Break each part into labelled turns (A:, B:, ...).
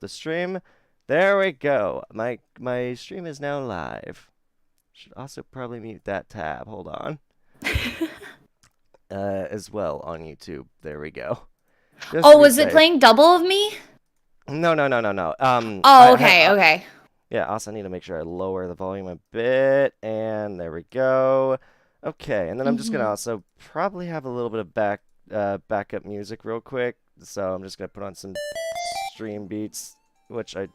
A: the stream. There we go. My stream is now live. Should also probably mute that tab. Hold on. As well on YouTube. There we go. Just to
B: Oh,
A: be
B: was it
A: safe.
B: playing double of me?
A: No, no, no, no, no.
B: Oh, okay, okay.
A: Yeah. Also, I need to make sure I lower the volume a bit, and there we go. Okay, and then I'm just gonna
B: Mm-hmm.
A: also probably have a little bit of backup music real quick. So I'm just gonna put on some stream beats, which I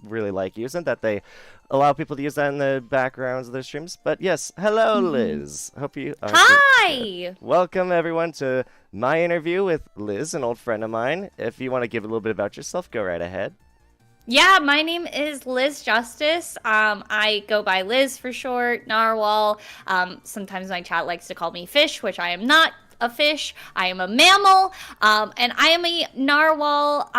A: really like using. That they allow people to use that in the backgrounds of their streams. But yes, hello,
B: Mm-hmm.
A: Liz. Hope you're good.
B: Hi!
A: Welcome everyone to my interview with Liz, an old friend of mine. If you want to give a little bit about yourself, go right ahead.
B: Yeah, my name is Lisjustice. I go by Liz for short, Narwhal. Sometimes my chat likes to call me Fish, which I am not a fish. I am a mammal. And I am a Narwhal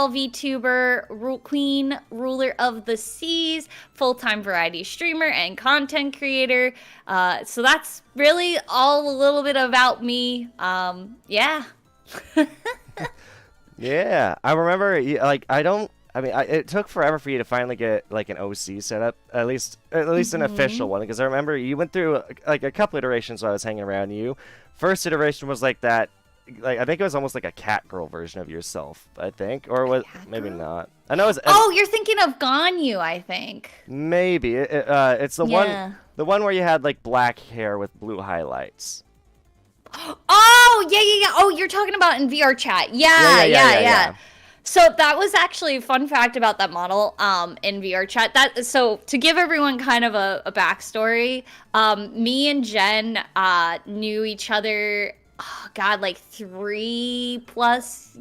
B: VTuber, Queen, ruler of the seas, full-time variety streamer and content creator. So that's really all a little bit about me. Yeah.
A: Yeah, I remember. Like, I don't. I mean, it took forever for you to finally get like an OC set up, at least an official
B: Mm-hmm.
A: one, because I remember you went through like a couple iterations while I was hanging around you. First iteration was like that, like I think it was almost like a cat girl version of yourself, I think, or was
B: Cat
A: maybe
B: girl?
A: not. I know it's
B: Oh, you're thinking of Ganyu, I think.
A: maybe it's
B: Yeah.
A: the one where you had like black hair with blue highlights.
B: Oh, yeah, yeah, yeah. Oh, you're talking about in VRChat.
A: Yeah, yeah,
B: Yeah,
A: yeah,
B: yeah,
A: yeah,
B: yeah.
A: yeah.
B: So that was actually a fun fact about that model in VRChat. So to give everyone kind of a backstory, me and Jen knew each other, oh God, like 3+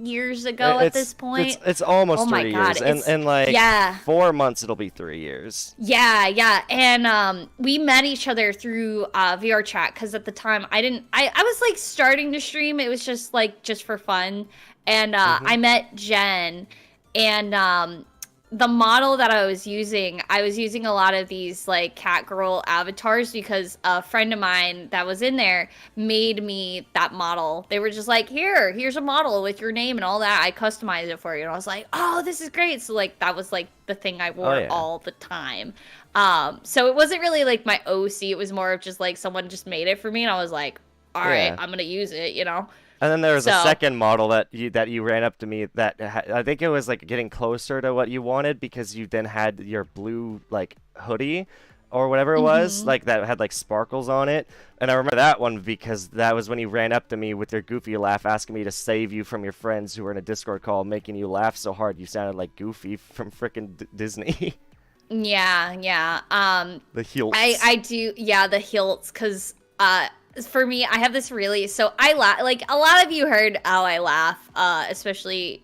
B: years ago at
A: It's
B: this point.
A: it's
B: Oh
A: almost
B: my
A: three
B: God,
A: years, and
B: it's
A: like
B: yeah.
A: 4 months it'll be 3 years.
B: Yeah, yeah. And we met each other through VRChat because at the time I was like starting to stream. It was just for fun. And
A: Hmm.
B: I met Jen and the model that I was using a lot of these like cat girl avatars because a friend of mine that was in there made me that model. They were just like, here's a model with your name and all that. I customized it for you. And I was like, oh, this is great. So like that was like the thing I
A: Oh
B: wore
A: yeah.
B: all the time. So it wasn't really like my OC. It was more of just like someone just made it for me and I was like, all right,
A: Yeah.
B: I'm gonna use it, you know?
A: And then there was a
B: So
A: second model that you ran up to me that I think it was like getting closer to what you wanted because you then had your blue like hoodie or whatever it was,
B: mhm.
A: like that had like sparkles on it. And I remember that one because that was when you ran up to me with your goofy laugh asking me to save you from your friends who were in a Discord call making you laugh so hard you sounded like Goofy from frickin' Disney.
B: Yeah, yeah.
A: The
B: I
A: hilts.
B: I do, yeah, the hilts cuz for me I have this really, so I laugh, like a lot of you heard how I laugh, especially,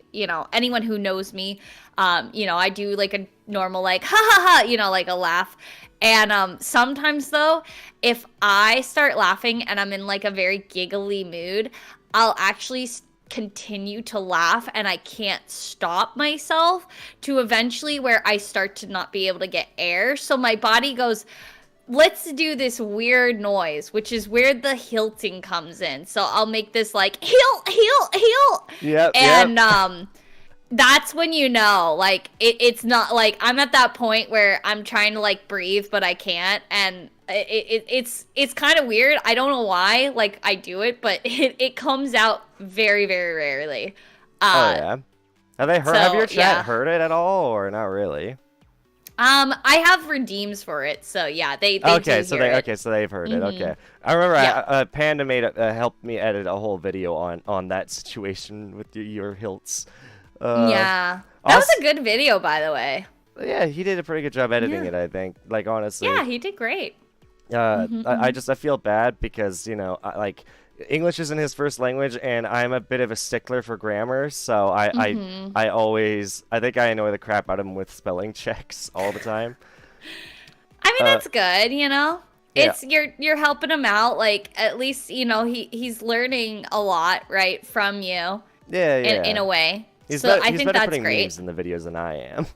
B: anyone who knows me. I do like a normal like ha ha ha, like a laugh. And sometimes though, if I start laughing and I'm in like a very giggly mood, I'll actually continue to laugh and I can't stop myself to eventually where I start to not be able to get air. So my body goes, let's do this weird noise, which is where the hilting comes in. So I'll make this like hilt, hilt, hilt.
A: Yep, yep.
B: And that's when like it's not like I'm at that point where I'm trying to like breathe but I can't, and it's kind of weird. I don't know why like I do it, but it comes out very very rarely.
A: Oh
B: uh
A: yeah. Have
B: so
A: your chat
B: yeah.
A: heard it at all or not really?
B: I have redeems for it, so yeah, they
A: Okay,
B: do hear it.
A: so they've heard it.
B: Mm-hmm.
A: Okay, I remember
B: Yeah.
A: Panda made helped me edit a whole video on that situation with your hilts. Uh,
B: Yeah, that was
A: also,
B: a good video, by the way.
A: yeah, he did a pretty good job editing
B: Yeah.
A: it. I think, like honestly,
B: Yeah, he did great. Mm-hmm,
A: I
B: mm-hmm.
A: just I feel bad because like English isn't his first language, and I'm a bit of a stickler for grammar, so
B: Mm-hmm.
A: I think I annoy the crap out of him with spelling checks all the time.
B: I mean,
A: Uh,
B: that's good.
A: yeah,
B: It's you're helping him out. Like at least he's learning a lot, right, from you
A: yeah,
B: in
A: yeah.
B: a way. So I
A: He's
B: think
A: better
B: that's
A: putting
B: great.
A: memes in the videos than I am.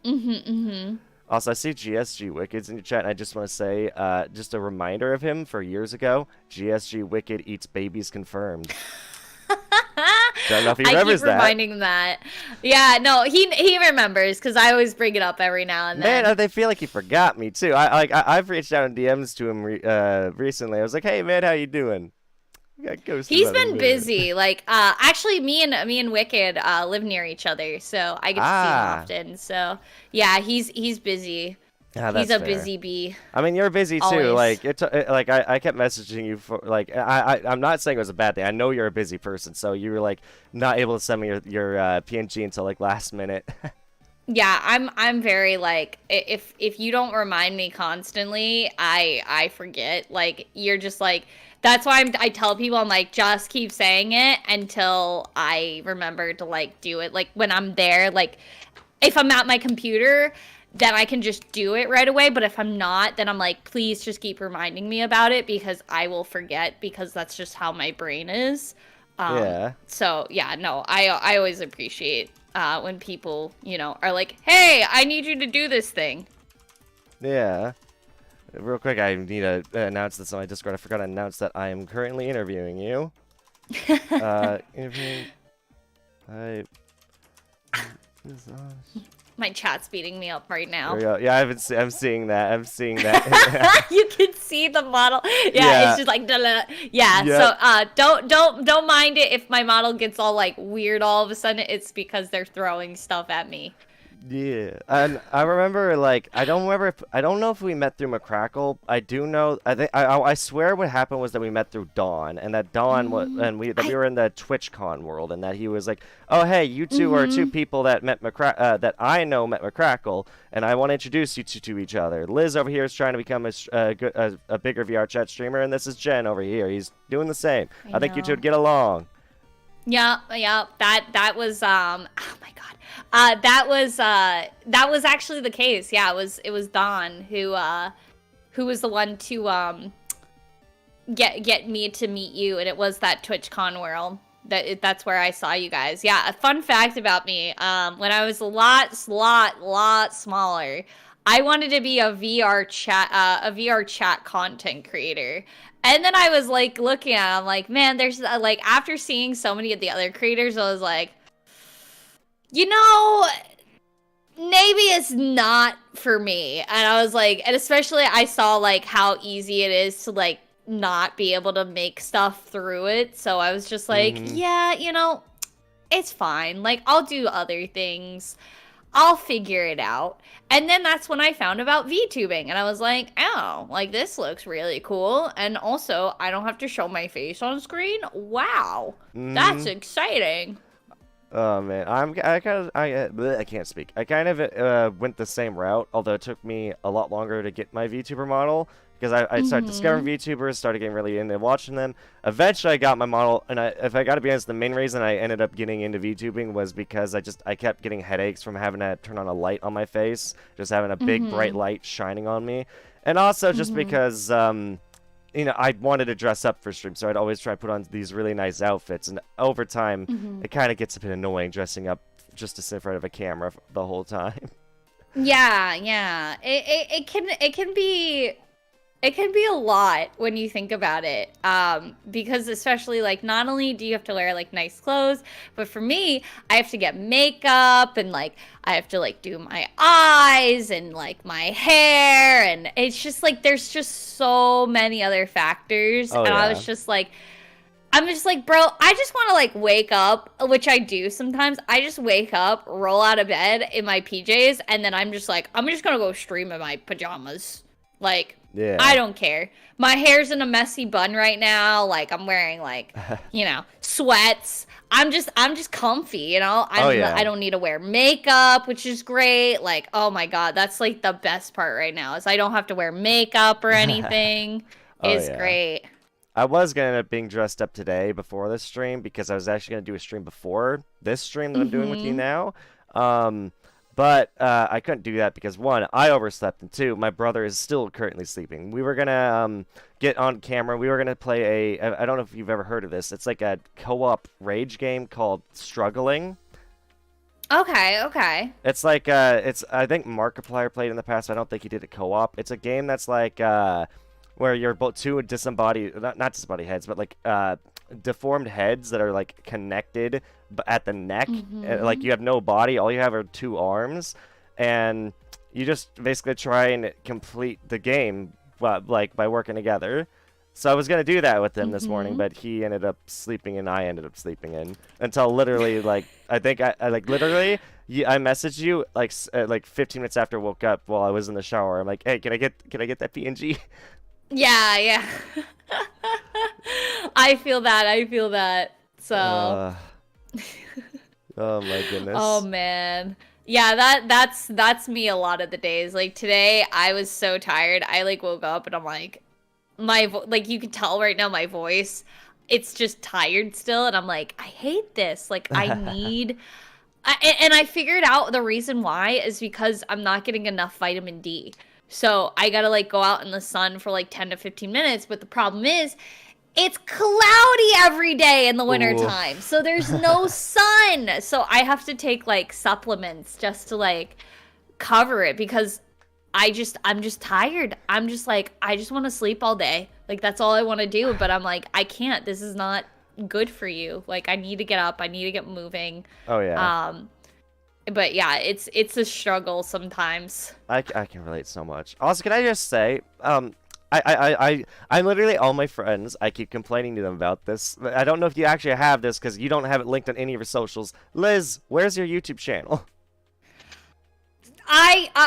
B: Mhm, mhm.
A: Also, I see GSG Wicked's in your chat, and I just want to say, just a reminder of him for years ago. GSG Wicked eats babies confirmed. Don't know if he
B: I
A: remembers
B: keep
A: that.
B: reminding him that. Yeah, no, he remembers because I always bring it up every now and then.
A: Man, they feel like he forgot me too. I've reached out in DMs to him recently. I was like, "Hey man, how you doing?" I got ghosted
B: He's
A: by the
B: been
A: moon.
B: busy. Like, actually, me and Wicked live near each other, so I get to see him often. So, yeah, he's busy.
A: Yeah,
B: He's
A: that's
B: a
A: fair.
B: busy bee.
A: I mean, you're busy too.
B: Always.
A: Like like I kept messaging you for like I'm not saying it was a bad thing. I know you're a busy person, so you were like not able to send me your PNG until like last minute.
B: Yeah, I'm very like if you don't remind me constantly, I forget. Like you're just like that's why I tell people I'm like just keep saying it until I remember to like do it. Like when I'm there, like if I'm at my computer, then I can just do it right away. But if I'm not, then I'm like, please just keep reminding me about it because I will forget because that's just how my brain is.
A: Yeah.
B: So yeah, no, I always appreciate when people, you know, are like, hey, I need you to do this thing.
A: Yeah. Real quick, I need to announce this on my Discord. I forgot to announce that I am currently interviewing you. Interviewing.
B: My chat's beating me up right now.
A: There we go. Yeah, I'm seeing that. I'm seeing that.
B: You can see the model. Yeah,
A: Yeah.
B: it's just like yeah.
A: Yep.
B: So don't mind it if my model gets all like weird all of a sudden. It's because they're throwing stuff at me.
A: Yeah, and I remember like I don't know if we met through McCrackle. I do know I swear what happened was that we met through Dawn, and that Dawn we were in the TwitchCon world, and that he was like, oh hey, you two are two people that met that I know met McCrackle, and I want to introduce you to each other. Liz over here is trying to become a bigger VRChat streamer, and this is Jen over here. He's doing the same. I think you two would get along.
B: Yeah. That was oh my god. That was actually the case. Yeah, it was Don who was the one to get me to meet you, and it was that TwitchCon world. That's where I saw you guys. Yeah, a fun fact about me. When I was a lot smaller, I wanted to be a VRChat content creator. And then I was like looking at it, I'm like, man, there's like after seeing so many of the other creators, I was like, you know, maybe it's not for me. And I was like, and especially I saw like how easy it is to like not be able to make stuff through it. So I was just like, yeah, you know, it's fine. Like I'll do other things. I'll figure it out. And then that's when I found about VTubing. And I was like, oh, like this looks really cool. And also, I don't have to show my face on screen. Wow. That's exciting.
A: Oh man, I can't speak. I kind of went the same route, although it took me a lot longer to get my VTuber model. Because I started discovering VTubers, started getting really into watching them. Eventually, I got my model, and if I got to be honest, the main reason I ended up getting into VTubing was because I kept getting headaches from having to turn on a light on my face, just having a big bright light shining on me, and also just because you know I wanted to dress up for stream, so I'd always try to put on these really nice outfits, and over time it kind of gets a bit annoying dressing up just to sit in front of a camera the whole time.
B: Yeah. It can be. It can be a lot when you think about it, because especially like not only do you have to wear like nice clothes, but for me, I have to get makeup and like I have to like do my eyes and like my hair, and it's just like there's just so many other factors. And I was just like, I'm just like, bro, I just want to like wake up, which I do sometimes. I just wake up, roll out of bed in my PJs, and then I'm just like, I'm just gonna go stream in my pajamas, like.
A: Yeah.
B: I don't care. My hair's in a messy bun right now. Like I'm wearing like, you know, sweats. I'm just comfy, you know. I don't need to wear makeup, which is great. Like, oh my god, that's like the best part right now is I don't have to wear makeup or anything. It's great.
A: I was gonna end up being dressed up today before this stream because I was actually gonna do a stream before this stream that I'm doing with you now. But I couldn't do that because, one, I overslept, and two, my brother is still currently sleeping. We were going to get on camera. We were going to play I don't know if you've ever heard of this. It's like a co-op rage game called Struggling.
B: Okay.
A: It's like, I think Markiplier played in the past. I don't think he did a co-op. It's a game that's like, where you're both two disembodied, not disembodied heads, but like, deformed heads that are like connected at the neck. Like
B: Mm-hmm.
A: you have no body, all you have are 2 arms, and you just basically try and complete the game, like by working together. So I was gonna do that with him this morning,
B: Mm-hmm.
A: but he ended up sleeping and I ended up sleeping in until literally like I think I like literally I messaged you like 15 minutes after I woke up while I was in the shower. I'm like, hey, can I get that PNG?
B: Yeah, yeah. I feel that. I feel that. So,
A: Uh, oh my
B: oh
A: goodness.
B: man. Yeah, that's me a lot of the days. Like today I was so tired. I like woke up and I'm like like you can tell right now my voice it's just tired still and I'm like I hate this. Like I need and I figured out the reason why is because I'm not getting enough vitamin D. So I gotta like go out in the sun for like 10 to 15 minutes. But the problem is, it's cloudy every day in the winter time.
A: Oof.
B: So there's no sun. So I have to take like supplements just to like cover it because I'm just tired. I'm just like, I just want to sleep all day. Like that's all I want to do. But I'm like, I can't. This is not good for you. Like I need to get up. I need to get moving.
A: Oh yeah.
B: Um, but yeah, it's a struggle sometimes.
A: I can relate so much. Also, can I just say, I'm literally all my friends. I keep complaining to them about this. I don't know if you actually have this because you don't have it linked on any of your socials. Liz, where's your YouTube channel?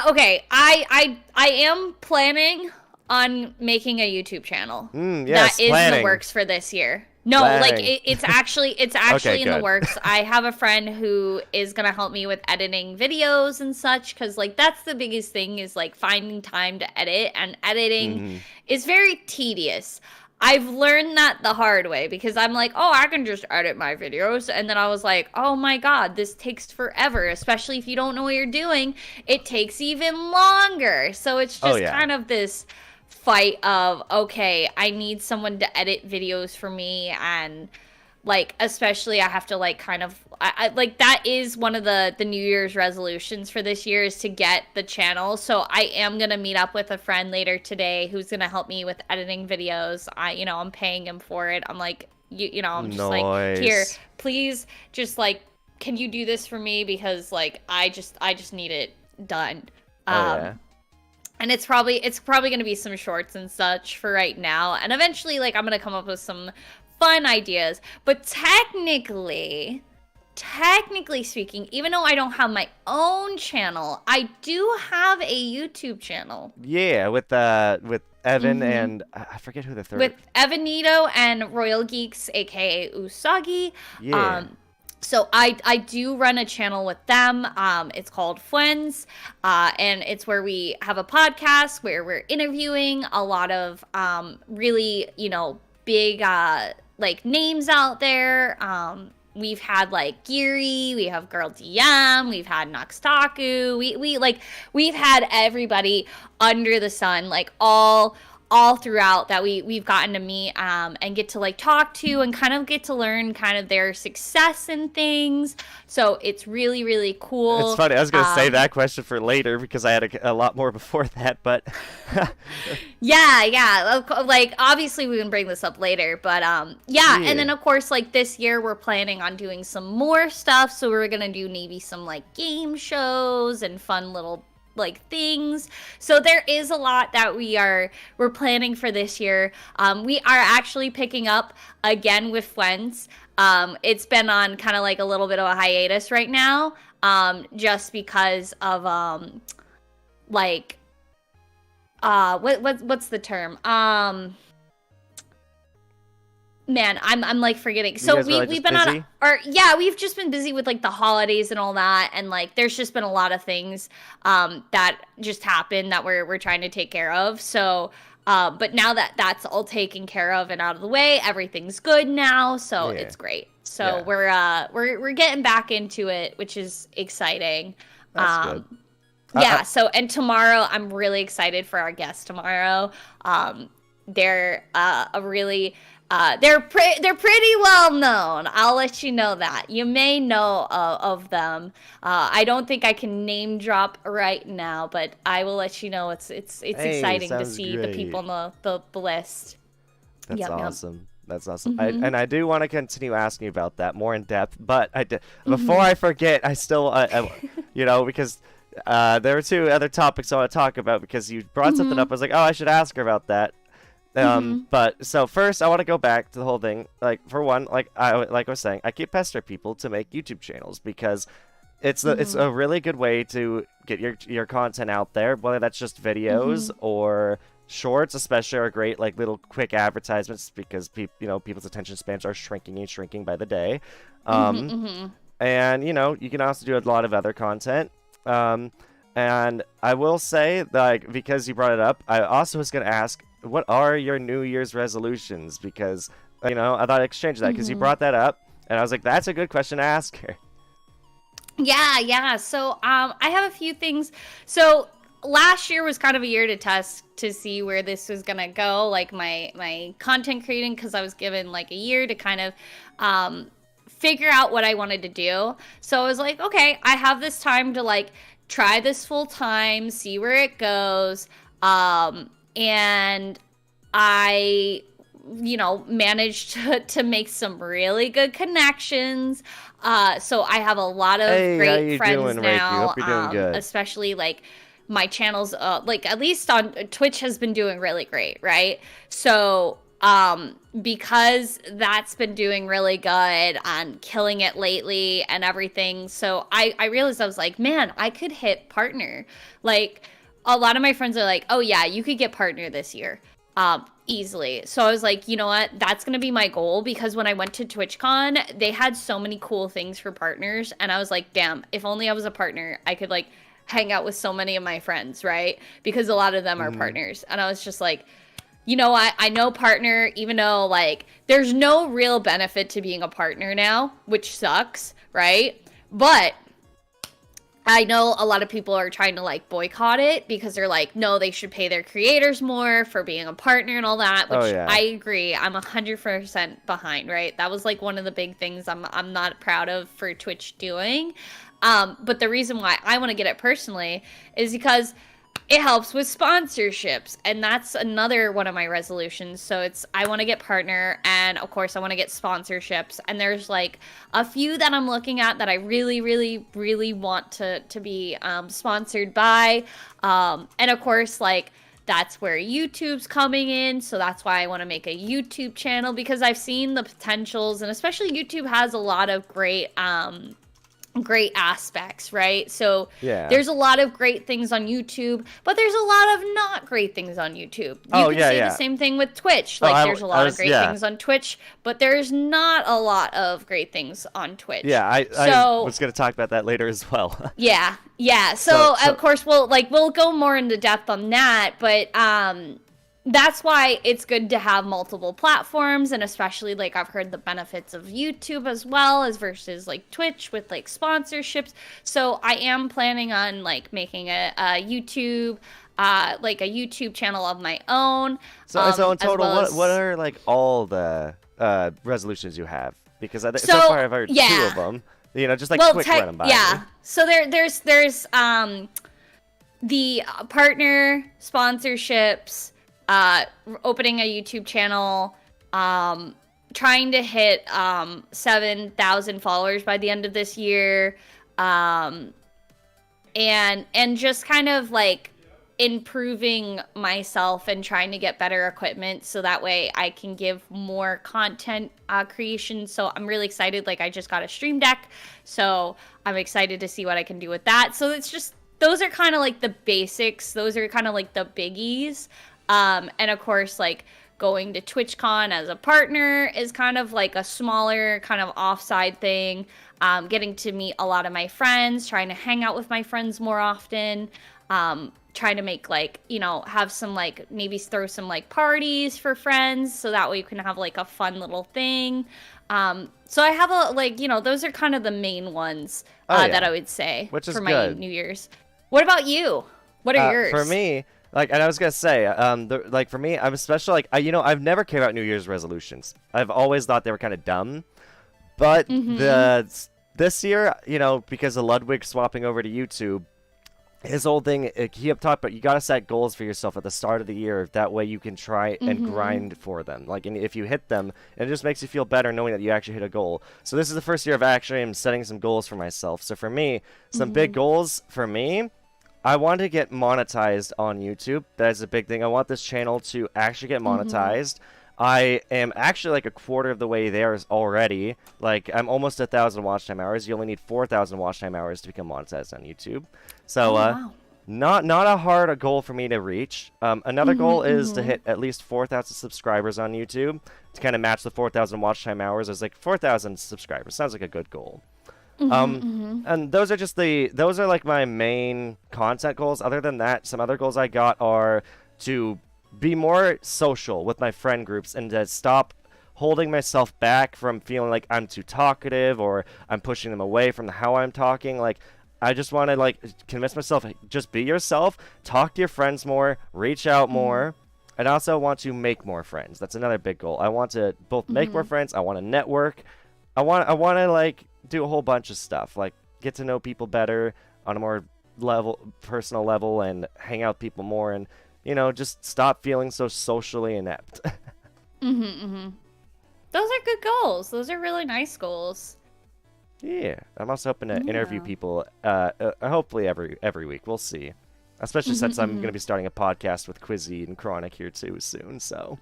B: Okay, I am planning on making a YouTube channel. That
A: Yes,
B: is in the
A: planning.
B: works for this year. No, like
A: Planning.
B: it's actually
A: Okay,
B: in the
A: good.
B: works. I have a friend who is gonna help me with editing videos and such, because like that's the biggest thing is like finding time to edit, and editing
A: hmm
B: is very tedious. I've learned that the hard way because I'm like, oh, I can just edit my videos. And then I was like, oh my God, this takes forever, especially if you don't know what you're doing. It takes even longer. So it's
A: Oh
B: just
A: yeah.
B: kind of this fight of, okay, I need someone to edit videos for me. And like, especially I have to like kind of, I like that is one of the New Year's resolutions for this year is to get the channel. So I am gonna meet up with a friend later today who's gonna help me with editing videos. I'm paying him for it. I'm like, I'm just like, here,
A: Noise.
B: please, just like, can you do this for me? Because like, I just need it done.
A: Oh yeah.
B: Um, and it's probably going to be some shorts and such for right now, and eventually like I'm going to come up with some fun ideas. But technically speaking, even though I don't have my own channel, I do have a YouTube channel
A: Yeah, with Evan
B: hmm
A: and I forget who the
B: with
A: third.
B: Evanito and Royal Geeks, aka Usagi.
A: Yeah.
B: So I do run a channel with them. It's called Friends, and it's where we have a podcast where we're interviewing a lot of really big like names out there. We've had like Geary, we have Girl DM, we've had Noxtaku, we've had everybody under the sun, like all throughout that we've gotten to meet and get to like talk to and kind of get to learn kind of their success and things. So it's really really
A: It's
B: cool.
A: funny. I was gonna say that question for later because I had a lot more before that, but
B: Yeah, like obviously we can bring this up later, but yeah, and
A: yeah.
B: then of course like this year we're planning on doing some more stuff, so we're gonna do maybe some like game shows and fun little like things. So there is a lot that we're planning for this year. We are actually picking up again with Friends. It's been on kind of like a little bit of a hiatus right now, just because of like what's the term? Man, I'm like forgetting.
A: You
B: So
A: guys were
B: we
A: like
B: we've
A: just
B: been on
A: busy.
B: or yeah, we've just been busy with like the holidays and all that, and like there's just been a lot of things that just happened that we're trying to take care of. So but now that that's all taken care of and out of the way, everything's good now, so
A: Yeah.
B: it's great. So
A: Yeah.
B: we're getting back into it, which is exciting.
A: That's good.
B: Yeah, so and tomorrow I'm really excited for our guest tomorrow. They're a really they're pretty well known. I'll let you know that. You may know of them. I don't think I can name drop right now, but I will let you know. It's
A: Hey,
B: exciting to
A: sounds
B: see the people
A: great.
B: in the list.
A: That's
B: Yep, yep.
A: awesome. That's awesome. And I do want to continue asking you about that more in depth, but before I forget, I still, because there were two other topics I want to talk about because you brought something up. I was like, oh, I should ask her about that. But so first, I want to go back to the whole thing. Like, for one, like I was saying, I keep pestering people to make YouTube channels because it's a really good way to get your content out there, whether that's just videos or shorts. Especially are great, like little quick advertisements because people's attention spans are shrinking by the day. And you can also do a lot of other content. And I will say, like, because you brought it up, I also was going to ask, what are your New Year's resolutions? Because, I thought I'd exchange that because you brought that up, and I was like, that's a good question to ask her.
B: Yeah. So, I have a few things. So, last year was kind of a year to test to see where this was going to go, like my content creating, because I was given, like, a year to kind of figure out what I wanted to do. So, I was like, okay, I have this time to, like, try this full time, see where it goes. And I, managed to make some really good connections. So I have a lot of great friends now.
A: Hope you're doing good.
B: Especially like my channels, like at least on Twitch has been doing really great, right? So because that's been doing really good and killing it lately and everything. So I realized, I was like, man, I could hit partner. Like, a lot of my friends are like, oh yeah, you could get partner this year, easily. So I was like, you know what? That's going to be my goal, because when I went to TwitchCon, they had so many cool things for partners. And I was like, damn, if only I was a partner, I could like hang out with so many of my friends, right? Because a lot of them are partners. And I was just like, you know what? I know partner, even though like there's no real benefit to being a partner now, which sucks, right? But I know a lot of people are trying to like boycott it because they're like, no, they should pay their creators more for being a partner and all that, which I agree. I'm 100% behind, right? That was like one of the big things I'm not proud of for Twitch doing. But the reason why I want to get it personally is because it helps with sponsorships, and that's another one of my resolutions. So I want to get partner, and of course I want to get sponsorships, and there's like a few that I'm looking at that I really, really, really want to be sponsored by, and of course like that's where YouTube's coming in. So that's why I want to make a YouTube channel, because I've seen the potentials, and especially YouTube has a lot of great aspects, right? So there's a lot of great things on YouTube, but there's a lot of not great things on YouTube. You can say the same thing with Twitch. Like there's a lot of great things on Twitch, but there's not a lot of great things on Twitch.
A: Yeah, I was going to talk about that later as well.
B: Yeah. So of course we'll go more into depth on that, but that's why it's good to have multiple platforms, and especially like I've heard the benefits of YouTube as well as versus like Twitch with like sponsorships. So I am planning on like making a YouTube like a YouTube channel of my own. So
A: in total, what are like all the resolutions you have? Because so far I've heard 2 of them. Just like quick run them by.
B: Yeah. So there's the partner sponsorships. Opening a YouTube channel, trying to hit 7,000 followers by the end of this year, and just kind of like improving myself and trying to get better equipment so that way I can give more content creation. So I'm really excited. Like I just got a stream deck, so I'm excited to see what I can do with that. So it's just, those are kind of like the basics. Those are kind of like the biggies. And of course, like going to TwitchCon as a partner is kind of like a smaller kind of offside thing. Getting to meet a lot of my friends, trying to hang out with my friends more often, trying to make like, have some like, maybe throw some like parties for friends so that way you can have like a fun little thing. So I have those are kind of the main ones that I would say for my New Year's. What about you? What are yours?
A: For me, like, and I was gonna say, for me, I'm especially like, I've never cared about New Year's resolutions. I've always thought they were kind of dumb, but this year, because of Ludwig swapping over to YouTube, his whole thing, he up top, but you gotta set goals for yourself at the start of the year. That way you can try and grind for them. Like, and if you hit them, it just makes you feel better knowing that you actually hit a goal. So this is the first year of actually am setting some goals for myself. So for me, some big goals for me, I want to get monetized on YouTube. That is a big thing. I want this channel to actually get monetized. I am actually like a quarter of the way there already. Like, I'm almost 1,000 watch time hours. You only need 4,000 watch time hours to become monetized on YouTube. So,
B: wow.
A: not a hard goal for me to reach. Another goal is to hit at least 4,000 subscribers on YouTube to kind of match the 4,000 watch time hours. It's like 4,000 subscribers. Sounds like a good goal. And those are like my main content goals. Other than that, some other goals I got are to be more social with my friend groups and to stop holding myself back from feeling like I'm too talkative or I'm pushing them away from how I'm talking. Like, I just want to like convince myself, just be yourself, talk to your friends more, reach out more. And I also want to make more friends. That's another big goal. I want to both make more friends. I want to network. I want to like do a whole bunch of stuff, like get to know people better on a more personal level, and hang out with people more, and just stop feeling so socially inept.
B: Those are good goals. Those are really nice goals.
A: Yeah, I'm also hoping to interview people, hopefully every week. We'll see. Especially since I'm going to be starting a podcast with Quizzy and Chronic here too soon. So.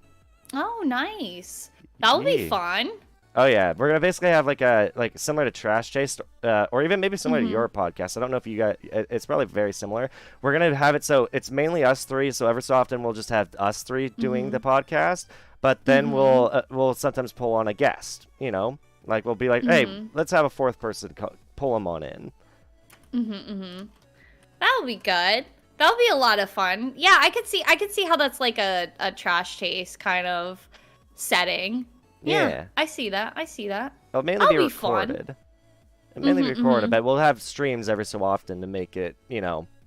A: Oh,
B: nice. That will be fun.
A: Oh yeah, we're gonna basically have like similar to Trash Taste, or even maybe similar to your podcast. I don't know if you guys. It's probably very similar. We're gonna have it so it's mainly us three. So every so often we'll just have us three doing the podcast, but then we'll sometimes pull on a guest. Like we'll be like, hey, let's have a fourth person pull them on in.
B: That'll be good. That'll be a lot of fun. Yeah, I could see how that's like a Trash Taste kind of setting. Yeah, I see that.
A: It'll mainly be recorded. But we'll have streams every so often to make it,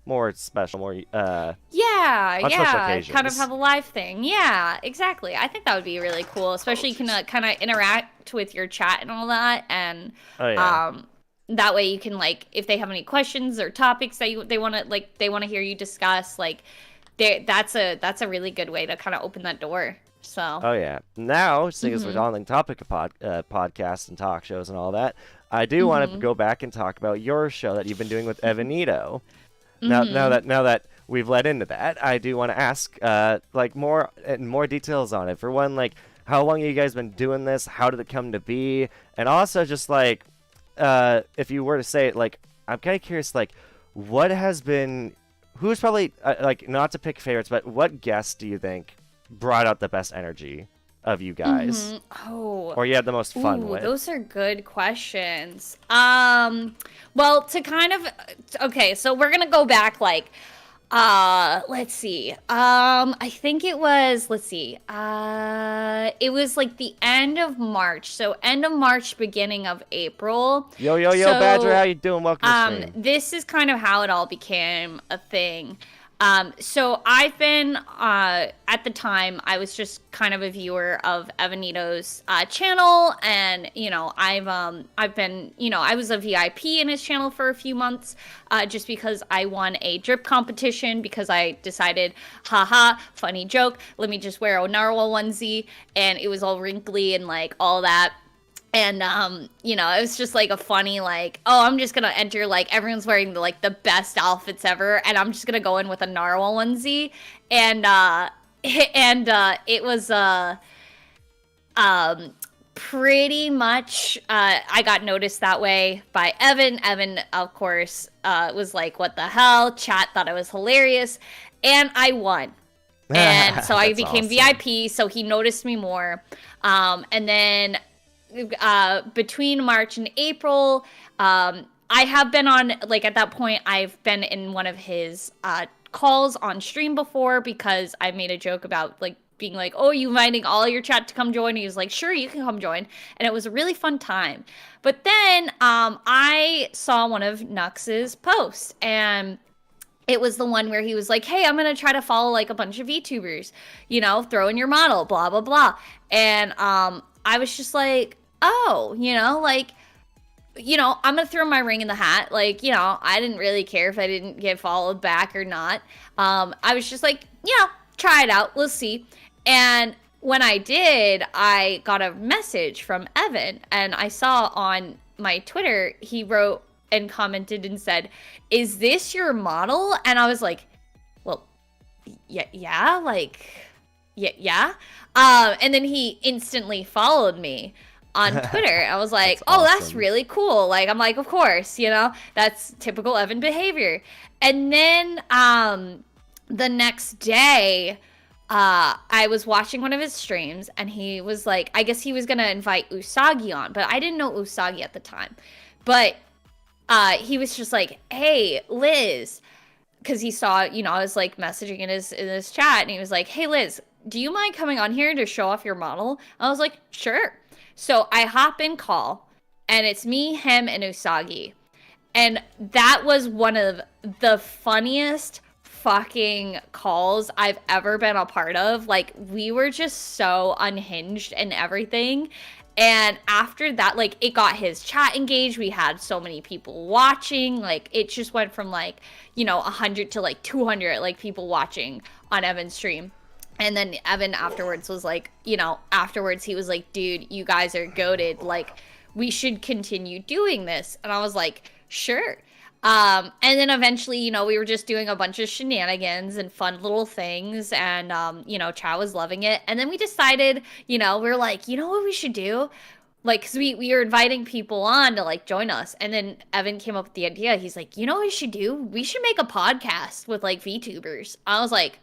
A: more special, more
B: kind of have a live thing. Yeah, exactly. I think that would be really cool, especially you can kind of interact with your chat and all that, and that way you can like if they have any questions or topics that they want to hear you discuss, like that's a really good way to kind of open that door. So.
A: Oh yeah. Now, seeing as we're on the topic of podcasts and talk shows and all that, I do want to go back and talk about your show that you've been doing with Evanito. Now that we've led into that, I do want to ask like more details on it. For one, like how long have you guys been doing this? How did it come to be? And also just like if you were to say it, like I'm kind of curious, like who's probably like not to pick favorites, but what guests do you think brought out the best energy of you guys? Or you had the most fun with?
B: Those are good questions. Well, to kind of okay, so we're gonna go back like let's see. I think it was it was like the end of March. So end of March, beginning of April.
A: Yo, Badger, how you doing? Welcome to the stream.
B: This is kind of how it all became a thing. So I've been, at the time, I was just kind of a viewer of Evanito's, channel, and, I've been, I was a VIP in his channel for a few months, just because I won a drip competition, because I decided, haha, funny joke, let me just wear a Narwhal onesie, and it was all wrinkly and, like, all that. And, it was just like a funny, like, oh, I'm just going to enter, like, everyone's wearing the best outfits ever. And I'm just going to go in with a Narwhal onesie. And, it was, pretty much, I got noticed that way by Evan. Evan, of course, was like, what the hell? Chat thought it was hilarious. And I won. And so I became awesome. VIP. So he noticed me more. And then, between March and April, I have been on, like, at that point, I've been in one of his calls on stream before, because I made a joke about, like, being like, oh, you inviting all your chat to come join? He was like, sure, you can come join. And it was a really fun time. But then I saw one of Nux's posts, and it was the one where he was like, hey, I'm going to try to follow, like, a bunch of VTubers, throw in your model, blah, blah, blah. And I was just like, oh, like, I'm gonna throw my ring in the hat. Like, I didn't really care if I didn't get followed back or not. I was just like, try it out. Let's see. And when I did, I got a message from Evan, and I saw on my Twitter, he wrote and commented and said, "Is this your model?" And I was like, well, yeah, like, yeah. And then he instantly followed me on Twitter. I was like,
A: That's awesome.
B: that's really cool. Like, I'm like, of course, that's typical Evan behavior. And then the next day, I was watching one of his streams, and he was like, I guess he was gonna invite Usagi on, but I didn't know Usagi at the time. But he was just like, "Hey, Liz," because he saw, I was like messaging in his chat, and he was like, "Hey, Liz, do you mind coming on here to show off your model?" I was like, "Sure." So I hop in call, and it's me, him, and Usagi. And that was one of the funniest fucking calls I've ever been a part of. Like, we were just so unhinged and everything. And after that, like, it got his chat engaged. We had so many people watching. Like, it just went from, like, 100 to, like, 200, like, people watching on Evan's stream. And then Evan afterwards was like, afterwards he was like, "Dude, you guys are goated. Like, we should continue doing this." And I was like, "Sure." And then eventually, we were just doing a bunch of shenanigans and fun little things. And, Chow was loving it. And then we decided, we were like, you know what we should do? Like, because we were inviting people on to, like, join us. And then Evan came up with the idea. He's like, you know what we should do? We should make a podcast with, like, VTubers. I was like,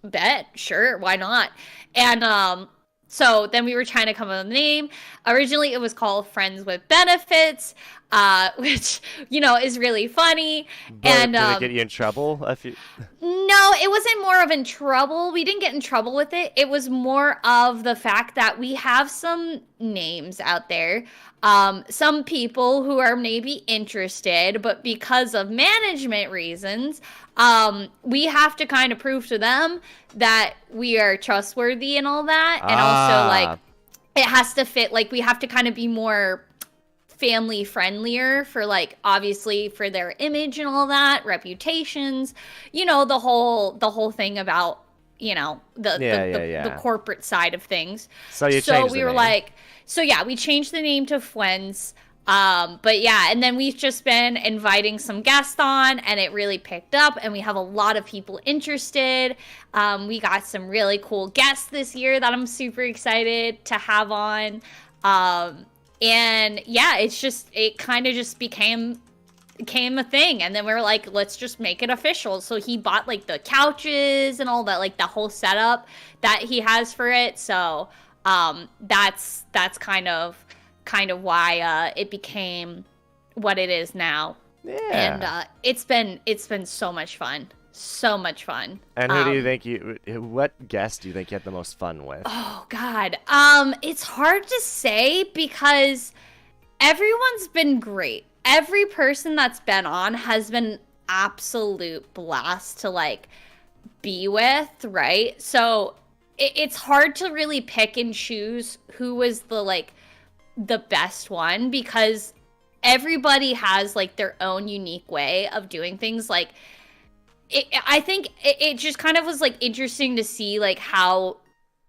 B: bet, sure, why not? And, so then we were trying to come up with a name. Originally, it was called Friends with Benefits, which, is really funny.
A: But
B: and
A: did it get you in trouble?
B: No, it wasn't more of in trouble. We didn't get in trouble with it. It was more of the fact that we have some names out there. Some people who are maybe interested, but because of management reasons, we have to kind of prove to them that we are trustworthy and all that. And also, like, it has to fit, like, we have to kind of be more family friendlier for, like, obviously for their image and all that, reputations, the whole thing about, the corporate side of things.
A: So we
B: were like, we changed the name to Friends. But yeah, and then we've just been inviting some guests on, and it really picked up, and we have a lot of people interested. We got some really cool guests this year that I'm super excited to have on. And yeah, it kind of just became a thing. And then we were like, let's just make it official. So he bought, like, the couches and all that, like, the whole setup that he has for it. So, that's kind of why it became what it is now.
A: Yeah.
B: And it's been so much fun. So much fun.
A: And who do you think what guest do you think you had the most fun with?
B: Oh God. It's hard to say because everyone's been great. Every person that's been on has been absolute blast to, like, be with, right? So it's hard to really pick and choose who was the best one, because everybody has, like, their own unique way of doing things. Like, I think it just kind of was, like, interesting to see, like, how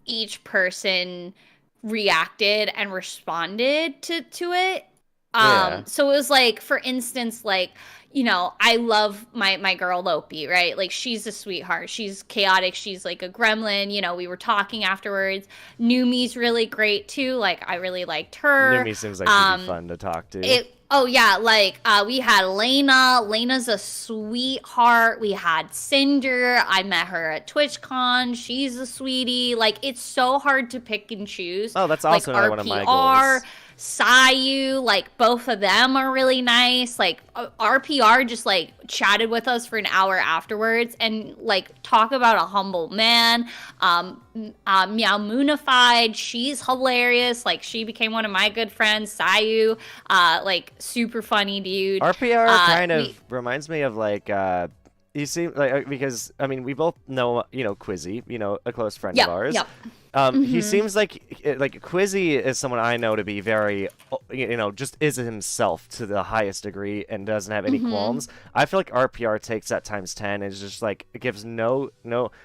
B: each person reacted and responded to it. So it was like, for instance, like, I love my girl Lopi, right? Like, she's a sweetheart. She's chaotic. She's like a gremlin. We were talking afterwards. Numi's really great too. Like, I really liked her.
A: Numi seems like she'd be fun to talk to.
B: Oh yeah, like, we had Lena. Lena's a sweetheart. We had Cinder. I met her at TwitchCon. She's a sweetie. Like, it's so hard to pick and choose.
A: Oh, that's also
B: like,
A: one of my goals.
B: Sayu, like, both of them are really nice. Like, RPR just, like, chatted with us for an hour afterwards, and, like, talk about a humble man. Meow Moonified, she's hilarious. Like, she became one of my good friends. Sayu, like, super funny dude.
A: RPR kind of reminds me of, like, You seem like because I mean we both know Quizzy, a close friend of
B: Yep,
A: ours.
B: yep.
A: He
B: Mhm.
A: seems like Quizzy is someone I know to be very just is himself to the highest degree and doesn't have any
B: Mhm.
A: qualms. I feel like RPR takes that times 10 and is just like it gives no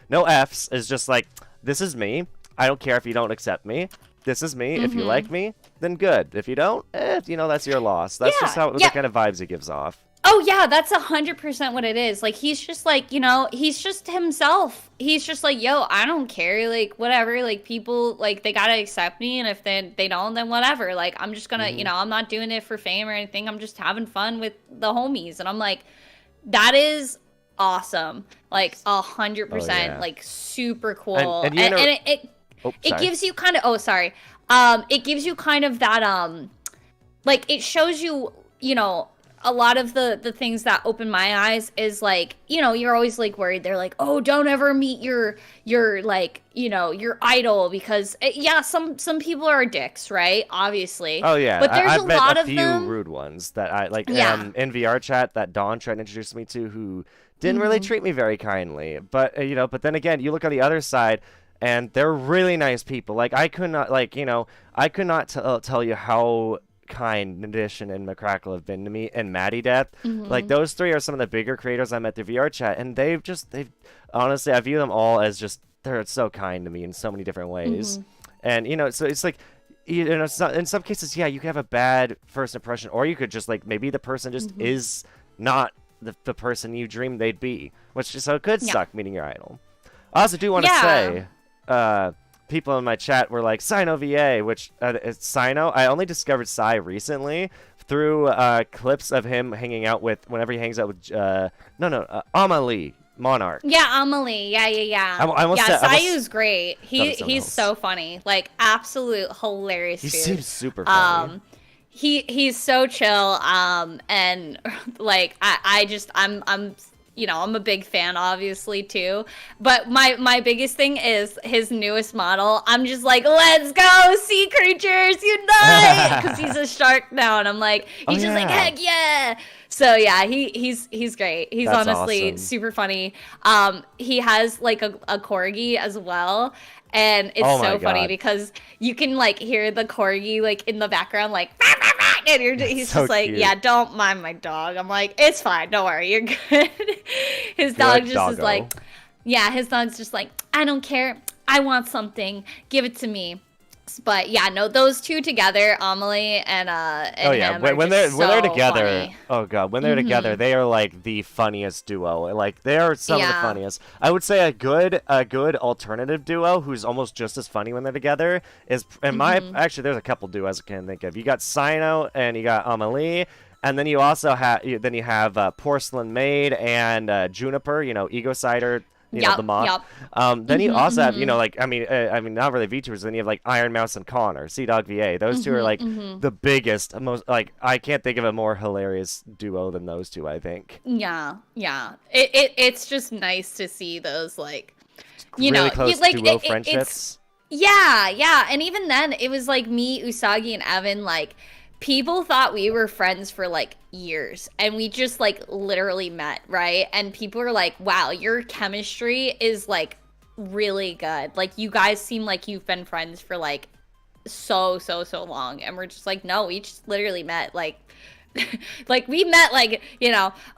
A: F's. Is just like this is me. I don't care if you don't accept me. This is me. If you like
B: Mhm.
A: me, then good. If you don't, that's your loss. That's just
B: Yeah.
A: how the
B: Yeah.
A: kind of vibes he gives off.
B: Oh yeah, that's 100% what it is. Like he's just like, he's just himself. He's just like, yo, I don't care, like whatever. Like people like they gotta accept me, and if they don't, then whatever. Like I'm just gonna,
A: Hmm.
B: I'm not doing it for fame or anything. I'm just having fun with the homies, and I'm like, that is awesome. Like
A: Oh
B: 100%,
A: yeah.
B: like super
A: And
B: cool,
A: and you
B: and,
A: know.
B: and
A: Oh,
B: it
A: sorry.
B: gives you kind of. Oh, sorry. It gives you kind of that like it shows you a lot of the things that open my eyes is like you're always like worried, they're like, oh, don't ever meet your like your idol, because yeah, some people are dicks, right, obviously,
A: Oh yeah,
B: but there's a
A: I've met a
B: lot of
A: few
B: them.
A: rude ones that I like
B: Yeah.
A: in VRChat that Dawn tried to introduce me to who didn't really
B: Hmm.
A: treat me very kindly. But but then again, you look on the other side and they're really nice people. Like I could not I could not tell you how kind Nadition and McCrackle have been to me and Maddie Death. Like
B: Hmm.
A: those three are some of the bigger creators I met through VRChat and they've honestly I view them all as just they're so kind to me in so many different ways.
B: Hmm.
A: And so it's like in some cases, yeah, you could have a bad first impression, or you could just like maybe the person just
B: Hmm.
A: is not the person you dreamed they'd be, so it could
B: Yeah.
A: suck meeting your idol. I also do want to
B: Yeah.
A: say, people in my chat were like Sino VA, which it's Sino. I only discovered Sai recently through clips of him hanging out with whenever he hangs out with Amalie Monarch.
B: Yeah, Amelie. Yeah, yeah, yeah.
A: I almost
B: Yeah,
A: said I almost
B: Sayu's great.
A: thought of someone
B: He's
A: else.
B: so funny. Like absolute hilarious
A: He
B: dude.
A: seems super funny.
B: Um he's so chill, and like I just I'm a big fan obviously too, but my biggest thing is his newest model. I'm just like, let's go, sea creatures unite, because he's a shark now, and I'm like,
A: Oh
B: he's just like,
A: yeah,
B: heck yeah. So yeah, he's great. He's
A: that's
B: honestly
A: awesome.
B: super funny. He has like a corgi as well, and it's
A: Oh my
B: so funny
A: god.
B: because you can like hear the corgi like in the background, like and
A: That's
B: he's
A: so
B: just like, yeah,
A: cute.
B: don't mind my dog. I'm like, it's fine, don't worry, you're good. His
A: You're
B: dog
A: like
B: just is
A: doggo.
B: like, yeah, his dog's just like, I don't care, I want something, give it to me. But yeah, no, those two together, Amelie
A: Oh
B: and
A: yeah,
B: him, are
A: when they're
B: just
A: together,
B: so funny.
A: oh god, when they're together,
B: Mm-hmm.
A: they are like the funniest duo. Like they are some of the
B: Yeah.
A: funniest. I would say a good alternative duo who's almost just as funny when they're together is in my
B: Mm-hmm.
A: actually there's a couple duos I can think of. You got Sino and you got Amelie. And then you also have Porcelain Maid and Juniper, Ego Cider, the
B: Yep.
A: moth.
B: Yep.
A: Then you
B: Mm-hmm.
A: also have,
B: Mm-hmm.
A: like I mean, not really VTubers. Then you have like Iron Mouse and Connor, Sea Dog VA. Those two are
B: Mm-hmm.
A: like
B: Mm-hmm.
A: the biggest, most like I can't think of a more hilarious duo than those two. I think
B: Yeah. Yeah. It's just nice to see those, like,
A: really close
B: like
A: duo
B: it's
A: friendships.
B: yeah, yeah. And even then, it was like me, Usagi, and Evan, like, people thought we were friends for like years, and we just like literally met, right? And people are like, wow, your chemistry is like really good. Like, you guys seem like you've been friends for like so long. And we're just like, no, we just literally met like like we met like,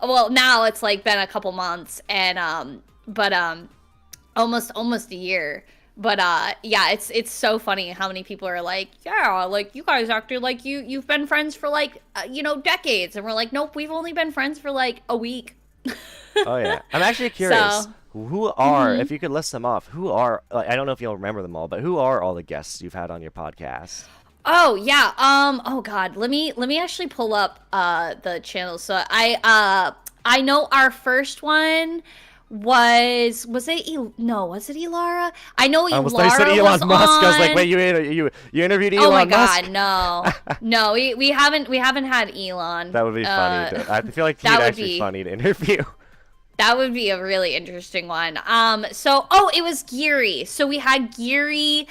B: well, now it's like been a couple months, and but almost a year. But yeah, it's so funny how many people are like, yeah, like you guys acted like you've been friends for like decades, and we're like, nope, we've only been friends for like a week.
A: Oh yeah, I'm actually curious.
B: So,
A: Who are, if you could list them off, who are, like, I don't know if you'll remember them all, but who are all the guests you've had on your podcast?
B: oh yeah, oh god, let me actually pull up the channel. So I know our first one was it no, was it Elara? I know
A: I almost thought you said
B: Elara
A: Elon
B: was
A: Musk. I was like,
B: on.
A: wait, you interviewed
B: Oh my
A: Elon Musk?
B: god, no. No, we haven't had Elon.
A: That would be funny. I feel like he'd
B: that would
A: actually be
B: be
A: funny to interview.
B: That would be a really interesting one. It was Geary. So we had Geary,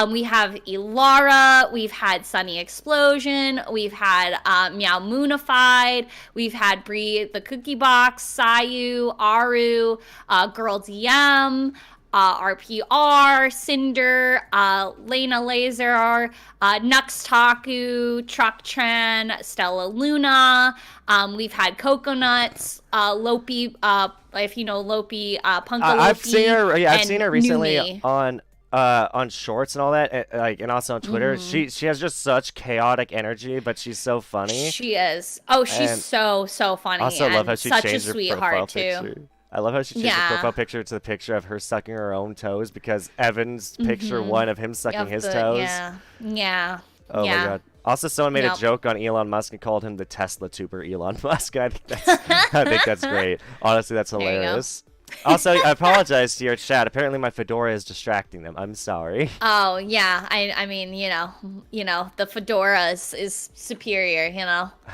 B: we have Ilara, we've had Sunny Explosion, we've had Meow Moonified, we've had Bree the Cookie Box, Sayu, Aru, Girl DM, RPR, Cinder, Lena Laser, Nux Taku, Truck Tran, Stella Luna. We've had Coconuts, Lopi, if you know Lopi, Punka Lopi.
A: I've seen her. Yeah, I've seen her recently
B: Numi.
A: on Shorts and all that, and also on Twitter. She has just such chaotic energy, but she's so funny.
B: She is. Oh, she's so funny.
A: Also,
B: and
A: love how she
B: such
A: changed
B: a
A: her profile
B: sweetheart
A: picture.
B: too.
A: I love how she changed her profile picture to the picture of her sucking her own toes because Evan's picture one of him sucking his toes.
B: Yeah.
A: Oh my god. Also, someone made a joke on Elon Musk and called him the Tesla tuber Elon Musk. I think that's great. Honestly, that's hilarious. Also, I apologize to your chat. Apparently, my fedora is distracting them. I'm sorry.
B: Oh yeah, I mean, the fedora is superior,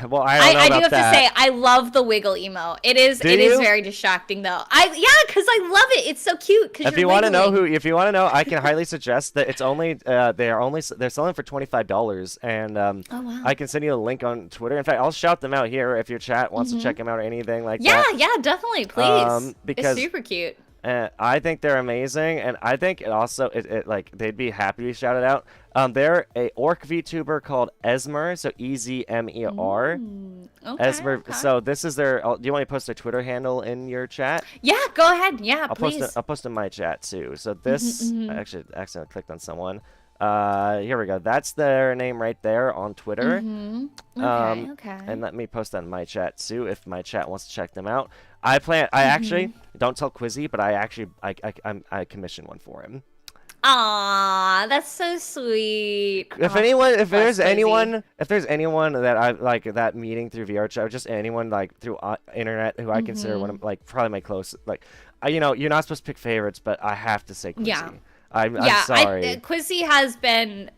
A: Well, I don't know
B: I
A: about
B: do have
A: that.
B: to say, I love the wiggle emo. It is very distracting though. Because I love it. It's so cute.
A: If you want to know, I can highly suggest that it's only they're selling for $25, and
B: oh, wow.
A: I can send you a link on Twitter. In fact, I'll shout them out here if your chat wants to check them out or anything like that.
B: Yeah, definitely, please.
A: Because
B: it's super cute.
A: I think they're amazing, and I think it also like they'd be happy to be shouted out. They're a orc VTuber called Esmer, so EZMER.
B: Okay,
A: Esmer.
B: okay.
A: So this is their. Do you want me to post their Twitter handle in your chat?
B: Yeah, go ahead. Yeah,
A: I'll post in my chat too. So this I actually accidentally clicked on someone. Here we go. That's their name right there on Twitter.
B: Okay.
A: And let me post that in my chat too if my chat wants to check them out. I actually don't tell Quizzy, but I commissioned one for him.
B: Aw, that's so sweet.
A: If there's anyone that I like that meeting through VRChat, or just anyone like through internet who I consider one of like probably my close, like, you're not supposed to pick favorites, but I have to say Quizzy.
B: Yeah.
A: I'm sorry.
B: Quizzy has been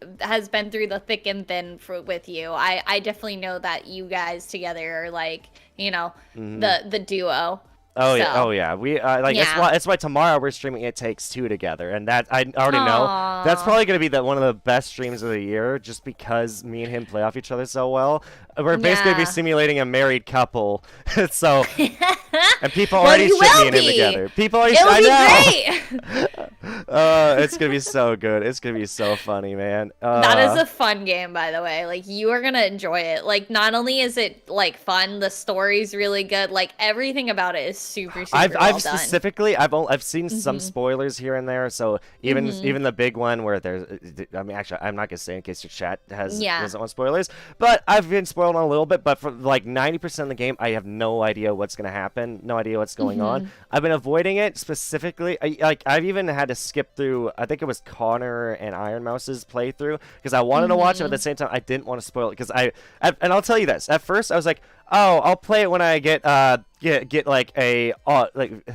B: through the thick and thin with you. I definitely know that you guys together are like, the duo.
A: Oh yeah. We that's why tomorrow we're streaming It Takes Two together, and that I already know that's probably gonna be one of the best streams of the year, just because me and him play off each other so well. We're basically gonna be simulating a married couple, so and people already ship me and him together. People already.
B: I know. Great.
A: It's gonna be so good. It's gonna be so funny, man.
B: That is a fun game, by the way. Like, you are gonna enjoy it. Like, not only is it like fun, the story's really good. Like, everything about it is super well done.
A: Specifically, I've seen some spoilers here and there. So even the big one where there's, I mean, actually, I'm not gonna say in case your chat doesn't want spoilers, but I've been spoiled on a little bit. But for like 90% of the game, I have no idea what's gonna happen, no idea what's going on. I've been avoiding it specifically. I've even had to skip through. I think it was Connor and Iron Mouse's playthrough because I wanted to watch it, but at the same time, I didn't want to spoil it because and I'll tell you this. At first, I was like, oh, I'll play it when I get like a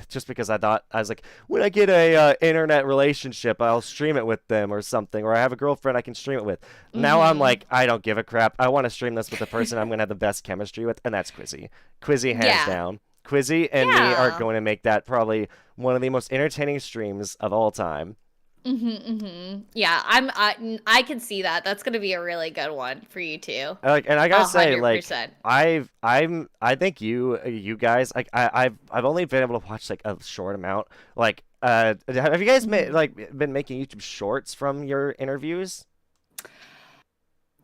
A: just because I was like, when I get a internet relationship, I'll stream it with them or something, or I have a girlfriend I can stream it with. Now I'm like, I don't give a crap. I want to stream this with the person I'm gonna have the best chemistry with, and that's Quizzy. Quizzy hands down. Quizzy and me are going to make that probably one of the most entertaining streams of all time.
B: Yeah, I can see that. That's gonna be a really good one for you too.
A: And I gotta say,
B: 100%.
A: I think you guys, like, I've only been able to watch like a short amount. Like, have you guys been making YouTube shorts from your interviews?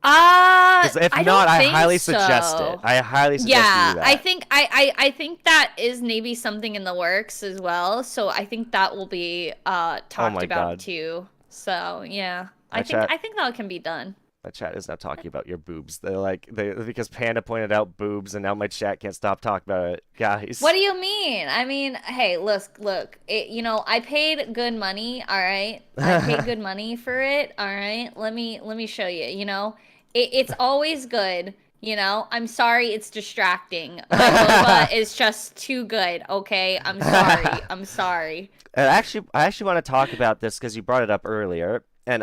A: If not, I highly suggest it. I highly suggest you do that.
B: I think that is maybe something in the works as well. So I think that will be talked about too. So yeah, I think that can be done.
A: My chat is now talking about your boobs. Because Panda pointed out boobs, and now my chat can't stop talking about it, guys.
B: What do you mean? I mean, hey, look. I paid good money. All right, I paid good money for it. All right, let me show you. It's always good. I'm sorry it's distracting. My boba is just too good. Okay, I'm sorry. I'm sorry.
A: And I actually want to talk about this because you brought it up earlier. And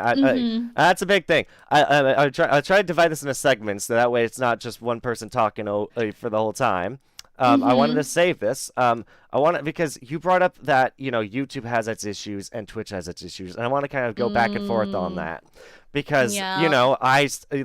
A: that's a big thing. I try to divide this into segments so that way it's not just one person talking for the whole time. I wanted to save this. I I want to, because you brought up that, you know, YouTube has its issues and Twitch has its issues, and I want to kind of go back and forth on that. Because, you
B: Yeah.
A: know,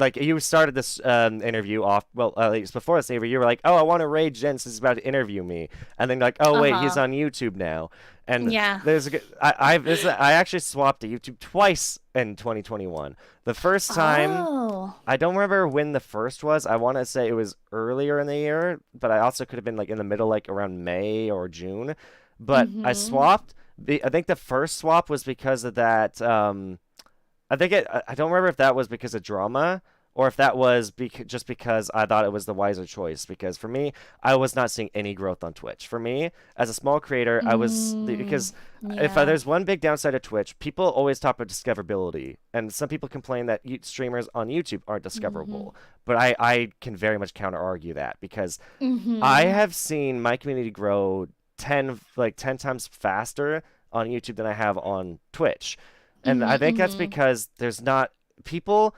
A: like, you started this interview off, well, at least before this interview, you were like, oh, I want to raid Jen since he's about to interview me. And then, like, oh, wait, he's
B: Uh-huh.
A: on YouTube now. And
B: Yeah.
A: there's a good, I actually swapped to YouTube twice in 2021. The first time,
B: Oh.
A: I don't remember when the first was. I want to say it was earlier in the year, but I also could have been, like, in the middle, like, around May or June. But I
B: Mm-hmm.
A: swapped. I think the first swap was because of that. I don't remember if that was because of drama or if that was just because I thought it was the wiser choice. Because for me, I was not seeing any growth on Twitch. For me, as a small creator,
B: Mm,
A: because if
B: yeah.
A: there's one big downside of Twitch, people always talk about discoverability, and some people complain that streamers on YouTube aren't
B: Mm-hmm.
A: discoverable. But I can very much counter argue that because I
B: Mm-hmm.
A: have seen my community grow 10 times faster on YouTube than I have on Twitch. And I
B: Mm-hmm.
A: think that's
B: Mm-hmm.
A: because there's not people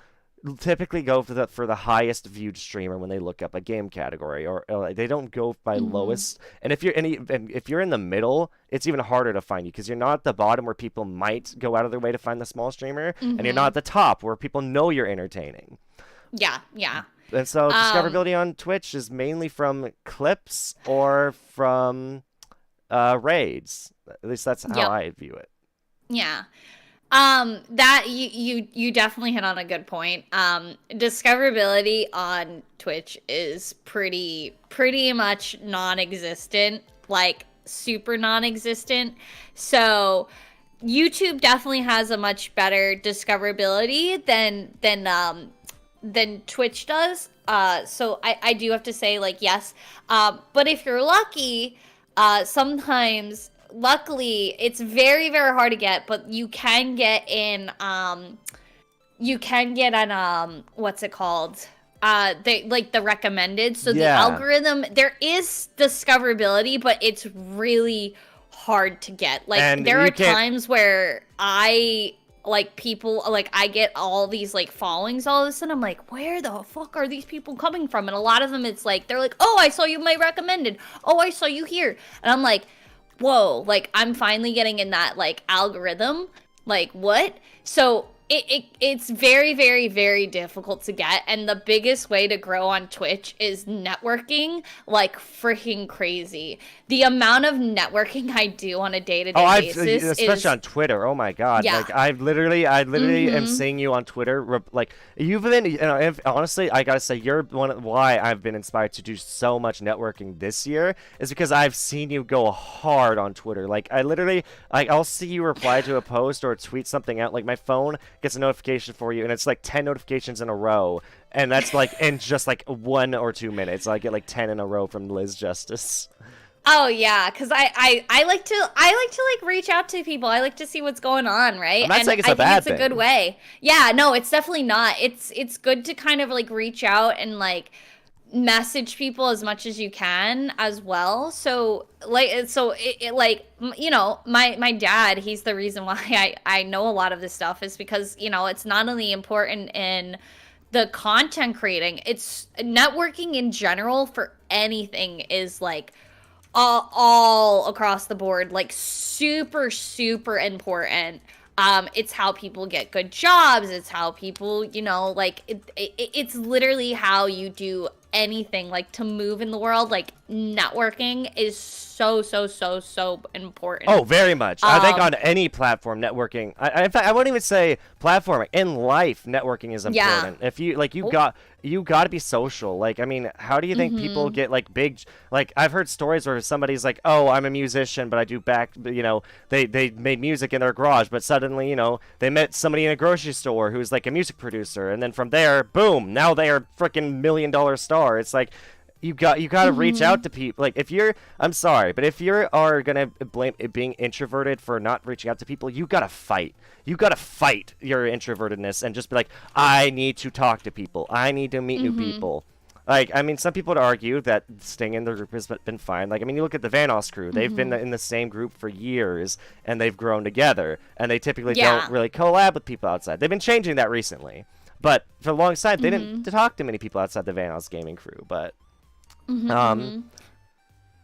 A: typically go for the highest viewed streamer when they look up a game category, or like, they don't go by
B: Mm-hmm.
A: lowest. And if you're in the middle, it's even harder to find you because you're not at the bottom where people might go out of their way to find the small streamer, and you're not
B: Mm-hmm.
A: at the top where people know you're entertaining.
B: Yeah. Yeah.
A: And so
B: Um,
A: discoverability on Twitch is mainly from clips or from raids. At least that's how
B: yep.
A: I view it.
B: Yeah. That you definitely hit on a good point. Discoverability on Twitch is pretty much non-existent, like super non-existent. So YouTube definitely has a much better discoverability than Twitch does. So I do have to say, like, yes. But if you're lucky, sometimes luckily it's very hard to get, but you can get in you can get an what's it called? They like the recommended. So the
A: Yeah,
B: algorithm, there is discoverability, but it's really hard to get. Like
A: and
B: there are
A: you can't.
B: times where I like people like I get all these like followings all of a sudden. I'm like, where the fuck are these people coming from? And a lot of them it's like they're like, oh, I saw you my recommended. Oh, I saw you here. And I'm like, whoa, like I'm finally getting in that like algorithm. Like what? So it's very difficult to get, and the biggest way to grow on Twitch is networking like freaking crazy. The amount of networking I do on a
A: Oh,
B: day-to-day
A: I've
B: basis
A: especially
B: is
A: on Twitter. Oh my God!
B: yeah.
A: Like I literally am
B: Mm-hmm.
A: seeing you on Twitter. Like you've been, you know, if, honestly, I gotta say you're why I've been inspired to do so much networking this year is because I've seen you go hard on Twitter. Like I literally, like I'll see you reply to a post or tweet something out. Like my phone gets a notification for you, and it's like 10 notifications in a row, and that's like in just like 1 or 2 minutes. I get like 10 in a row from Lisjustice.
B: Oh yeah, because I like to like reach out to people. I like to see what's going on, right?
A: I'm not
B: And
A: saying it's
B: I
A: a
B: think
A: bad
B: it's a good
A: thing.
B: way. Yeah, no, it's definitely not. It's good to kind of like reach out and like message people as much as you can as well. So it like you know my dad, he's the reason why I know a lot of this stuff is because you know it's not only important in the content creating, it's networking in general for anything is like all across the board, like super important. It's how people get good jobs. It's how people, you know, like it's literally how you do anything like to move in the world. Like networking is so
A: Oh,
B: important.
A: very much. I think on
B: Um,
A: any platform, networking. In fact, I wouldn't even say platforming. In life, networking is
B: yeah.
A: important. If you like,
B: Oh.
A: you got to be social. Like, I mean, how do you think people
B: Mm-hmm.
A: get like big? Like, I've heard stories where somebody's like, "Oh, I'm a musician, but I do back." You know, they made music in their garage, but suddenly, you know, they met somebody in a grocery store who's like a music producer, and then from there, boom, now they are freaking $1 million star. It's like you got to reach
B: Mm-hmm.
A: out to people. Like if you're, I'm sorry, but if you are gonna blame it being introverted for not reaching out to people, you gotta fight. You gotta fight your introvertedness and just be like, I need to talk to people. I need to meet new
B: Mm-hmm.
A: people. Like, I mean, some people would argue that staying in the group has been fine. Like, I mean, you look at the Vanos crew; they've been
B: Mm-hmm.
A: in the same group for years, and they've grown together. And they typically don't
B: Yeah.
A: really collab with people outside. They've been changing that recently, but for a long time, they didn't
B: Mm-hmm.
A: talk to many people outside the Vanos gaming crew. But
B: Mm-hmm.
A: um,
B: Mm-hmm.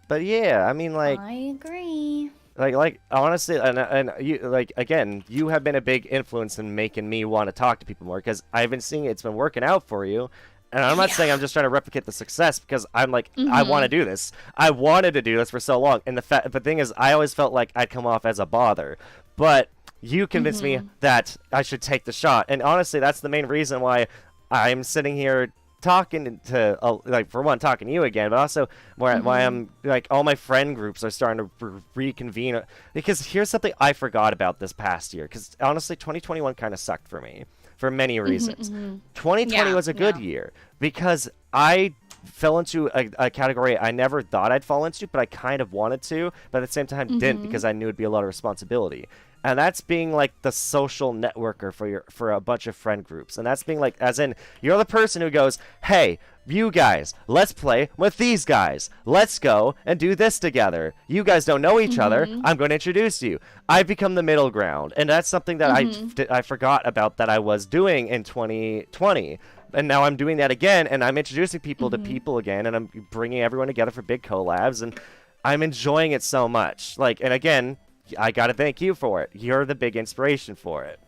A: But yeah, I mean, like,
B: I agree.
A: like honestly, and you like again, you have been a big influence in making me want to talk to people more because I've been seeing it's been working out for you. And I'm not
B: Yeah.
A: saying I'm just trying to replicate the success because I'm like I want to
B: Mm-hmm.
A: do this. I wanted to do this for so long, and the thing is, I always felt like I'd come off as a bother, but you convinced me
B: Mm-hmm.
A: that I should take the shot. And honestly, that's the main reason why I'm sitting here talking to like for one talking to you again, but also why
B: Mm-hmm.
A: I'm like all my friend groups are starting to reconvene because here's something I forgot about this past year because honestly 2021 kind of sucked for me for many
B: Mm-hmm.
A: reasons.
B: Mm-hmm.
A: 2020
B: Yeah.
A: was a good
B: Yeah.
A: year because I fell into a category I never thought I'd fall into, but I kind of wanted to, but at the same time didn't
B: Mm-hmm.
A: because I knew it'd be a lot of responsibility. And that's being like the social networker for a bunch of friend groups. And that's being like as in you're the person who goes, "Hey, you guys, let's play with these guys. Let's go and do this together. You guys don't know each other.
B: Mm-hmm.
A: I'm going to introduce you." I've become the middle ground, and that's something that
B: Mm-hmm.
A: I forgot about that I was doing in 2020. And now I'm doing that again, and I'm introducing people to
B: Mm-hmm.
A: people again, and I'm bringing everyone together for big collabs, and I'm enjoying it so much. Like, and again, I gotta thank you for it. You're the big inspiration for it.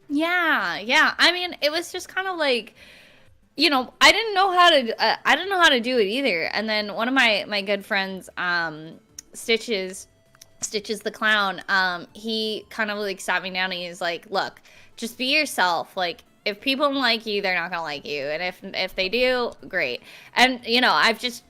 B: Yeah. Yeah. I mean, it was just kind of like, I didn't know how to. I didn't know how to do it either. And then one of my good friends, Stitches the clown, he kind of like sat me down and he's like, "Look, just be yourself. Like, if people don't like you, they're not gonna like you, and if they do, great." And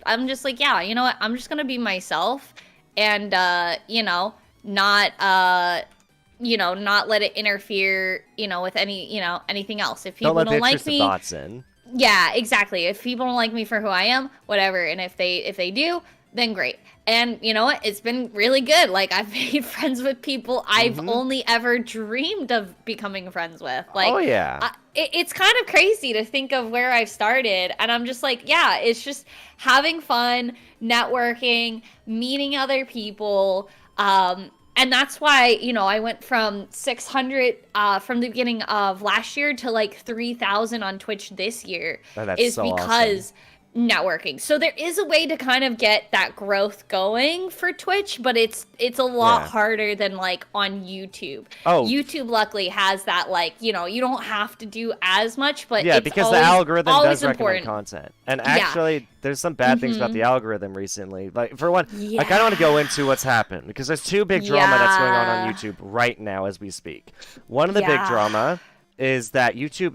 B: I'm just like, yeah, you know what? I'm just gonna be myself, and not not let it interfere, with anything else. If
A: Don't
B: people
A: let the
B: don't like
A: intrusive
B: me,
A: thoughts in.
B: yeah, exactly. If people don't like me for who I am, whatever. And if they do, then great. And you know what? It's been really good. Like I've made friends with people I've
A: Mm-hmm.
B: only ever dreamed of becoming friends with.
A: Oh
B: Like
A: yeah.
B: it's kind of crazy to think of where I've started. And I'm just like, yeah, it's just having fun, networking, meeting other people. And that's why, I went from 600 from the beginning of last year to like 3,000 on Twitch this year
A: Oh, that's
B: is
A: so awesome.
B: because networking. So there is a way to kind of get that growth going for Twitch, but it's a lot
A: Yeah.
B: harder than like on YouTube.
A: Oh,
B: YouTube luckily has that, like, you don't have to do as much, but
A: yeah,
B: it's
A: because the
B: always
A: algorithm
B: always
A: does recommend
B: important.
A: content. And
B: Yeah.
A: actually, there's some bad things about
B: Mhm.
A: the algorithm recently. Like, for one, I kind of want to
B: Yeah.
A: go into what's happened because there's two big drama that's going on
B: Yeah.
A: YouTube right now as we speak. One of the big
B: Yeah.
A: drama is that YouTube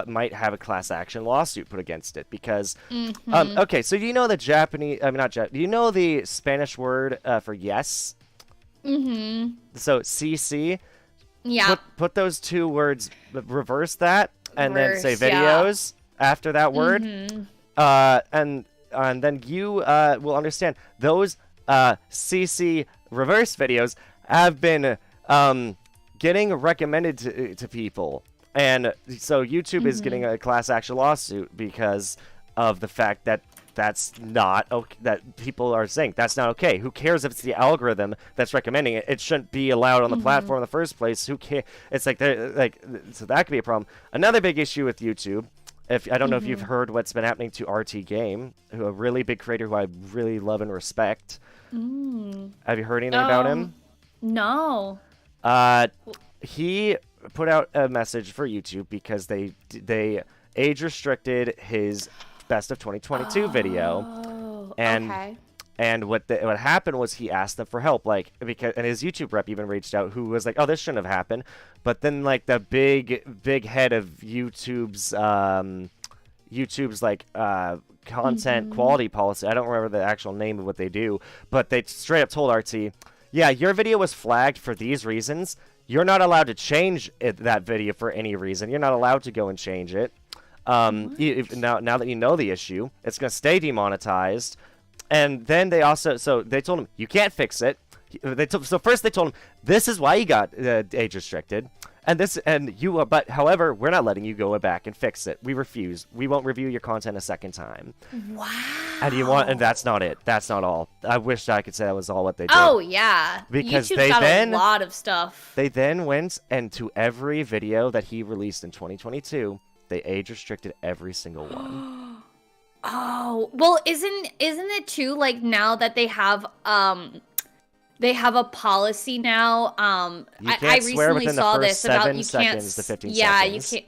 A: might have a class action lawsuit put against it because
B: Mhm.
A: okay, so you know the Japanese I mean not Jap you know the Spanish word for yes?
B: Mhm.
A: So CC,
B: Yeah.
A: put those two words, reverse that, and then say
B: Verse, yeah.
A: videos after that word,
B: Mhm.
A: and then you will understand those CC reverse videos have been getting recommended to people, and so YouTube is getting
B: Mhm.
A: a class action lawsuit because of the fact that that's not okay, that people are saying that's not okay. Who cares if it's the algorithm that's recommending it? It shouldn't be allowed on the
B: Mhm.
A: platform in the first place. Who care? It's like they're like so that could be a problem. Another big issue with YouTube. If I don't know if you've
B: Mhm.
A: heard what's been happening to RT Game, who a really big creator who I really love and respect.
B: Mm.
A: Have you heard anything about him?
B: No.
A: Uh, he put out a message for YouTube because they age restricted his best of 2022 video,
B: Oh,
A: and
B: okay.
A: what happened was he asked them for help, like because and his YouTube rep even reached out, who was like, "Oh, this shouldn't have happened," but then like the big head of YouTube's like content
B: Mhm.
A: quality policy. I don't remember the actual name of what they do, but they straight up told RT, "Yeah, your video was flagged for these reasons. You're not allowed to change that video for any reason. You're not allowed to go and change it. Now that you know the issue, it's going to stay demonetized." And then they told him you can't fix it. So first they told him this is why you got age restricted, but however we're not letting you go back and fix it. We refuse. We won't review your content a second time.
B: Wow.
A: And that's not it. That's not all. I wish I could say that was all what they did.
B: Oh yeah.
A: Because
B: YouTube's
A: they
B: got
A: then-
B: a lot of stuff.
A: They then went and to every video that he released in 2022, they age restricted every single one.
B: Oh, well, isn't it too like now that they have a policy now.
A: You
B: I
A: can't swear
B: recently
A: within the
B: saw
A: first
B: this about
A: 7
B: you can't.
A: seconds to 15
B: Yeah, you
A: seconds.
B: can't.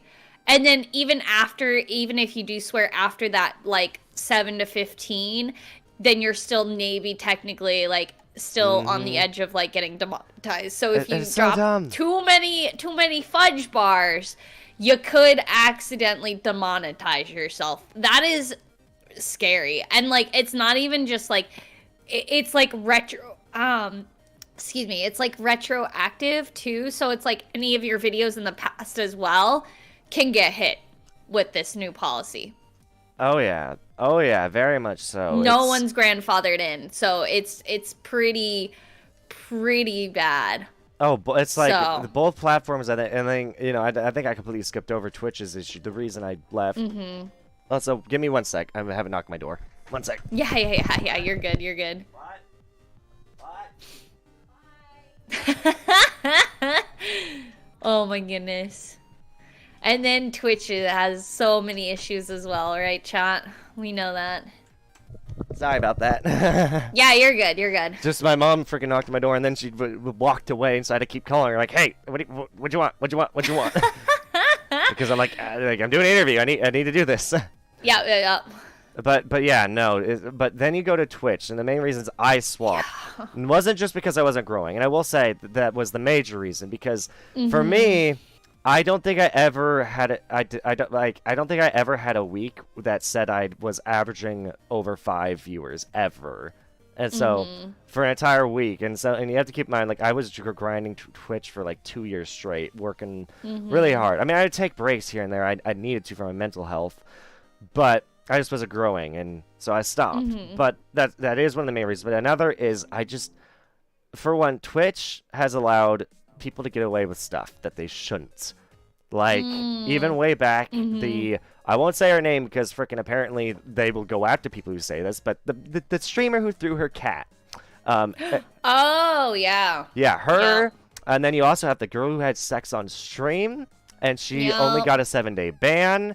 B: And then even after, even if you do swear after that, like 7 to 15, then you're still maybe technically like still on the edge of like getting demonetized. So if you
A: It's so
B: drop
A: dumb.
B: too many fudge bars, you could accidentally demonetize yourself. That is scary. And like it's not even just like it's like retro excuse me, it's like retroactive too, so it's like any of your videos in the past as well can get hit with this new policy.
A: Oh yeah, very much so.
B: No one's grandfathered in, so it's pretty bad.
A: Oh, it's like
B: So
A: both platforms, and then I think I completely skipped over Twitch's issue. The reason I left. Also, give me 1 sec. I haven't knocked my door. 1 sec.
B: yeah, you're good. Oh my goodness. And then Twitch has so many issues as well, right, chat? We know that.
A: Sorry about that.
B: Yeah, you're good.
A: Just my mom freaking knocked on my door, and then she walked away, and so I had to keep calling her like, "Hey, what do you want?" Because I'm like I'm doing an interview. I need to do this.
B: Yeah.
A: But yeah, no. But then you go to Twitch, and the main reasons I swapped it wasn't just because I wasn't growing, and I will say that was the major reason. Because for me, I don't think I ever had I don't think I ever had a week that said I was averaging over 5 viewers ever. And so for an entire week, and you have to keep in mind, like I was grinding Twitch for like 2 years straight, working really hard. I mean, I'd take breaks here and there. I needed to for my mental health, but I just wasn't growing, and so I stopped. But that is one of the main reasons. But another is for one, Twitch has allowed people to get away with stuff that they shouldn't. Like, even way back, I won't say her name because frickin' apparently they will go after people who say this, but the streamer who threw her cat.
B: Oh, yeah.
A: Yeah, her. Yeah. And then you also have the girl who had sex on stream, and she only got a 7-day ban.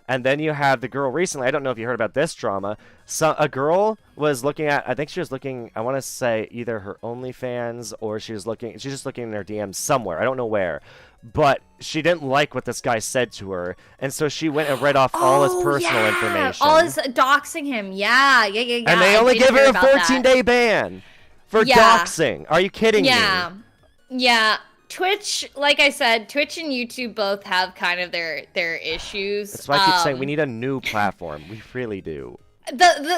A: And then you have the girl recently, I don't know if you heard about this drama. So a girl was looking at, I think she was looking, I want to say either her OnlyFans or she's just looking in her DMs somewhere. I don't know where. But she didn't like what this guy said to her. And so she went and read off all his personal information.
B: All his doxing him. Yeah.
A: And they only give her a 14-day ban for doxing. Are you kidding me?
B: Yeah. Twitch, like I said, Twitch and YouTube both have kind of their issues.
A: That's why I keep saying we need a new platform. We really do.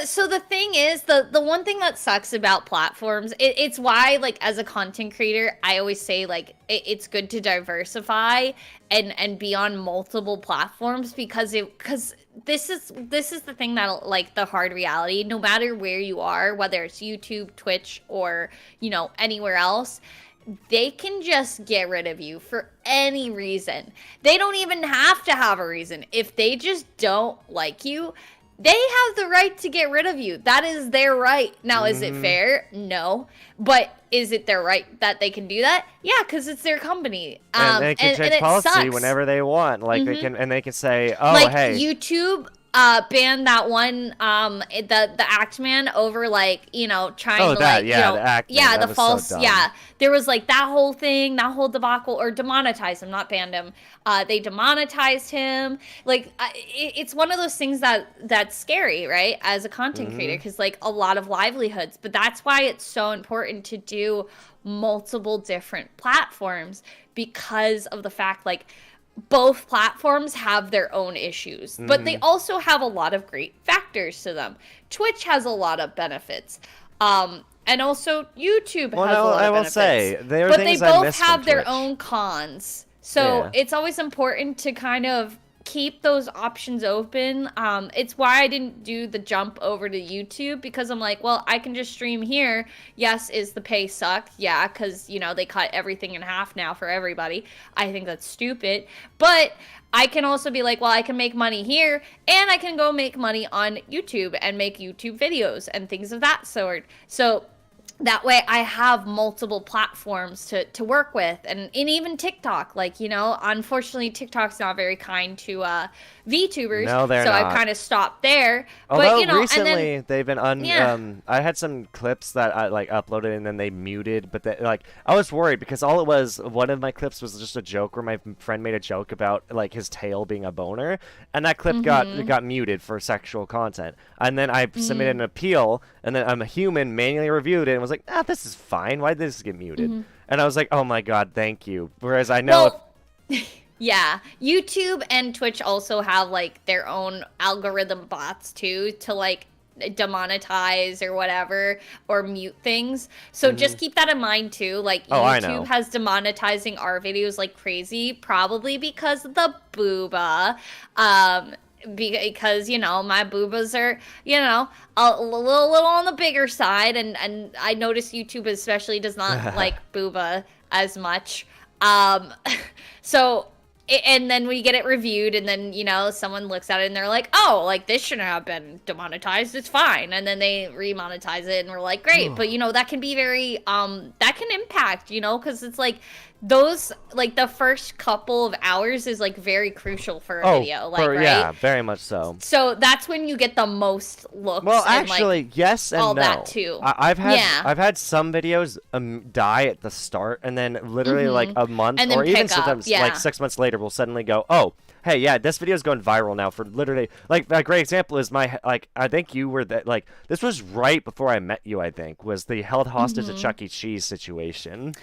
B: So the thing is, the one thing that sucks about platforms, it's why, like, as a content creator, I always say, like, it's good to diversify and be on multiple platforms because this is the thing that, like, the hard reality, no matter where you are, whether it's YouTube, Twitch, or, anywhere else, they can just get rid of you for any reason. They don't even have to have a reason. If they just don't like you, they have the right to get rid of you. That is their right. Now, is it fair? No. But is it their right that they can do that? Yeah, because it's their company.
A: And they can change policy
B: sucks.
A: Whenever they want. Like they can say, oh,
B: like,
A: hey.
B: YouTube banned that one the act man over, like, trying to,
A: that,
B: like,
A: the act man.
B: the false, so there was, like, that whole thing, that whole debacle, or demonetized him, not banned him. They demonetized him. Like, it's one of those things that's scary, right, as a content creator, because, like, a lot of livelihoods. But that's why it's so important to do multiple different platforms, because of the fact, like, both platforms have their own issues, but they also have a lot of great factors to them. Twitch has a lot of benefits. And also YouTube has a lot of benefits. I will say, but they both have their own cons. So it's always important to kind of keep those options open. It's why I didn't do the jump over to YouTube, because I'm like, well, I can just stream here. Yes, is the pay suck? Yeah, because, they cut everything in half now for everybody. I think that's stupid. But I can also be like, well, I can make money here, and I can go make money on YouTube and make YouTube videos and things of that sort. So that way I have multiple platforms to work with, and even TikTok, like, unfortunately TikTok's not very kind to VTubers,
A: No, they're
B: so I've
A: not.
B: kind of stopped there. But
A: Although
B: and then
A: recently they've been
B: yeah.
A: I had some clips that I like uploaded and then they muted, but like I was worried because all it was, one of my clips was just a joke where my friend made a joke about like his tail being a boner, and that clip
B: Mhm.
A: got muted for sexual content. And then I submitted an
B: Mhm.
A: appeal, and then a human manually reviewed it and was like, "Ah, this is fine. Why did this get muted?"
B: Mhm.
A: And I was like, "Oh my God, thank you." Whereas I know if
B: Well, yeah, YouTube and Twitch also have like their own algorithm bots too, to like demonetize or whatever, or mute things. So
A: Mhm.
B: just keep that in mind too. Like,
A: Oh, I
B: YouTube
A: know.
B: has demonetizing our videos like crazy, probably because of the booba. Because my boobas are little on the bigger side, and I notice YouTube especially does not like booba as much. Um, so, and then we get it reviewed, and then, someone looks at it and they're like, oh, like, this shouldn't have been demonetized. It's fine. And then they remonetize it, and we're like, great. But, that can be very, that can impact, because it's like those, like, the first couple of hours is, like, very crucial for a
A: Oh,
B: video, like,
A: for
B: right?
A: yeah, very much so.
B: So that's when you get the most
A: Well,
B: looks and, like,
A: actually, yes and
B: all that
A: no.
B: too.
A: I've
B: Yeah.
A: had some videos die at the start, and then literally like
B: Mm-hmm.
A: a month
B: And
A: or
B: then
A: even
B: pick up.
A: sometimes like
B: Yeah.
A: 6 months later, will suddenly go, "Oh, hey, yeah, this video's going viral now." For literally, like a great example is my like I think you were that like this was right before I met you. I think was the held hostage at
B: Mm-hmm.
A: Chuck E. Cheese situation.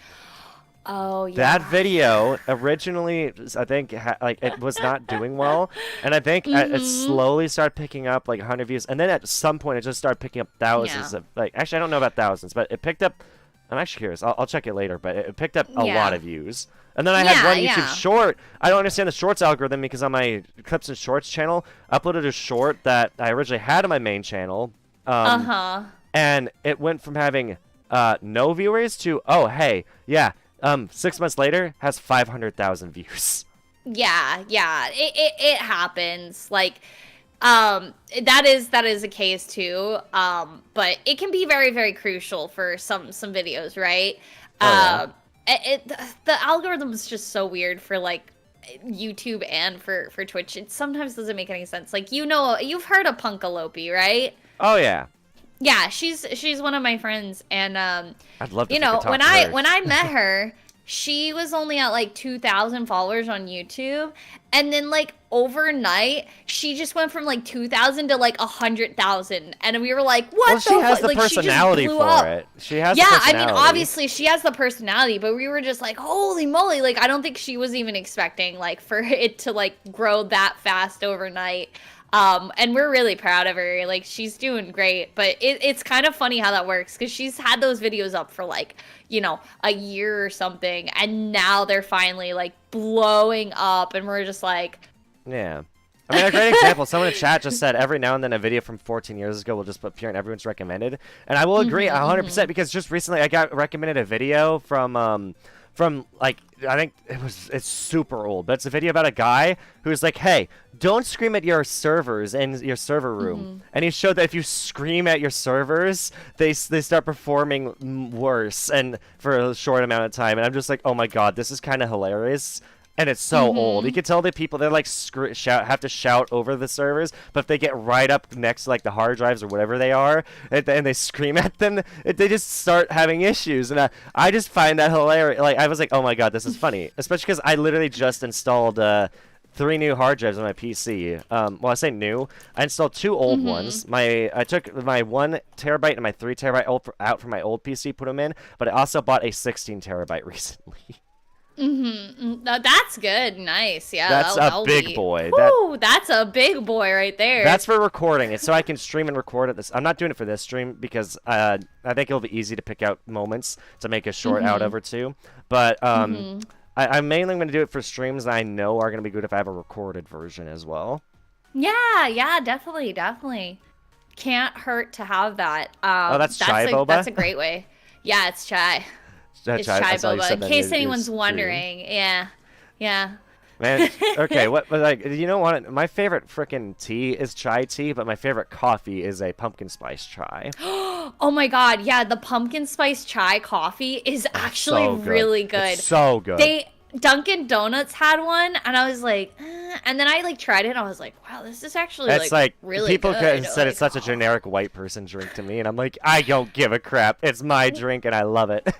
B: Oh,
A: That
B: yeah.
A: video originally, I think, like it was not doing well, and I think it
B: Mm-hmm.
A: slowly started picking up like 100 views, and then at some point it just started picking up
B: Yeah.
A: thousands of like. Actually, I don't know about thousands, but it picked up. I'm actually curious. I'll check it later, but it picked up a lot
B: Yeah.
A: of views. And then I had
B: Yeah,
A: one YouTube
B: yeah.
A: short. I don't understand the shorts algorithm because on my clips and shorts channel, I uploaded a short that I originally had on my main channel, um,
B: Uh-huh.
A: and it went from having no viewers to, oh, hey, yeah, 6 months later has 500,000 views.
B: Yeah, yeah. It happens. Like, that is a case too. But it can be very, very crucial for some videos, right?
A: Oh yeah.
B: The algorithm is just so weird for like YouTube and for Twitch. It sometimes doesn't make any sense. Like, you've heard of Punkalopi, right?
A: Oh yeah.
B: Yeah, she's one of my friends, and
A: I'd love to freaking talk
B: when
A: to
B: I
A: her.
B: when I met her, she was only at like 2,000 followers on YouTube, and then like overnight, she just went from like 2,000 to like 100,000, and we were like,
A: Well,
B: "What
A: she
B: the
A: has
B: fuck?"
A: the
B: Like, she just
A: personality
B: blew
A: for
B: up.
A: it. She has the
B: Yeah, I mean,
A: personality.
B: obviously she has the personality, but we were just like, "Holy moly!" Like, I don't think she was even expecting like for it to like grow that fast overnight. And we're really proud of her. Like, she's doing great, but it's kind of funny how that works, because she's had those videos up for like, a year or something, and now they're finally like blowing up, and we're just like,
A: Yeah. I mean, a great example. Someone in chat just said every now and then a video from 14 years ago will just appear in everyone's recommended, and I will agree
B: mm-hmm,
A: 100%
B: mm-hmm,
A: because just recently I got recommended a video from like I think it's super old, but it's a video about a guy who's like, "Hey, don't scream at your servers in your server room,"
B: mm-hmm.
A: and he showed that if you scream at your servers, they start performing worse and for a short amount of time, and I'm just like, "Oh my God, this is kind of hilarious." And it's so old. You
B: Mm-hmm.
A: can tell the people they're like have to shout over the servers, but if they get right up next to like the hard drives or whatever they are, and they scream at them, they just start having issues. And I just find that hilarious. Like I was like, oh my God, this is funny, especially because I literally just installed 3 new hard drives on my PC. Well, I say new. I installed 2 old
B: Mm-hmm.
A: ones. I took my 1 TB and my 3 TB out from my old PC, put them in, but I also bought a 16 TB recently.
B: Mm-hmm. No, that's good. Nice. Yeah,
A: That's a
B: that'll
A: big
B: be.
A: boy.
B: Whoo, that's a big boy right there.
A: That's for recording. It's so I can stream and record at this. I'm not doing it for this stream because I think it'll be easy to pick out moments to make a short out
B: Mm-hmm.
A: of or two. But
B: Mm-hmm.
A: I'm mainly going to do it for streams that I know are going to be good if I have a recorded version as well.
B: Yeah, yeah, definitely, definitely. Can't hurt to have that.
A: Oh, that's Chai
B: That's
A: Boba?
B: a great way. Yeah, it's chai. It's
A: Chai, I
B: chai
A: saw you
B: boba.
A: said
B: In
A: that in
B: case
A: your
B: anyone's
A: stream.
B: wondering. Yeah. Yeah.
A: Man, okay, what, but like, you know what? My favorite frickin' tea is chai tea, but my favorite coffee is a pumpkin spice chai.
B: Oh my God, yeah, the pumpkin spice chai coffee is actually
A: So good.
B: really good.
A: It's so good.
B: Dunkin' Donuts had one, and I was like, and then I like tried it, and I was like, wow, this is actually
A: It's like
B: really
A: people
B: good.
A: said it's such a generic white person drink to me, and I'm like, I don't give a crap. It's my drink, and I love it.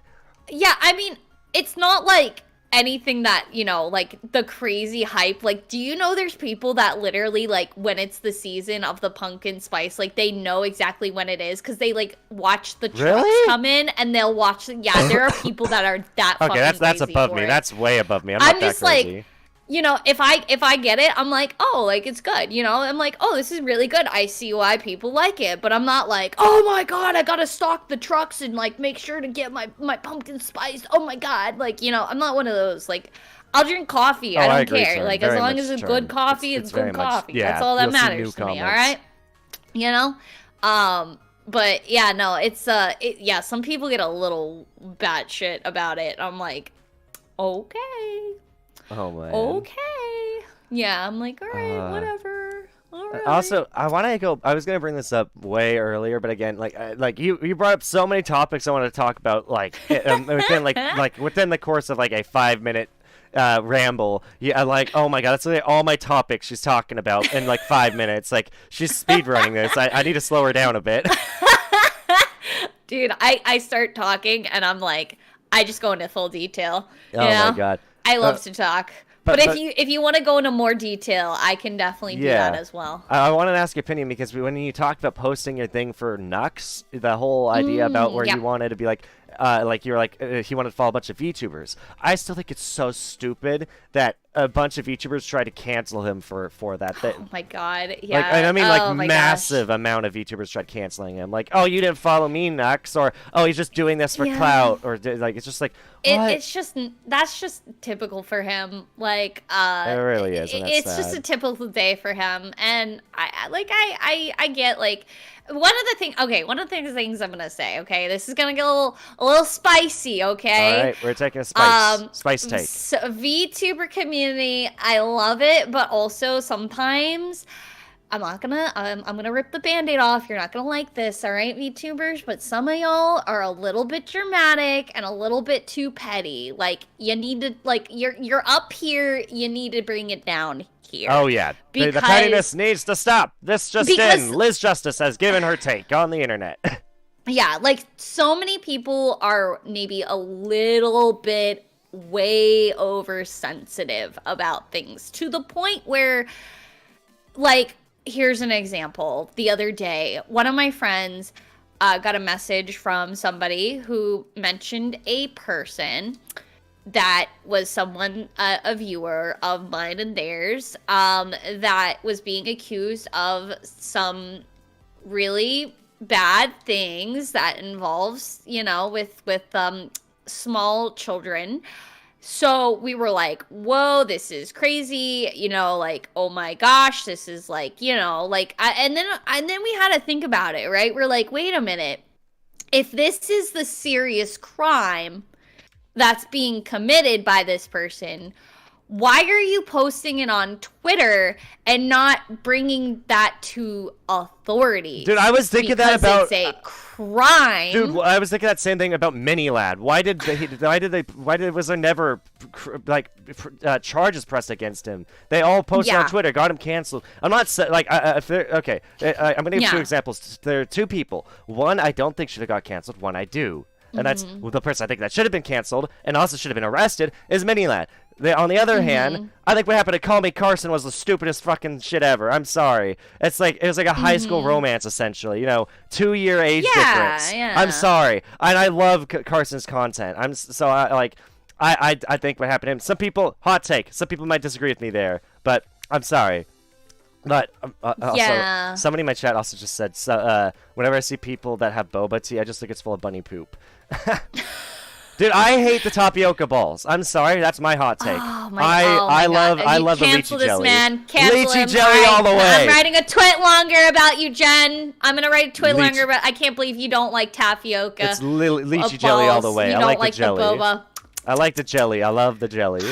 B: Yeah, I mean, it's not like anything that, like the crazy hype. Like, do you know there's people that literally, like, when it's the season of the pumpkin spice, like, they know exactly when it is because they, like, watch the trucks come in and they'll watch. Yeah, there are people that are that
A: Okay, that's
B: crazy
A: above
B: for
A: me.
B: it.
A: That's way above me. I'm not
B: just
A: that crazy.
B: like, if I get it, I'm like, oh, like, it's good, I'm like, oh, this is really good. I see why people like it, but I'm not like, oh my God, I gotta stock the trucks and like make sure to get my pumpkin spice. Oh my God, like, I'm not one of those. Like, I'll drink coffee. I don't
A: agree,
B: care.
A: Charm.
B: Like,
A: Very
B: as long
A: much,
B: as it's
A: Charm.
B: good coffee, it's
A: very
B: good
A: much-
B: coffee.
A: yeah,
B: That's all that
A: you'll see new
B: matters to me. All
A: comments.
B: right. But yeah, no, it's yeah, some people get a little batshit about it. I'm like, okay.
A: Oh man.
B: Okay. Yeah, I'm like, all right, whatever. All right.
A: Also, I was gonna bring this up way earlier, but again, like you brought up so many topics I want to talk about, like within within the course of like a 5-minute ramble. Yeah, like, oh my God, that's like all my topics she's talking about in like 5 minutes. Like, she's speed running this. I need to slow her down a bit.
B: Dude, I start talking and I'm like, I just go into full detail.
A: Oh my God.
B: I love to talk. But if you want to go into more detail, I can definitely do that as well.
A: I want to ask your opinion because when you talked about posting your thing for Nux, the whole idea about where you wanted to be like you were like, he wanted to follow a bunch of VTubers. I still think it's so stupid that a bunch of VTubers try to cancel him for that.
B: Oh my God, yeah.
A: Like, I mean, like,
B: oh
A: massive amount of VTubers tried canceling him. Like, oh, you didn't follow me, Nux, or oh, he's just doing this for clout, or like, it's just like,
B: it's just that's just typical for him. Like,
A: it really is. And
B: it's just a typical day for him, and I get like. One of the things I'm gonna say, okay, this is gonna get a little spicy, okay?
A: All right, we're taking a spice take.
B: So, VTuber community, I love it, but also sometimes I'm gonna rip the Band-Aid off. You're not gonna like this, all right, VTubers? But some of y'all are a little bit dramatic and a little bit too petty. Like, you need to, like, you're up here, you need to bring it down here.
A: Oh yeah, the pettiness needs to stop. This just in, Lisjustice has given her take on the internet.
B: Yeah, like, so many people are maybe a little bit way oversensitive about things to the point where, like, here's an example. The other day, one of my friends got a message from somebody who mentioned a person that was someone, a viewer of mine and theirs, that was being accused of some really bad things that involves, with small children. So we were like, whoa, this is crazy, like, oh my gosh, this is like, and then we had to think about it, right? We're like, wait a minute, if this is the serious crime that's being committed by this person, why are you posting it on Twitter and not bringing that to authorities?
A: Dude, I was thinking that about
B: it's a crime.
A: Dude, I was thinking that same thing about Mini Lad. Why was there never charges pressed against him? They all posted on Twitter, got him canceled. I'm not like okay. I'm gonna give 2 examples. There are 2 people. One I don't think should have got canceled. One I do. And that's the person I think that should have been canceled and also should have been arrested is Mini Lad. On the other hand, I think what happened to Call Me Carson was the stupidest fucking shit ever. I'm sorry. It was like a high school romance essentially. 2-year age difference.
B: Yeah.
A: I'm sorry, and I love Carson's content. I think what happened to him. Some people, hot take. Some people might disagree with me there, but I'm sorry. But also, somebody in my chat also just said, whenever I see people that have boba tea, I just think it's full of bunny poop. Dude, I hate the tapioca balls. I'm sorry, that's my hot take. I love the lychee jelly.
B: Man. Lychee
A: jelly all the way.
B: I'm writing a twit longer about you, Jen. I'm gonna write a twit longer about. I can't believe you don't like tapioca.
A: It's lychee jelly all the way.
B: You
A: I
B: don't
A: like the jelly.
B: the boba.
A: I like the jelly. I love the jelly.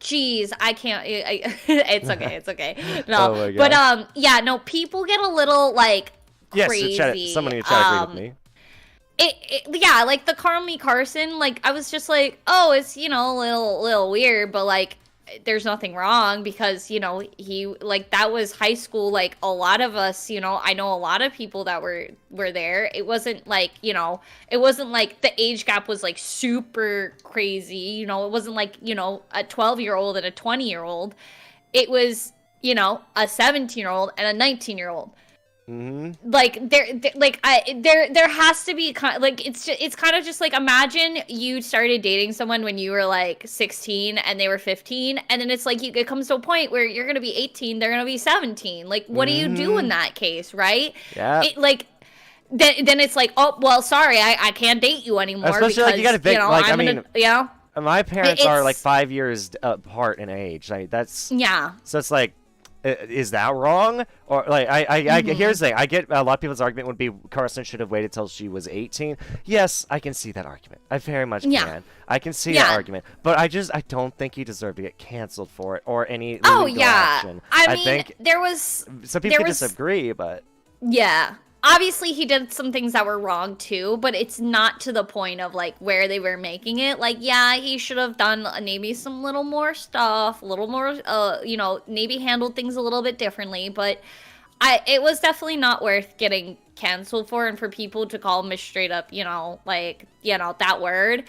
B: Jeez, I can't. It's okay. It's okay.
A: Oh
B: No,
A: my
B: but
A: gosh.
B: yeah, no. People get a little like
A: Yes, the chat,
B: crazy.
A: someone in the chat agreed with me.
B: Yeah, like the Carl Me Carson. Like I was just like, oh, it's a little weird, but like there's nothing wrong because he like that was high school. Like a lot of us, I know a lot of people that were there. It wasn't like it wasn't like the age gap was like super crazy. It wasn't like a 12-year-old and a 20-year-old. It was a 17-year-old and a 19-year-old. Like there has to be like it's kind of just like imagine you started dating someone when you were like 16 and they were 15, and then it's like it comes to a point where you're gonna be 18, they're gonna be 17. Like what do you do in that case, right?
A: Yeah.
B: It like then it's like, oh well, sorry, I can't date you anymore.
A: Especially
B: because,
A: like you gotta think like
B: I'm
A: I mean my parents are like 5 years apart in age. I mean that's so it's like. Is that wrong? Or like here's the thing. I get a lot of people's argument would be Carson should have waited till she was 18. Yes, I can see that argument. I very much can. I can see that argument. But I don't think he deserved to get canceled for it or any legal action.
B: I mean, think there was
A: some people disagree, but
B: yeah. Obviously, he did some things that were wrong too, but it's not to the point of like where they were making it. Like, yeah, he should have done maybe some little more stuff, a little more, maybe handled things a little bit differently. But it was definitely not worth getting canceled for, and for people to call him straight up, that word,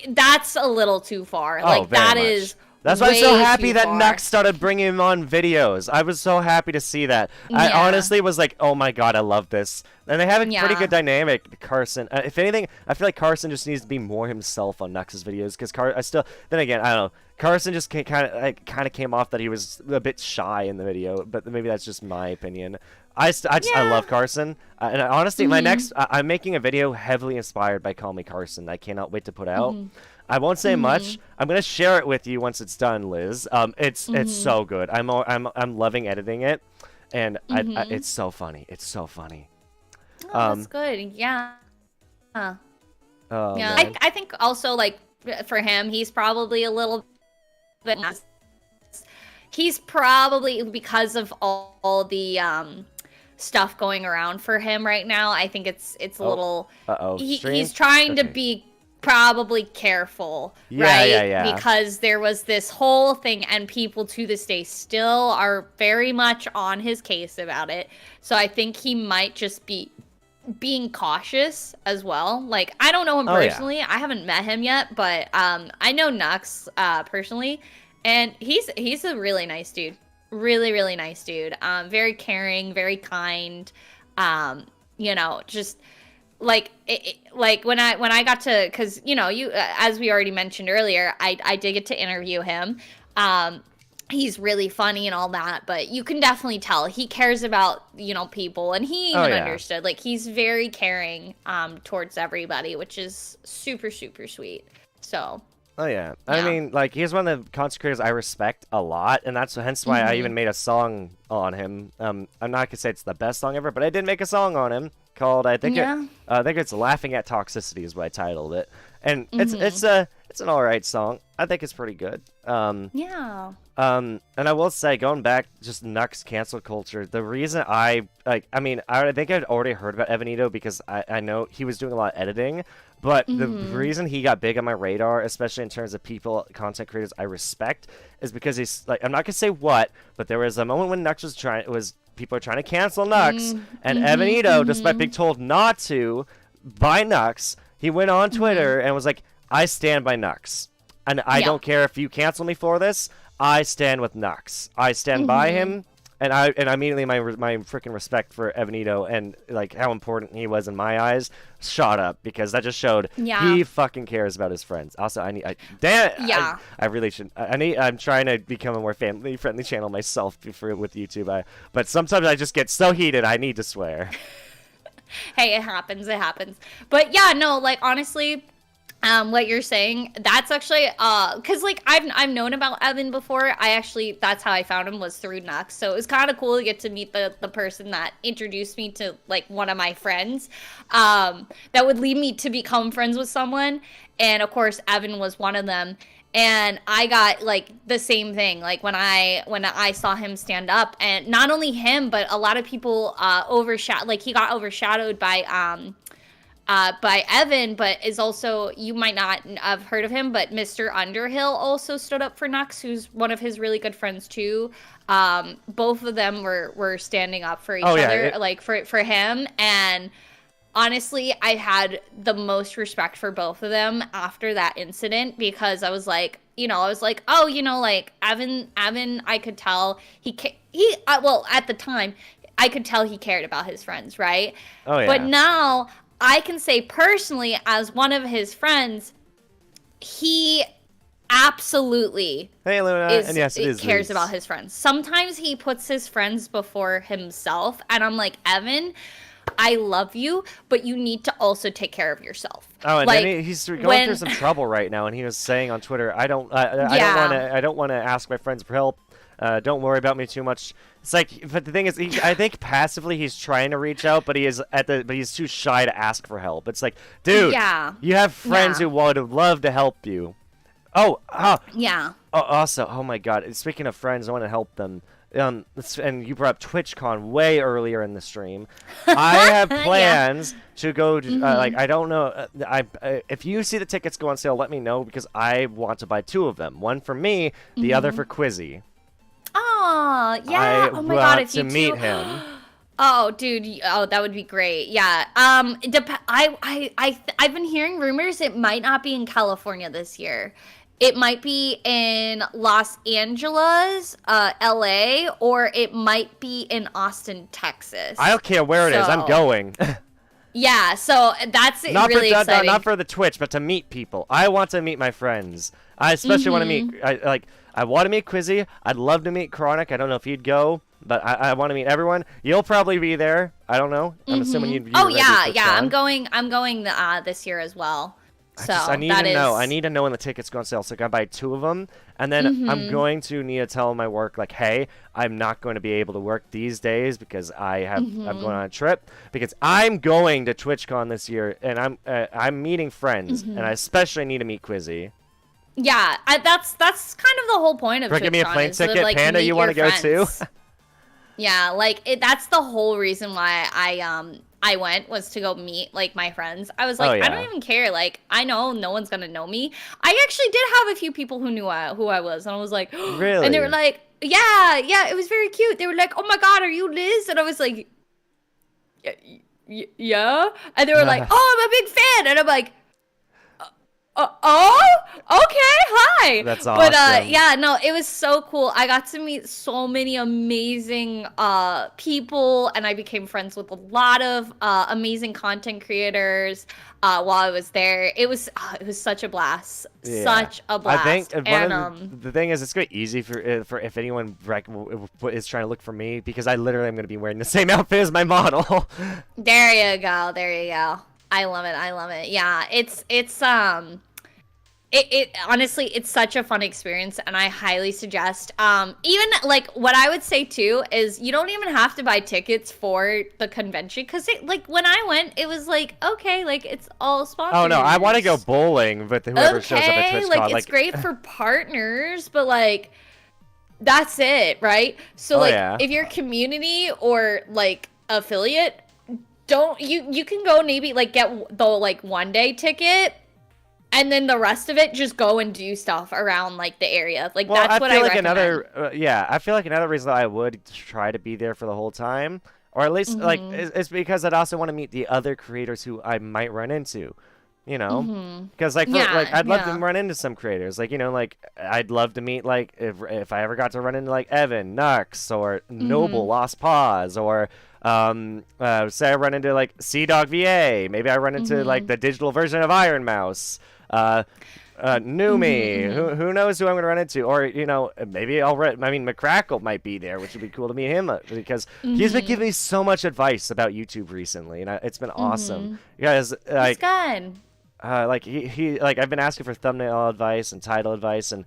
B: that's a little too far. Like that is.
A: That's why I'm so happy that Nux started bringing him on videos. I was so happy to see that. I honestly was like, oh my god, I love this. And they have a pretty good dynamic, Carson. If anything, I feel like Carson just needs to be more himself on Nux's videos. Because then again, I don't know. Carson just kind of came off that he was a bit shy in the video. But maybe that's just my opinion. I love Carson. And honestly, my next, I'm making a video heavily inspired by Call Me Carson. I cannot wait to put out. I won't say much. I'm gonna share it with you once it's done, Liz. It's so good. I'm loving editing it, and it's so funny. It's so funny.
B: Oh, that's good. Yeah.
A: Oh,
B: yeah. I think also like for him, he's probably a little bit. He's probably because of all the stuff going around for him right now. I think it's a little. He's trying to be probably careful, right?
A: Yeah.
B: Because there was this whole thing, and people to this day still are very much on his case about it. So I think he might just be being cautious as well. Like, I don't know him personally. I haven't met him yet, but I know Nux personally, and he's a really nice dude. Really, really nice dude. Very caring, very kind. Just like like when I got to, because you as we already mentioned earlier, I did get to interview him. He's really funny and all that, but you can definitely tell he cares about people, and he even understood. Like, he's very caring towards everybody, which is super, super sweet. So
A: I mean, like, he's one of the content creators I respect a lot, and that's hence why I even made a song on him. I'm not gonna say it's the best song ever, but I did make a song on him called I think it's "Laughing at Toxicity" is what I titled it, and it's an alright song. I think it's pretty good. And I will say, going back, just Nux cancel culture, the reason I think I'd already heard about Evanito because I know he was doing a lot of editing, but the reason he got big on my radar, especially in terms of content creators I respect, is because he's like, I'm not gonna say what, but there was a moment when Nux people are trying to cancel Nux, and Evanito, despite being told not to by Nux, he went on Twitter and was like, I stand by Nux, and I don't care if you cancel me for this. I stand with Nux. I stand by him, and I immediately my freaking respect for Evanito and like how important he was in my eyes shot up, because that just showed he fucking cares about his friends. Also, I really should. I'm trying to become a more family friendly channel myself with YouTube. But sometimes I just get so heated I need to swear.
B: Hey, it happens. But yeah, no, like honestly. What you're saying, that's actually because like I've known about Evan before. That's how I found him, was through Nux. So it was kind of cool to get to meet the person that introduced me to like one of my friends that would lead me to become friends with someone. And of course Evan was one of them. And I got like the same thing, like when I saw him stand up, and not only him, but a lot of people he got overshadowed by Evan, but is also, you might not have heard of him, but Mr. Underhill also stood up for Nux, who's one of his really good friends too. Both of them were standing up for each other, like for him. And honestly, I had the most respect for both of them after that incident, because I was like, oh, like Evan, I could tell well, at the time, I could tell he cared about his friends, right?
A: Oh, yeah.
B: But now I can say personally, as one of his friends, he absolutely
A: hey, Luna. And yes, it
B: cares about his friends. Sometimes he puts his friends before himself, and I'm like, Evan, I love you, but you need to also take care of yourself.
A: Oh, and then he's going through some trouble right now, and he was saying on Twitter, I don't want to ask my friends for help. Don't worry about me too much. It's like, but the thing is, I think passively he's trying to reach out, but he's too shy to ask for help. It's like, dude, you have friends who would love to help you. Yeah. Oh, also, oh my God. Speaking of friends, I want to help them. And you brought up TwitchCon way earlier in the stream. I have plans to go to, I don't know, if you see the tickets go on sale, let me know, because I want to buy 2 of them. One for me, the other for Quizzy.
B: Oh, yeah. Oh my God, if you
A: to meet him.
B: Oh, dude. Oh, that would be great. Yeah. I've been hearing rumors it might not be in California this year. It might be in Los Angeles, LA, or it might be in Austin, Texas.
A: I don't care where it is. I'm going.
B: Yeah, so that's really exciting.
A: Not for the Twitch, but to meet people. I want to meet my friends. I especially want to meet. I want to meet Quizzy. I'd love to meet Chronic. I don't know if he'd go, but I want to meet everyone. You'll probably be there. I don't know. I'm assuming you'd be.
B: Oh yeah. I'm going this year as well. So
A: I need to know. I need to know when the tickets go on sale, so I gotta buy 2 of them, and then I'm going to need to tell my work, like, hey, I'm not going to be able to work these days because I'm going on a trip, because I'm going to TwitchCon this year, and I'm meeting friends, and I especially need to meet Quizzy.
B: Yeah, that's kind of the whole point of TwitchCon.
A: Give me a plane ticket, like, Panda. You want to go too?
B: Yeah, like that's the whole reason why I went, was to go meet like my friends. I was like, I don't even care. Like, I know no one's gonna know me. I actually did have a few people who knew who I was, and I was like,
A: really?
B: And they were like, yeah, it was very cute. They were like, oh my God, are you Liz? And I was like, yeah. And they were like, oh, I'm a big fan. And I'm like, oh, okay, hi.
A: That's awesome.
B: But yeah, no, it was so cool. I got to meet so many amazing people, and I became friends with a lot of amazing content creators while I was there. It was such a blast.
A: Yeah.
B: Such a blast.
A: I think the thing is, it's quite easy for if anyone is trying to look for me, because I literally am going to be wearing the same outfit as my model.
B: There you go. I love it. Yeah, it honestly, it's such a fun experience, and I highly suggest, even like what I would say too is you don't even have to buy tickets for the convention, because like when I went, it was like, okay, like it's all sponsored.
A: Oh no, I want to go bowling with whoever shows up at TwitchCon.
B: Like it's great for partners, but like that's it, right? So if you're community or like affiliate, you can go maybe like get the like 1-day ticket, and then the rest of it just go and do stuff around like the area. Like that's what I recommend.
A: I feel like another reason that I would try to be there for the whole time, or at least like, is because I'd also want to meet the other creators who I might run into. You know, because like I'd love to run into some creators. Like, you know, like I'd love to meet, like, if I ever got to run into like Evan, Nux, or Noble Lost Paws, or say I run into like Sea-Dog VA. Maybe I run into like the digital version of Iron Mouse. Numi. Who knows who I'm gonna run into? Or, you know, maybe McCrackle might be there, which would be cool to meet him, because he's been giving me so much advice about YouTube recently, and it's been awesome. You guys, like,
B: it's good.
A: Like he like, I've been asking for thumbnail advice and title advice, and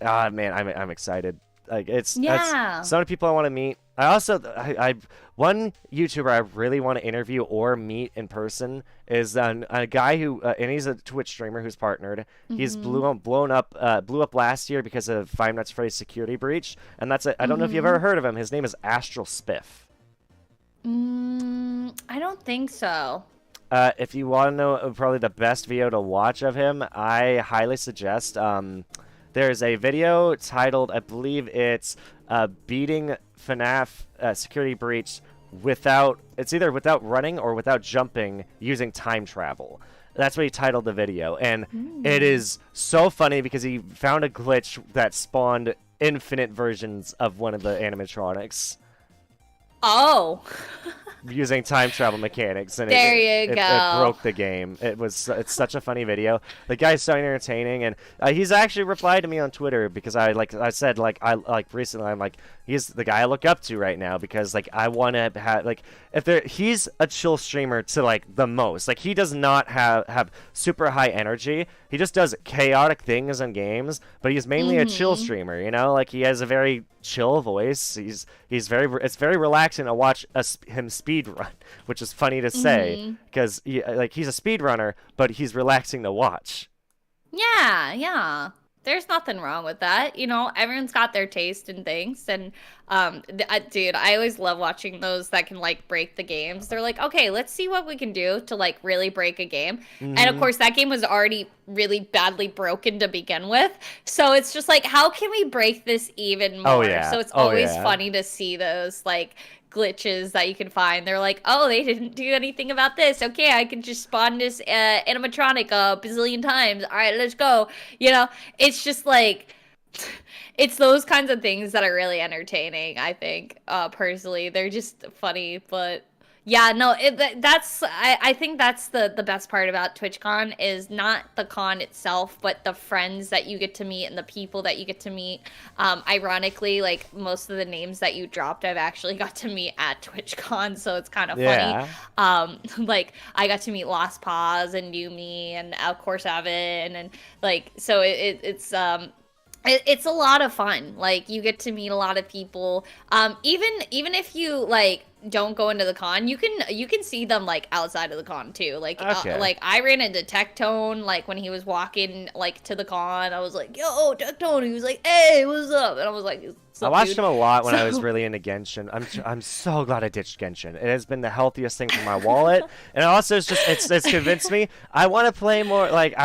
A: man, I'm excited. Like that's
B: Yeah.
A: so many people I want to meet. I also I one YouTuber I really want to interview or meet in person is a guy who and he's a Twitch streamer who's partnered. He's
B: Mm-hmm.
A: blew up last year because of Five Nights at Freddy's security breach, and that's I don't know if you've
B: Mm-hmm.
A: ever heard of him. His name is Astral Spiff.
B: I don't think so.
A: If you want to know probably the best video to watch of him, I highly suggest. There's a video titled, I believe it's beating FNAF security breach without, it's either without running or without jumping using time travel. That's what he titled the video, and it is so funny because he found a glitch that spawned infinite versions of one of the animatronics
B: Oh.
A: using time travel mechanics, and
B: There you
A: it
B: go.
A: broke the game. It's such a funny video. The guy's so entertaining, and he's actually replied to me on Twitter because I said I recently I'm like he's the guy I look up to right now because like I want to have like if there he's a chill streamer to like the most. Like he does not have super high energy. He just does chaotic things in games, but he's mainly a chill streamer, you know? Like he has a very chill voice. He's very it's very relaxing to watch him speed run, which is funny to say because he's a speed runner, but he's relaxing to watch.
B: Yeah, yeah. There's nothing wrong with that. You know, everyone's got their taste in things. And, dude, I always love watching those that can, like, break the games. They're like, okay, let's see what we can do to, like, really break a game. And, of course, that game was already really badly broken to begin with. So it's just like, how can we break this even more?
A: Oh, yeah.
B: So it's
A: Oh,
B: always
A: yeah.
B: funny to see those, like, glitches that you can find. They're like, oh, they didn't do anything about this. Okay, I can just spawn this animatronic a bazillion times. All right, let's go. You know, it's just like, it's those kinds of things that are really entertaining, I think, personally. They're just funny, but yeah, no, I think that's the best part about TwitchCon is not the con itself, but the friends that you get to meet and the people that you get to meet. Ironically, like most of the names that you dropped, I've actually got to meet at TwitchCon, so it's kind of
A: Yeah.
B: funny. Like I got to meet Lost Paws and Yumi and of course Evan and like so it's it's a lot of fun. Like you get to meet a lot of people. Even if you like don't go into the con, you can see them like outside of the con too. Like
A: Okay.
B: like I ran into Tectone like when he was walking like to the con. I was like, "Yo, Tectone." He was like, "Hey, what's up?" And I was like, "What's
A: I
B: up,
A: watched
B: dude?"
A: him a lot when I
B: So-
A: was really into Genshin. I'm so glad I ditched Genshin. It has been the healthiest thing for my wallet, and also it's convinced me I want to play more. Like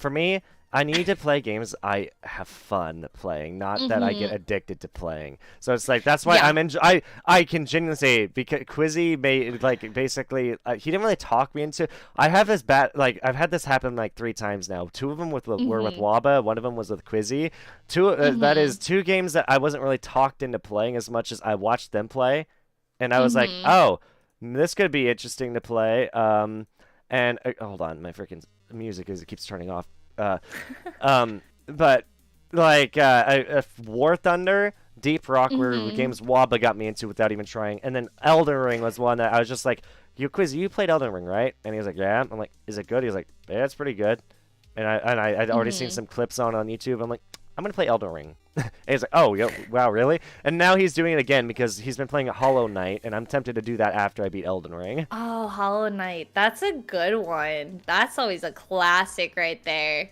A: for me, I need to play games I have fun playing, not that I get addicted to playing. So it's like that's why
B: Yeah.
A: I can genuinely say because Quizzy made like basically he didn't really talk me into. I have this bad like I've had this happen like 3 times now. 2 of them were with Waba. 1 of them was with Quizzy. That is 2 games that I wasn't really talked into playing as much as I watched them play, and I was like, oh, this could be interesting to play. And hold on, my freaking music it keeps turning off. But like War Thunder, Deep Rock were games Waba got me into without even trying, and then Elden Ring was one that I was just like, "You Quiz, you played Elden Ring, right?" And he was like, "Yeah." I'm like, "Is it good?" He's like, "Yeah, it's pretty good." And I'd already seen some clips on YouTube. I'm like, "I'm gonna play Elden Ring." And he's like, "Oh, wow, really?" And now he's doing it again because he's been playing Hollow Knight, and I'm tempted to do that after I beat Elden Ring.
B: Oh, Hollow Knight. That's a good one. That's always a classic right there.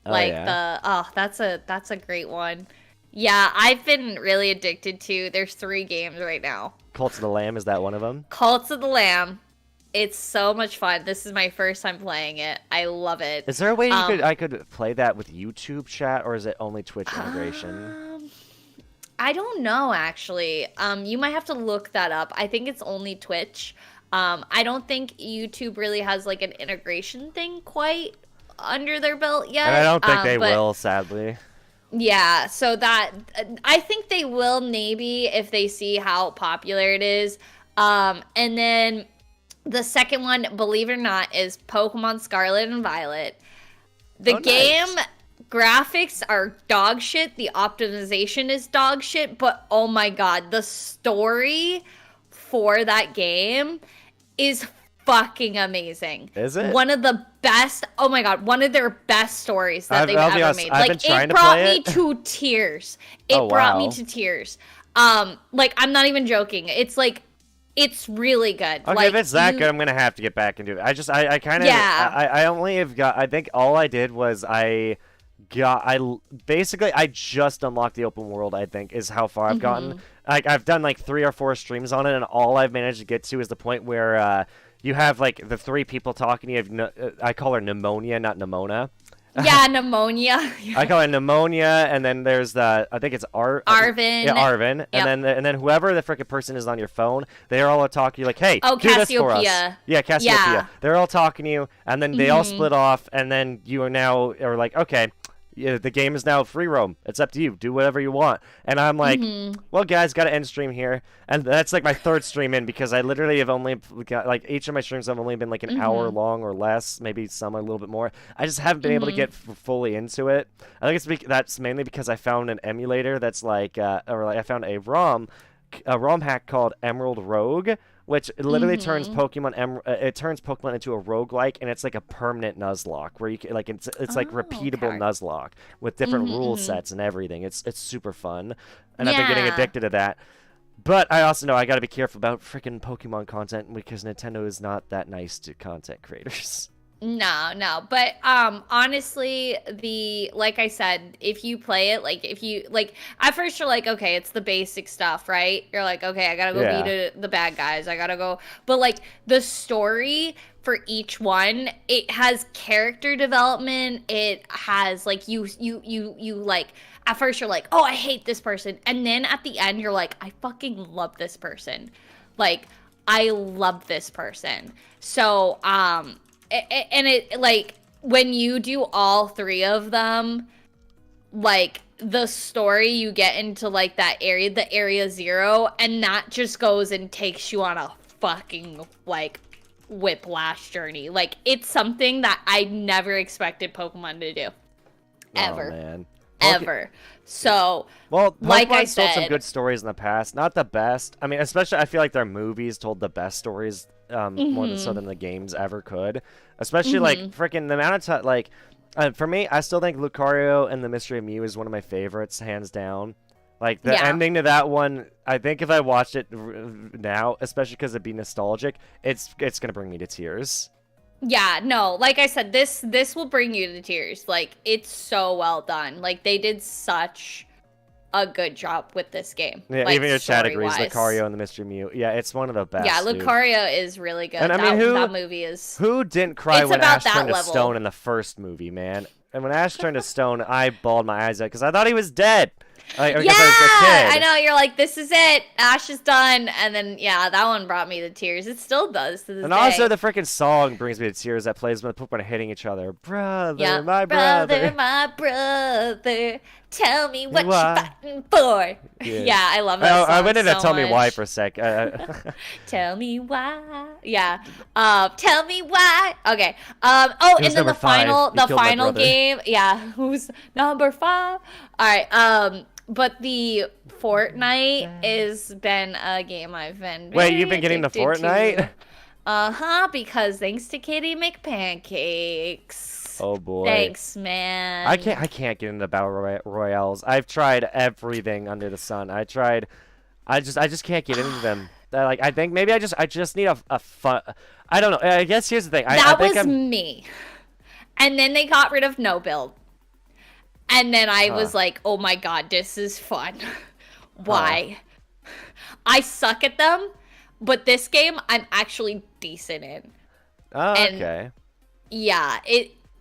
A: Oh
B: Like
A: yeah.
B: that's a great one. Yeah, I've been really addicted to. There's 3 games right now.
A: Cult of the Lamb, is that one of them?
B: Cults of the Lamb. It's so much fun. This is my first time playing it. I love it.
A: Is there a way I could play that with YouTube chat, or is it only Twitch integration?
B: I don't know actually. You might have to look that up. I think it's only Twitch. I don't think YouTube really has like an integration thing quite under their belt yet.
A: And I don't think they
B: but
A: will, sadly.
B: yeah, so that I think they will maybe if they see how popular it is. And then the second one, believe it or not, is Pokemon Scarlet and Violet. The
A: Oh,
B: game
A: nice.
B: graphics are dog shit, the optimization is dog shit, but oh my god, the story for that game is fucking amazing.
A: Is it?
B: One of the best, oh my god, one of their best stories that they've
A: I'll be
B: ever
A: honest,
B: made.
A: I've
B: Like,
A: been trying
B: it
A: to
B: brought
A: play
B: me
A: it.
B: to tears. It
A: Oh,
B: brought me
A: wow.
B: to tears. Like, I'm not even joking. It's like, it's really good.
A: Okay,
B: like,
A: if it's that good, I'm gonna have to get back into it. I kind of,
B: Yeah.
A: I only have got. I think all I did was basically I just unlocked the open world. I think is how far I've gotten. Like I've done like 3 or 4 streams on it, and all I've managed to get to is the point where you have like the 3 people talking. You have I call her pneumonia, not pneumonia.
B: Yeah, pneumonia.
A: I call it pneumonia, and then there's I think it's
B: Arvin.
A: Yeah, Arvin,
B: Yep.
A: and then whoever the frickin' person is on your phone, they're all talking to you like, hey,
B: Oh,
A: do this for us.
B: Cassiopeia.
A: Yeah, Cassiopeia.
B: Yeah.
A: They're all talking to you, and then they all split off, and then you are like, okay, yeah, the game is now free roam. It's up to you. Do whatever you want. And I'm like, well, guys, got to end stream here. And that's like my 3rd stream in because I literally have only got, like, each of my streams have only been like an hour long or less, maybe some a little bit more. I just haven't been able to get fully into it. I think that's mainly because I found an emulator that's like, I found a ROM hack called Emerald Rogue, which literally turns Pokemon it turns Pokemon into a roguelike, and it's like a permanent Nuzlocke where you can, like it's like repeatable
B: okay.
A: Nuzlocke with different rule sets and everything. It's super fun, and I've been getting addicted to that. But I also know I got to be careful about freaking Pokemon content because Nintendo is not that nice to content creators.
B: No, but honestly, like I said, if you play it, like if you like at first you're like, okay, it's the basic stuff, right? You're like, okay, I gotta go beat the bad guys, I gotta go, but like the story for each one, it has character development, it has like you like at first you're like, oh, I hate this person, and then at the end you're like, I fucking love this person, like I love this person. So and it like when you do all 3 of them, like the story you get into like that area, the area 0, and that just goes and takes you on a fucking like whiplash journey. Like it's something that I never expected Pokemon to do ever.
A: Oh, man.
B: Ever. So,
A: well,
B: like I
A: Pokemon's told some
B: said,
A: good stories in the past. Not the best. I mean, especially I feel like their movies told the best stories more than so than the games ever could. Especially like freaking the amount of time. Like for me, I still think Lucario and the Mystery of Mew is one of my favorites, hands down. Like the ending to that one, I think if I watched it now, especially because it'd be nostalgic, it's gonna bring me to tears.
B: Yeah, no, like I said, this will bring you to tears. Like, it's so well done. Like, they did such a good job with this game.
A: Yeah,
B: like,
A: even your chat agrees,
B: story-wise.
A: Lucario and the Mystery Mew. Yeah, it's one of the best.
B: Yeah,
A: dude.
B: Lucario is really good.
A: And I mean,
B: that movie is...
A: Who didn't cry
B: It's
A: when
B: about
A: Ash
B: that
A: turned to
B: level.
A: stone in the first movie, man? And when Ash turned to stone, I bawled my eyes out because I thought he was dead. Like,
B: Yeah,
A: because I was a kid.
B: I know. You're like, this is it. Ash is done. And then, yeah, that one brought me to tears. It still does to this
A: And
B: day.
A: also, the freaking song brings me to tears that plays when the Pokemon are hitting each other. Brother,
B: Yeah,
A: my brother.
B: my brother. Tell me what
A: Why?
B: you're fighting for. Yeah, I love that song
A: I went into
B: so
A: Tell Me Why
B: much.
A: for a sec.
B: Tell me why. Yeah. Tell me why. Okay. Oh,
A: Who's
B: and then
A: number
B: the final,
A: 5? You killed my
B: final
A: brother.
B: game. Yeah. Who's number 5? All right. But the Fortnite has been a game I've been.
A: Wait,
B: very
A: you've been getting the
B: addicted
A: Fortnite?
B: to. Because thanks to Kitty McPancakes.
A: Oh boy.
B: Thanks, man.
A: I can't get into battle royales. I've tried everything under the sun. I just can't get into them. Like I think maybe I just need a fun. I don't know. I guess here's the thing. I think
B: was me. And then they got rid of no build. And then I was like, oh my god, this is fun. Why? I suck at them, but this game I'm actually decent in.
A: Oh,
B: And-
A: okay.
B: Yeah,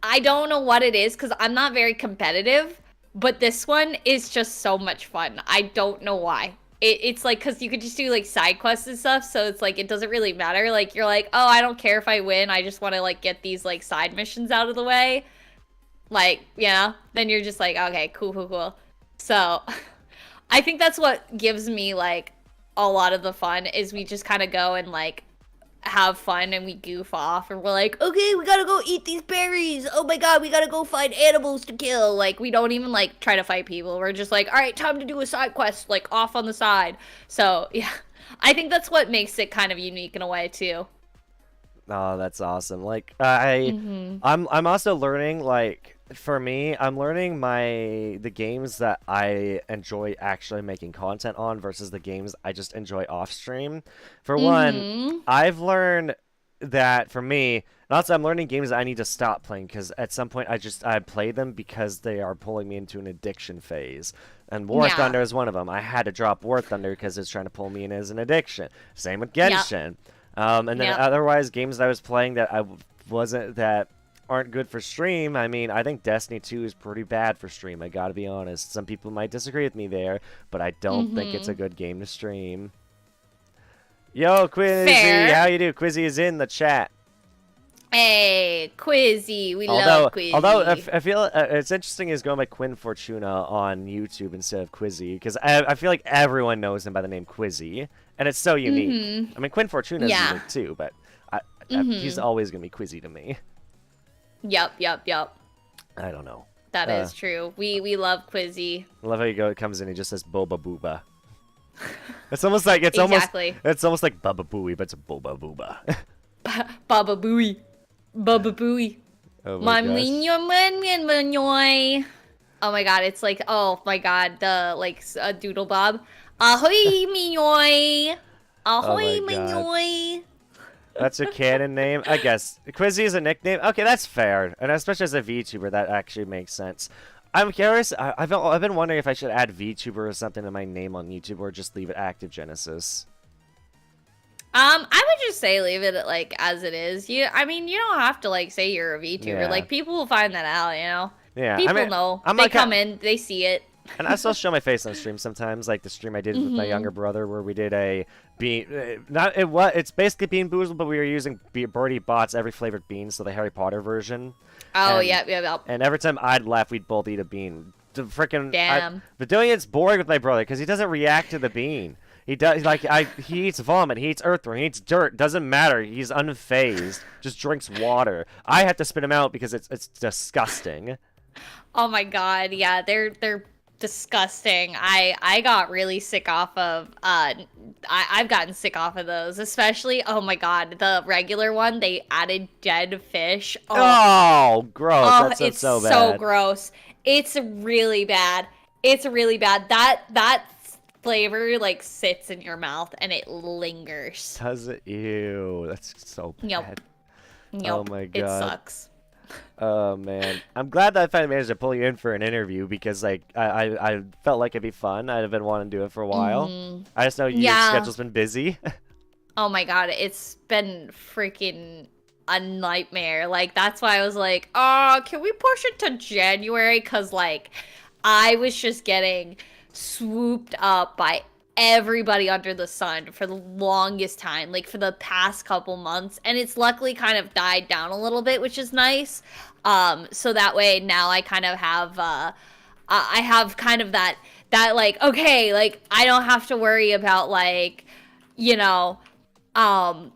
B: I don't know what it is because I'm not very competitive, but this one is just so much fun. I don't know why. It's like because you could just do like side quests and stuff, so it's like it doesn't really matter. Like you're like, oh, I don't care if I win. I just want to like get these like side missions out of the way. Like, you know, then you're just like, okay, cool. So I think that's what gives me like a lot of the fun is we just kind of go and like have fun and we goof off and we're like, okay, we gotta go eat these berries. Oh my god, we gotta go find animals to kill. Like we don't even like try to fight people. We're just like, all right, time to do a side quest like off on the side. So yeah, I think that's what makes it kind of unique in a way too.
A: Oh, that's awesome. Like
B: Mm-hmm.
A: I'm also learning, like, for me, I'm learning the games that I enjoy actually making content on versus the games I just enjoy off stream. For one,
B: Mm-hmm.
A: I've learned that for me, and also I'm learning games that I need to stop playing because at some point I play them because they are pulling me into an addiction phase. And War
B: Yeah.
A: Thunder is one of them. I had to drop War Thunder because it's trying to pull me in as an addiction. Same with
B: Yep.
A: Genshin. And then
B: Yep.
A: otherwise, games that I was playing that wasn't that aren't good for stream. I mean, I think Destiny 2 is pretty bad for stream. I gotta be honest. Some people might disagree with me there, but I don't think it's a
B: Mm-hmm.
A: good game to stream. Yo, Quizzy,
B: Fair.
A: how you do? Quizzy is in the chat.
B: Hey, Quizzy. We love
A: Although
B: Quizzy.
A: I feel it's interesting is going by Quinn Fortuna on YouTube instead of Quizzy because I feel like everyone knows him by the name Quizzy and it's so unique.
B: Mm-hmm.
A: I mean Quinn Fortuna is
B: Yeah.
A: unique too, but he's
B: Mm-hmm.
A: always gonna be Quizzy to me.
B: Yep, yep, yep.
A: I don't know.
B: That
A: Uh,
B: is true. We love Quizzy.
A: I love how it comes in. He just says Boba Booba. It's almost like
B: Exactly.
A: it's almost like Baba Booey, but it's Boba Booba.
B: Baba Booey. Baba Booey.
A: Oh my gosh.
B: Oh my god, it's like, oh my god, the like Doodle Bob. Ahoy minyoy.
A: Oh
B: Ahoy
A: my god.
B: minyoy.
A: That's a canon name, I guess. Quizzy is a nickname. Okay, that's fair, and especially as a VTuber, that actually makes sense. I'm curious. I've been wondering if I should add VTuber or something to my name on YouTube, or just leave it Active Genesis.
B: I would just say leave it like as it is. I mean, you don't have to like say you're a VTuber.
A: Yeah.
B: Like people will find that out, you know.
A: Yeah,
B: People
A: I mean,
B: know.
A: I'm
B: They
A: like
B: come in, they see it.
A: and I still show my face on stream sometimes, like the stream I did with my younger brother, where we did a bean. It's basically Bean Boozled, but we were using Birdie bots every flavored bean, so the Harry Potter version.
B: Oh,
A: And-
B: yep, yep, yep.
A: And every time I'd laugh, we'd both eat a bean. The freaking
B: Damn.
A: but doing it's boring with my brother because he doesn't react to the bean. He does he eats vomit, he eats earthworm, he eats dirt. Doesn't matter. He's unfazed. Just drinks water. I have to spit him out because it's disgusting.
B: Oh my god, yeah, they're disgusting. I got really sick off of I've gotten sick off of those, especially oh my god, the regular one they added dead fish.
A: Oh, gross!
B: Oh,
A: That sounds
B: it's
A: so
B: so
A: bad.
B: gross. It's really bad. It's really bad. That flavor like sits in your mouth and it lingers.
A: Does it? Ew, that's so
B: Yep.
A: bad.
B: Yep.
A: Oh my
B: It
A: god.
B: sucks.
A: Oh man, I'm glad that I finally managed to pull you in for an interview because like I felt like it'd be fun. I'd have been wanting to do it for a while.
B: Mhm.
A: I just know your
B: Yeah.
A: schedule's been busy.
B: Oh my god, it's been freaking a nightmare. Like that's why I was like, "Oh, can we push it to January?" Cuz like I was just getting swooped up by everybody under the sun for the longest time, like for the past couple months, and it's luckily kind of died down a little bit, which is nice. So that way now I kind of have I have kind of that like okay, like I don't have to worry about like you know um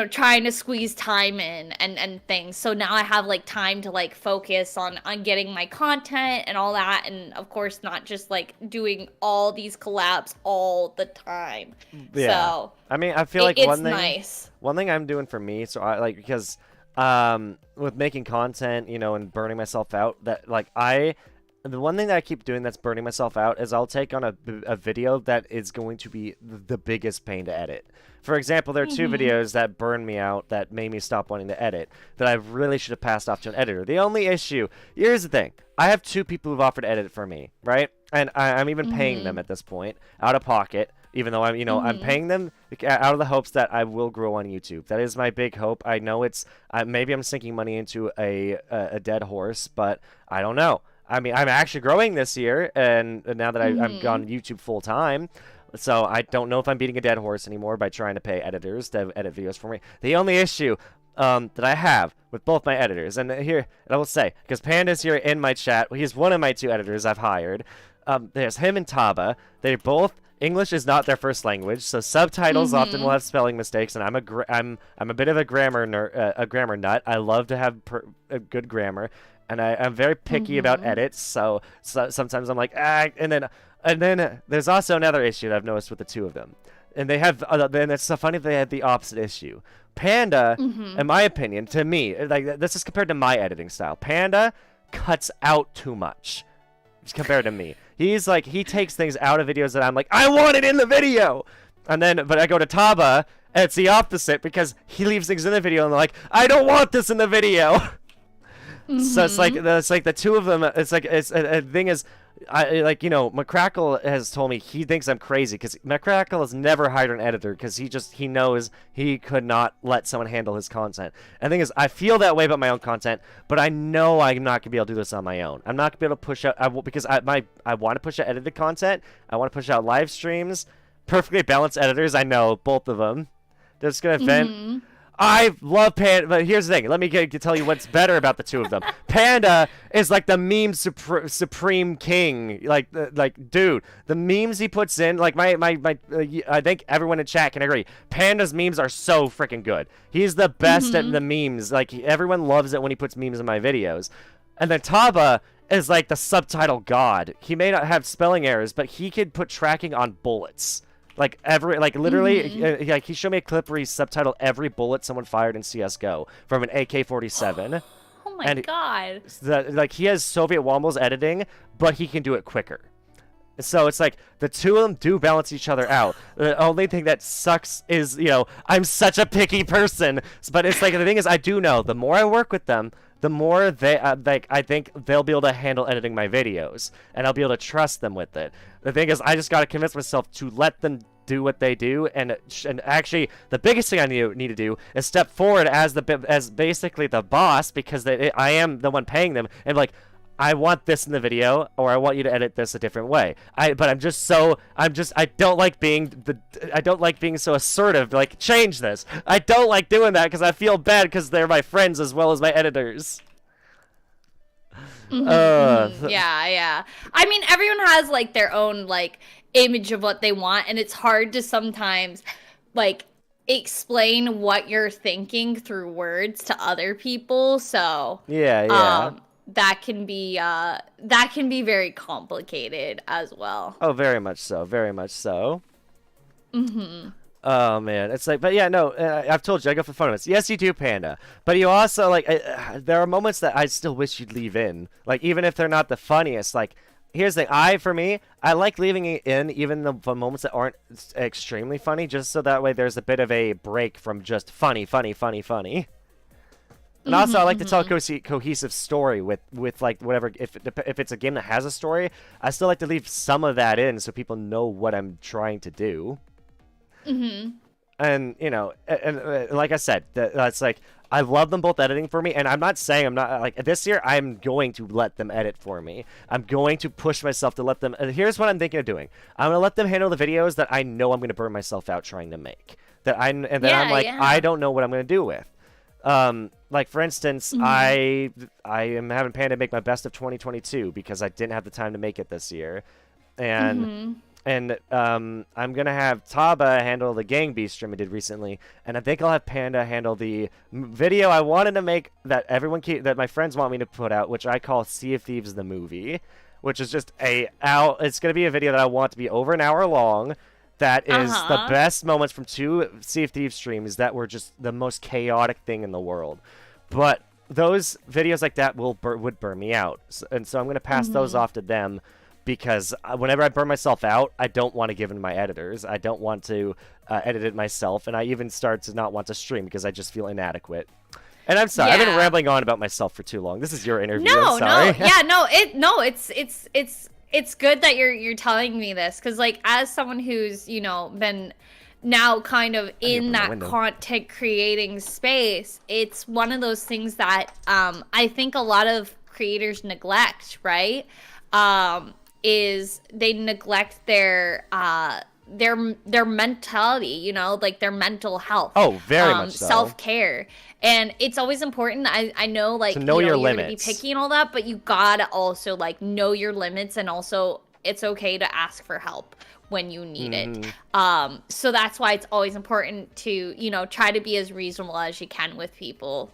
B: trying to squeeze time in and things. So now I have like time to like focus on getting my content and all that, and of course not just like doing all these collabs all the time.
A: Yeah.
B: So
A: I mean, I feel like
B: it's
A: one thing
B: nice.
A: one thing I'm doing for me, so I like because with making content, and burning myself out, that like the one thing that I keep doing that's burning myself out is I'll take on a video that is going to be the biggest pain to edit. For example, there are two videos that burned me out that made me stop wanting to edit that I really should have passed off to an editor. The only issue, here's the thing. I have two people who've offered to edit for me, right? And I'm even paying them at this point, out of pocket, even though I'm paying them out of the hopes that I will grow on YouTube. That is my big hope. I know it's, maybe I'm sinking money into a dead horse, but I don't know. I mean, I'm actually growing this year, and now that I'm gone YouTube full time, so I don't know if I'm beating a dead horse anymore by trying to pay editors to edit videos for me. The only issue that I have with both my editors, and here, and I will say, because Panda's here in my chat, he's one of my two editors I've hired. There's him and Taba. They're both English is not their first language, so subtitles often will have spelling mistakes, and I'm a bit of a grammar nut. I love to have a good grammar. And I'm very picky about edits, so sometimes I'm like, and then there's also another issue that I've noticed with the two of them. and they have, and it's so funny they had the opposite issue. Panda, in my opinion, to me, like this is compared to my editing style. Panda cuts out too much compared to me. He's like, he takes things out of videos that I'm like, I want it in the video, and then, but I go to Taba, and it's the opposite because he leaves things in the video, and they're like, I don't want this in the video. So it's like the two of them. It's like the thing is, like, you know, McCrackle has told me he thinks I'm crazy because McCrackle has never hired an editor because he knows he could not let someone handle his content. And the thing is, I feel that way about my own content, but I know I'm not gonna be able to do this on my own. I'm not gonna be able to push out because I want to push out edited content. I want to push out live streams. Perfectly balanced editors, I know both of them. They're just gonna vent. I love Panda, but here's the thing. Let me tell you what's better about the two of them. Panda is like the meme supreme king. Like, dude, the memes he puts in, like I think everyone in chat can agree. Panda's memes are so freaking good. He's the best at the memes. Like, everyone loves it when he puts memes in my videos. And then Taba is like the subtitle god. He may not have spelling errors, but he could put tracking on bullets. Like literally, like he showed me a clip where he subtitled every bullet someone fired in CS:GO from an AK-47.
B: Oh my god!
A: Like, he has Soviet Wombles editing, but he can do it quicker. So it's like the two of them do balance each other out. The only thing that sucks is, you know, I'm such a picky person. But it's like, the thing is, I do know the more I work with them, the more they like, I think they'll be able to handle editing my videos, and I'll be able to trust them with it. The thing is, I just got to convince myself to let them do what they do, and actually, the biggest thing I need to do is step forward as basically the boss, because I am the one paying them, and like, I want this in the video, or I want you to edit this a different way. I don't like being so assertive. Like, change this. I don't like doing that because I feel bad because they're my friends as well as my editors.
B: Yeah. I mean, everyone has like their own like image of what they want, and it's hard to sometimes like explain what you're thinking through words to other people. So
A: yeah.
B: That can be very complicated as well.
A: Oh, very much so. Very much so. Oh man, it's like, but yeah, no, I've told you I go for fun of it. Yes, you do, Panda, but you also like there are moments that I still wish you'd leave in, like, even if they're not the funniest. Like, here's the thing, for me, I like leaving it in even the moments that aren't extremely funny, just so that way there's a bit of a break from just funny. And also, I like to tell a cohesive story with like whatever. If it's a game that has a story, I still like to leave some of that in so people know what I'm trying to do. And you know, and like I said, that's like, I love them both editing for me, and I'm not saying I'm not, like, this year I'm going to let them edit for me. I'm going to push myself to let them. Here's what I'm thinking of doing. I'm gonna let them handle the videos that I know I'm gonna burn myself out trying to make. I'm like, I don't know what I'm gonna do with. Like, for instance, I am having Panda make my best of 2022 because I didn't have the time to make it this year, and I'm gonna have Taba handle the Gang Beast stream I did recently, and I think I'll have Panda handle the video I wanted to make that that my friends want me to put out, which I call Sea of Thieves the movie, which is just it's gonna be a video that I want to be over an hour long. That is the best moments from 2 Sea of Thieves streams that were just the most chaotic thing in the world. But those videos like that would burn me out. And so I'm going to pass those off to them, because whenever I burn myself out, I don't want to give it to my editors. I don't want to edit it myself. And I even start to not want to stream because I just feel inadequate. And I'm sorry, I've been rambling on about myself for too long. This is your interview. I'm sorry.
B: It's good that you're telling me this, because like, as someone who's, you know, been now kind of in that content creating space, it's one of those things that I think a lot of creators neglect, right? Is they neglect their mentality, you know, like their mental health.
A: Oh, very much so.
B: Self-care. And it's always important. I know, like,
A: to know your
B: you're
A: limits.
B: gonna be picky and all that, but you gotta also like know your limits, and also it's okay to ask for help when you need it. So that's why it's always important to, you know, try to be as reasonable as you can with people.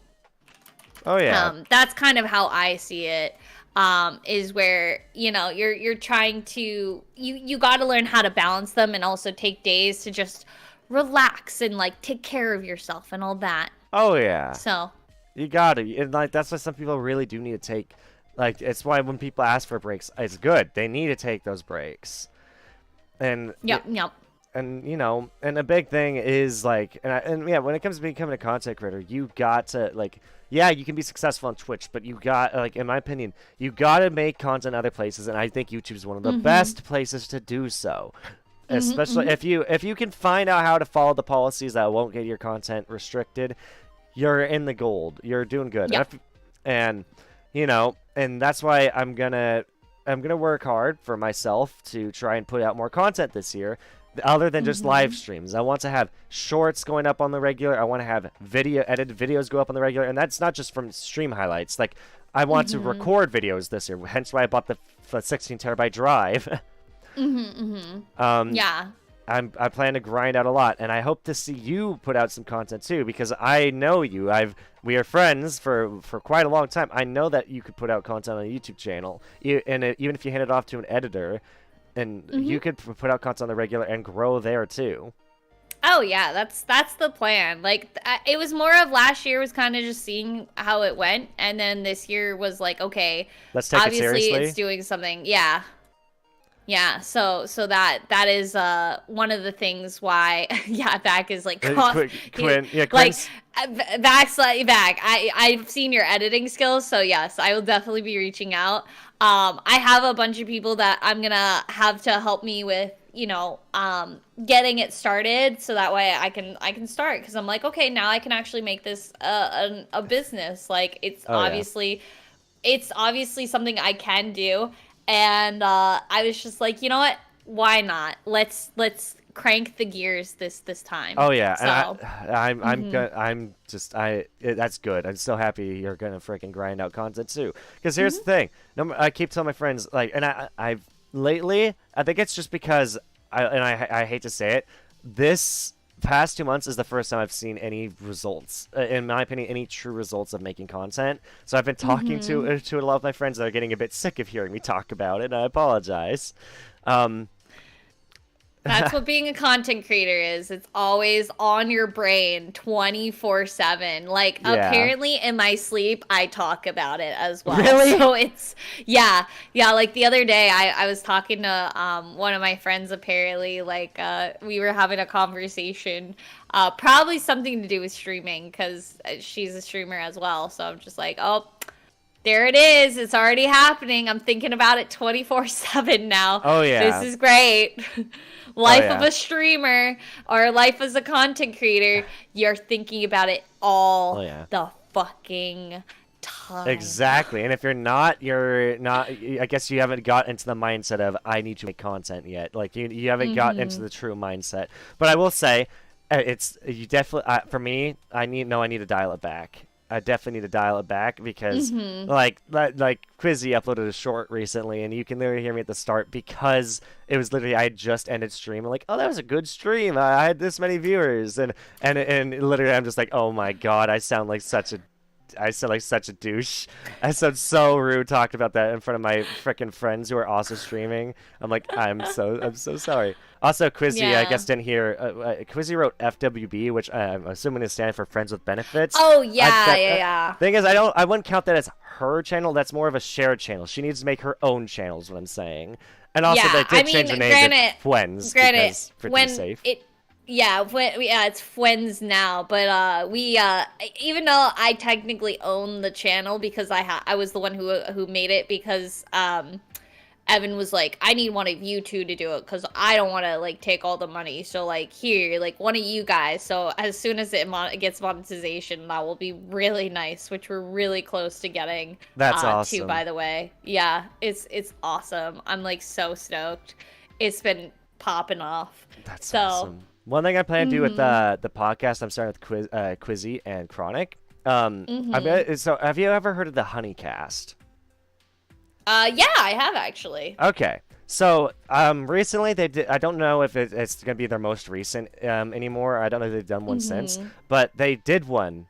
A: Oh yeah.
B: That's kind of how I see it. is where, you know, you're trying to, you got to learn how to balance them and also take days to just relax and like take care of yourself and all that.
A: Oh yeah.
B: So
A: You gotta, and like that's why some people really do need to take, like it's why when people ask for breaks, it's good. They need to take those breaks, and
B: yep, yep.
A: and you know, and a big thing is like, and yeah, when it comes to becoming a content creator, you got to like, yeah, you can be successful on Twitch, but you got like, in my opinion, you gotta make content other places, and I think YouTube is one of the best places to do so. Especially if you can find out how to follow the policies that won't get your content restricted, you're in the gold. You're doing good.
B: Yep.
A: And you know, and that's why I'm gonna work hard for myself to try and put out more content this year, other than just live streams. I want to have shorts going up on the regular. I want to have edited videos go up on the regular, and that's not just from stream highlights. Like I want to record videos this year. Hence why I bought the 16 terabyte drive.
B: Yeah.
A: I plan to grind out a lot, and I hope to see you put out some content too, because I know you. We are friends for quite a long time. I know that you could put out content on a YouTube channel, and even if you hand it off to an editor, and you could put out content on the regular and grow there too.
B: Oh yeah, that's the plan. Like it was more of last year was kind of just seeing how it went, and then this year was like, okay,
A: let's take it seriously.
B: Obviously, it's doing something. Yeah. Yeah, so that is one of the things why Back is like
A: Quinn, yeah,
B: like Back's like Back. I've seen your editing skills, so yes, I will definitely be reaching out. I have a bunch of people that I'm gonna have to help me with, you know, getting it started, so that way I can start, because I'm like, okay, now I can actually make this a business. Like it's obviously something I can do. And I was just like, you know what? Why not? Let's crank the gears this time.
A: Oh yeah,
B: so,
A: and that's good. I'm so happy you're gonna freaking grind out content too. Because here's the thing. I keep telling my friends, like, and I've lately, I think it's just because I hate to say it, this past 2 months is the first time I've seen any results, in my opinion, any true results of making content. So I've been talking to a lot of my friends that are getting a bit sick of hearing me talk about it, and I apologize.
B: That's what being a content creator is. It's always on your brain 24/7. Like, apparently in my sleep, I talk about it as well.
A: Really?
B: So it's, yeah. Like the other day, I was talking to one of my friends, apparently, like, we were having a conversation, probably something to do with streaming, because she's a streamer as well. So I'm just like, oh, there it is. It's already happening. I'm thinking about it 24/7 now.
A: Oh, yeah.
B: This is great. Life of a streamer or life as a content creator, you're thinking about it all the fucking time.
A: Exactly. And if you're not, I guess you haven't got into the mindset of, I need to make content yet. Like, you haven't got into the true mindset. But I will say, you definitely, for me, I need to dial it back. I definitely need to dial it back, because like Quizzy uploaded a short recently, and you can literally hear me at the start, because it was literally, I had just ended stream. I'm like, oh, that was a good stream. I had this many viewers, and literally I'm just like, oh my god, I sound like such a douche. I sound so rude talking about that in front of my freaking friends who are also streaming. I'm like, I'm so sorry. Also, Quizzy, I guess didn't hear. Quizzy wrote FWB, which I'm assuming is standing for Friends with Benefits.
B: Oh yeah.
A: Thing is, I wouldn't count that as her channel. That's more of a shared channel. She needs to make her own channel, is what I'm saying. And also, they did change the name to Fwens, because pretty safe.
B: It's Fwens now, but we even though I technically own the channel, because I was the one who made it, because Evan was like, I need one of you two to do it, because I don't want to like take all the money, so like, here, like, one of you guys. So as soon as it gets monetization, that will be really nice, which we're really close to getting.
A: That's awesome
B: too, by the way. Yeah, it's awesome. I'm like so stoked. It's been popping off.
A: That's awesome. One thing I plan to do with the podcast, I'm starting with Quizzy and Chronic. So have you ever heard of the Honeycast?
B: Yeah, I have actually.
A: Okay. So, recently they did, I don't know if it's going to be their most recent anymore. I don't know if they've done one since, but they did one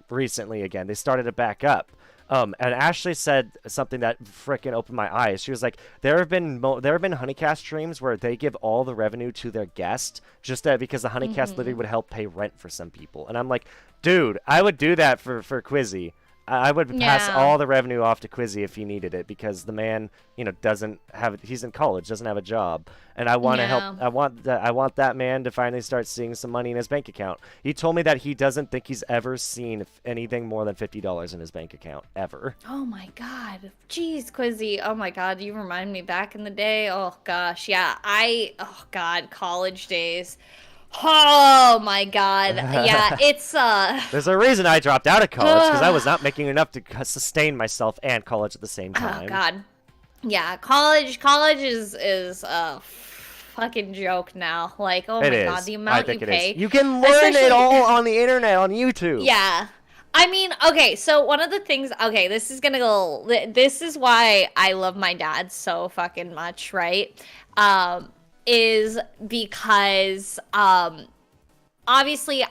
A: recently again. They started it back up. And Ashley said something that freaking opened my eyes. She was like, there have been Honeycast streams where they give all the revenue to their guest just because the Honeycast literally would help pay rent for some people. And I'm like, dude, I would do that for Quizzy. I would pass all the revenue off to Quizzy if he needed it, because the man, doesn't have. He's in college, doesn't have a job, and I want to help. I want that man to finally start seeing some money in his bank account. He told me that he doesn't think he's ever seen anything more than $50 in his bank account ever.
B: Oh my God, jeez, Quizzy. Oh my God, you remind me back in the day. Oh gosh, yeah. Oh God, college days. Oh my God. Yeah, it's
A: There's a reason I dropped out of college, because I was not making enough to sustain myself and college at the same time.
B: Oh God. Yeah, college is a fucking joke now. Like, oh my God, the amount you pay.
A: You can learn it all on the internet, on YouTube.
B: Yeah. I mean, okay, so one of the things, this is why I love my dad so fucking much, right? Is because obviously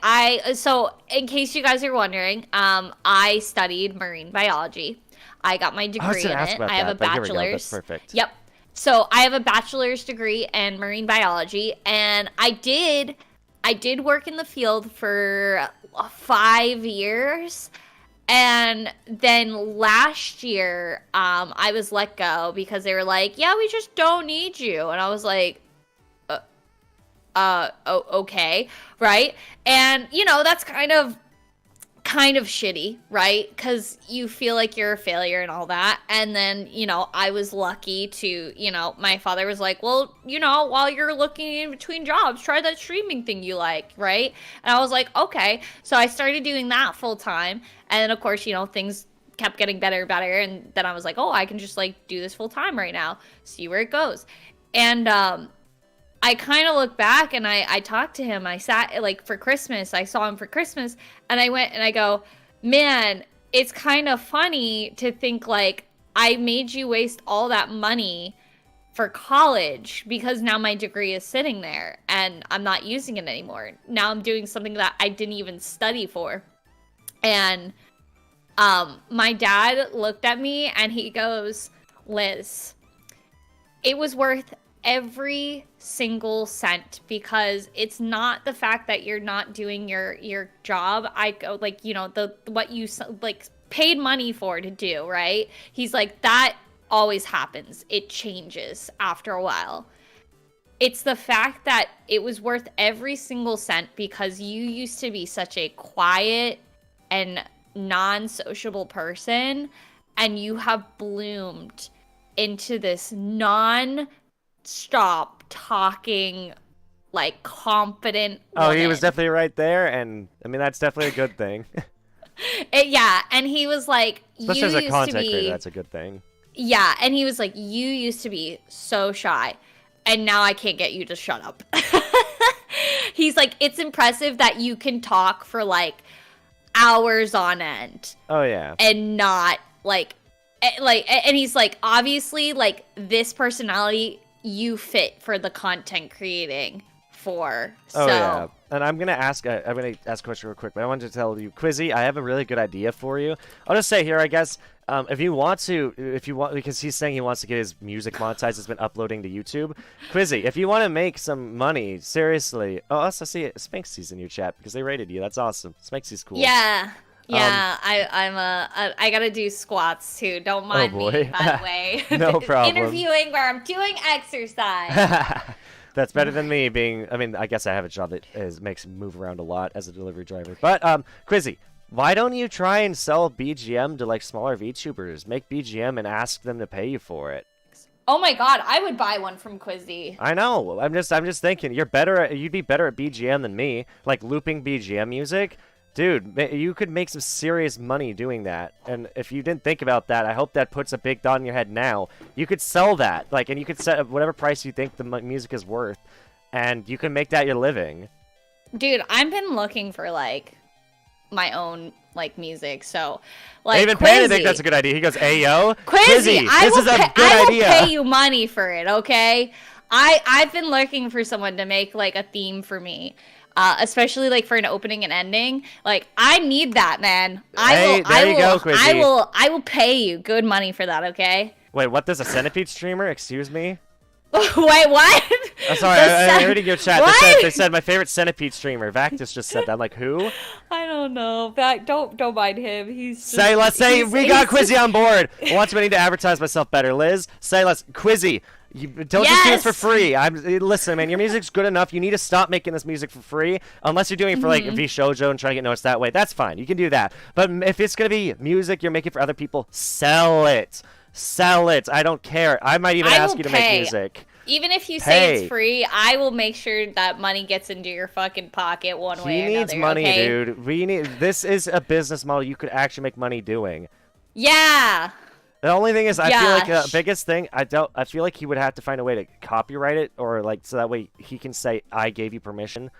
B: so in case you guys are wondering, I studied marine biology. I got my degree in it. I have a bachelor's.
A: That's perfect.
B: Yep. So I have a bachelor's degree in marine biology, and I did work in the field for 5 years. And then last year, I was let go because they were like, yeah, we just don't need you. And I was like, okay, right? And that's kind of shitty, right? Because you feel like you're a failure and all that. And then I was lucky to my father was like, well, while you're looking in between jobs, try that streaming thing you like, right? And I was like, okay. So I started doing that full time, and then of course things kept getting better and better, and then I was like, oh, I can just do this full time right now, see where it goes. And I kind of look back and I talked to him. I sat for Christmas. I saw him for Christmas, and I went and I go, man, it's kind of funny to think I made you waste all that money for college because now my degree is sitting there and I'm not using it anymore. Now I'm doing something that I didn't even study for. And my dad looked at me and he goes, Liz, it was worth every single cent, because it's not the fact that you're not doing your job. I go what you paid money for to do, right? He's like, that always happens. It changes after a while. It's the fact that it was worth every single cent because you used to be such a quiet and non-sociable person, and you have bloomed into this stop talking, confident woman.
A: Oh, he was definitely right there, and I mean that's definitely a good thing.
B: Yeah, and he was like,
A: especially as a content creator, that's a good thing.
B: Yeah, and he was like, you used to be so shy, and now I can't get you to shut up. He's like, it's impressive that you can talk for hours on end.
A: Oh yeah.
B: And not and he's like, obviously this personality you fit for the content creating for.
A: Oh yeah. And I'm gonna ask a question real quick, but I wanted to tell you, Quizzy, I have a really good idea for you. I'll just say here, I guess, if you want, because he's saying he wants to get his music monetized, it's been uploading to YouTube. Quizzy, if you want to make some money, seriously. Oh, also see Spanxy's in your chat because they rated you. That's awesome. Spanxy's cool.
B: Yeah. Yeah, I gotta do squats too. Don't mind me, by the way.
A: No problem.
B: Interviewing where I'm doing exercise.
A: That's better than me being. I mean, I guess I have a job that makes me move around a lot as a delivery driver. But Quizzy, why don't you try and sell BGM to smaller VTubers? Make BGM and ask them to pay you for it.
B: Oh my God, I would buy one from Quizzy.
A: I know. I'm just thinking you'd be better at BGM than me, looping BGM music. Dude, you could make some serious money doing that. And if you didn't think about that, I hope that puts a big thought in your head now. You could sell that, and you could set whatever price you think the music is worth, and you can make that your living.
B: Dude, I've been looking for my own music, so
A: even Panda think that's a good idea. He goes, "Ayo,
B: Quizzy,
A: this is a good idea.
B: I will pay you money for it, okay? I've been looking for someone to make a theme for me. especially like for an opening and ending. Like I need that, man.
A: Hey, there you go, Quizzy.
B: I will pay you good money for that. Okay.
A: Wait, what? There's a centipede streamer? Excuse me?
B: Wait, what?
A: I'm sorry, I heard in your chat.
B: What?
A: They said my favorite centipede streamer. Vactus just said that. I'm like, who?
B: I don't know. Don't mind him. He's just,
A: Let's say we got Quizzy on board. Wants me to advertise myself better. Liz, Quizzy. You don't just do this for free. Listen, man, your music's good enough. You need to stop making this music for free, unless you're doing it for like VShojo and trying to get noticed that way. That's fine. You can do that. But if it's gonna be music you're making for other people, sell it. Sell it. I don't care. I might even ask you to make music.
B: Even if you say it's free, I will make sure that money gets into your fucking pocket one way or another.
A: He needs money, dude. This is a business model you could actually make money doing.
B: Yeah.
A: The only thing is, I feel like the biggest thing, I feel like he would have to find a way to copyright it, or like so that way he can say, "I gave you permission."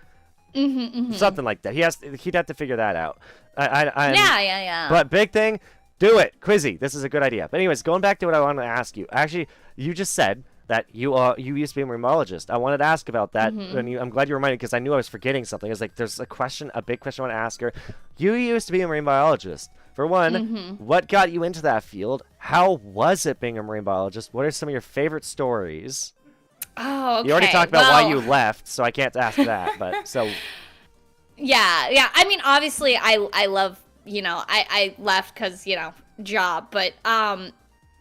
A: Something like that. He'd have to figure that out.
B: Yeah.
A: But big thing, do it, Quizzy. This is a good idea. But anyways, going back to what I wanted to ask you. Actually, you just said that you used to be a meteorologist. I wanted to ask about that, and I'm glad you reminded because I knew I was forgetting something. I was like, there's a big question I want to ask her. You used to be a marine biologist. For one, what got you into that field? How was it being a marine biologist? What are some of your favorite stories?
B: Oh, okay.
A: You already talked about why you left, so I can't ask that. But so.
B: Yeah. I mean, obviously, I love, I left because, job. But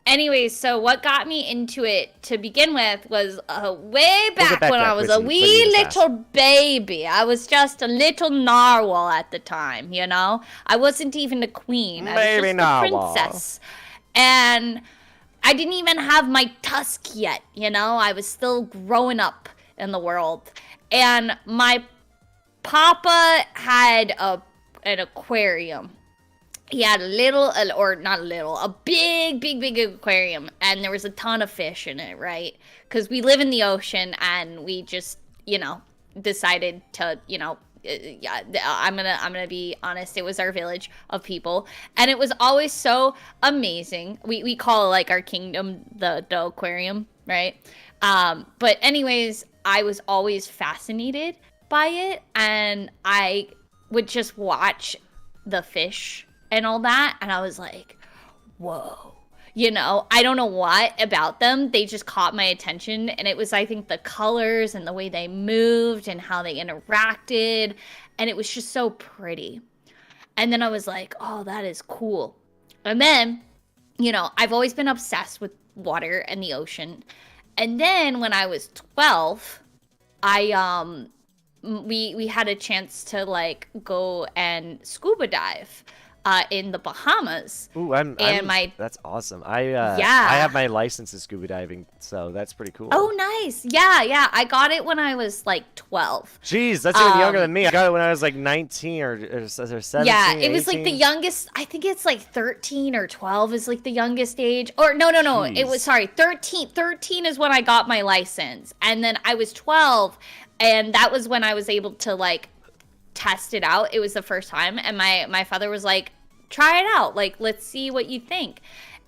B: anyways, so what got me into it to begin with was way back when I was a wee little baby. I was just a little narwhal at the time, I wasn't even a queen. I was just a princess. And I didn't even have my tusk yet, I was still growing up in the world. And my papa had an aquarium. He had a big aquarium, and there was a ton of fish in it, right? Because we live in the ocean, and we just, decided to, I'm gonna be honest, it was our village of people, and it was always so amazing. We call like our kingdom the aquarium, right? But anyways, I was always fascinated by it, and I would just watch the fish and all that, and I was like, whoa, I don't know what about them, they just caught my attention. And it was, I think, the colors and the way they moved and how they interacted, and it was just so pretty. And then I was like, oh, that is cool. And then, I've always been obsessed with water and the ocean. And then when I was 12, we had a chance to like go and scuba dive in the Bahamas.
A: Ooh, that's awesome. I have my license in scuba diving, so that's pretty cool.
B: Oh, nice. Yeah. I got it when I was like 12.
A: Jeez, that's even younger than me. I got it when I was like 19 or 17.
B: Yeah, it was 18. Like the youngest. I think it's like 13 or 12 is like the youngest age. Or no. Jeez. It was 13. 13 is when I got my license, and then I was 12, and that was when I was able to like test it out. It was the first time, and my father was like, try it out, like let's see what you think.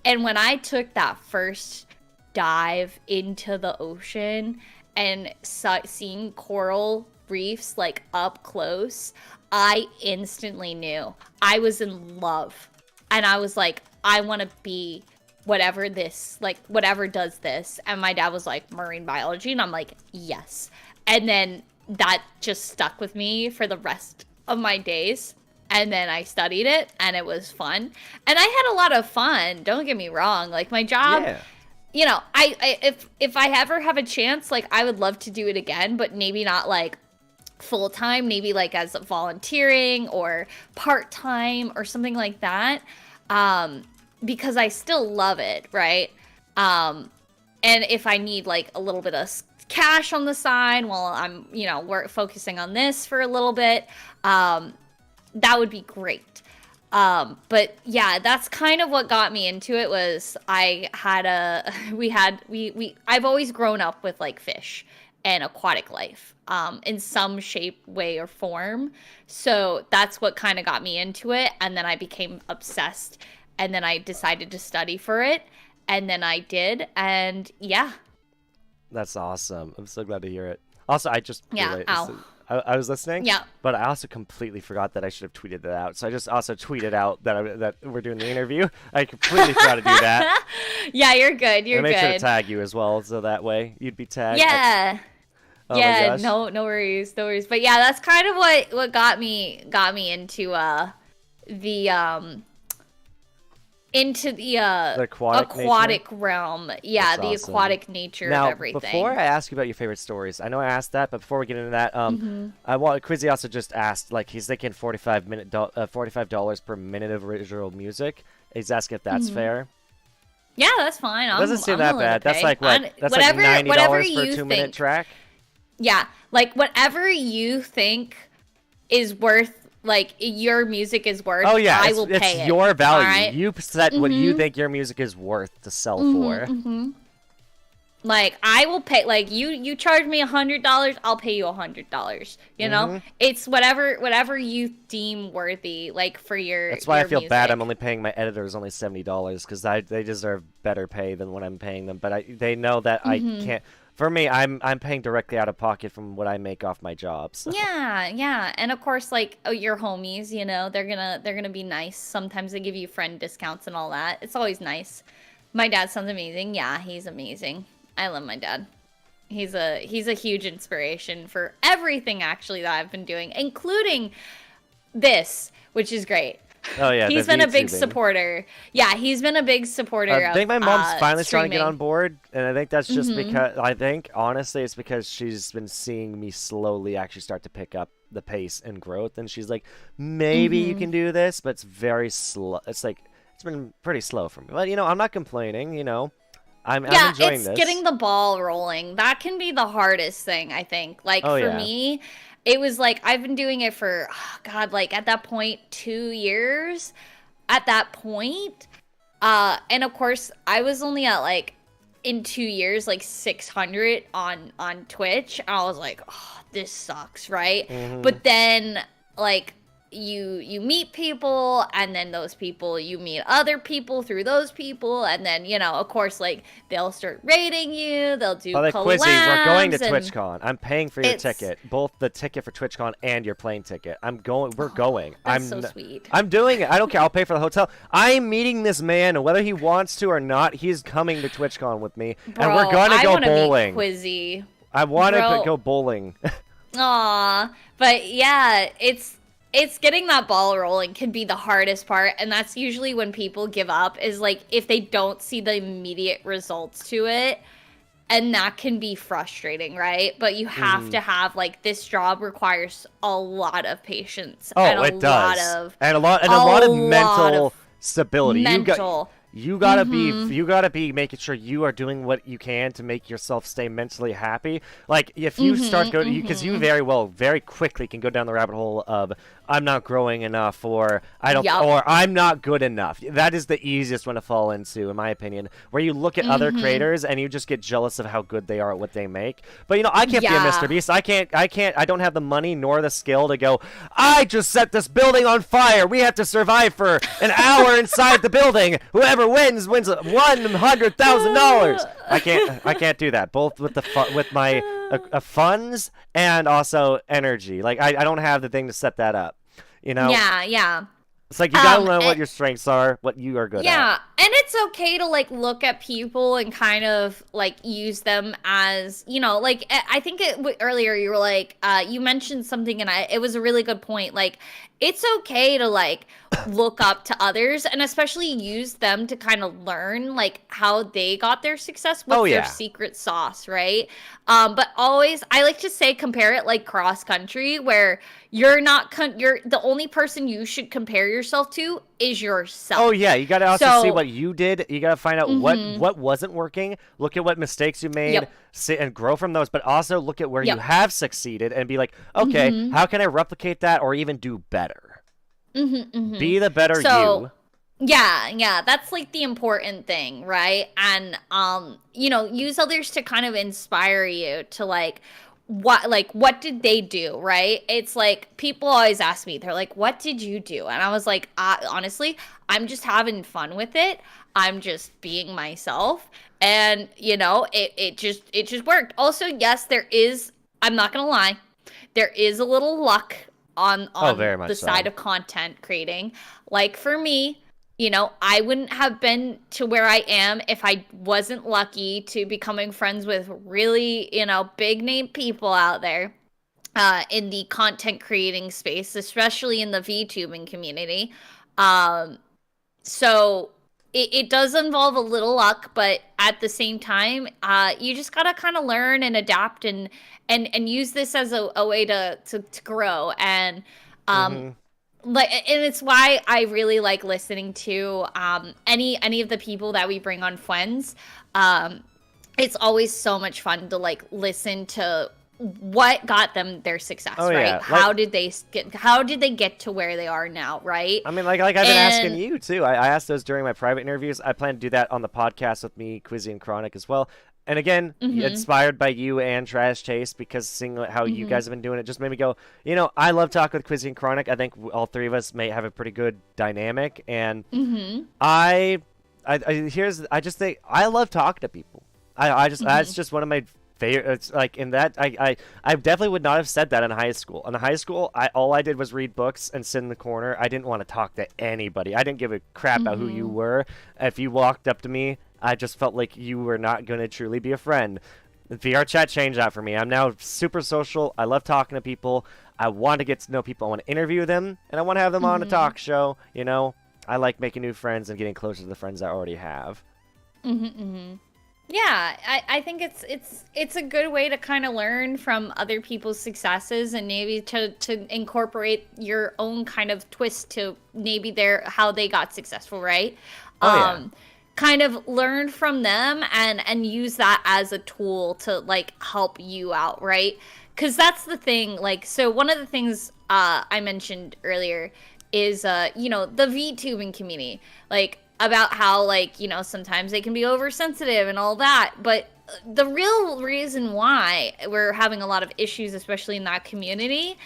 B: And when I took that first dive into the ocean and seeing coral reefs like up close, I instantly knew I was in love. And I was like, I want to be whatever does this. And my dad was like, marine biology, and I'm like, yes. And then that just stuck with me for the rest of my days. And then I studied it, and it was fun. And I had a lot of fun, don't get me wrong. Like, my job, if I ever have a chance, like, I would love to do it again, but maybe not, like, full-time. Maybe, like, as volunteering or part-time or something like that. Because I still love it, right? And if I need, like, a little bit of cash on the side while I'm, focusing on this for a little bit, that would be great. But yeah, that's kind of what got me into it. Was I've always grown up with like fish and aquatic life, in some shape, way, or form. So that's what kind of got me into it. And then I became obsessed, and then I decided to study for it, and then I did. And yeah.
A: That's awesome. I'm so glad to hear it. Also, I just I was listening.
B: Yeah.
A: But I also completely forgot that I should have tweeted that out. So I just also tweeted out that we're doing the interview. I completely forgot to do that.
B: Yeah, you're good. You're
A: I made
B: good.
A: sure to tag you as well, so that way you'd be tagged.
B: Yeah.
A: Oh my
B: Yeah,
A: gosh.
B: no worries, no worries. But yeah, that's kind of what got me into the
A: The aquatic
B: realm. Yeah,
A: That's
B: the
A: awesome.
B: aquatic nature
A: Now,
B: of everything.
A: before I ask you about your favorite stories, I know I asked that, but before we get into that, Quizzy also just asked, like, he's thinking $45 per minute of original music. He's asking if that's fair.
B: Yeah, that's fine.
A: Doesn't seem
B: I'm
A: that
B: willing to
A: bad. That's
B: pay.
A: like what? That's like
B: Whatever
A: $90 for a
B: you
A: 2-minute
B: think.
A: track.
B: Yeah, like whatever you think is worth, like your music is worth.
A: Oh yeah,
B: I will pay
A: it's
B: it.
A: your value.
B: Alright?
A: You set what you think your music is worth to sell for.
B: Like I will pay. Like you charge me $100, I'll pay you $100. You know, it's whatever you deem worthy. Like for your.
A: That's why
B: your
A: I feel
B: music.
A: bad. I'm only paying my editors only $70 because they deserve better pay than what I'm paying them. But they know that I can't. For me, I'm paying directly out of pocket from what I make off my jobs. So.
B: Yeah, and of course, like your homies, you know, they're gonna be nice. Sometimes they give you friend discounts and all that. It's always nice. My dad sounds amazing. Yeah, he's amazing. I love my dad. He's a huge inspiration for everything actually that I've been doing, including this, which is great.
A: Oh yeah,
B: he's been a big supporter. Yeah, he's been a big supporter.
A: I think my mom's finally
B: streaming.
A: starting to get on board, and I think that's just because I think honestly it's because she's been seeing me slowly actually start to pick up the pace and growth, and she's like, maybe you can do this, but it's very slow. It's like it's been pretty slow for me. But you know, I'm not complaining. You know, I'm enjoying
B: it's
A: this.
B: Getting the ball rolling. That can be the hardest thing, I think. Like for me. It was like, I've been doing it for, like at that point, 2 years at that point. And of course, I was only at like, in 2 years, like 600 on Twitch. I was like, oh, this sucks, right? But then like, you meet people, and then those people, you meet other people through those people, and then, you know, of course, like, they'll start rating you, they'll do collabs.
A: Quizzy, we're going to TwitchCon. I'm paying for your ticket, both the ticket for TwitchCon and your plane ticket. We're going.
B: That's so sweet.
A: I'm doing it. I don't care. I'll pay for the hotel. I'm meeting this man, and whether he wants to or not, he's coming to TwitchCon with me,
B: Bro,
A: and we're gonna go bowling.
B: Meet Quizzy.
A: I want to go bowling.
B: Aw, but yeah, it's getting that ball rolling can be the hardest part, and that's usually when people give up, is like if they don't see the immediate results to it, and that can be frustrating, right? But you have to have, like, this job requires a lot of patience.
A: Oh,
B: and
A: it does. And a lot of mental stability. You gotta be making sure you are doing what you can to make yourself stay mentally happy. Like if you start going, because you very quickly can go down the rabbit hole of I'm not growing enough, or or I'm not good enough. That is the easiest one to fall into, in my opinion. Where you look at other creators and you just get jealous of how good they are at what they make. But you know, I can't be a Mr. Beast. I don't have the money nor the skill to go, I just set this building on fire. We have to survive for an hour inside the building. Whoever wins $100,000. I can't do that. Both with with my funds and also energy. Like I don't have the thing to set that up. You know?
B: Yeah.
A: It's like you gotta learn what your strengths are, what you are good at.
B: Yeah, and it's okay to like look at people and kind of like use them as, you know, like I think earlier you were like, you mentioned something, and it was a really good point. Like, it's okay to like look up to others, and especially use them to kind of learn like how they got their success, what's their secret sauce, right? But always, I like to say, compare it like cross country, where you're the only person you should compare yourself to is yourself.
A: Oh yeah, you gotta also see what you did. You gotta find out what wasn't working. Look at what mistakes you made, and grow from those. But also look at where you have succeeded and be like, okay, how can I replicate that or even do better? Be the better you.
B: Yeah, that's like the important thing, right? And you know, use others to kind of inspire you to like what did they do, right? It's like people always ask me, they're like, what did you do? And I was like, honestly, I'm just having fun with it. I'm just being myself, and you know, it just worked. Also, yes, I'm not gonna lie, There is a little luck on
A: very much
B: the side
A: so.
B: of content creating. Like for me, I wouldn't have been to where I am if I wasn't lucky to becoming friends with really, big name people out there in the content creating space, especially in the VTubing community. Um, so it does involve a little luck, but at the same time, you just gotta kind of learn and adapt and use this as a way to grow. And um,
A: Mm-hmm.
B: and it's why I really like listening to any of the people that we bring on Friends. It's always so much fun to like listen to what got them their success,
A: Oh
B: right?
A: yeah,
B: How did they get to where they are now, right?
A: I mean, like I've been asking
B: And
A: you too. I asked those during my private interviews. I plan to do that on the podcast with me, Quizzy, and Chronic as well. And again,
B: mhm,
A: inspired by you and Trash Chase, because seeing how you
B: mhm,
A: guys have been doing it just made me go, I love talking with Quizzy and Chronic. I think all three of us may have a pretty good dynamic, and
B: mhm,
A: I just think I love talking to people. I just that's
B: mhm,
A: just one of my favorite. It's like in that I definitely would not have said that in high school. In high school, all I did was read books and sit in the corner. I didn't want to talk to anybody. I didn't give a crap about who you
B: mhm.
A: were. If you walked up to me, I just felt like you were not going to truly be a friend. VRChat changed that for me. I'm now super social. I love talking to people. I want to get to know people. I want to interview them, and I want to have them on a
B: Mhm.
A: talk show. I like making new friends and getting closer to the friends I already have.
B: Mhm. Mhm. Yeah, I think it's a good way to kind of learn from other people's successes and maybe to incorporate your own kind of twist to maybe their how they got successful, right?
A: Oh yeah.
B: Um kind of learn from them and use that as a tool to like help you out, right? Cuz that's the thing, like so one of the things I mentioned earlier is the VTubing community. Like about how like sometimes they can be oversensitive and all that, but the real reason why we're having a lot of issues, especially in that community,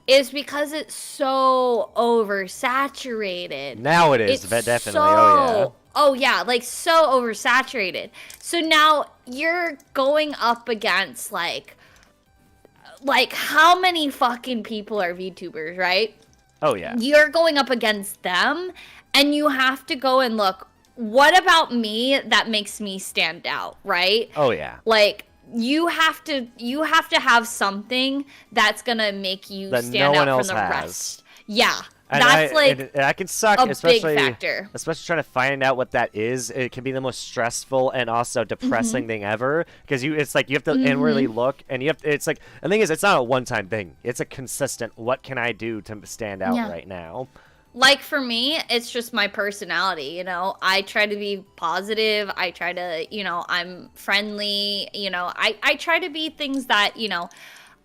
B: is because it's so oversaturated.
A: Now it is,
B: It's
A: definitely. Oh yeah.
B: oh yeah, like so oversaturated. So now you're going up against like how many fucking people are VTubers, right?
A: Oh yeah.
B: You're going up against them and you have to go and look, what about me that makes me stand out, right?
A: Oh yeah.
B: Like you have to have something that's going to make you
A: That
B: stand
A: no one
B: out from
A: else
B: the
A: has.
B: rest. Yeah.
A: And
B: That's like
A: and that can suck,
B: a big
A: especially
B: factor.
A: trying to find out what that is. It can be the most stressful and also depressing
B: Mhm.
A: thing ever, because it's like you have to inwardly
B: Mhm.
A: look, and it's like the thing is, it's not a one-time thing. It's a consistent. What can I do to stand out
B: Yeah.
A: right now?
B: Like for me, it's just my personality, I try to be positive. I try to, I'm friendly, I try to be things that,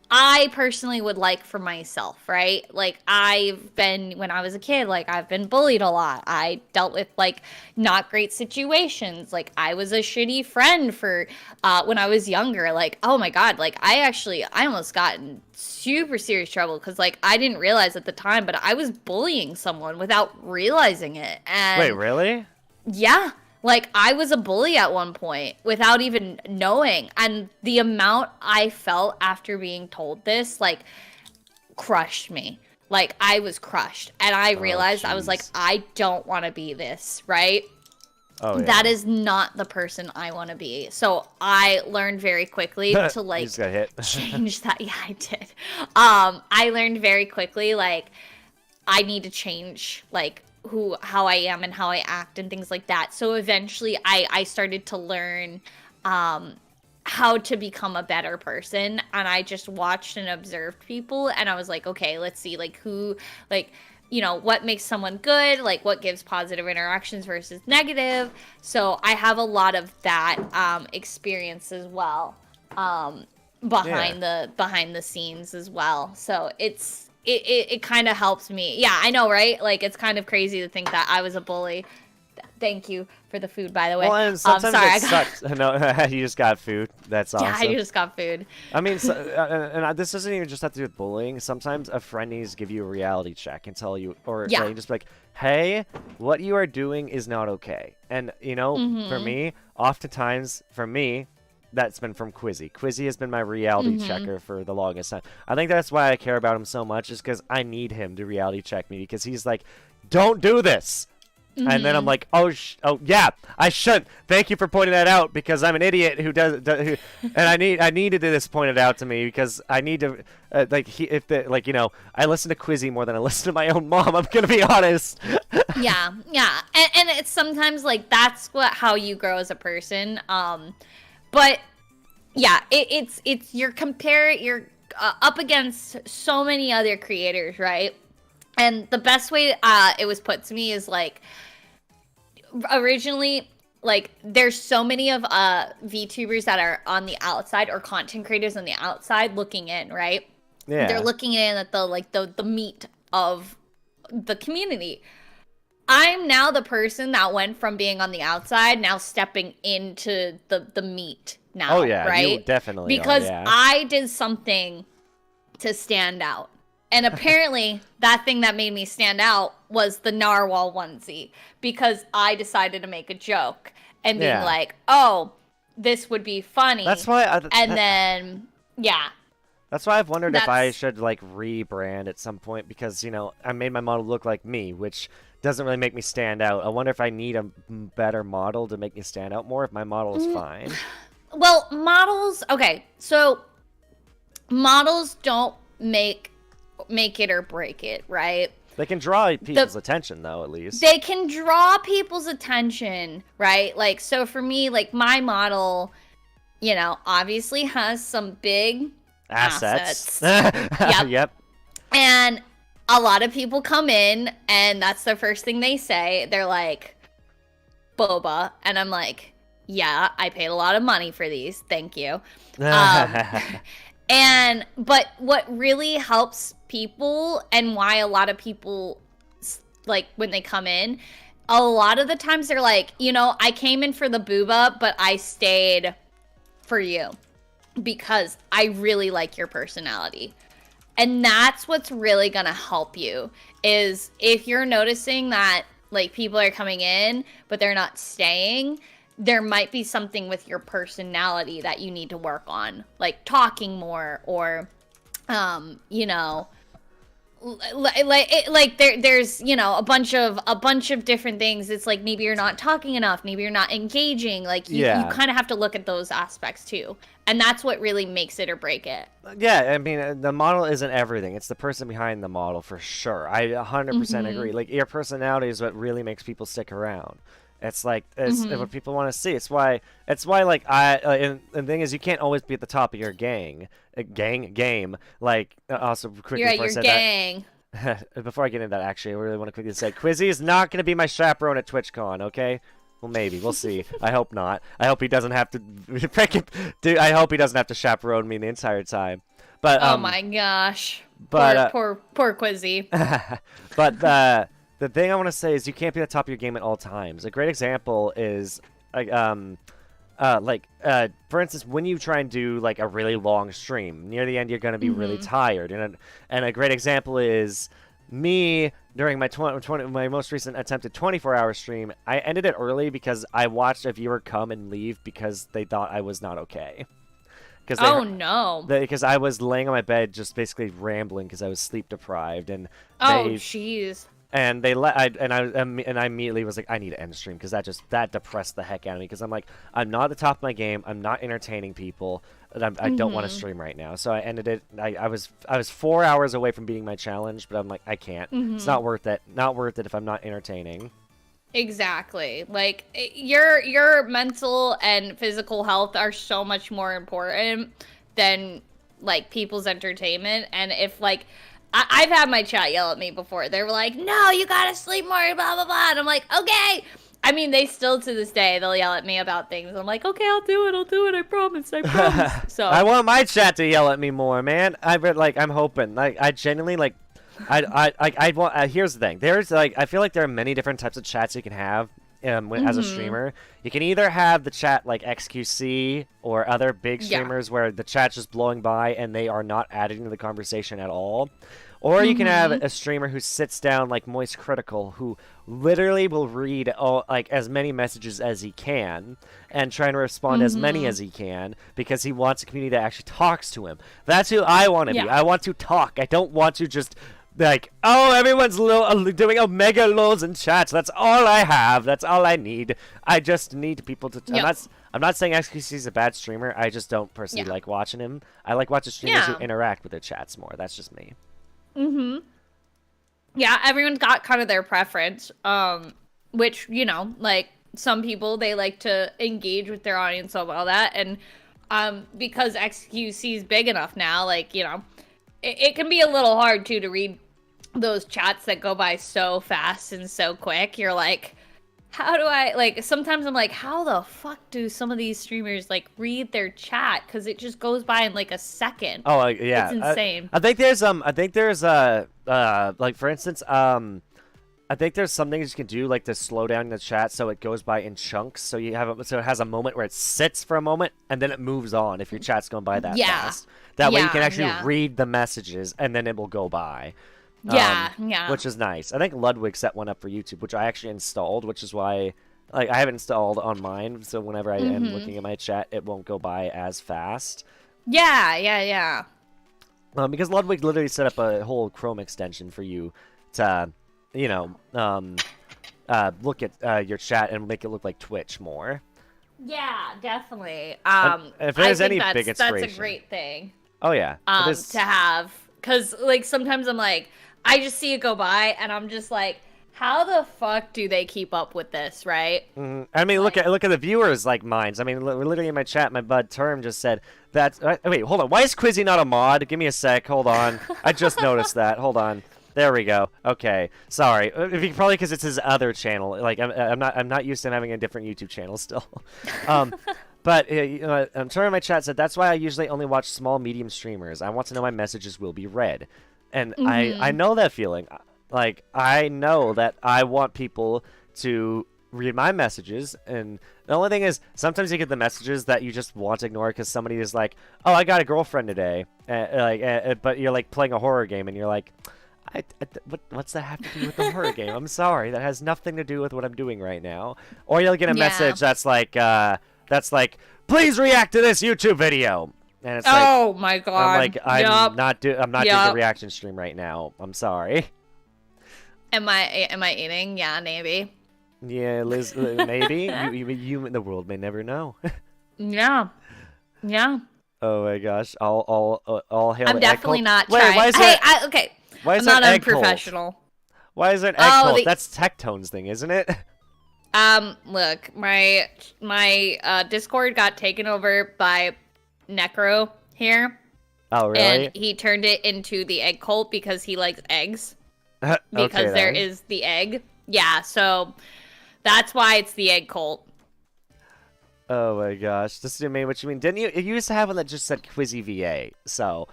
B: I personally would like for myself, right? Like when I was a kid, like I've been bullied a lot. I dealt with like not great situations. Like I was a shitty friend for when I was younger. Like, oh my God, like I almost got in super serious trouble because like I didn't realize at the time, but I was bullying someone without realizing it.
A: Wait,
B: And
A: really?
B: yeah, like I was a bully at one point without even knowing. And the amount I felt after being told this, like, crushed me. Like I was crushed. And I
A: Oh,
B: realized I was like,
A: jeez.
B: I don't want to be this, right?
A: Oh
B: That
A: yeah.
B: is not the person I want to be. So I learned very quickly to
A: You just
B: like
A: got hit.
B: change that. Yeah, I did. I learned very quickly like I need to change like how I am and how I act and things like that. So eventually I started to learn um how to become a better person, and I just watched and observed people, and I was like, okay, let's see like who like what makes someone good, like what gives positive interactions versus negative. So I have a lot of that experience as well.
A: Yeah.
B: Behind the scenes as well. So it kind of helps me. Yeah, I know, right? Like it's kind of crazy to think that I was a bully. Thank you for the food, by the way.
A: Well, and sometimes
B: Sorry,
A: it sucks. No, you just got food. That's
B: yeah, I
A: awesome.
B: just got food.
A: I mean, this doesn't even just have to do with bullying. Sometimes a friend needs to give you a reality check and tell you, or
B: Yeah.
A: like, just be like, hey, what you are doing is not okay. And, for
B: Mm-hmm.
A: me, oftentimes, for me, that's been from Quizzy. Quizzy has been my reality
B: Mm-hmm.
A: checker for the longest time. I think that's why I care about him so much, is because I need him to reality check me, because he's like, don't do this. And then I'm
B: Mm-hmm.
A: like, oh yeah, I shouldn't. Thank you for pointing that out, because I'm an idiot who and I needed this pointed out to me, because I need to I listen to Quizzy more than I listen to my own mom. I'm gonna be honest.
B: Yeah, yeah, and it's sometimes like that's how you grow as a person. But yeah, it's you're up against so many other creators, right? And the best way it was put to me is like, originally, like, there's so many of VTubers that are on the outside, or content creators on the outside looking in, right?
A: Yeah.
B: They're looking in at the meat of the community. I'm now the person that went from being on the outside, now stepping into the meat now.
A: Oh yeah,
B: right?
A: you definitely
B: Because
A: are, yeah.
B: I did something to stand out. And apparently that thing that made me stand out was the narwhal onesie, because I decided to make a joke and being like, oh, this would be funny.
A: That's why
B: then yeah.
A: That's why I've wondered if I should like rebrand at some point, because I made my model look like me, which doesn't really make me stand out. I wonder if I need a better model to make me stand out more, if my model is fine.
B: Well, models, okay, so models don't make it or break it, right?
A: They can draw people's attention, though, at least.
B: They can draw people's attention, right? Like, so for me, like, my model, obviously has some big assets. Yep.
A: Yep.
B: And a lot of people come in, and that's the first thing they say. They're like, boba. And I'm like, yeah, I paid a lot of money for these. Thank you. But what really helps people, and why a lot of people, like, when they come in, a lot of the times they're like, I came in for the booba, but I stayed for you because I really like your personality. And that's what's really gonna help you, is if you're noticing that, like, people are coming in but they're not staying, there might be something with your personality that you need to work on, like talking more, or there's a bunch of different things. It's like, maybe you're not talking enough, maybe you're not engaging, like you kind of have to look at those aspects too, and that's what really makes it or break it.
A: Yeah, I mean, the model isn't everything. It's the person behind the model, for sure. I 100% agree. Like, your personality is what really makes people stick around. It's like, it's what people want to see. It's why like, and the thing is, you can't always be at the top of your game. Like, also quickly
B: You're at
A: before
B: your
A: I said
B: gang.
A: that, before I get into that, actually, I really want to quickly say, Quizzy is not going to be my chaperone at TwitchCon, okay? Well, maybe. We'll see. I hope not. I hope he doesn't have to... Dude, I hope he doesn't have to chaperone me the entire time. But,
B: oh my gosh.
A: But,
B: poor Quizzy.
A: But the thing I want to say is, you can't be at the top of your game at all times. A great example is, for instance, when you try and do like a really long stream, near the end you're going to be really tired. And a great example is me during my my most recent attempted 24-hour stream. I ended it early because I watched a viewer come and leave because they thought I was not okay.
B: No.
A: Because I was laying on my bed just basically rambling because I was sleep deprived, and
B: jeez.
A: And I immediately was like, I need to end the stream, because that depressed the heck out of me, because I'm like, I'm not at the top of my game, I'm not entertaining people, and I don't want to stream right now. So I ended it. I was 4 hours away from beating my challenge, but I'm like, I can't. It's not worth it. Not worth it if I'm not entertaining.
B: Exactly. Like, your mental and physical health are so much more important than like people's entertainment. And if like, I've had my chat yell at me before. They were like, no, you gotta sleep more, blah, blah, blah. And I'm like, okay. I mean, they still, to this day, they'll yell at me about things. I'm like, okay, I'll do it. I promise. So
A: I want my chat to yell at me more, man. I'm hoping. Like, I genuinely, like, I want, here's the thing. There's, like, I feel like there are many different types of chats you can have. As a streamer, you can either have the chat like XQC or other big streamers where the chat's just blowing by and they are not adding to the conversation at all, Or you can have a streamer who sits down like Moist Critical, who literally will read like as many messages as he can and trying to respond as many as he can because he wants a community that actually talks to him. That's who I want to be. I want to talk. I don't want to just like, oh, everyone's doing omega lols and chats. That's all I have. That's all I need. I just need people to. I'm not saying XQC is a bad streamer. I just don't personally like watching him. I like watching streamers who interact with their chats more. That's just me.
B: Yeah, everyone's got kind of their preference. Which, you know, like some people, they like to engage with their audience and all that. And because XQC is big enough now, like, you know, it can be a little hard too to read those chats that go by so fast and so quick. You're like, how do I, like, sometimes I'm like, how the fuck do some of these streamers like read their chat? Because it just goes by in like a second.
A: Oh, yeah,
B: it's insane.
A: I think there's like, for instance, I think there's some things you can do, like to slow down the chat so it goes by in chunks. So you have so it has a moment where it sits for a moment and then it moves on if your chat's going by that fast. That way you can actually read the messages and then it will go by. Which is nice. I think Ludwig set one up for YouTube, which I actually installed, which is why, like, I have it installed on mine, so whenever I am looking at my chat, it won't go by as fast.
B: Yeah.
A: Because Ludwig literally set up a whole Chrome extension for you to, you know, look at your chat and make it look like Twitch more.
B: Yeah, definitely.
A: If there's any big inspiration,
B: that's a great thing.
A: Oh yeah,
B: to have, because like sometimes I'm like, I just see it go by and I'm just like, how the fuck do they keep up with this, right?
A: I mean, like, look at the viewers' like minds. I mean, literally in my chat, my bud Term just said that. Wait, hold on. Why is Quizzy not a mod? Give me a sec. Hold on. I just noticed that. Hold on. There we go. Okay, sorry. Probably because it's his other channel. Like I'm not used to having a different YouTube channel still. But Term in my chat said that's why I usually only watch small, medium streamers. I want to know my messages will be read, and I know that feeling. Like, I know that I want people to read my messages, and the only thing is, sometimes you get the messages that you just want to ignore because somebody is like, oh, I got a girlfriend today, but you're, like, playing a horror game, and you're like, what's that have to do with the horror game? I'm sorry, that has nothing to do with what I'm doing right now. Or you'll get a message that's like, please react to this YouTube video. And it's
B: oh my god.
A: I'm like, I'm not doing a reaction stream right now. I'm sorry.
B: Am I eating? Yeah, maybe.
A: Yeah, Liz, maybe. you in the world may never know.
B: Yeah.
A: Oh my gosh. All hail.
B: I'm definitely not
A: Wait,
B: trying.
A: why is there,
B: okay.
A: Why is
B: I'm not
A: egg
B: unprofessional.
A: Cult? Why is there an egg cult? That's Tectone's thing, isn't it?
B: Look, my Discord got taken over by Necro here.
A: Oh, really?
B: And he turned it into the egg cult because he likes eggs. Because there is the egg. Yeah, so that's why it's the egg cult.
A: Oh my gosh. This is what you mean. Didn't you used to have one that just said Quizzy VA, so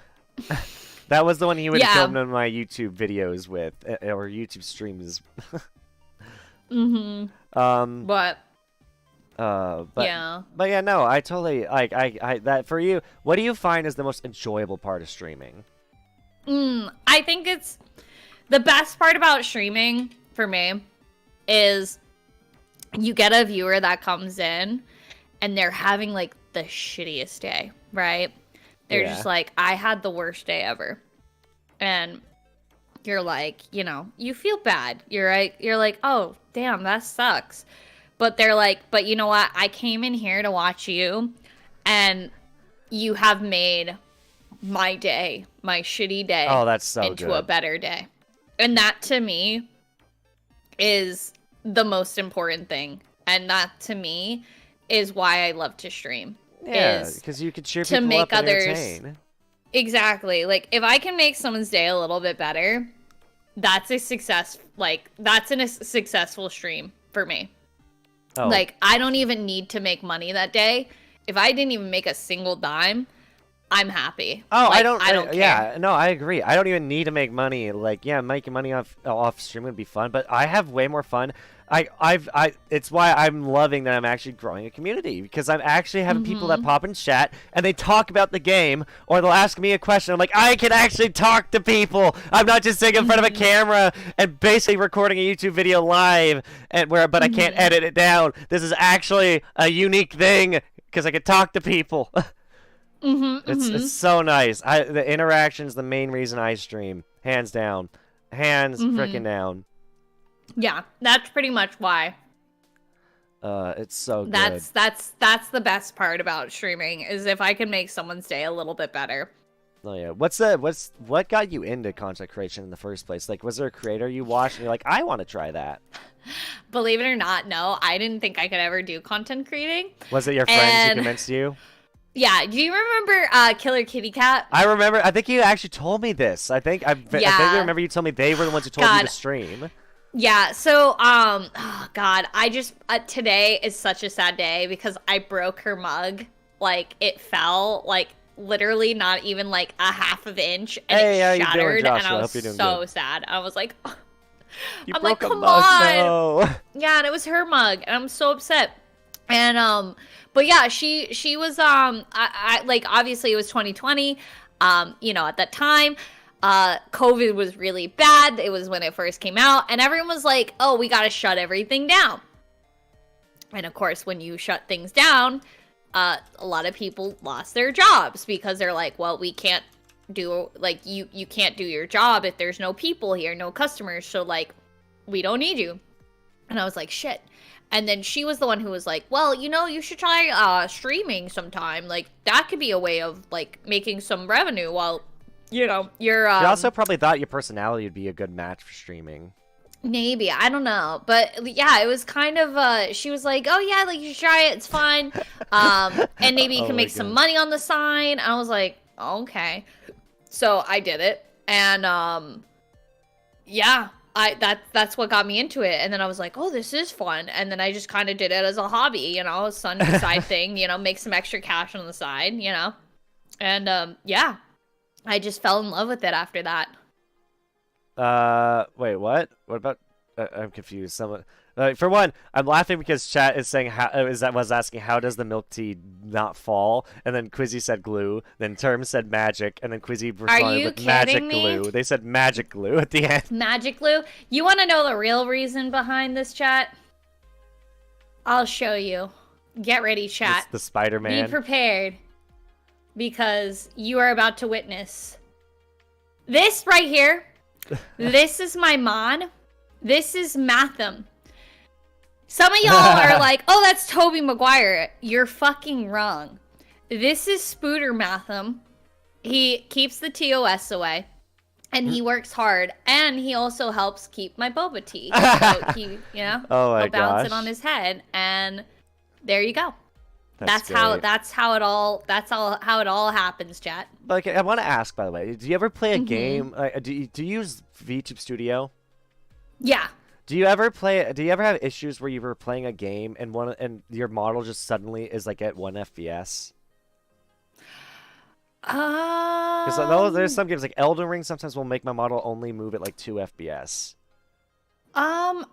A: that was the one you would film on my YouTube videos with, or YouTube streams.
B: But
A: yeah, no, I totally I that for you. What do you find is the most enjoyable part of streaming?
B: I think it's the best part about streaming for me is you get a viewer that comes in and they're having like the shittiest day, right? They're just like, I had the worst day ever. And you're like, you know, you feel bad. You're like, oh, damn, that sucks. But they're like, but you know what? I came in here to watch you and you have made my day, my shitty day,
A: that's so
B: into
A: good.
B: A better day. And that to me is the most important thing. And that to me is why I love to stream.
A: Yeah, because you could cheer people up and entertain.
B: Exactly. Like, if I can make someone's day a little bit better, that's a success. Like, that's a successful stream for me. Oh. Like, I don't even need to make money that day. If I didn't even make a single dime, I'm happy.
A: Oh,
B: like,
A: I
B: don't care.
A: Yeah, no, I agree. I don't even need to make money. Like, yeah, making money off stream would be fun, but I have way more fun. It's why I'm loving that I'm actually growing a community, because I'm actually having people that pop in chat and they talk about the game, or they'll ask me a question. I'm like, I can actually talk to people. I'm not just sitting in front of a camera and basically recording a YouTube video live, but I can't edit it down. This is actually a unique thing because I can talk to people. It's so nice. The interaction's the main reason I stream, hands down, hands freaking down.
B: Yeah, that's pretty much why.
A: It's so good.
B: That's the best part about streaming, is if I can make someone's day a little bit better.
A: Oh yeah. What got you into content creation in the first place? Like, was there a creator you watched and you're like, I want to try that?
B: Believe it or not, no, I didn't think I could ever do content creating.
A: Was it your friends who convinced you?
B: Yeah, do you remember Killer Kitty Cat?
A: I remember. I think you actually told me this. I think I remember you told me they were the ones who told you to stream.
B: Yeah, so, oh God, I just, today is such a sad day because I broke her mug. Like, it fell, like, literally not even, like, a half of an inch, and it shattered, and I was so sad. I was like, oh. I'm like, come on.
A: No.
B: Yeah, and it was her mug, and I'm so upset. And, but yeah, she was, I like, obviously it was 2020, you know, at that time. COVID was really bad. It was when it first came out, and everyone was like, oh, we gotta shut everything down. And of course, when you shut things down, a lot of people lost their jobs because they're like, well, we can't do, like, you can't do your job if there's no people here, no customers, so, like, we don't need you. And I was like, shit. And then she was the one who was like, well, you know, you should try streaming sometime. Like, that could be a way of, like, making some revenue while, you know, you're...
A: She also probably thought your personality would be a good match for streaming.
B: Maybe. I don't know. But, yeah, it was kind of... she was like, oh, yeah, like, you should try it. It's fun. And maybe you can make some money on the side. I was like, okay. So I did it. And, yeah, that's what got me into it. And then I was like, oh, this is fun. And then I just kind of did it as a hobby, you know, a side thing, you know, make some extra cash on the side, you know. And, yeah. I just fell in love with it after that.
A: Wait, what? What about? I'm confused. For one, I'm laughing because chat is saying was asking how does the milk tea not fall, and then Quizzy said glue, then Term said magic, and then Quizzy responded with magic glue. They said magic glue at the end.
B: Magic glue. You want to know the real reason behind this, chat? I'll show you. Get ready, chat.
A: It's the Spider-Man.
B: Be prepared. Because you are about to witness this right here. This is my mod. This is Matham. Some of y'all are like, oh, that's Toby Maguire. You're fucking wrong. This is Spooter Matham. He keeps the TOS away. And he works hard. And he also helps keep my boba tea. So he, you know, he'll bounce it on his head. And there you go. That's how it all happens, chat.
A: Like, I want to ask, by the way, do you ever play a game? Do you use VTube Studio?
B: Yeah.
A: Do you ever have issues where you were playing a game and your model just suddenly is like at 1 FPS? Because there's some games like Elden Ring sometimes will make my model only move at like 2 FPS.
B: Yeah,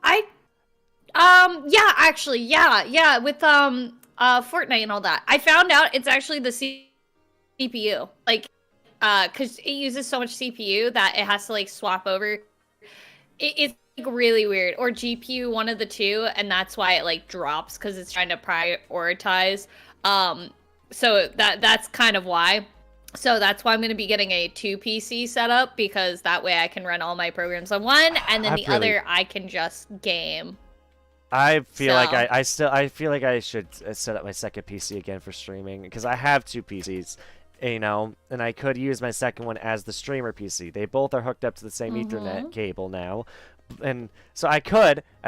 B: actually, yeah, with Fortnite and all that. I found out it's actually the CPU, like, because it uses so much CPU that it has to like swap over. It's like really weird, or GPU, one of the two, and that's why it like drops because it's trying to prioritize. So that's kind of why. So that's why I'm going to be getting a 2 PC setup, because that way I can run all my programs on one, and then other I can just game.
A: I feel like I feel like I should set up my second PC again for streaming, because I have 2 PCs, you know, and I could use my second one as the streamer PC. They both are hooked up to the same Ethernet cable now, and so I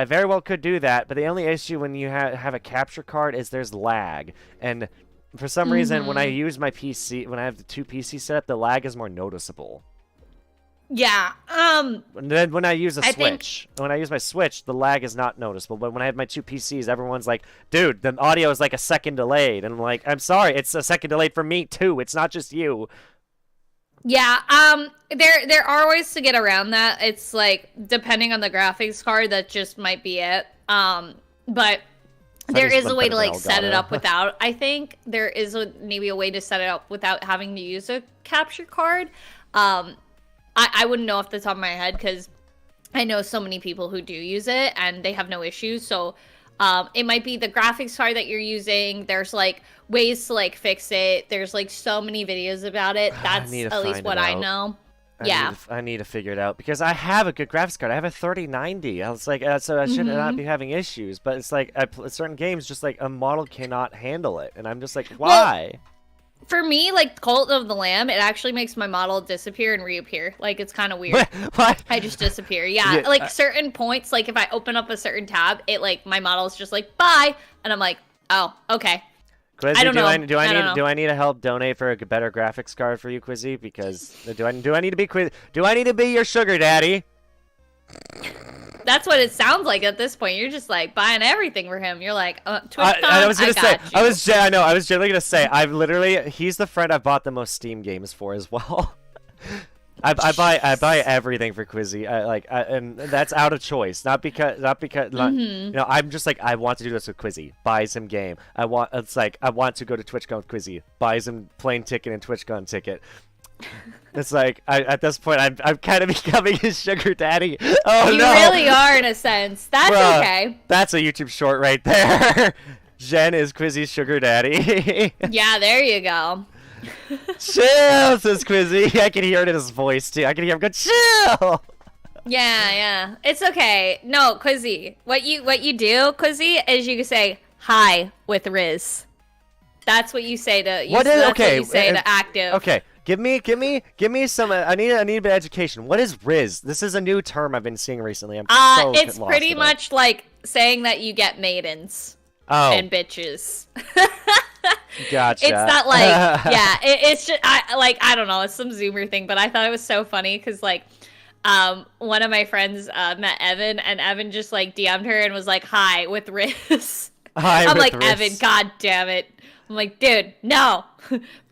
A: very well could do that. But the only issue when you have a capture card is there's lag, and for some reason when I use my PC, when I have the 2 PC set up, the lag is more noticeable.
B: Yeah.
A: And then when I use a
B: I think
A: Switch, when I use my Switch, the lag is not noticeable. But when I have my two PCs, everyone's like, "Dude, the audio is like a second delayed," and I'm like, "I'm sorry, it's a second delayed for me too. It's not just you."
B: yeah, there are ways to get around that. It's like depending on the graphics card, that just might be it. But there is a way to like set it up without. I think there is maybe a way to set it up without having to use a capture card. I wouldn't know off the top of my head because I know so many people who do use it and they have no issues. So it might be the graphics card that you're using. There's like ways to like fix it. There's like so many videos about it. That's at least what I know.
A: I need to figure it out because I have a good graphics card. I have a 3090. I was like, so I should not be having issues. But it's like certain games, just like a model cannot handle it, and I'm just like, why?
B: Well, for me, like Cult of the Lamb, it actually makes my model disappear and reappear. Like, it's kind of weird.
A: What?
B: I just disappear. Yeah, like certain points, like if I open up a certain tab, it like my model is just like bye, and I'm like, oh, okay.
A: Quizzy,
B: I don't know.
A: Do I need to help donate for a better graphics card for you, Quizzy? Because do I need to be Do I need to be your sugar daddy?
B: That's what it sounds like at this point. You're just like buying everything for him. You're like, Twitch
A: I was gonna say,
B: I was
A: generally gonna say, he's the friend I bought the most Steam games for as well. I buy everything for Quizzy. And that's out of choice, not because you know, I'm just like, I want to do this with Quizzy. Buys him game. I want to go to TwitchCon with Quizzy. Buys him plane ticket and TwitchCon ticket. It's like at this point I'm kind of becoming his sugar daddy. Oh
B: you
A: no!
B: You really are in a sense. That's
A: Bruh,
B: okay.
A: That's a YouTube short right there. Jen is Quizzy's sugar daddy.
B: Yeah, there you go.
A: Chill, says Quizzy. I can hear it in his voice too. I can hear him go, chill.
B: Yeah. It's okay. No, Quizzy. What you do, Quizzy, is you say hi with Riz. That's what you say to what you say to active.
A: Okay. Give me some. I need a bit of education. What is Riz? This is a new term I've been seeing recently.
B: It's pretty much like saying that you get maidens and bitches.
A: Gotcha.
B: It's not like it's just I don't know. It's some Zoomer thing, but I thought it was so funny because like one of my friends met Evan, and Evan just like DM'd her and was like, "Hi" with Riz. I'm like, Riz. Evan, god damn it. I'm like, dude, no.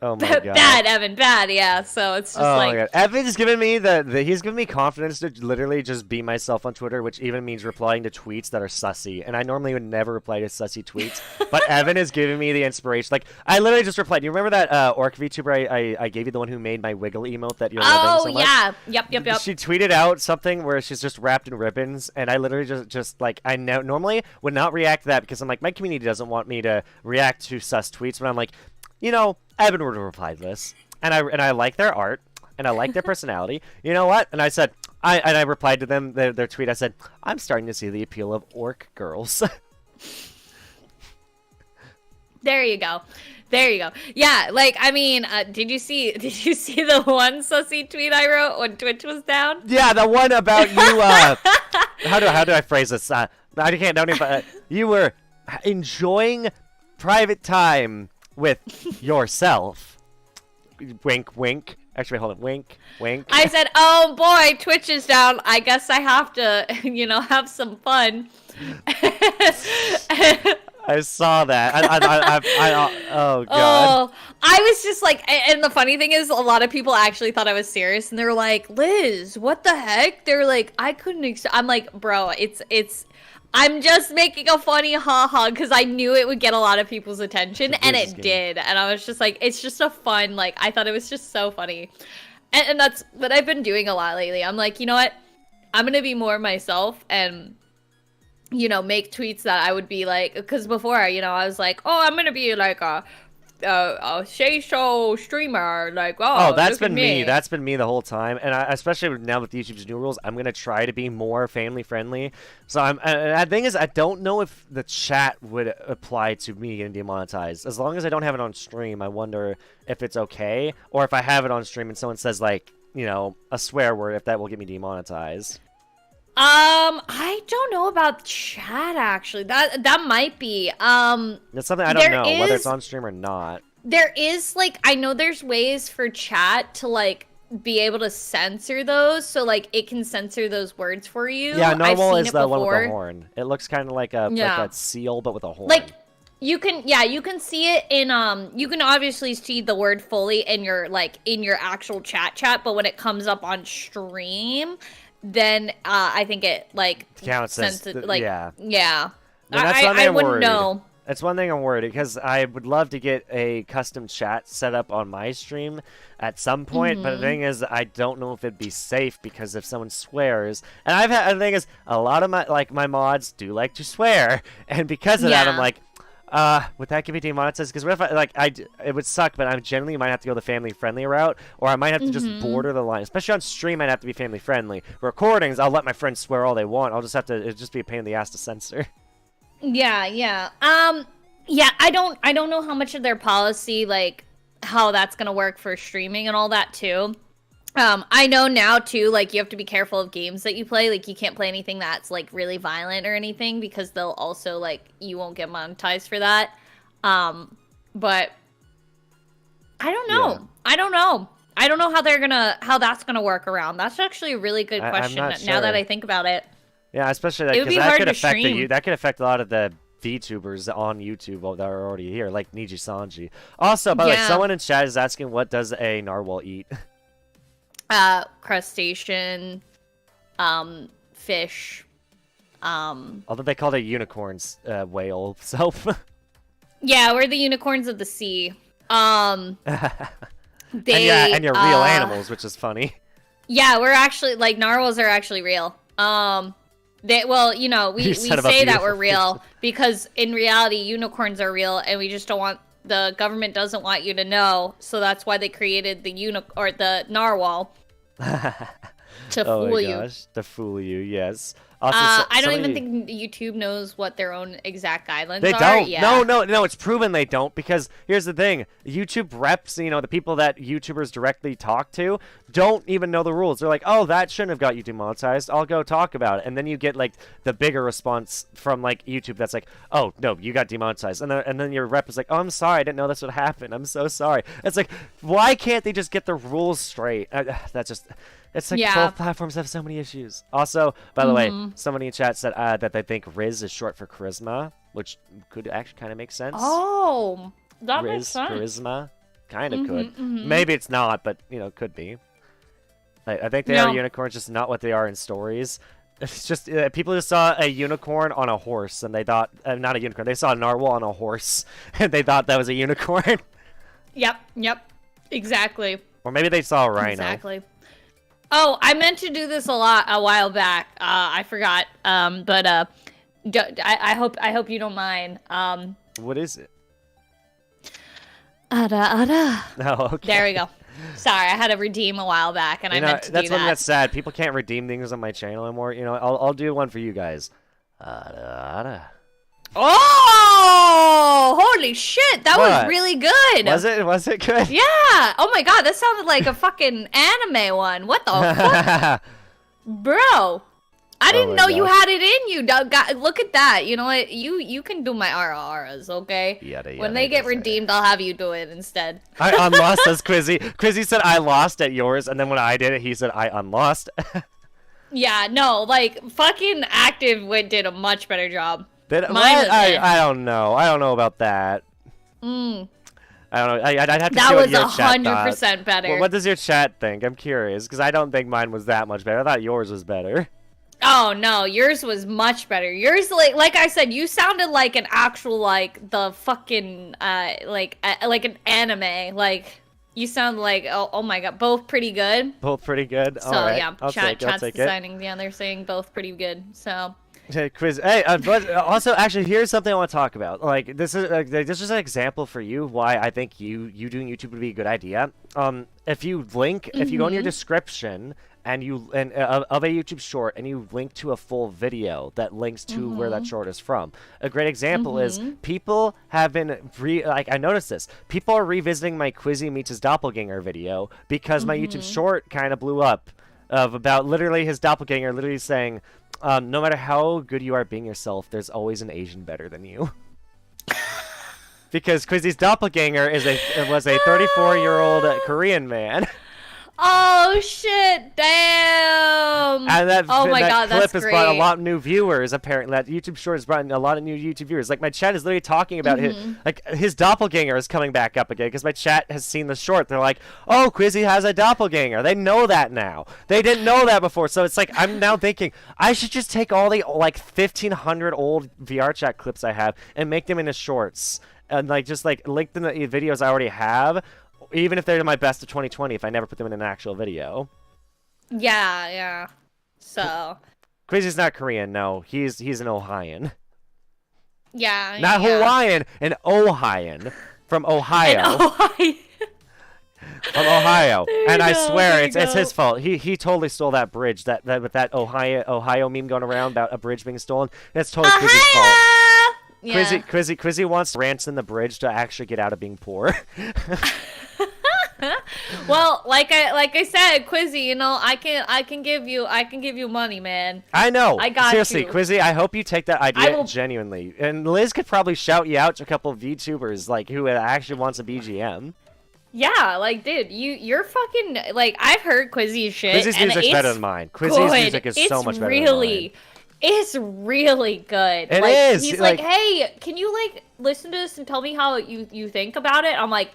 A: Oh my god.
B: Bad, Evan, bad, yeah. So it's just like...
A: Oh my god. Evan's giving me he's giving me confidence to literally just be myself on Twitter, which even means replying to tweets that are sussy. And I normally would never reply to sussy tweets. But Evan is giving me the inspiration. Like, I literally just replied. You remember that orc VTuber I gave you, the one who made my wiggle emote that you're loving so much?
B: Yeah. Yep.
A: She tweeted out something where she's just wrapped in ribbons, and I literally just like, I normally would not react to that because I'm like, my community doesn't want me to react to sus tweets, but I'm like, you know, Evan would reply to this, and I like their art, and I like their personality. You know what? And I said, I replied to them their tweet. I said, I'm starting to see the appeal of orc girls.
B: There you go. Yeah, like I mean, did you see the one sussy tweet I wrote when Twitch was down?
A: Yeah, the one about you. How do I phrase this? You were enjoying private time with yourself. Wink, wink. Actually, hold on. Wink, wink.
B: I said, "Oh boy, Twitch is down. I guess I have to, have some fun."
A: I saw that. Oh god.
B: Oh, I was just like, and the funny thing is, a lot of people actually thought I was serious, and they were like, "Liz, what the heck?" They're like, "I couldn't." I'm like, "Bro, it's." I'm just making a funny haha because I knew it would get a lot of people's attention, and it did. And I was just like, it's just a fun, like, I thought it was just so funny. And that's what I've been doing a lot lately. I'm like, you know what? I'm going to be more myself and, make tweets that I would be like, because before, I was like, oh, I'm going to be like a Shay Show streamer, like,
A: that's been me. That's been me the whole time, and especially now with YouTube's new rules, I'm gonna try to be more family friendly. So and the thing is, I don't know if the chat would apply to me getting demonetized. As long as I don't have it on stream, I wonder if it's okay, or if I have it on stream and someone says like, a swear word, if that will get me demonetized.
B: I don't know about chat actually. That might be.
A: That's something I don't know whether it's on stream or not.
B: There is like, I know there's ways for chat to like be able to censor those, so like it can censor those words for you.
A: Yeah,
B: I've
A: Narwhal
B: seen
A: is
B: it
A: the one with
B: before.
A: the horn. It looks kind of like a seal, but with a horn.
B: Like you can see it in you can obviously see the word fully in your actual chat, but when it comes up on stream, then I think it like
A: counts as
B: yeah.
A: I
B: wouldn't know.
A: That's one thing I'm worried, because I would love to get a custom chat set up on my stream at some point, but the thing is, I don't know if it'd be safe, because if someone swears, and the thing is, a lot of my mods do like to swear, and because of that, I'm like, would that get me demonetized? Because what if it would suck, but I generally might have to go the family-friendly route, or I might have to just border the line. Especially on stream, I'd have to be family-friendly. Recordings, I'll let my friends swear all they want. I'll just have to, it'd just be a pain in the ass to censor.
B: Yeah. Yeah, I don't know how much of their policy, like, how that's gonna work for streaming and all that, too. I know now, too, like, you have to be careful of games that you play. Like, you can't play anything that's, like, really violent or anything, because they'll also, like, you won't get monetized for that. But I don't know.
A: Yeah.
B: I don't know how that's gonna work around. That's actually a really good question now that I think about it.
A: Yeah, especially because that could affect that could affect a lot of the VTubers on YouTube that are already here, like Niji Sanji. Also, by the way, someone in chat is asking, what does a narwhal eat?
B: Crustacean, fish.
A: Although they call it unicorns, whale. So.
B: Yeah, we're the unicorns of the sea.
A: And you're real animals, which is funny.
B: Yeah, we're actually narwhals are actually real. We say that we're real because in reality unicorns are real, and we just don't want the government doesn't want you to know, so that's why they created the narwhal to fool you.
A: To fool you, yes. Also,
B: I don't even think YouTube knows what their own exact guidelines are.
A: They don't.
B: Yeah.
A: No, it's proven they don't, because here's the thing. YouTube reps, the people that YouTubers directly talk to, don't even know the rules. They're like, oh, that shouldn't have got you demonetized. I'll go talk about it. And then you get, like, the bigger response from, like, YouTube that's like, oh, no, you got demonetized. And then your rep is like, oh, I'm sorry. I didn't know this would happen. I'm so sorry. It's like, why can't they just get the rules straight? That's just... It's like both platforms have so many issues. Also, by the way, somebody in chat said that they think Riz is short for charisma, which could actually kind of make sense.
B: Oh, that makes sense.
A: Charisma, kind of could. Maybe it's not, but could be. I think they are unicorns, just not what they are in stories. It's just people just saw a unicorn on a horse, and they thought not a unicorn. They saw a narwhal on a horse, and they thought that was a unicorn.
B: Yep, exactly.
A: Or maybe they saw a rhino.
B: Exactly. Oh, I meant to do this a while back. I forgot. But I hope you don't mind.
A: What is it?
B: Ada.
A: Oh, okay.
B: There we go. Sorry, I had to redeem a while back, and I meant to do that.
A: That's one that's sad. People can't redeem things on my channel anymore. I'll do one for you guys. Ada.
B: Oh, holy shit! That was really good.
A: Was it good?
B: Yeah. Oh my god, that sounded like a fucking anime one. What the fuck, bro? I didn't know you had it in you. Look at that. You know what? You can do my RRs, okay? When they get redeemed, I'll have you do it instead.
A: I unlost as Quizzy. Quizzy said I lost at yours, and then when I did it, he said I unlost.
B: Yeah, no, fucking Active did a much better job.
A: I don't know. I don't know about that. I don't know. I'd have to see what your chat thought.
B: That was 100% better.
A: What does your chat think? I'm curious, because I don't think mine was that much better. I thought yours was better.
B: Oh no, yours was much better. Yours, like I said, you sounded like an actual the fucking like an anime. You sound like oh my god, both pretty good.
A: Both pretty good.
B: So
A: all right.
B: yeah, chat's deciding. Yeah, they're saying both pretty good. So.
A: Hey, Quiz. Hey, but also, actually, here's something I want to talk about. This is an example for you why I think you doing YouTube would be a good idea. If you go in your description and of a YouTube short, and you link to a full video that links to where that short is from. A great example is people have been I noticed this. People are revisiting my Quizzy meets his doppelganger video because my YouTube short kind of blew up. Of about literally his doppelganger literally saying, no matter how good you are being yourself, there's always an Asian better than you. Because Quizzy's doppelganger was a 34-year-old Korean man.
B: Oh shit! Damn!
A: And
B: Oh my
A: that
B: god,
A: clip
B: that's
A: has
B: great.
A: brought a lot of new viewers. Apparently, that YouTube short has brought in a lot of new YouTube viewers. Like my chat is literally talking about his doppelganger is coming back up again because my chat has seen the short. They're like, "Oh, Quizzy has a doppelganger." They know that now. They didn't know that before. So it's like I'm now thinking I should just take all the like 1,500 old VRChat clips I have and make them into shorts and like just like link them to the videos I already have. Even if they're my best of 2020, if I never put them in an actual video.
B: Yeah, yeah. So.
A: Quizzy's not Korean, no. He's an Ohioan.
B: Yeah.
A: Not
B: yeah.
A: Hawaiian, an Ohioan from Ohio.
B: Ohio.
A: From Ohio. And I swear it's his
B: go.
A: fault. He totally stole that bridge. That with that Ohio meme going around about a bridge being stolen. That's totally Quizzy's fault.
B: Yeah.
A: Quizzy wants rants in the bridge to actually get out of being poor.
B: Well, like I said, Quizzy, you know, I can give you money, man.
A: I know.
B: I got
A: Seriously,
B: you.
A: Quizzy, I hope you take that idea
B: will...
A: genuinely. And Liz could probably shout you out to a couple of VTubers like who actually wants a BGM.
B: Yeah, like, dude, you're fucking like I've heard Quizzy's shit.
A: Quizzy's music's better than mine. Quizzy's music is so much better than mine.
B: It's really good.
A: It
B: like,
A: is.
B: He's like, hey, can you like listen to this and tell me how you think about it? I'm like,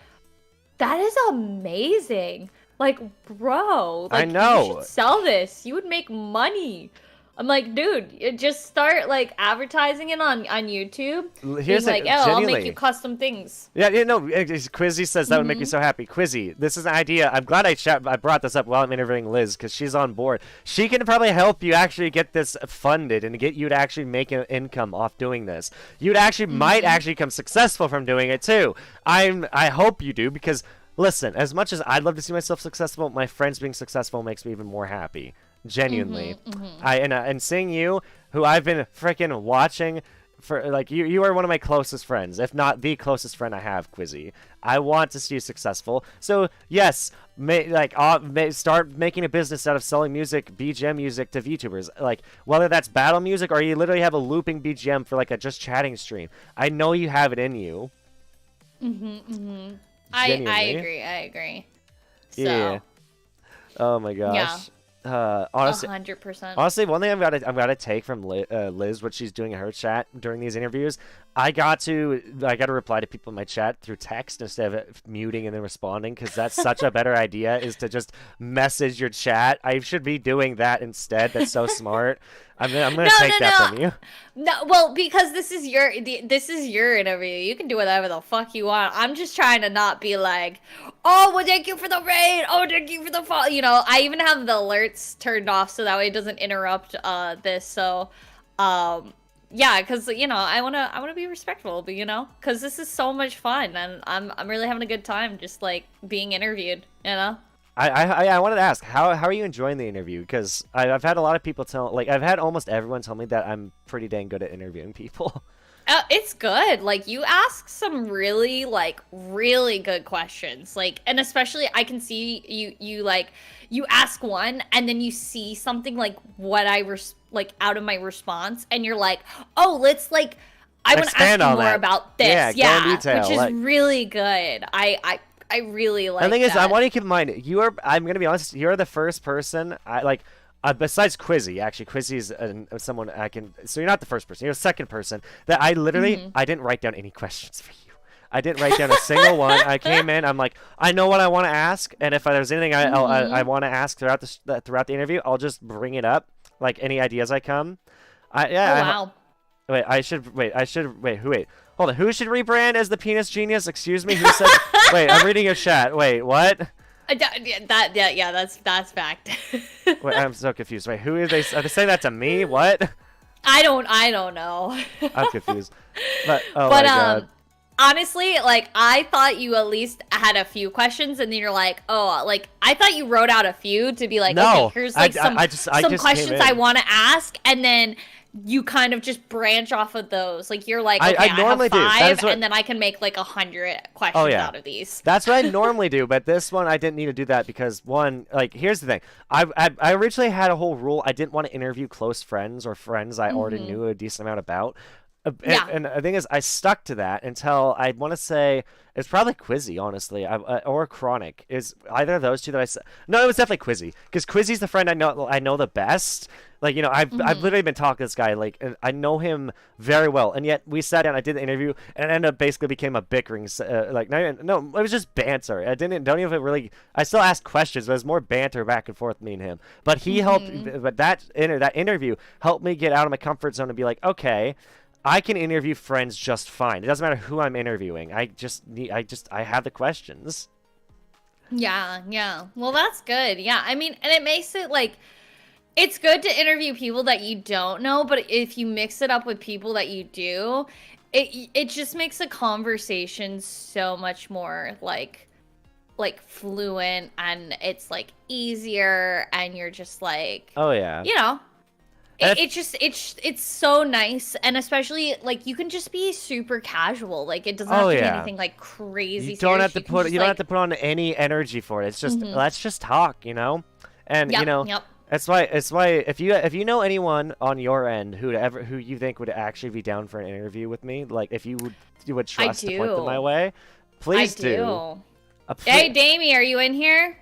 B: that is amazing. Like, bro, like,
A: I know.
B: You should sell this. You would make money. I'm like, dude, just start like advertising it on YouTube.
A: Here's
B: like, oh, I'll make you custom things.
A: Yeah, Quizzy says that would make me so happy. Quizzy, this is an idea. I'm glad I brought this up while I'm interviewing Liz because she's on board. She can probably help you actually get this funded and get you to actually make an income off doing this. You'd actually might actually become successful from doing it too. I hope you do because listen, as much as I'd love to see myself successful, my friends being successful makes me even more happy. Genuinely. And seeing you, who I've been freaking watching for, like, you are one of my closest friends, if not the closest friend I have, Quizzy. I want to see you successful. So, yes, start making a business out of selling music, BGM music to VTubers. Like, whether that's battle music or you literally have a looping BGM for, like, a just chatting stream. I know you have it in you.
B: I agree. So.
A: Yeah. Oh, my gosh.
B: Yeah.
A: Honestly,
B: 100%.
A: Honestly, one thing I've got to take from Liz, what she's doing in her chat during these interviews, I got to reply to people in my chat through text instead of muting and then responding because that's such a better idea. Is to just message your chat. I should be doing that instead. That's so smart. I'm gonna take that from you.
B: No, well, because this is your interview. You can do whatever the fuck you want. I'm just trying to not be like, oh, well, thank you for the raid. Oh, thank you for the follow. You know, I even have the alerts turned off so that way it doesn't interrupt this. So, yeah, because you know, I wanna be respectful, but you know, because this is so much fun and I'm really having a good time just like being interviewed. You know.
A: I wanted to ask how are you enjoying the interview? Because I've had a lot of people I've had almost everyone tell me that I'm pretty dang good at interviewing people.
B: It's good. Like you ask some really good questions. Like, and especially I can see you ask one and then you see something like what out of my response and you're like, oh, let's I want to ask you more about this. Yeah,
A: go in detail,
B: which is really good. I really like that.
A: The thing is, I want you to keep in mind, I'm going to be honest, you're the first person, besides Quizzy, actually, Quizzy's someone so you're not the first person, you're the second person, that I literally, I didn't write down any questions for you. I didn't write down a single one. I came in, I'm like, I know what I want to ask, and if there's anything I want to ask throughout the interview, I'll just bring it up, like any ideas I come.
B: Wow.
A: Wait, hold on. Who should rebrand as the penis genius? Excuse me. Who said? Wait, I'm reading your chat. Wait, what?
B: That's fact.
A: Wait, I'm so confused. Wait, who are they? Are they saying that to me? What?
B: I don't know.
A: I'm confused. But my God.
B: Honestly, I thought you at least had a few questions, and then you're like, oh, I thought you wrote out a few to be like,
A: no,
B: okay, here's some questions I want to ask, and then you kind of just branch off of those. Like you're like, okay, I
A: normally
B: have 5, and then I can make 100 questions out of these.
A: That's what I normally do, but this one I didn't need to do that because one, here's the thing. I originally had a whole rule. I didn't want to interview close friends or friends I already knew a decent amount about.
B: Yeah.
A: And the thing is, I stuck to that until I want to say it's probably Quizzy, honestly, or Chronic. Is either of those two that I said? No, it was definitely Quizzy because Quizzy's the friend I know the best. Like I've literally been talking to this guy like and I know him very well, and yet we sat down, I did the interview, and it ended up basically became a bickering like no, it was just banter. I don't even really. I still asked questions, but it was more banter back and forth me and him. But he helped. But that interview helped me get out of my comfort zone and be like, okay. I can interview friends just fine. It doesn't matter who I'm interviewing. I have the questions.
B: Yeah, yeah. Well, that's good. Yeah. I mean, and it makes it like it's good to interview people that you don't know, but if you mix it up with people that you do, it just makes a conversation so much more like fluent, and it's like easier, and you're just like,
A: Oh yeah.
B: you know, it's so nice, and especially like you can just be super casual. Like it doesn't have to be anything like crazy.
A: You don't
B: serious.
A: have to put don't have to put on any energy for it. It's just let's just talk, And
B: Yep.
A: that's why if you know anyone on your end who you think would actually be down for an interview with me, like if you would trust to point them my way, please do.
B: Hey, Damie, are you in here?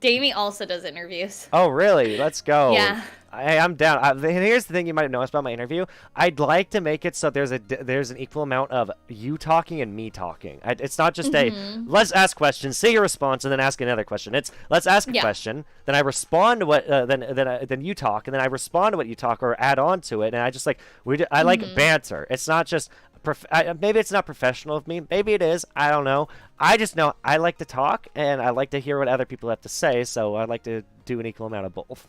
B: Damie also does interviews.
A: Oh, really? Let's go.
B: Yeah.
A: I'm down. Here's the thing you might have noticed about my interview. I'd like to make it so there's an equal amount of you talking and me talking. It's not just let's ask questions, say your response, and then ask another question. It's let's ask a question, then I respond to what, then you talk, and then I respond to what you talk or add on to it. And I just like I like banter. It's not just maybe it's not professional of me. Maybe it is. I don't know. I just know I like to talk and I like to hear what other people have to say. So I like to do an equal amount of both.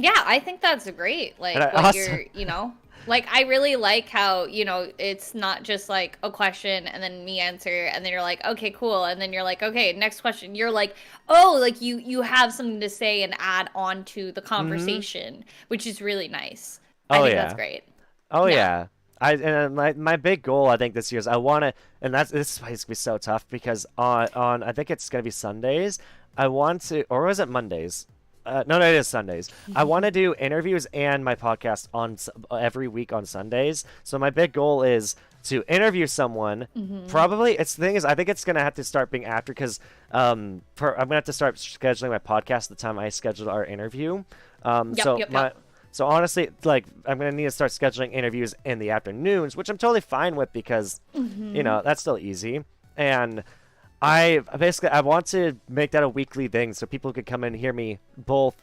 B: Yeah, I think that's great. Like, like I really like how, it's not just like a question and then me answer and then you're like, okay, cool. And then you're like, okay, next question. You're like, oh, like you have something to say and add on to the conversation, which is really nice. I think that's great.
A: Oh, yeah. My big goal I think this year is I want to, and this is going to be so tough because on I think it's going to be Sundays. I want to, or was it Mondays? No, it is Sundays. I want to do interviews and my podcast on every week on Sundays. So my big goal is to interview someone. Probably, the thing is, I think it's gonna have to start being after because I'm gonna have to start scheduling my podcast the time I scheduled our interview. So honestly, like I'm gonna need to start scheduling interviews in the afternoons, which I'm totally fine with because that's still easy. And I want to make that a weekly thing so people could come and hear me both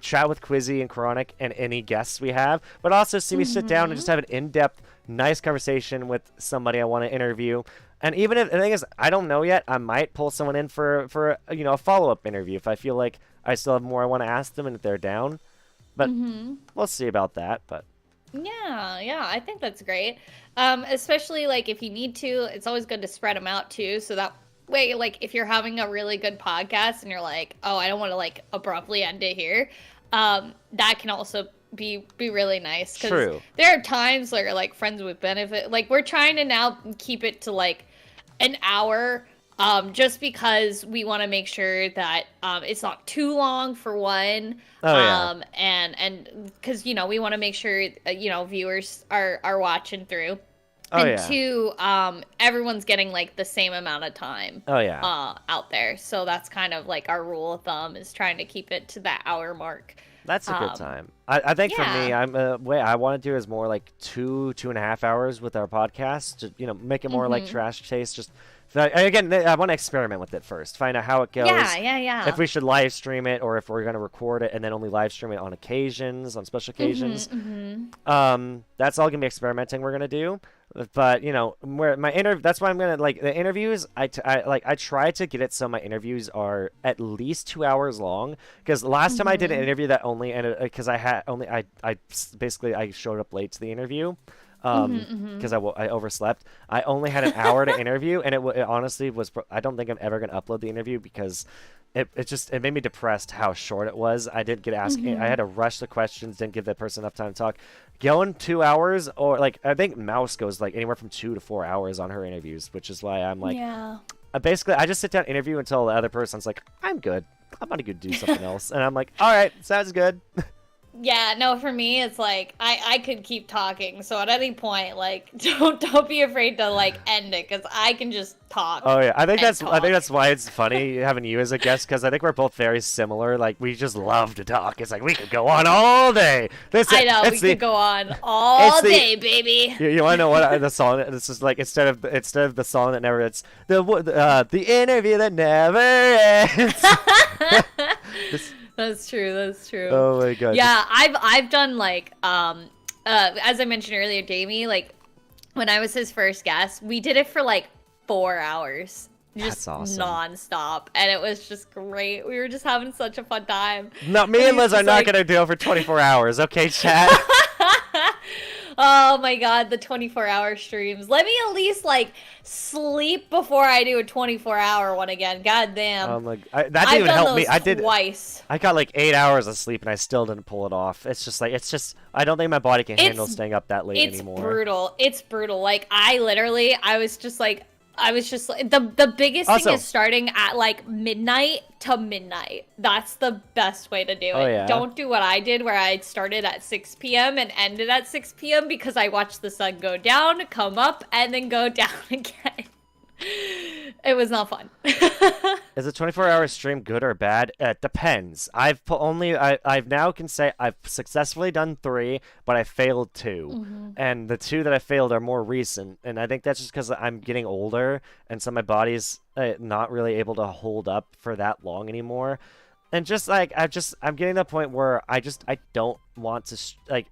A: chat with Quizzy and Chronic and any guests we have, but also see me sit down and just have an in-depth, nice conversation with somebody I want to interview. And even if the thing is, I don't know yet, I might pull someone in for a follow-up interview if I feel like I still have more I want to ask them and if they're down. But we'll see about that. But
B: yeah, I think that's great. Especially like if you need to, it's always good to spread them out too, so that way, like if you're having a really good podcast and you're like, oh, I don't want to like abruptly end it here, that can also be really nice.
A: True.
B: There are times where like friends with benefit, like we're trying to now keep it to like an hour, just because we want to make sure that it's not too long for one. And because we want to make sure viewers are watching through. Two, everyone's getting like the same amount of time out there. So that's kind of like our rule of thumb is trying to keep it to that hour mark.
A: That's a good time. I think for me, I want to do is more like 2.5 hours with our podcast to make it more like Trash Taste. Just again, I want to experiment with it first, find out how it goes.
B: Yeah.
A: If we should live stream it or if we're going to record it and then only live stream it on special occasions. That's all gonna be experimenting we're gonna do. But where that's why I'm gonna like the interviews. I try to get it so my interviews are at least 2 hours long. Because last time I did an interview that only ended because I basically I showed up late to the interview. Because I overslept. I only had an hour to interview, and it honestly was. I don't think I'm ever gonna upload the interview because it made me depressed how short it was. I didn't get asked. I had to rush the questions. Didn't give that person enough time to talk. Going 2 hours, or like I think Mouse goes like anywhere from 2 to 4 hours on her interviews, which is why I'm like, basically I just sit down interview until the other person's like, I'm good. I'm about to go do something else, and I'm like, all right, sounds good.
B: Yeah, no, for me it's like I could keep talking. So at any point, like don't be afraid to like end it because I can just talk
A: Oh yeah,
B: and
A: I think
B: talk.
A: that's why it's funny having you as a guest because I think we're both very similar. Like we just love to talk. It's like we could go on all day.
B: I know we
A: It's the
B: could go on
A: it's
B: all
A: the
B: day, baby.
A: you want to know what the song? This is like instead of the song that never ends, the interview that never ends. This,
B: That's true. That's true.
A: oh my god.
B: Yeah, I've done like as I mentioned earlier, Jamie, like when I was his first guest, we did it for like 4 hours.
A: That's
B: Just
A: awesome.
B: nonstop. And it was just great. We were just having such a fun time.
A: No, me
B: And
A: and
B: he was
A: Liz are
B: just
A: not
B: like,
A: gonna do it for 24 hours. Okay, chat.
B: oh my god, the 24-hour streams. Let me at least like sleep before I do a 24-hour one again. God damn.
A: That didn't
B: I've
A: even
B: done
A: help
B: those
A: me. I did.
B: twice.
A: I got like 8 hours of sleep and I still didn't pull it off. It's just I don't think my body can handle staying up that late
B: It's
A: anymore.
B: brutal. It's brutal. Like I was just like the biggest
A: Also,
B: thing is starting at like midnight to midnight. That's the best way to do it.
A: Oh, yeah?
B: Don't do what I did where I started at 6 p.m. and ended at 6 p.m. because I watched the sun go down, come up, and then go down again. It was not fun.
A: Is a 24-hour stream good or bad? It depends. I've now can say I've successfully done 3, but I failed 2.
B: Mm-hmm.
A: And the 2 that I failed are more recent, and I think that's just because I'm getting older, and so my body's not really able to hold up for that long anymore. And just like I'm getting to the point where I don't want to I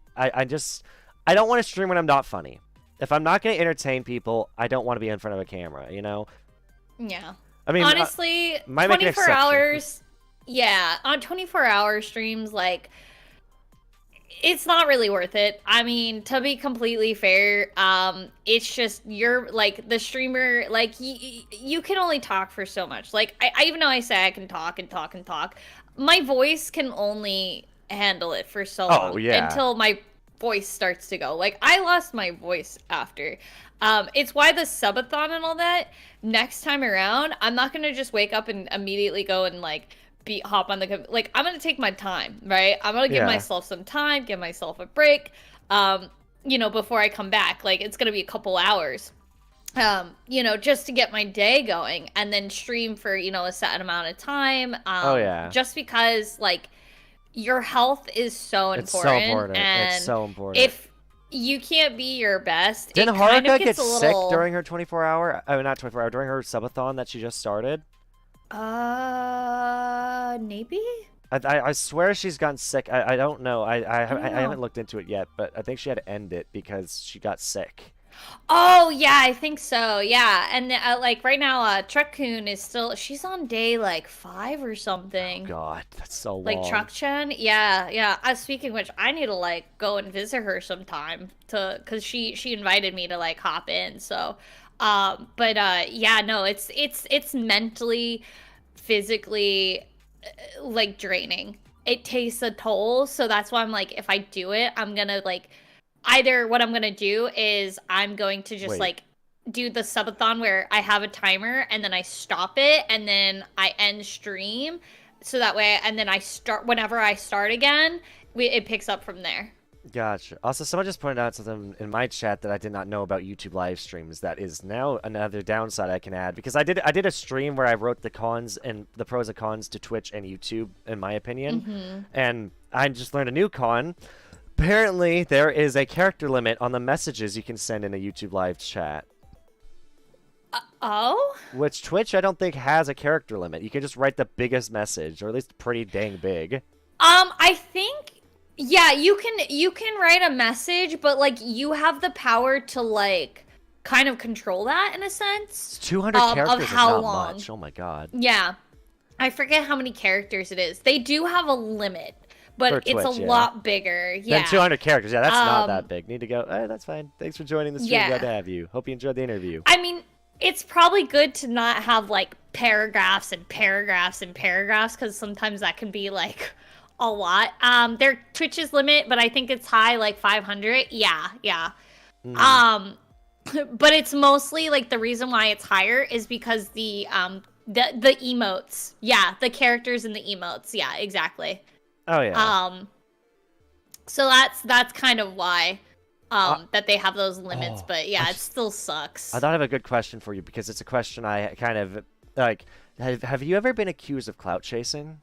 A: don't want to stream when I'm not funny. If I'm not going to entertain people, I don't want to be in front of a camera, you know?
B: Yeah.
A: I mean,
B: honestly,
A: might make an
B: 24
A: exception.
B: hours. Yeah, on 24-hour streams, like it's not really worth it. I mean, to be completely fair, it's just you're like the streamer, like you can only talk for so much. Like I even though I say I can talk and talk and talk, my voice can only handle it for so long
A: yeah.
B: until my voice starts to go. Like I lost my voice after. It's why the subathon and all that. Next time around, I'm not gonna just wake up and immediately go and like hop on the like. I'm gonna take my time, right? I'm gonna give myself some time, give myself a break. You know, before I come back, like it's gonna be a couple hours. You know, just to get my day going, and then stream for a set amount of time. Just because like your health is so important.
A: It's so important.
B: And
A: it's so important.
B: If you can't be your best,
A: Didn't
B: it kind
A: Haruka
B: of
A: get
B: gets a
A: sick
B: little...
A: during her 24-hour? Oh, not 24-hour. During her subathon that she just started?
B: Maybe?
A: I swear she's gotten sick. I don't know. I
B: don't know.
A: haven't looked into it yet, but I think she had to end it because she got sick.
B: Oh, yeah, I think so. Yeah. And like right now, Truck-kun is still, she's on day like 5 or something.
A: Oh, God, that's so long.
B: Like Truck-chan? Yeah, yeah. Speaking of which, I need to like go and visit her sometime cause she invited me to like hop in. So, yeah, no, it's mentally, physically like draining. It takes a toll. So that's why I'm like, if I do it, I'm gonna like, either what I'm gonna do is I'm going to just like do the subathon where I have a timer and then I stop it and then I end stream, so that way, and then I start whenever I start again, it picks up from there.
A: Gotcha. Also, someone just pointed out something in my chat that I did not know about YouTube live streams. That is now another downside I can add, because I did a stream where I wrote the cons and the pros and cons to Twitch and YouTube, in my opinion, and I just learned a new con. Apparently, there is a character limit on the messages you can send in a YouTube live chat.
B: Oh?
A: Which Twitch, I don't think, has a character limit. You can just write the biggest message, or at least pretty dang big.
B: I think, yeah, you can write a message, but like you have the power to like kind of control that in a sense.
A: 200 characters is not much. Oh my god.
B: Yeah. I forget how many characters it is. They do have a limit, but it's a lot bigger. Yeah.
A: Than 200 characters. Yeah, that's not that big. Need to go. That's fine. Thanks for joining the stream.
B: Yeah.
A: Glad to have you. Hope you enjoyed the interview.
B: I mean, it's probably good to not have like paragraphs and paragraphs and paragraphs, because sometimes that can be like a lot. Their Twitch's limit, but I think it's high, like 500. Yeah. But it's mostly like the reason why it's higher is because the emotes. Yeah, the characters in the emotes. Yeah, exactly.
A: Oh yeah.
B: So that's kind of why that they have those limits. But yeah, it still sucks.
A: I thought I have a good question for you because it's a question I kind of like. Have you ever been accused of clout chasing?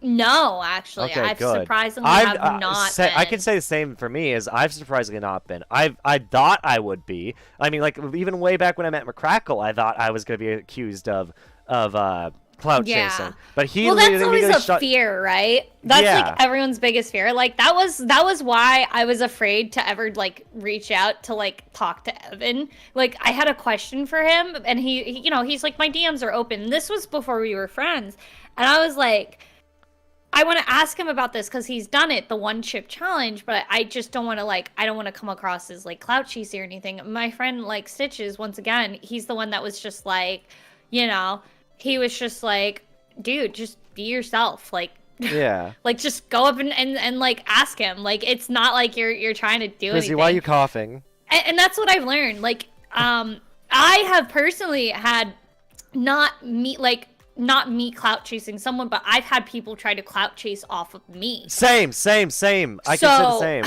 B: No, actually,
A: Okay,
B: I've
A: good.
B: surprisingly have not been.
A: I can say the same for me. Is I've surprisingly not been. I thought I would be. I mean, like even way back when I met McCrackle, I thought I was going to be accused of clout chasing. But he
B: that's always a fear, right? That's like everyone's biggest fear. Like that was why I was afraid to ever like reach out to like talk to Evan. Like I had a question for him, and he you know, he's like, my DMs are open. This was before we were friends, and I was like, I want to ask him about this because he's done it, the one chip challenge, but I just don't want to I don't want to come across as like clout cheesy or anything. My friend like Stitches, once again, he's the one that was just like, you know, he was just like, dude, just be yourself. Like,
A: yeah,
B: like just go up and like ask him. Like, it's not like you're trying to do anything.
A: Why are you coughing?
B: And that's what I've learned. Like, I have personally had not me clout chasing someone, but I've had people try to clout chase off of me.
A: Same. I can say the same.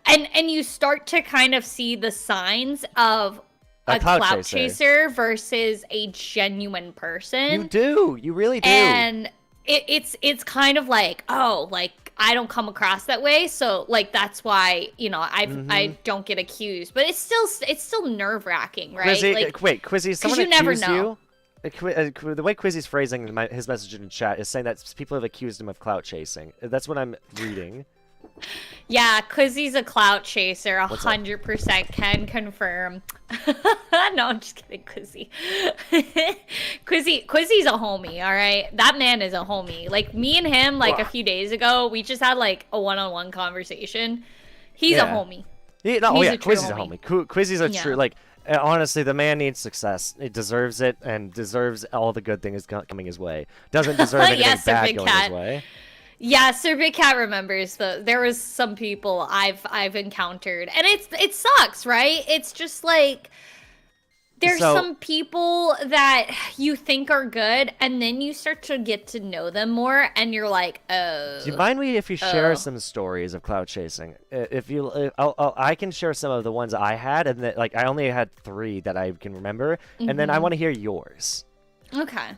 B: And you start to kind of see the signs of a clout chaser versus a genuine person.
A: You do. You really do.
B: And it's kind of like, oh, like I don't come across that way, so like that's why, you know, I don't get accused. But it's still nerve-wracking, right?
A: Quizzy,
B: like,
A: wait, Quizzy, someone
B: you never
A: accused
B: know.
A: you? The way Quizzy's phrasing his message in chat is saying that people have accused him of clout chasing. That's what I'm reading.
B: Yeah, Quizzy's a clout chaser, 100% can confirm. No, I'm just kidding, Quizzy. Quizzy's a homie, all right? That man is a homie. Like, me and him, like, a few days ago, we just had, like, a one-on-one conversation. He's a homie.
A: Quizzy's a homie. Quizzy's a true, like... Honestly, the man needs success. He deserves it and deserves all the good things coming his way. Doesn't deserve anything bad going his way.
B: Yeah, Sir Big Cat remembers. There was some people I've encountered, and it sucks, right? It's just like there's some people that you think are good, and then you start to get to know them more, and you're like, oh.
A: Do you mind if you share some stories of clout chasing? I can share some of the ones I had, and that like I only had 3 that I can remember, and then I want to hear yours.
B: Okay.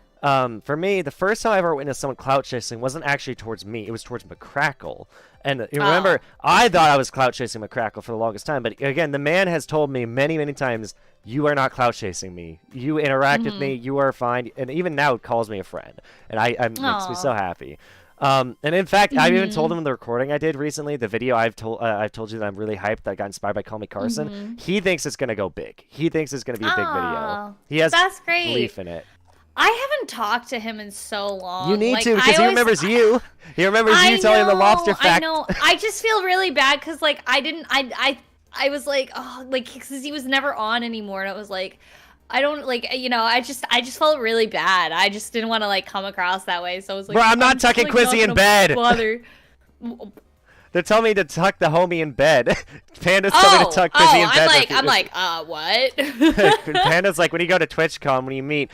A: For me, the first time I ever witnessed someone clout chasing wasn't actually towards me; it was towards McCrackle. And you remember, I thought I was clout chasing McCrackle for the longest time, but again, the man has told me many, many times, you are not clout chasing me. You interact with me, you are fine, and even now it calls me a friend, and it makes me so happy. And in fact, I even told him in the recording I did recently, the video I've told you that I'm really hyped that I got inspired by Call Me Carson. He thinks it's gonna go big. He thinks it's gonna be a big video. He has belief in it.
B: I haven't talked to him in so long.
A: You need to, because he remembers you. He remembers you telling him the lobster fact.
B: I know. I just feel really bad because, like, I was like, oh, like, because he was never on anymore, and I was like, I don't, like, you know, I just felt really bad. I just didn't want to, like, come across that way, so I was like,
A: bro, I'm not tucking Quizzy in bed.
B: Bother.
A: They're telling me to tuck the homie in bed. Panda's telling me to tuck Quizzy in bed.
B: I'm like, what?
A: Panda's like, when you go to TwitchCon, when you meet,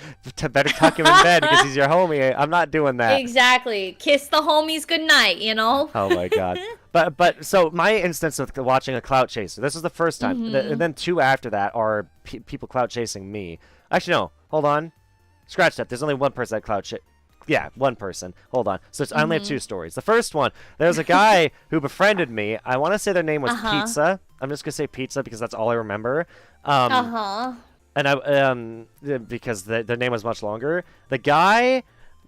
A: better tuck him in bed because he's your homie. I'm not doing that.
B: Exactly. Kiss the homies goodnight, you know?
A: Oh my god. But so my instance of watching a clout chaser, this was the first time. And then 2 after that are people clout chasing me. Actually, no. Hold on. Scratch that. There's only one person that clout chase. Yeah, one person. Hold on. So I only have 2 stories. The first one, there was a guy who befriended me. I want to say their name was Pizza. I'm just gonna say Pizza because that's all I remember. And because their name was much longer. The guy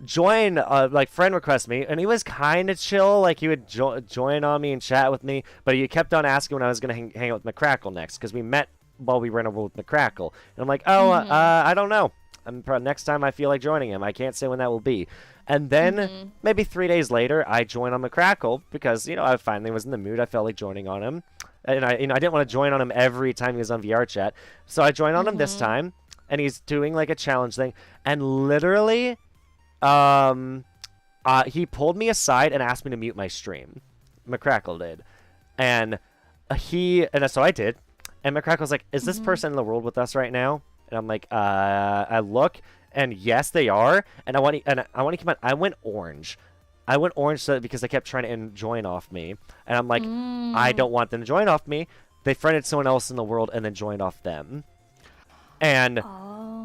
A: joined, like, friend request me, and he was kind of chill. Like, he would join on me and chat with me, but he kept on asking when I was gonna hang out with McCrackle next because we met while we were in a world with McCrackle. And I'm like, I don't know. Next time I feel like joining him. I can't say when that will be. And then maybe 3 days later, I joined on McCrackle because, you know, I finally was in the mood. I felt like joining on him. And I didn't want to join on him every time he was on VRChat. So I joined on him this time. And he's doing like a challenge thing. And literally, he pulled me aside and asked me to mute my stream. McCrackle did. And so I did. And McCrackle's like, is this person in the world with us right now? And I'm like, I look, and yes, they are. And I want to keep on. I went orange. I went orange because they kept trying to join off me, and I'm like, I don't want them to join off me. They friended someone else in the world and then joined off them. And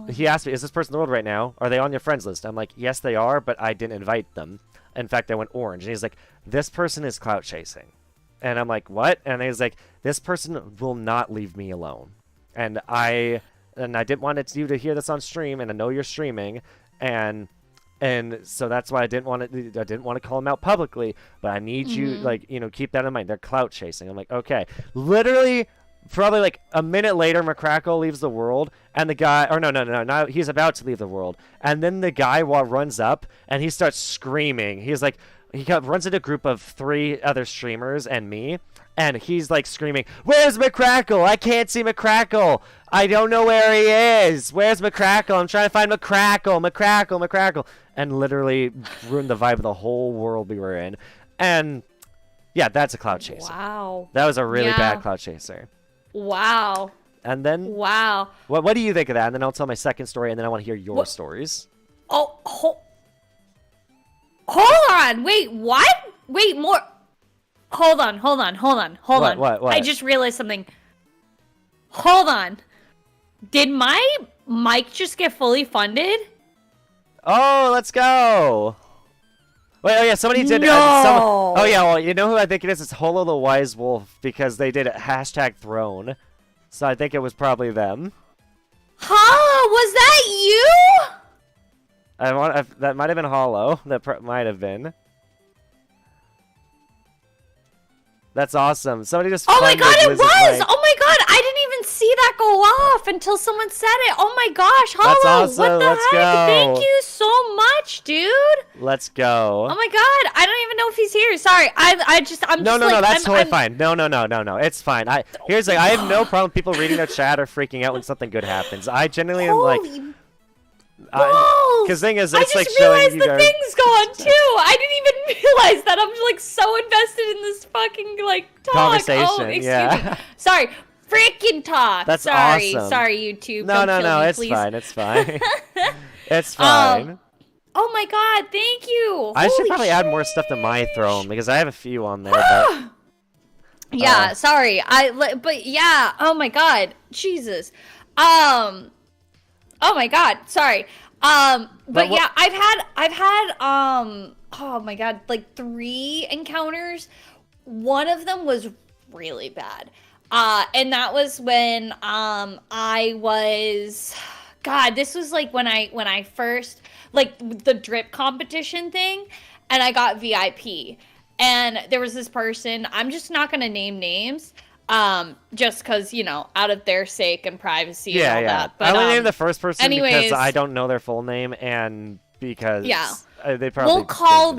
A: he asked me, is this person in the world right now? Are they on your friends list? I'm like, yes, they are, but I didn't invite them. In fact, I went orange. And he's like, this person is clout chasing. And I'm like, what? And he's like, this person will not leave me alone. And I didn't want you to hear this on stream, and I know you're streaming, and so that's why I didn't want to call him out publicly, but I need you, like, you know, keep that in mind. They're clout chasing. I'm like, okay. Literally, probably like a minute later, McCrackle leaves the world, and the guy, or no, he's about to leave the world, and then the guy runs up, and he starts screaming. He's like, runs into a group of 3 other streamers and me, and he's like screaming, "Where's McCrackle? I can't see McCrackle. I don't know where he is. Where's McCrackle? I'm trying to find McCrackle," and literally ruined the vibe of the whole world we were in. And yeah, that's a clout chaser.
B: Wow.
A: That was a really bad clout chaser.
B: Wow.
A: And then what do you think of that? And then I'll tell my second story, and then I want to hear your stories.
B: Oh, hold on. Wait, what? Wait, more. Hold on.
A: What?
B: I just realized something. Hold on. Did my mic just get fully funded?
A: Oh, let's go. Wait, oh yeah, somebody did.
B: No.
A: Oh yeah, well, you know who I think it is? It's Holo the Wise Wolf, because they did #throne. So I think it was probably them.
B: Huh? Was that you?
A: That might have been Holo. That might have been. That's awesome. Somebody just.
B: Oh my god, it was!
A: Mic.
B: Oh my god, I didn't even see that go off until someone said it. Oh my gosh, Holo,
A: That's awesome.
B: what the
A: Let's
B: heck?
A: go.
B: Thank you so much, dude.
A: Let's go.
B: Oh my god, I don't even know if he's here. Sorry, I'm
A: no,
B: just like,
A: that's totally fine. No, it's fine. I have no problem with people reading their chat or freaking out when something good happens. I genuinely am like. Because thing is, it's like showing you guys.
B: I just realized the thing's gone too. I didn't even realize that. I'm like so invested in this fucking like talk.
A: Conversation.
B: Oh, excuse me. Sorry, freaking talk.
A: That's
B: sorry,
A: awesome.
B: Sorry, YouTube.
A: No,
B: Don't kill me,
A: it's
B: please.
A: fine. It's fine. It's fine.
B: Oh my god, thank you.
A: I should
B: Holy
A: probably add more stuff to my throne because I have a few on there. But,
B: yeah, sorry. But yeah. Oh my god, Jesus. Oh my god, sorry. But yeah, I've had oh my god, like 3 encounters. One of them was really bad. And that was when I was, god, this was like when I first, like the drip competition thing, and I got VIP. And there was this person, I'm just not gonna name names, just because, you know, out of their sake and privacy and all that. But,
A: I only named the first person
B: anyways,
A: because I don't know their full name, and because they probably
B: we'll call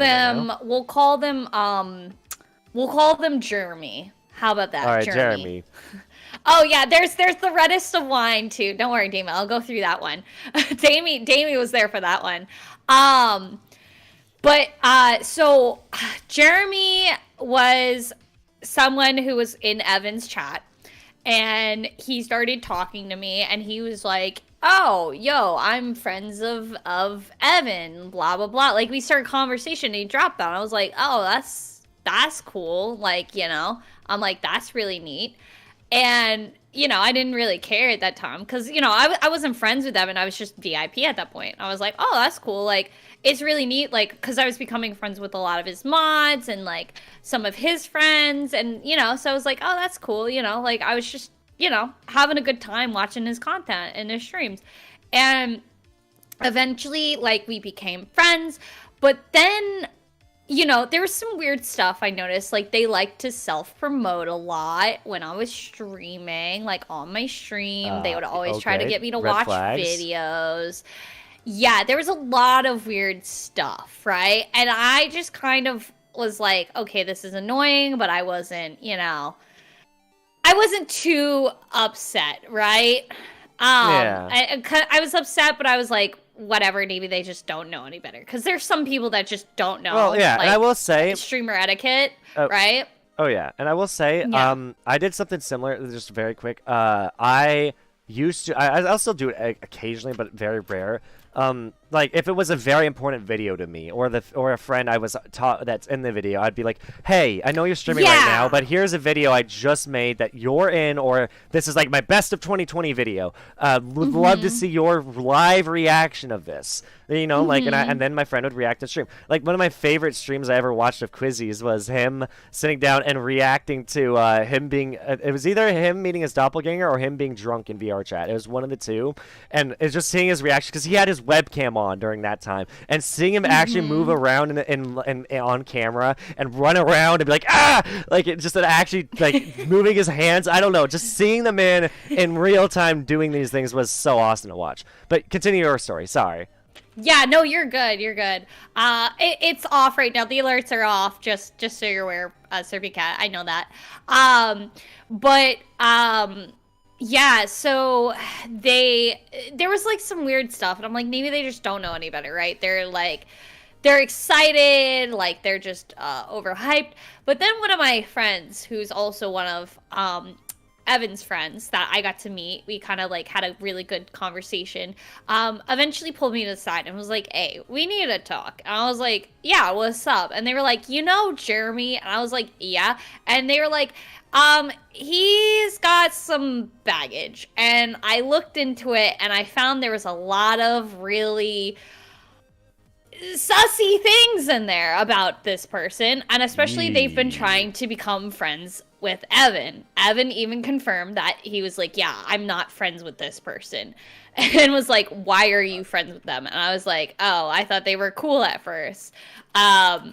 B: them Jeremy. How about that?
A: All right,
B: Jeremy. Oh yeah, there's the reddest of wine too. Don't worry, Damien, I'll go through that one. Damien was there for that one. So Jeremy was someone who was in Evan's chat, and he started talking to me, and he was like, "Oh, yo, I'm friends of Evan, blah blah blah." Like, we started a conversation, and he dropped that. I was like, "Oh, that's cool." Like, you know, I'm like, "That's really neat." And, you know, I didn't really care at that time because, you know, I wasn't friends with Evan. I was just VIP at that point. I was like, "Oh, that's cool." Like, it's really neat, like, because I was becoming friends with a lot of his mods and, like, some of his friends. And, you know, so I was like, "Oh, that's cool." You know, like, I was just, you know, having a good time watching his content and his streams. And eventually, like, we became friends. But then, you know, there was some weird stuff I noticed. Like, they like to self-promote a lot when I was streaming. Like, on my stream, they would always try to get me to watch videos. Yeah, there was a lot of weird stuff, right? And I just kind of was like, okay, this is annoying, but I wasn't, you know, I wasn't too upset, right? I was upset, but I was like, whatever, maybe they just don't know any better. Because there's some people that just don't know.
A: Well, yeah,
B: like,
A: and I will say,
B: streamer etiquette, right?
A: Oh, yeah, and I will say, I did something similar, just very quick. I used to, I'll still do it occasionally, but very rare. like if it was a very important video to me, or a friend I was taught that's in the video, I'd be like, hey, I know you're streaming right now, but here's a video I just made that you're in, or this is like my best of 2020 video. Would love to see your live reaction of this. You know, like, and then my friend would react to stream. Like, one of my favorite streams I ever watched of Quizzies was him sitting down and reacting to him being, it was either him meeting his doppelganger or him being drunk in VRChat. It was one of the two. And it's just seeing his reaction, because he had his webcam on during that time, and seeing him actually move around in on camera and run around and be like, ah! Like, it just actually, like, moving his hands. I don't know. Just seeing the man in real time doing these things was so awesome to watch. But continue your story. Sorry.
B: Yeah, no, you're good. You're good. It's off right now. The alerts are off. Just so you're aware, Serpy Cat. I know that. Yeah. So there was like some weird stuff, and I'm like, maybe they just don't know any better, right? They're excited, like they're just overhyped. But then one of my friends, who's also one of Evan's friends that I got to meet, we kind of like had a really good conversation, eventually pulled me to the side and was like, hey, we need to talk. And I was like, yeah, what's up? And they were like, you know Jeremy? And I was like, yeah. And they were like, he's got some baggage. And I looked into it and I found there was a lot of really sussy things in there about this person, and especially they've been trying to become friends with Evan. Evan even confirmed that he was like, yeah, I'm not friends with this person, and was like, why are you friends with them? And I was like, oh, I thought they were cool at first. And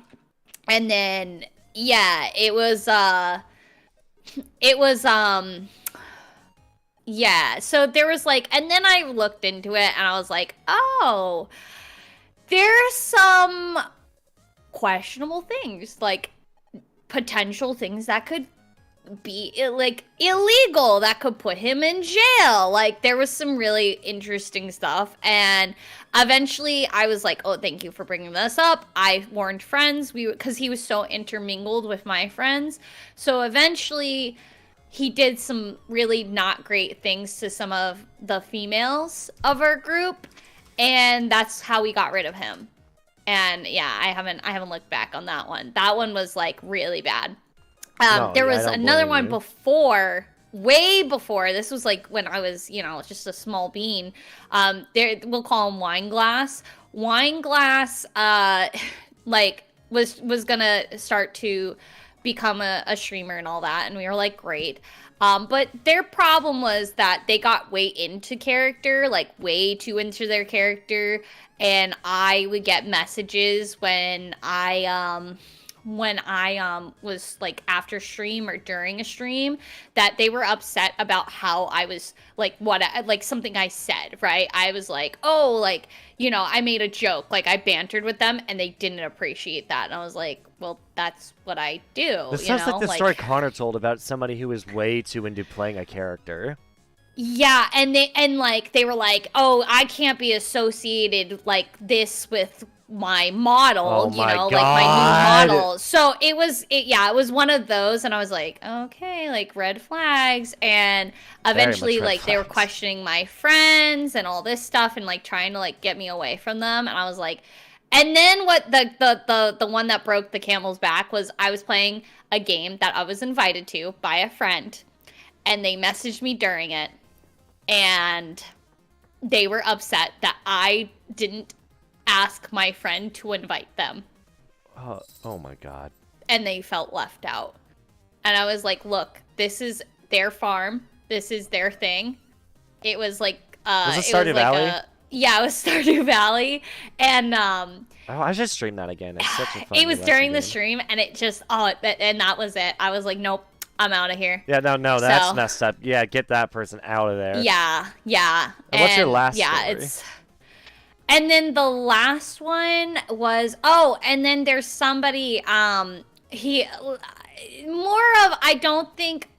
B: then yeah, yeah, so there was like, and then I looked into it and I was like, oh, there's some questionable things, like potential things that could be like illegal, that could put him in jail. Like, there was some really interesting stuff, and eventually I was like, oh, thank you for bringing this up. I warned friends, because he was so intermingled with my friends. So eventually he did some really not great things to some of the females of our group, and that's how we got rid of him. And yeah, I haven't looked back on that one. That one was like really bad. There was another one before, way before. This was like when I was, just a small bean. We'll call him Wine Glass. Wine Glass, like was gonna start to become a streamer and all that, and we were like, great. But their problem was that they got way into character, like way too into their character, and I would get messages when I was like after stream or during a stream that they were upset about how I was like something I said, right? I was like, oh, like, I made a joke, like I bantered with them, and they didn't appreciate that. And I was like, well, that's what I do.
A: This sounds like the story Connor told about somebody who was way too into playing a character.
B: Yeah, and they were like, oh, I can't be associated like this with my model, like my new model. So it was one of those, and I was like, okay, like red flags. And eventually like they were questioning my friends and all this stuff, and like trying to like get me away from them. And I was like, and then what the one that broke the camel's back was, I was playing a game that I was invited to by a friend, and they messaged me during it, and they were upset that I didn't ask my friend to invite them.
A: Oh my god. And
B: they felt left out. And I was like, look, this is their farm. This is their thing. It was like
A: was it Stardew Valley?
B: Yeah, it was Stardew Valley. And
A: I should stream that again. It's such a fun
B: it was during the stream, and it just and that was it. I was like, nope, I'm out of here.
A: Yeah, no, that's messed up. Yeah, get that person out of there.
B: Yeah.
A: And what's your last story?
B: And then the last one was, and then there's somebody, he, more of, I don't think,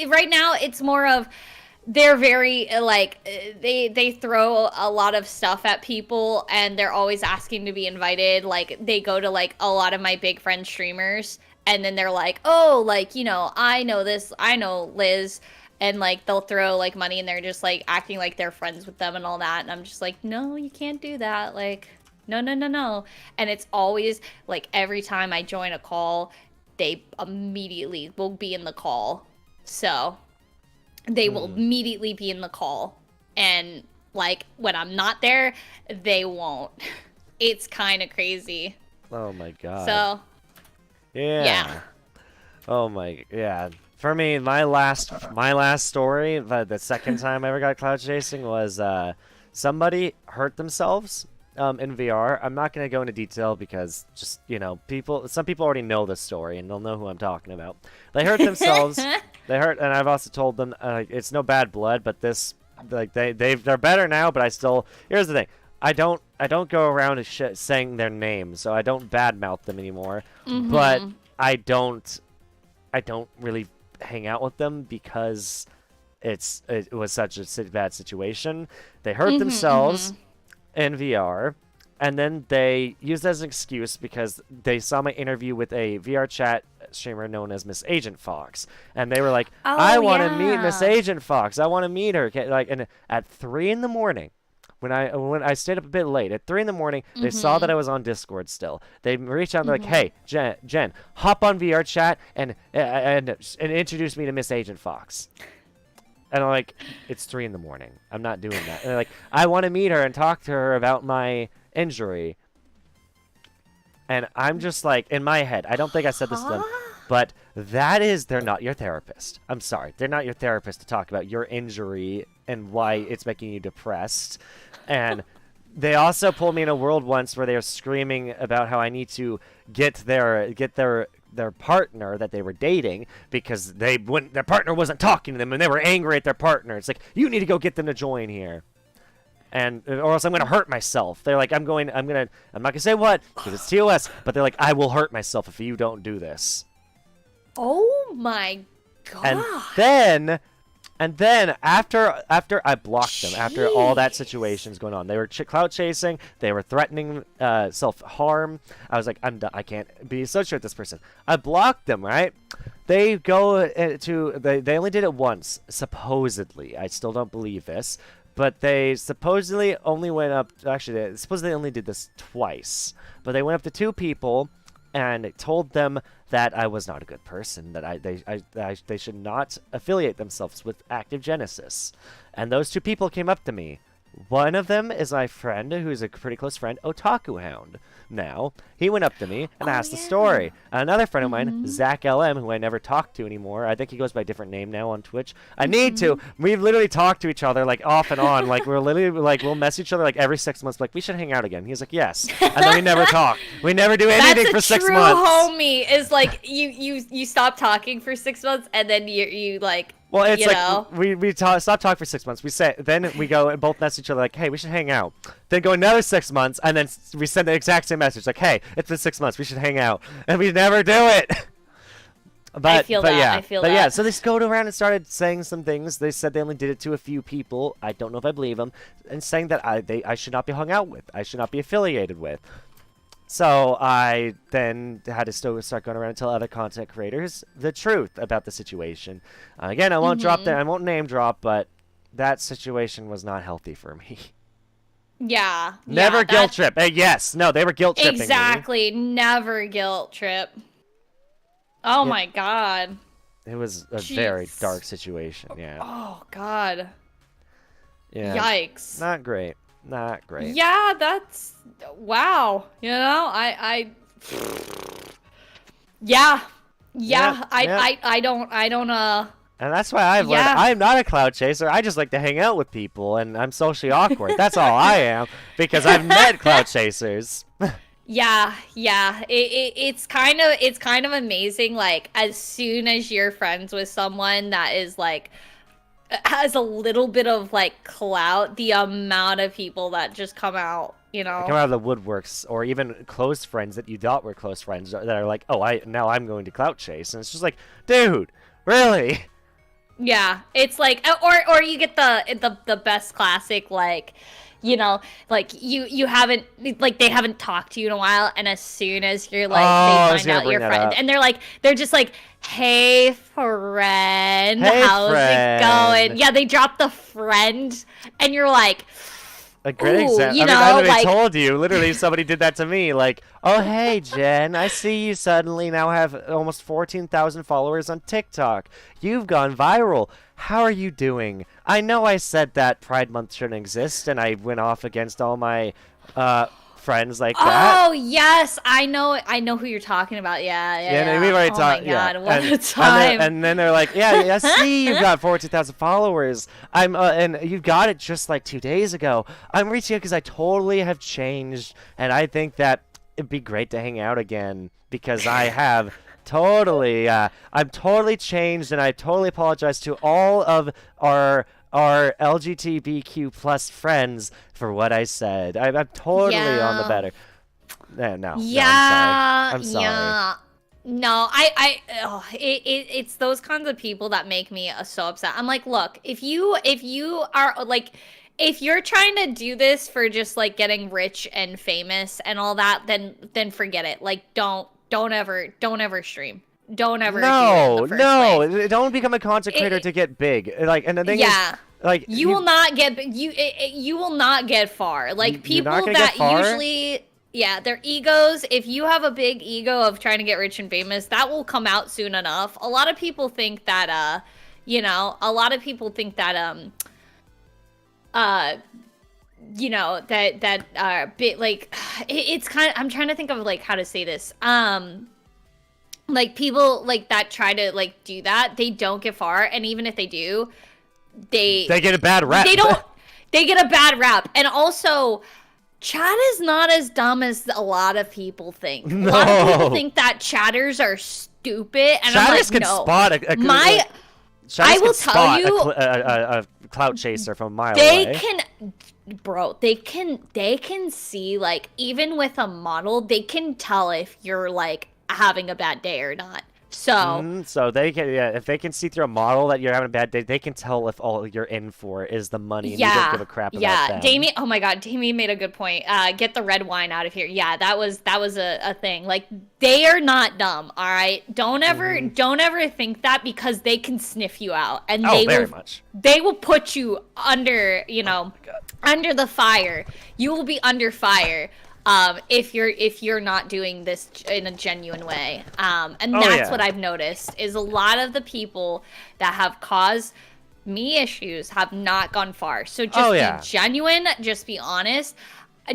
B: right now it's more of, they're very, like, they throw a lot of stuff at people, and they're always asking to be invited. Like, they go to, like, a lot of my big friend streamers, and then they're like, oh, like, I know this, I know Liz, and like they'll throw like money and they're just like acting like they're friends with them and all that, and I'm just like, no, you can't do that. Like, no, no, no, no. And it's always like every time I join a call, they immediately will be in the call. So they will immediately be in the call. And like when I'm not there, they won't. It's kind of crazy.
A: Oh my god.
B: So yeah.
A: Oh my, yeah. For me, my last story, the second time I ever got cloud chasing was somebody hurt themselves in VR. I'm not going to go into detail because just, you know, some people already know this story and they'll know who I'm talking about. They hurt themselves. And I've also told them it's no bad blood, but this, like, they're better now, but here's the thing. I don't go around saying their names, so I don't badmouth them anymore. But I don't really hang out with them because it was such a bad situation. They hurt themselves in VR, and then they used it as an excuse because they saw my interview with a VRChat streamer known as Miss Agent Fox, and they were like, "I want to meet Miss Agent Fox. I want to meet her." Like, and at 3 in the morning. When I stayed up a bit late, at 3 in the morning, they saw that I was on Discord still. They reached out and they're like, "Hey, Jen, hop on VRChat and introduce me to Miss Agent Fox." And I'm like, "It's 3 in the morning. I'm not doing that." And they're like, "I want to meet her and talk to her about my injury." And I'm just like, in my head, I don't think I said this to them, but they're not your therapist. I'm sorry. They're not your therapist to talk about your injury and why it's making you depressed. And they also pulled me in a world once where they were screaming about how I need to get their partner that they were dating because their partner wasn't talking to them and they were angry at their partner. It's like, you need to go get them to join here. Or else I'm gonna hurt myself. They're like, I'm not gonna say what because it's TOS, but they're like, I will hurt myself if you don't do this.
B: Oh my god.
A: And then after I blocked them, after all that situation's going on, they were clout chasing, they were threatening self-harm. I was like, I'm done. I can't be associated with this person. I blocked them, right? They go they only did it once, supposedly. I still don't believe this. But they supposedly only went up. Actually, they supposedly only did this twice. But they went up to 2 people and told them that I was not a good person. That they should not affiliate themselves with Active Genesis. And those 2 people came up to me. One of them is my friend, who's a pretty close friend, Otaku Hound. Now, he went up to me and asked the story. Another friend of mine, Zach LM, who I never talk to anymore. I think he goes by a different name now on Twitch. I need to. We've literally talked to each other, like, off and on. Like, we're literally, like, we'll mess each other, like, every 6 months. Like, we should hang out again. He's like, yes. And then we never talk. We never do anything for 6 months.
B: That's a true homie, is, like, you stop talking for 6 months, and then you like...
A: Well, it's
B: you
A: like
B: know.
A: we stop talking for 6 months. Then we go and both message each other like, "Hey, we should hang out." Then go another 6 months, and then we send the exact same message like, "Hey, it's been 6 months. We should hang out," and we never do it. I feel that. Yeah, so they go around and started saying some things. They said they only did it to a few people. I don't know if I believe them, and saying that I should not be hung out with. I should not be affiliated with. So I then had to start going around and tell other content creators the truth about the situation. Again, I won't I won't name drop, but that situation was not healthy for me.
B: Yeah.
A: Never guilt trip. Yes. No, they were guilt tripping me.
B: Exactly. Never guilt trip. Oh my god.
A: It was a very dark situation. Yeah.
B: Oh god.
A: Yeah.
B: Yikes.
A: Not great. Not great.
B: Yeah, that's wow. You know, yeah. I don't
A: And that's why I've learned I'm not a cloud chaser. I just like to hang out with people, and I'm socially awkward. That's all I am, because I've met cloud chasers.
B: Yeah. It's kind of amazing. Like, as soon as you're friends with someone that is like has a little bit of like clout, the amount of people that just come out, you know,
A: come out of the woodworks, or even close friends that you thought were close friends that are like, oh, now I'm going to clout chase, and it's just like, dude, really?
B: Yeah, it's like, or you get the best classic, like, you know, like you haven't, like they haven't talked to you in a while, and as soon as you're like they find out you're friends, and they're just like, hey friend,
A: Hey,
B: how's
A: friend.
B: it going? Yeah, they drop the friend, and you're like,
A: A great
B: ooh,
A: example.
B: you know,
A: I literally
B: like,
A: told you. Literally, somebody did that to me. Like, oh, hey, Jen, I see you suddenly now have almost 14,000 followers on TikTok. You've gone viral. How are you doing? I know I said that Pride Month shouldn't exist, and I went off against all my friends like that.
B: oh yes, I know who you're talking about. Yeah.
A: And we've already talked.
B: Oh my god,
A: Yeah,
B: what
A: and,
B: a time!
A: and then they're like, yeah, I see you've got 14,000 followers. And you got it just like 2 days ago. I'm reaching out because I totally have changed, and I think that it'd be great to hang out again because I have totally, I'm totally changed, and I totally apologize to all of our LGBTQ plus friends for what I said. I'm totally on the better. No, I'm sorry.
B: Yeah. No, it's those kinds of people that make me so upset. I'm like, look, if you are like, if you're trying to do this for just like getting rich and famous and all that, then forget it. Like, don't ever stream. Don't ever do it in the first place.
A: Don't become a content creator to get big. Like, and the thing is, like,
B: you will not get you will not get far. Like, people that usually, yeah, their egos, if you have a big ego of trying to get rich and famous, that will come out soon enough. A lot of people think that you know, you know, that bit, like, it's kind of, I'm trying to think of like how to say this. Like, people like that try to like do that, they don't get far, and even if they do, they
A: get a bad rap.
B: They get a bad rap. And also, chat is not as dumb as a lot of people think.
A: No.
B: A lot of people think that chatters are stupid, and
A: Chatters
B: I'm like,
A: can
B: no.
A: spot
B: I will tell you,
A: a clout chaser from a mile away.
B: They can see, like, even with a model, they can tell if you're like having a bad day or not.
A: So they can, if they can see through a model that you're having a bad day, they can tell if all you're in for is the money and you don't give a crap about them.
B: Damien, oh my god, Damien made a good point. Get the red wine out of here. Yeah, that was a thing. Like, they are not dumb, all right? Don't ever think that, because they can sniff you out, and they will put you under, you know, under the fire. You will be under fire. If you're not doing this in a genuine way. And that's what I've noticed, is a lot of the people that have caused me issues have not gone far. So just be genuine, just be honest.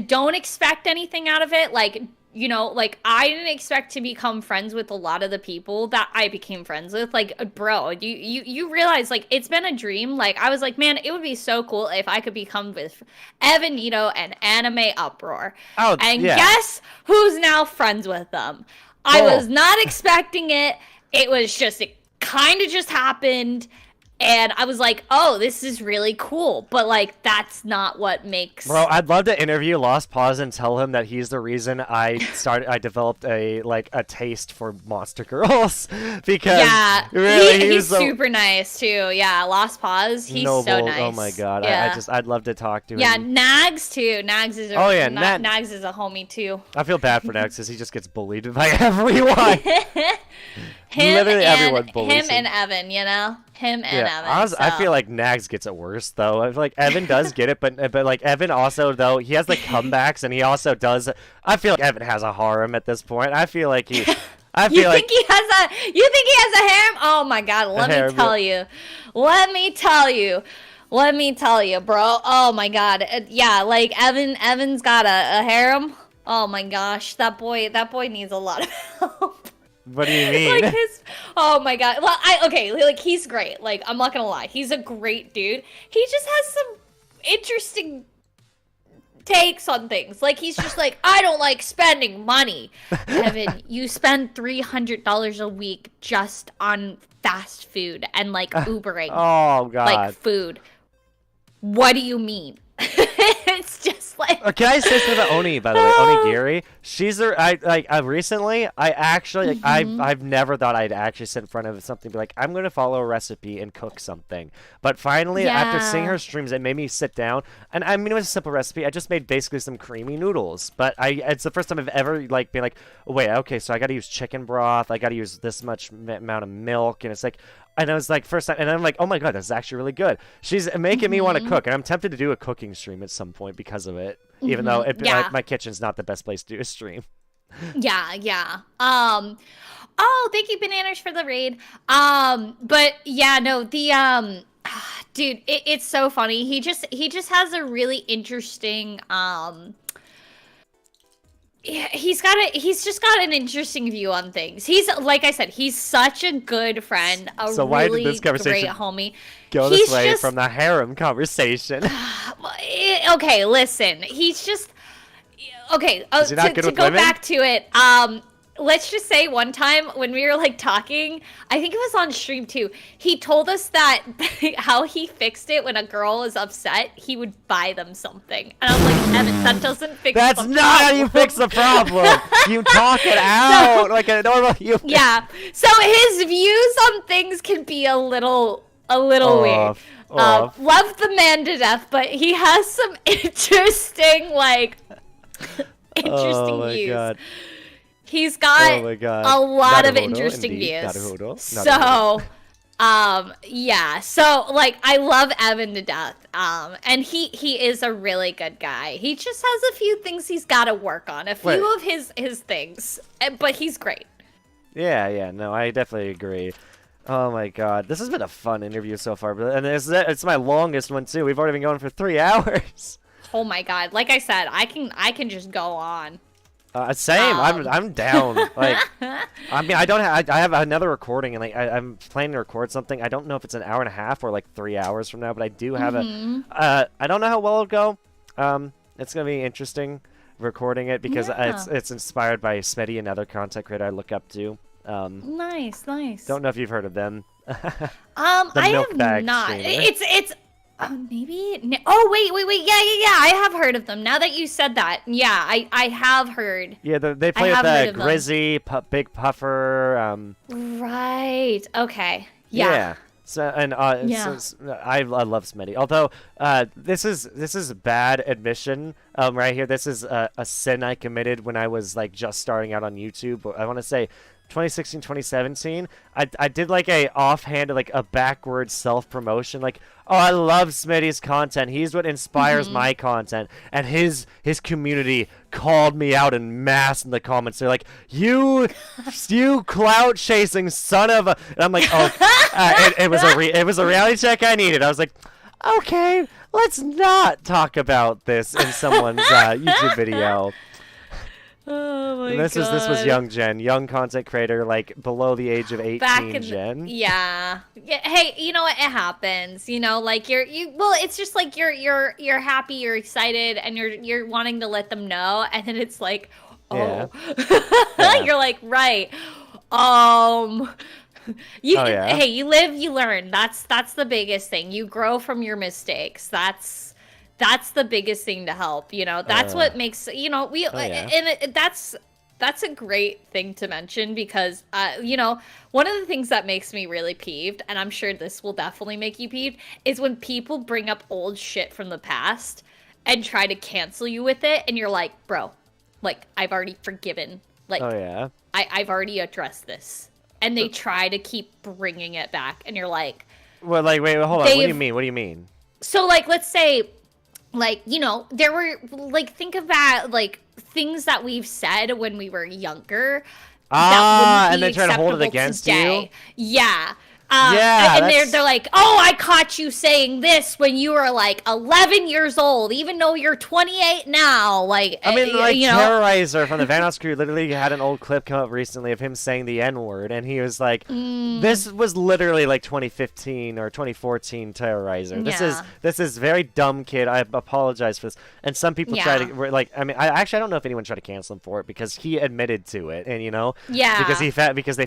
B: Don't expect anything out of it. Like, you know, like, I didn't expect to become friends with a lot of the people that I became friends with. Like, bro, you realize, like, it's been a dream. Like, I was like, man, it would be so cool if I could become with Evan, Nito, and Anime Uproar. Guess who's now friends with them? I was not expecting it. It kind of just happened. And I was like, oh, this is really cool. But, like, that's not what makes...
A: Bro, I'd love to interview Lost Pause and tell him that he's the reason I developed a taste for monster girls. Because really,
B: he's super nice, too. Yeah, Lost Pause, he's
A: noble.
B: So nice.
A: Oh, my God.
B: Yeah.
A: I'd love to talk to him.
B: Yeah, Nags, too. Nags is Nags is a homie, too.
A: I feel bad for Nags because he just gets bullied by everyone. Literally everyone bullies him.
B: And Evan, you know? Him and Evan.
A: I feel like Nags gets it worse, though. I feel like Evan does get it, but like, Evan also, though, he has, like, comebacks, and he also does... I feel like Evan has a harem at this point. I feel like he...
B: You think he has a harem? Oh, my God. Let me tell you, bro. Oh, my God. Yeah, like, Evan's got a harem. Oh, my gosh. That boy needs a lot of help.
A: What do you mean?
B: Like, oh my god. Well, like, he's great. Like, I'm not gonna lie. He's a great dude. He just has some interesting takes on things. Like, he's just like, I don't like spending money. Evan, you spend $300 a week just on fast food and, like, Ubering.
A: Oh, God.
B: Like, food. What do you mean? it's just like.
A: Can I say something about Oni, by the way? Onigiri. She's recently, I actually, like, I've never thought I'd actually sit in front of something and be like, I'm going to follow a recipe and cook something. But finally, after seeing her streams, it made me sit down. And I mean, it was a simple recipe. I just made basically some creamy noodles. But it's the first time I've ever, like, been like, oh, wait, okay, so I got to use chicken broth. I got to use this much amount of milk. And it's like, and I was like, first time, and I'm like, oh my god, this is actually really good. She's making me want to cook, and I'm tempted to do a cooking stream at some point because of it. Even though my kitchen's not the best place to do a stream.
B: Yeah. Oh, thank you, Bananas, for the raid. But yeah, no, the dude, it's so funny. He just has a really interesting he's just got an interesting view on things. He's, like I said, he's such a good friend, so why did this conversation great homie.
A: Go this way from the harem conversation?
B: Okay, listen. He's just okay. To go back to it, let's just say one time when we were like talking, I think it was on stream too, he told us that how he fixed it when a girl is upset, he would buy them something. And I was like, Evan, that doesn't fix
A: That's
B: the
A: not
B: problem.
A: how you fix the problem. You talk it out like a normal human.
B: Yeah. So his views on things can be a little weird. Love the man to death, but he has some interesting views.
A: God.
B: He's got a lot of interesting views. So, yeah. So, like, I love Evan to death. And he is a really good guy. He just has a few things he's got to work on. A few of his things. But he's great.
A: Yeah. No, I definitely agree. Oh my god, this has been a fun interview so far, and it's my longest one too. We've already been going for 3 hours.
B: Oh my god, like I said, I can just go on.
A: Same. I'm down. Like, I mean, I have another recording, and like I'm planning to record something. I don't know if it's an hour and a half or like 3 hours from now, but I do have I don't know how well it'll go. It's gonna be interesting recording it because it's inspired by Smitty, another content creator I look up to.
B: Nice.
A: Don't know if you've heard of them.
B: I have not.
A: Streamer.
B: It's maybe. Oh wait. Yeah. I have heard of them. Now that you said that, yeah, I have heard.
A: Yeah, they play with Grizzy, Big Puffer.
B: Right. Okay. Yeah.
A: So and I love Smitty. Although this is a bad admission right here. This is a sin I committed when I was like just starting out on YouTube. I want to say 2016, 2017, I did like a offhand, like a backward self-promotion, like, oh, I love Smitty's content. He's what inspires my content. And his community called me out in mass in the comments. They're like, you clout chasing son of a, and I'm like, oh, it was a reality check I needed. I was like, okay, let's not talk about this in someone's YouTube video.
B: Oh my
A: god. This was young content creator, like below the age of 18 Jen.
B: Yeah. Hey, you know what? It happens. You know, like well, it's just like you're happy, you're excited, and you're wanting to let them know, and then it's like, oh, you're like, right. Hey, you live, you learn. That's the biggest thing. You grow from your mistakes. That's the biggest thing to help, you know. That's what makes, you know, that's a great thing to mention because, you know, one of the things that makes me really peeved, and I'm sure this will definitely make you peeved, is when people bring up old shit from the past and try to cancel you with it, and you're like, bro, like, I've already forgiven. Like, I've already addressed this. And they try to keep bringing it back, and you're like...
A: Well, like, wait, hold on. What do you mean?
B: So, like, let's say... Like, you know, there were, like, think about, like, things that we've said when we were younger.
A: And they try to hold it against you?
B: Yeah. And they're like, oh, I caught you saying this when you were like 11 years old, even though you're 28 now. Like,
A: I mean, like, Terrorizer from the Vanoss crew literally had an old clip come up recently of him saying the N-word, and he was like, this was literally like 2015 or 2014 Terrorizer. This is very dumb, kid. I apologize for this. And some people try to, like, I mean, I don't know if anyone tried to cancel him for it because he admitted to it, and you know, because they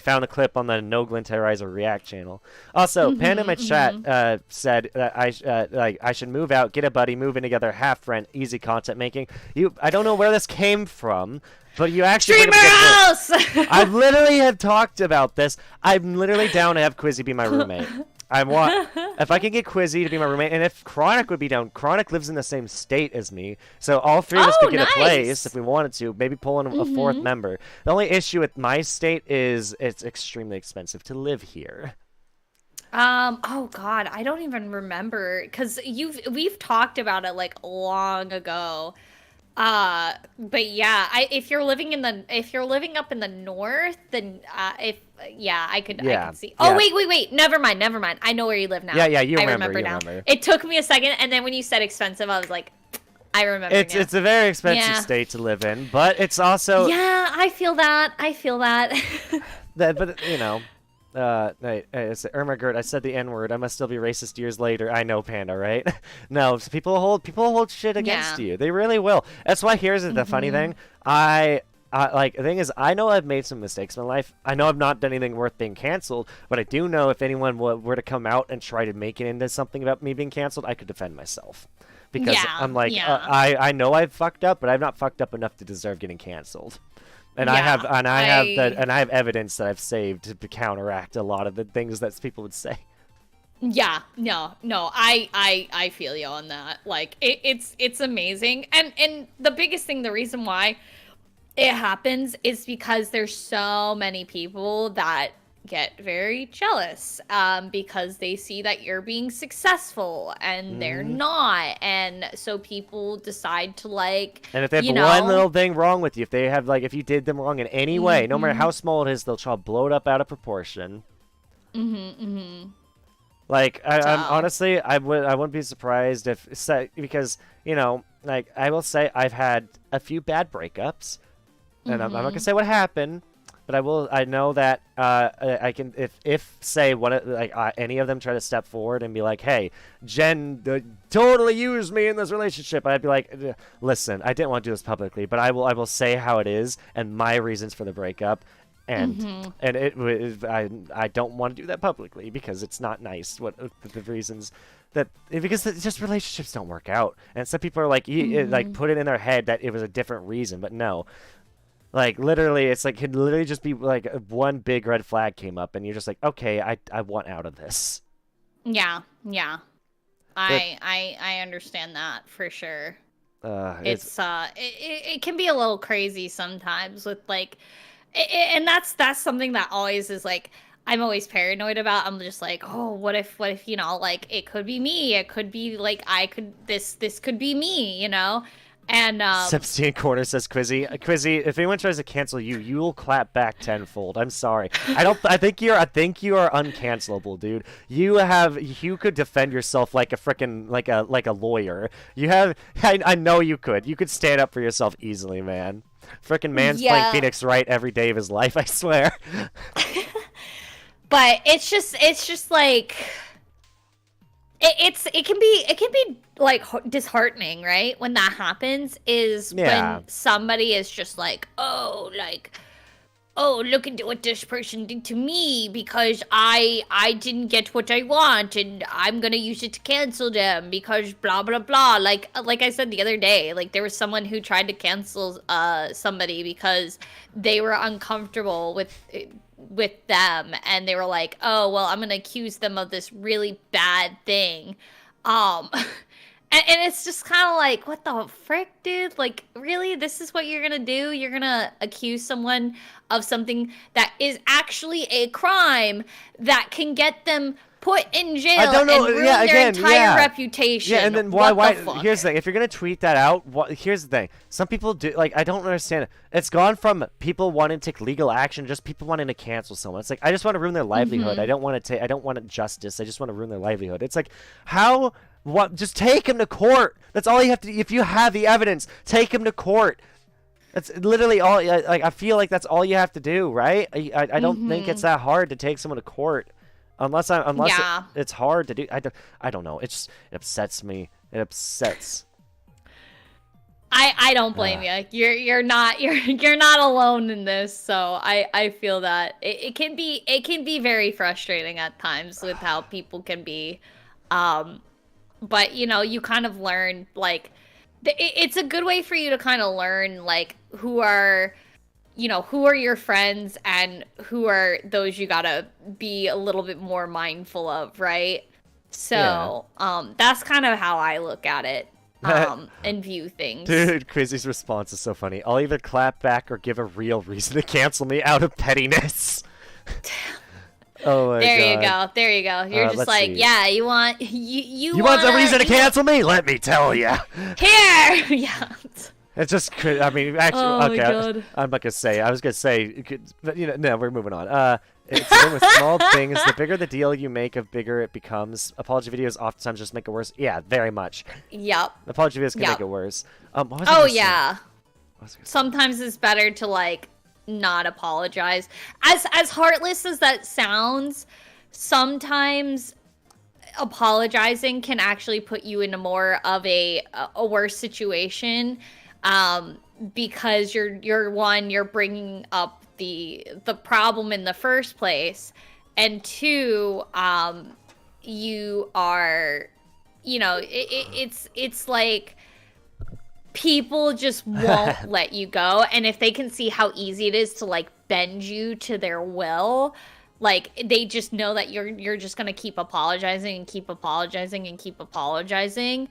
A: found the clip on the No Glint Terrorizer React channel. channel. Also, Panda in my chat said that I should move out, get a buddy, move in together, half rent, easy content making. I don't know where this came from, but you actually
B: Streamer house.
A: I literally have talked about this. I'm literally down to have Quizzy be my roommate. I want if I can get Quizzy to be my roommate, and if Chronic would be down. Chronic lives in the same state as me, so all three of us could get a place if we wanted to. Maybe pull in a fourth member. The only issue with my state is it's extremely expensive to live here.
B: Oh God, I don't even remember because we've talked about it like long ago. But yeah, if you're living up in the north, then I could see. Oh wait, never mind. I know where you live now.
A: Yeah, you
B: I
A: remember
B: now.
A: Remember.
B: It took me a second, and then when you said expensive, I was like, I remember.
A: It's a very expensive state to live in, but it's also
B: I feel that.
A: but you know. It's Irma Gert, I said the N-word. I must still be racist years later. I know, Panda, right? No, so people hold shit against you. They really will. That's why here's the funny thing. The thing is, I know I've made some mistakes in my life. I know I've not done anything worth being canceled, but I do know if anyone were to come out and try to make it into something about me being canceled, I could defend myself. Because I'm like, I know I've fucked up, but I've not fucked up enough to deserve getting canceled. And I have evidence that I've saved to counteract a lot of the things that people would say.
B: Yeah, no, I feel you on that. Like it's amazing, and the biggest thing, the reason why it happens is because there's so many people that get very jealous because they see that you're being successful and they're not, and so people decide to
A: and if they have one little thing wrong with you, if you did them wrong in any way, no matter how small it is, they'll try to blow it up out of proportion. Like I'm honestly, I wouldn't be surprised because I will say I've had a few bad breakups, and I'm not gonna say what happened. But I know that I can, if say any of them try to step forward and be like, hey, Jen totally used me in this relationship, I'd be like, listen, I didn't want to do this publicly, but I will say how it is and my reasons for the breakup, and I don't want to do that publicly because it's not nice what the reasons because just relationships don't work out, and some people are like put it in their head that it was a different reason, but no. Like, literally, it could literally just be, like, one big red flag came up, and you're just like, okay, I want out of this.
B: Yeah. I understand that, for sure. It can be a little crazy sometimes with, like, and that's something that always is, like, I'm always paranoid about. I'm just like, oh, what if, like, it could be me. It could be, like, this could be me, And
A: Sepsian Corner says Quizzy, if anyone tries to cancel you, you will clap back tenfold. I'm sorry. I think you are uncancelable, dude. You could defend yourself like a frickin' like a lawyer. I know you could. You could stand up for yourself easily, man. Frickin' man's playing Phoenix Wright every day of his life, I swear.
B: But it's just like it can be like disheartening, right? When that happens is when somebody is just like, oh, look at what this person did to me because I didn't get what I want and I'm gonna use it to cancel them because blah blah blah. Like I said the other day, like there was someone who tried to cancel somebody because they were uncomfortable with them, and they were like, oh well, I'm gonna accuse them of this really bad thing, and it's just kind of like, what the frick, dude? Like, really, this is what you're gonna do? You're gonna accuse someone of something that is actually a crime that can get them put in jail and ruin their entire reputation.
A: Yeah, and then why? Here's the thing: if you're gonna tweet that out, here's the thing: some people do. Like, I don't understand it. It's gone from people wanting to take legal action, just people wanting to cancel someone. It's like, I just want to ruin their livelihood. I don't want to. I don't want justice. I just want to ruin their livelihood. It's like, how? What? Just take him to court. That's all you have to do. If you have the evidence, take him to court. That's literally all. Like, I feel like that's all you have to do, right? I don't think it's that hard to take someone to court. Unless it's hard to do. I don't know. It upsets me. It upsets.
B: I don't blame you. You're not you're not alone in this. So I feel that it can be very frustrating at times with how people can be. But you know, you kind of learn like it's a good way for you to kind of learn like who are your friends and who are those you gotta be a little bit more mindful of, right? So that's kind of how I look at it. And view things.
A: Dude, Quizzy's response is so funny. I'll either clap back or give a real reason to cancel me out of pettiness. Oh my god.
B: There you go. You're just like, see. Yeah, you want
A: you want a reason to cancel me? Let me tell you.
B: Here. Yeah.
A: It's just, I mean, actually,
B: oh
A: okay.
B: My God.
A: I'm not gonna say. I was gonna say, but you know, no, we're moving on. It's the thing with small things. The bigger the deal you make, the bigger it becomes. Apology videos oftentimes just make it worse. Yeah, very much.
B: Yep.
A: Apology videos can make it worse.
B: Oh yeah. Sometimes it's better to like not apologize. As heartless as that sounds, sometimes apologizing can actually put you into more of a worse situation, because you're bringing up the problem in the first place, and two, you are, it's like people just won't let you go, and if they can see how easy it is to like bend you to their will, like they just know that you're just gonna keep apologizing and keep apologizing and keep apologizing.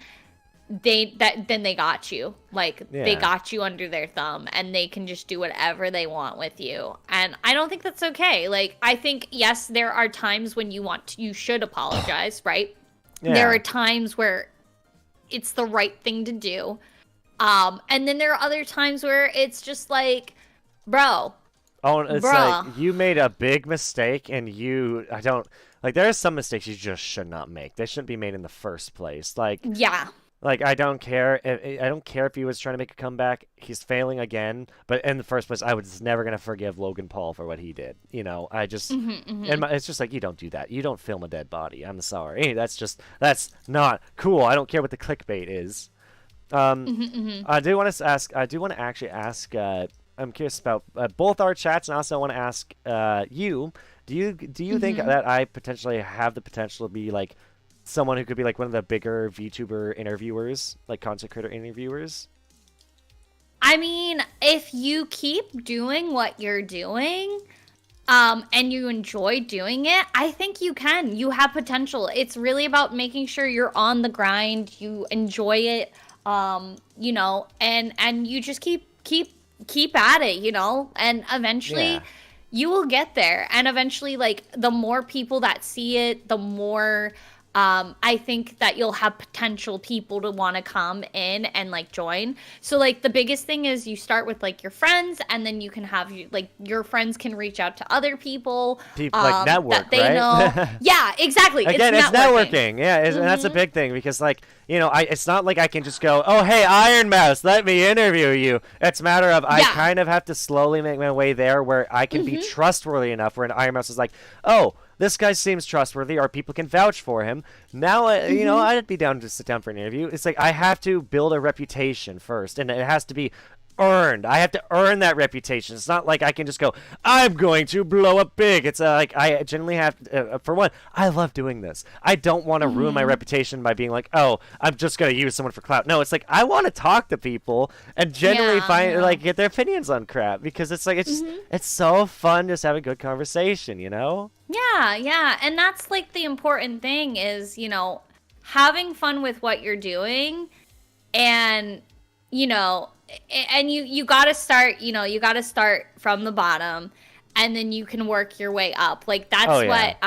B: Then they got you. Like they got you under their thumb, and they can just do whatever they want with you. And I don't think that's okay. Like I think yes, there are times when you should apologize, right? Yeah. There are times where it's the right thing to do. And then there are other times where it's just like, bro.
A: Oh, it's like you made a big mistake, and there are some mistakes you just should not make. They shouldn't be made in the first place. Like yeah. Like, I don't care. I don't care if he was trying to make a comeback. He's failing again. But in the first place, I was never going to forgive Logan Paul for what he did. You know, I just... and it's just like, you don't do that. You don't film a dead body. I'm sorry. That's not cool. I don't care what the clickbait is. I do want to actually ask... I'm curious about both our chats, and also I want to ask you. Do you think that I potentially have the potential to be, like... someone who could be like one of the bigger VTuber interviewers, like content creator interviewers?
B: I mean, if you keep doing what you're doing, and you enjoy doing it, I think you can. You have potential. It's really about making sure you're on the grind, you enjoy it, and you just keep at it, and eventually you will get there. And eventually, like, the more people that see it, the more... I think that you'll have potential people to want to come in and like join. So like the biggest thing is you start with like your friends, and then you can have your friends can reach out to other people.
A: Like network,
B: that they
A: right?
B: know. Yeah, exactly.
A: Again, it's networking. Yeah, and that's a big thing, because like, it's not like I can just go, oh, hey, Iron Mouse, let me interview you. It's a matter of I kind of have to slowly make my way there where I can be trustworthy enough where an Iron Mouse is like, oh, this guy seems trustworthy, or people can vouch for him. Now, I'd be down to sit down for an interview. It's like I have to build a reputation first, and it has to be earned. I have to earn that reputation. It's not like I can just go, I'm going to blow up big. It's like I generally have for one, I love doing this. I don't want to ruin my reputation by being like, oh, I'm just going to use someone for clout. No, it's like I want to talk to people and generally get their opinions on crap, because it's like it's so fun just have a good conversation,
B: Yeah, and that's like the important thing is, having fun with what you're doing, and you got to start from the bottom, and then you can work your way up. Like that's what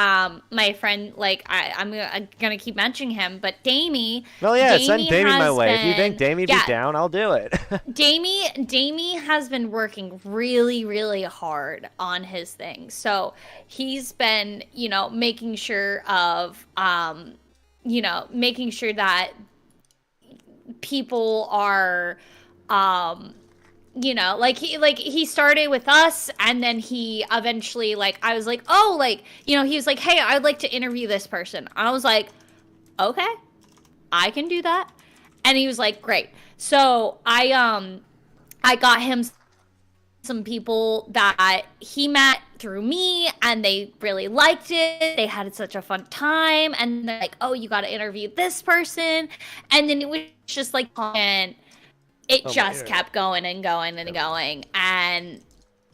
B: my friend, like I'm gonna keep mentioning him, but Damie.
A: Well, yeah, send Damie my way. If you think Damie be down, I'll do it.
B: Damie has been working really, really hard on his thing. So he's been, making sure of, making sure that people are. He started with us, and then he eventually, like, I was like, oh, like, he was like, hey, I'd like to interview this person. I was like, okay, I can do that. And he was like, great. So I got him some people that he met through me, and they really liked it. They had such a fun time, and they're like, oh, you got to interview this person. And then it was just like, and it just kept going and going and going. And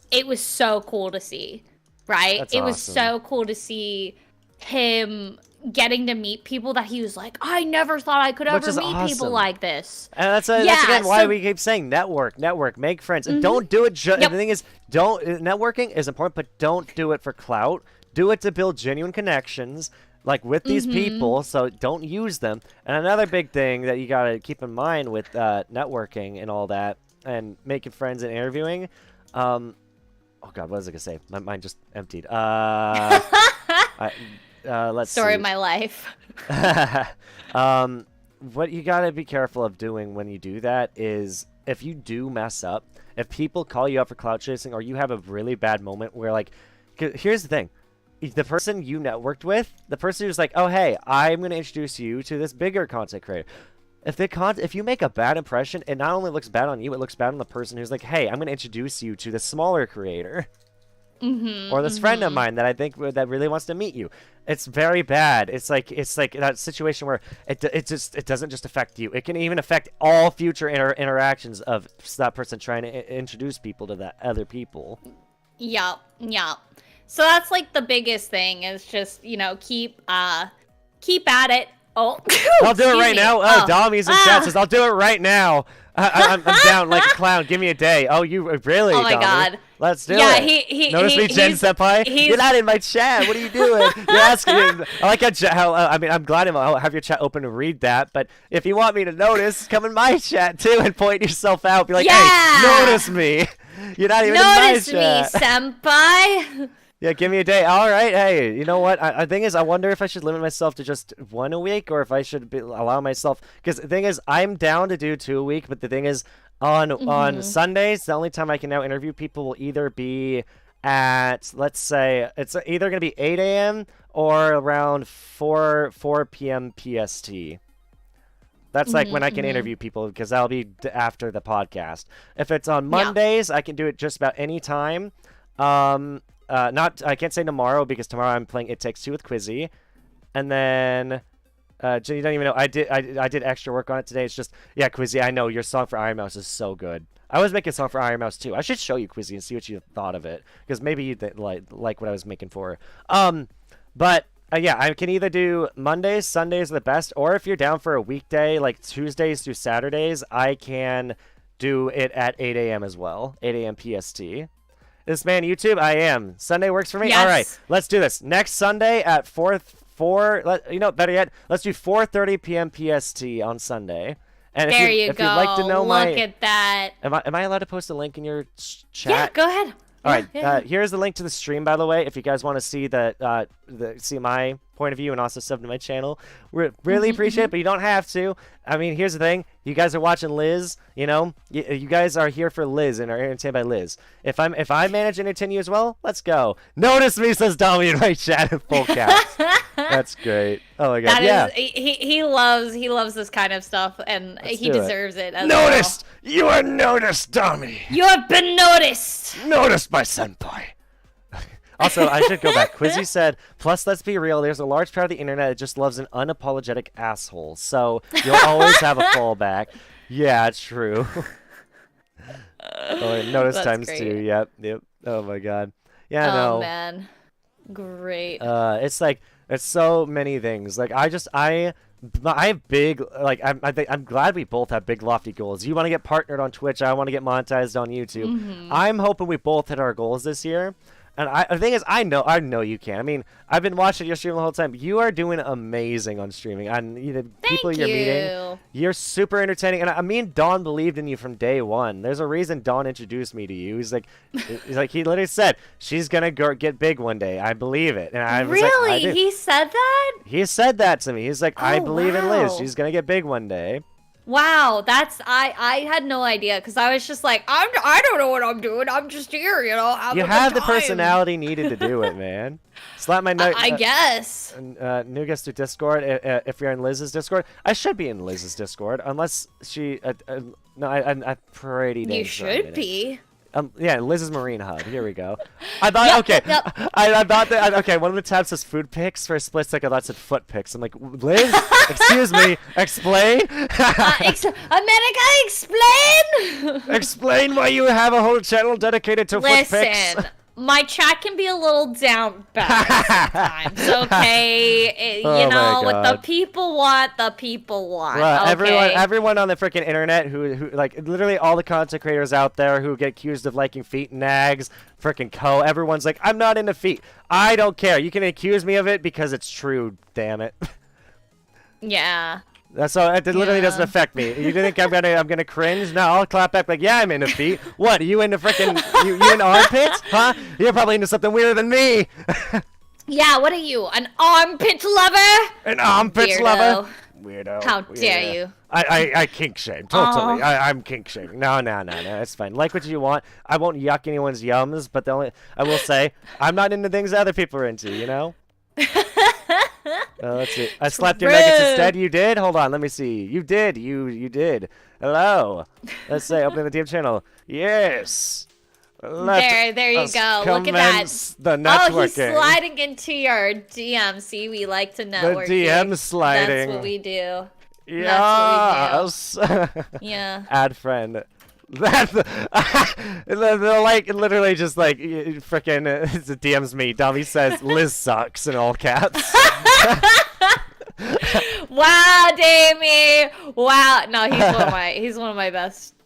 B: it was so cool to see, right?
A: That's
B: it was
A: awesome.
B: so cool to see him getting to meet people that he was like, I never thought I could ever meet people like this.
A: And that's again why we keep saying network, make friends, and don't do it. The thing is, networking is important, but don't do it for clout. Do it to build genuine connections, like with these people. So don't use them. And another big thing that you gotta keep in mind with networking and all that, and making friends and interviewing. Oh God, what was I gonna say? My mind just emptied. Let's
B: Story
A: see.
B: of my life.
A: What you gotta be careful of doing when you do that is, if you do mess up, if people call you up for clout chasing, or you have a really bad moment where, like, here's the thing. The person you networked with, the person who's like, oh, hey, I'm gonna introduce you to this bigger content creator. If you make a bad impression, it not only looks bad on you, it looks bad on the person who's like, hey, I'm gonna introduce you to the smaller creator. Or this friend of mine that I think that really wants to meet you. It's very bad. It's like that situation where it doesn't just affect you. It can even affect all future interactions of that person trying to introduce people to that other people.
B: Yup. So that's like the biggest thing is just, keep at it. Oh,
A: I'll do it right now. Oh, Dommy's in chat says, I'll do it right now. I'm down like a clown. Give me a day. Oh, you really?
B: Oh my
A: Dommy?
B: God.
A: Let's do it.
B: Yeah,
A: Notice me, Jen Senpai. You're not in my chat. What are you doing? You're asking. I like how I mean, I'm glad I'll have your chat open to read that. But if you want me to notice, come in my chat too and point yourself out. Be like, hey, notice me. You're not even in my chat.
B: Notice me, Senpai.
A: Yeah, give me a day. All right. Hey, you know what? The thing is, I wonder if I should limit myself to just one a week, or if I should allow myself. Because the thing is, I'm down to do 2 a week. But the thing is, on Sundays, the only time I can now interview people will either be at, let's say, it's either going to be 8 a.m. or around 4 p.m. PST. That's like when I can interview people, because that'll be after the podcast. If it's on Mondays, I can do it just about any time. I can't say tomorrow, because tomorrow I'm playing It Takes Two with Quizzy, and then Jenny, you don't even know I did extra work on it today. It's just Quizzy, I know your song for Iron Mouse is so good. I was making a song for Iron Mouse too. I should show you, Quizzy, and see what you thought of it, because maybe you like what I was making for. But I can either do Mondays, Sundays are the best, or if you're down for a weekday, like Tuesdays through Saturdays, I can do it at 8 a.m. as well, 8 a.m. PST. This man YouTube, I am. Sunday works for me.
B: Yes.
A: All right, let's do this. Next Sunday at 4. Better yet, let's do 4:30 p.m. PST on Sunday. And
B: there
A: if
B: you go.
A: You'd like to know
B: Look at that.
A: Am I allowed to post a link in your chat?
B: Yeah, go ahead.
A: All right. Here's the link to the stream, by the way, if you guys want to see see my point of view and also sub to my channel. We really appreciate it, but you don't have to. I mean, here's the thing. You guys are watching Liz, you guys are here for Liz and are entertained by Liz. If I manage to entertain you as well, let's go. Notice me, says Dommy in my chat in full caps. That's great. Oh my God.
B: That is, he loves this kind of stuff, and he deserves it. As
A: noticed! Well. You are noticed, Dommy!
B: You have been noticed!
A: Noticed by Senpai! Also, I should go back. Quizzy said, plus, let's be real, there's a large part of the internet that just loves an unapologetic asshole, so you'll always have a fallback. Yeah, true. Notice
B: That's
A: times
B: great.
A: 2, yep. Oh my God. Yeah, no.
B: Oh, man. Great.
A: It's like, it's so many things. Like, I have big, like, I'm glad we both have big lofty goals. You want to get partnered on Twitch, I want to get monetized on YouTube. I'm hoping we both hit our goals this year. And the thing is, I know you can. I mean, I've been watching your stream the whole time. You are doing amazing on streaming. And people you're meeting, you're super entertaining. And me and Dawn believed in you from day one. There's a reason Dawn introduced me to you. He's like, he literally said, she's gonna get big one day. I believe it. And I was
B: really?
A: like,
B: He said that?
A: He said that to me. He's like, I believe in Liz. She's gonna get big one day.
B: Wow, I had no idea because I was just like I don't know what I'm doing. I'm just here, having
A: You
B: a
A: have
B: good
A: the
B: time.
A: personality needed to do it, man. Slap my note.
B: I guess.
A: New guest to Discord. If you're in Liz's Discord, I should be in Liz's Discord, unless she. No, I'm pretty dang
B: You
A: sure I'm in
B: should
A: it.
B: be.
A: Yeah, Liz's Marine Hub. Here we go. I thought, okay,
B: Yep.
A: I thought that, okay, one of the tabs says food pics. For a split second, I thought it said foot pics. I'm like, Liz, excuse me, explain?
B: America, explain.
A: Explain why you have a whole channel dedicated to foot pics.
B: Listen, my chat can be a little down bad sometimes. Okay,
A: Oh my
B: what the
A: God.
B: people want, the people want.
A: Well,
B: Okay?
A: everyone on the freaking internet who like literally all the content creators out there who get accused of liking feet, nags, freaking everyone's like, I'm not into feet. I don't care. You can accuse me of it because it's true. Damn it.
B: Yeah.
A: So it literally doesn't
B: Yeah.
A: affect me. You think I'm gonna cringe? No, I'll clap back like, yeah, I'm into feet. What? Are you into freaking you into armpits? Huh? You're probably into something weirder than me.
B: Yeah, what are you? An armpit lover?
A: An armpits
B: Weirdo.
A: lover. Weirdo.
B: How dare you?
A: I kink shame. Totally. I'm kink shaming. No, it's fine. Like what you want. I won't yuck anyone's yums, but I will say I'm not into things other people are into, Let's see. I slapped your nuggets instead. You did? Hold on. Let me see. You did. You did. Hello. Let's say opening the DM channel. Yes.
B: There you go. Look at that.
A: The networking.
B: Oh, he's sliding into your DM. See, we like to network.
A: The DM
B: here.
A: sliding.
B: That's what we do.
A: Yes.
B: Yeah.
A: Add friend. They're like literally just like freaking it DMs me. Dummy says Liz sucks in all caps.
B: Wow, Damie. Wow. No, he's one of my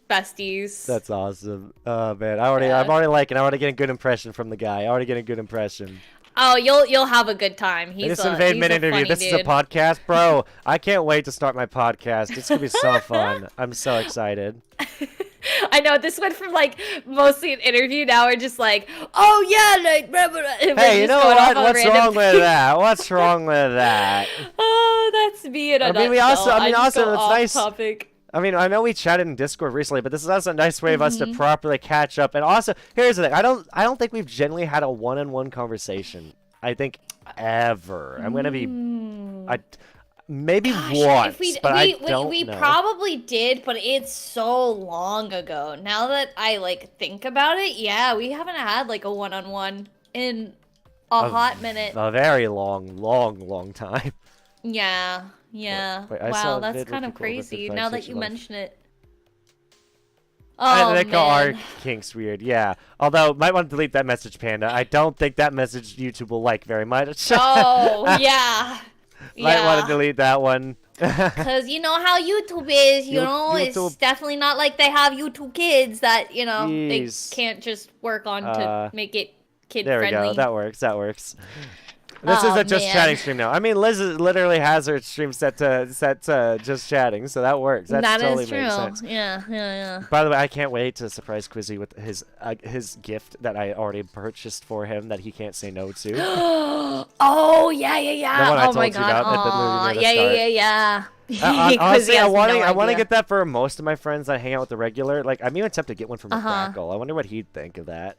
B: besties.
A: That's awesome. Oh man, I'm already getting a good impression from the guy. Already getting a good impression.
B: Oh, you'll have a good time. He's a
A: interview.
B: funny
A: This
B: dude.
A: is a podcast, bro. I can't wait to start my podcast. It's gonna be so fun. I'm so excited.
B: I know this went from like mostly an interview. Now we're just like, oh yeah, like. Blah, blah, blah.
A: Hey, you know what? What's wrong with that? What's wrong with that?
B: Oh, that's me in a nutshell.
A: It's nice.
B: Topic.
A: I mean, I know we chatted in Discord recently, but this is also a nice way of us to properly catch up. And also, here's the thing: I don't think we've genuinely had a one-on-one conversation. I think ever. I'm gonna be, maybe once, but I don't
B: we
A: know.
B: probably did, but it's so long ago. Now that I like think about it, yeah, we haven't had like a one-on-one in a hot minute.
A: A very long time.
B: Yeah.
A: Wait, I
B: wow,
A: saw
B: that's
A: vid
B: kind
A: with
B: of
A: people
B: crazy.
A: with
B: Now that
A: 5, 6
B: you
A: life.
B: mention it.
A: I
B: Oh
A: think our
B: man.
A: kinks weird, yeah. Although, might want to delete that message, Panda. I don't think that message YouTube will like very much.
B: Oh yeah.
A: Might want to delete that one.
B: Because you know how YouTube is, it's
A: YouTube.
B: definitely not like they have YouTube Kids that, they
A: Jeez.
B: can't just work on to make it kid
A: There we
B: friendly.
A: go. That works. This is
B: Oh,
A: a just
B: man.
A: chatting stream now. I mean, Liz literally has her stream set to just chatting, so that works. That totally
B: is true.
A: makes sense.
B: Yeah.
A: By the way, I can't wait to surprise Quizzy with his gift that I already purchased for him that he can't say no to.
B: Oh yeah.
A: The one I
B: Oh my
A: told you
B: god.
A: about at the
B: Aw,
A: movie near the
B: yeah.
A: Honestly,
B: Quizzy
A: I
B: has
A: want
B: no
A: to
B: idea.
A: get that for most of my friends that hang out with the regular. Like, I'm even tempted to get one from
B: Uh-huh.
A: McCrackle. I wonder what he'd think of that.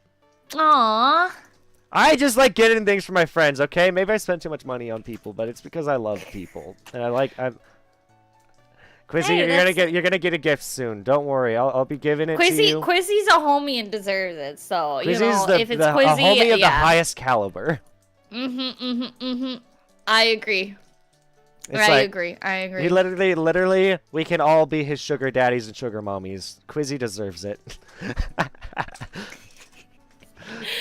B: Aw.
A: I just like getting things for my friends. Okay, maybe I spend too much money on people, but it's because I love people and Quizzy,
B: Hey,
A: you're gonna get a gift soon. Don't worry, I'll be giving it to you.
B: Quizzy's a homie and deserves it. So
A: Quizzy's
B: if it's
A: a
B: Quizzy,
A: homie of the
B: yeah.
A: highest caliber.
B: I agree.
A: It's
B: I
A: like,
B: agree.
A: He literally, we can all be his sugar daddies and sugar mommies. Quizzy deserves it.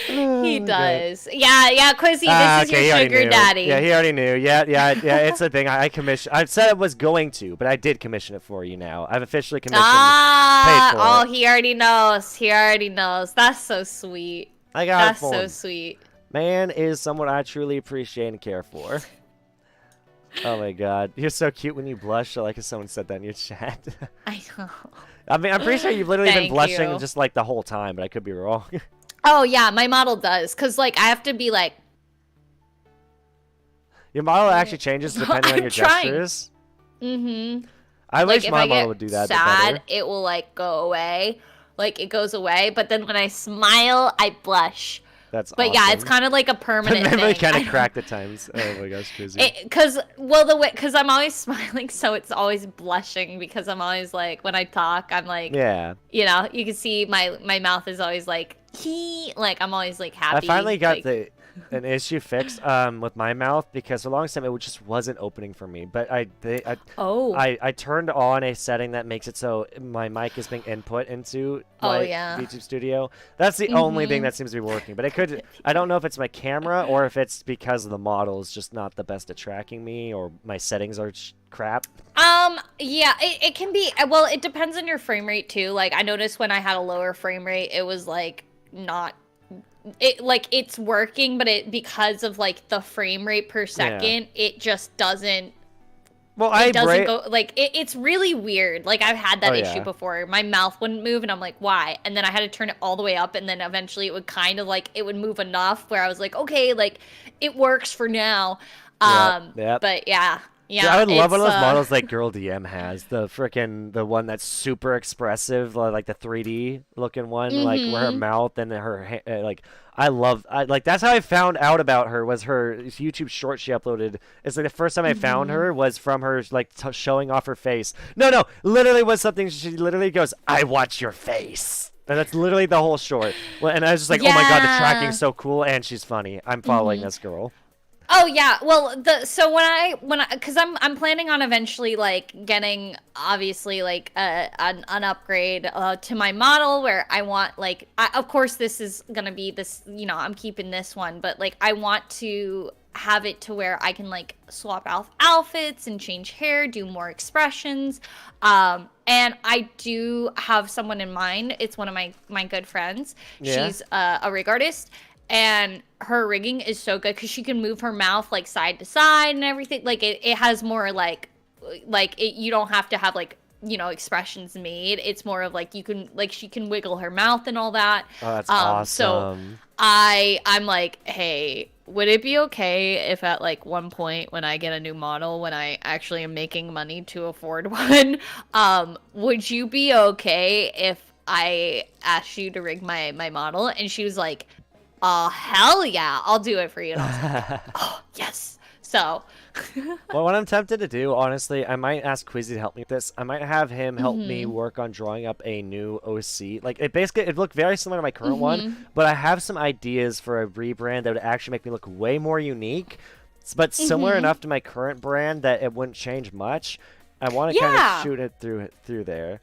B: He does. Yeah, Quizzy, this is
A: he
B: your
A: already
B: sugar
A: knew.
B: daddy.
A: Yeah, he already knew. Yeah. It's a thing. I commission. I said I was going to, but I did commission it for you now. I've officially commissioned. Paid for it.
B: He already knows. That's so sweet.
A: I got
B: That's
A: it for
B: so
A: him.
B: sweet.
A: Man is someone I truly appreciate and care for. Oh my god, you're so cute when you blush. I like if someone said that in your chat.
B: I know.
A: I mean, I'm pretty sure you've literally been
B: Thank
A: blushing
B: you.
A: just like the whole time, but I could be wrong.
B: Oh yeah, my model does. Cause like I have to be like.
A: Your model actually changes depending on
B: I'm
A: your
B: trying.
A: gestures. I
B: Like,
A: wish
B: if
A: my
B: I
A: model
B: get
A: would do that a bit
B: sad,
A: better.
B: it will like go away. Like it goes away, but then when I smile, I blush.
A: That's
B: But yeah, it's
A: awesome.
B: kind of like a
A: But
B: permanent
A: memory
B: thing.
A: kind of cracked at times. Oh my gosh, crazy.
B: Cause well the way cause I'm always smiling, so it's always blushing because I'm always like when I talk, I'm like,
A: Yeah.
B: you know, you can see my mouth is always like like I'm always like
A: I
B: happy.
A: finally got
B: Like
A: an issue fixed with my mouth because for a long time it just wasn't opening for me. But
B: oh
A: I turned on a setting that makes it so my mic is being input into
B: oh
A: my
B: yeah.
A: VTube Studio. That's the only thing that seems to be working. But it could I don't know if it's my camera or if it's because the model is just not the best at tracking me or my settings are crap.
B: Yeah, it can be, well, it depends on your frame rate too. Like I noticed when I had a lower frame rate, it was like not it like it's working, but it because of like the frame rate per second, it just doesn't
A: Well,
B: it doesn't go like it's really weird. Like I've had that issue
A: yeah.
B: before. My mouth wouldn't move and I'm like, why? And then I had to turn it all the way up and then eventually it would kind of like it would move enough where I was like, okay, like it works for now.
A: Yep.
B: But yeah.
A: Yeah,
B: Yeah,
A: I would love one of those
B: it's
A: models like Girl DM has. The one that's super expressive, like the 3D looking one, like where her mouth and her like I like that's how I found out about her was her YouTube short she uploaded. It's like the first time I found her was from her like showing off her face. No, literally was something she literally goes, "I watch your face." And that's literally the whole short. And I was just like, "Oh my god, the tracking's so cool and she's funny. I'm following this girl."
B: Oh yeah, well so when I because I'm planning on eventually like getting obviously like an upgrade to my model where I want like of course this is gonna be this, you know, I'm keeping this one, but like I want to have it to where I can like swap out outfits and change hair, do more expressions, and I do have someone in mind. It's one of my good friends.
A: Yeah.
B: She's a rig artist. And her rigging is so good because she can move her mouth like side to side and everything. Like it has more like you don't have to have like, you know, expressions made. It's more of like you can like she can wiggle her mouth and all that.
A: Oh, that's awesome.
B: So I'm like, hey, would it be okay if at like one point when I get a new model, when I actually am making money to afford one, would you be okay if I asked you to rig my model? And she was like, oh, hell yeah, I'll do it for you. And I was like, oh, yes. So.
A: Well, what I'm tempted to do, honestly, I might ask Quizzy to help me with this. I might have him help me work on drawing up a new OC. Like, it looked very similar to my current one, but I have some ideas for a rebrand that would actually make me look way more unique, but similar enough to my current brand that it wouldn't change much. I want to kind of shoot it through there.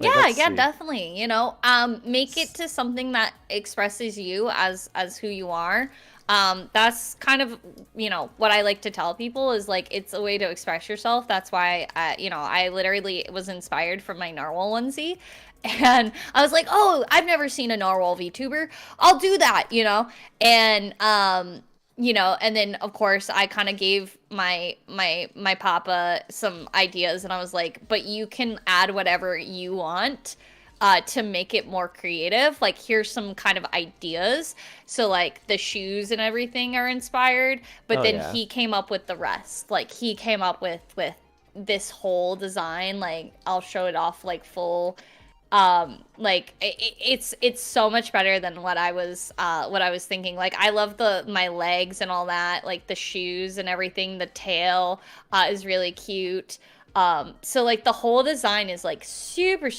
A: Like,
B: Yeah, definitely. You know, make it to something that expresses you as who you are. That's kind of, you know, what I like to tell people is like it's a way to express yourself. That's why you know, I literally was inspired from my Narwhal onesie. And I was like, "Oh, I've never seen a Narwhal VTuber. I'll do that," you know? And you know, and then of course I kind of gave my papa some ideas and I was like, but you can add whatever you want to make it more creative. Like here's some kind of ideas. So like the shoes and everything are inspired, but then he came up with the rest. Like he came up with this whole design. Like I'll show it off like full. Like it's so much better than what I was thinking. Like I love my legs and all that, like the shoes and everything. The tail is really cute. So like the whole design is like super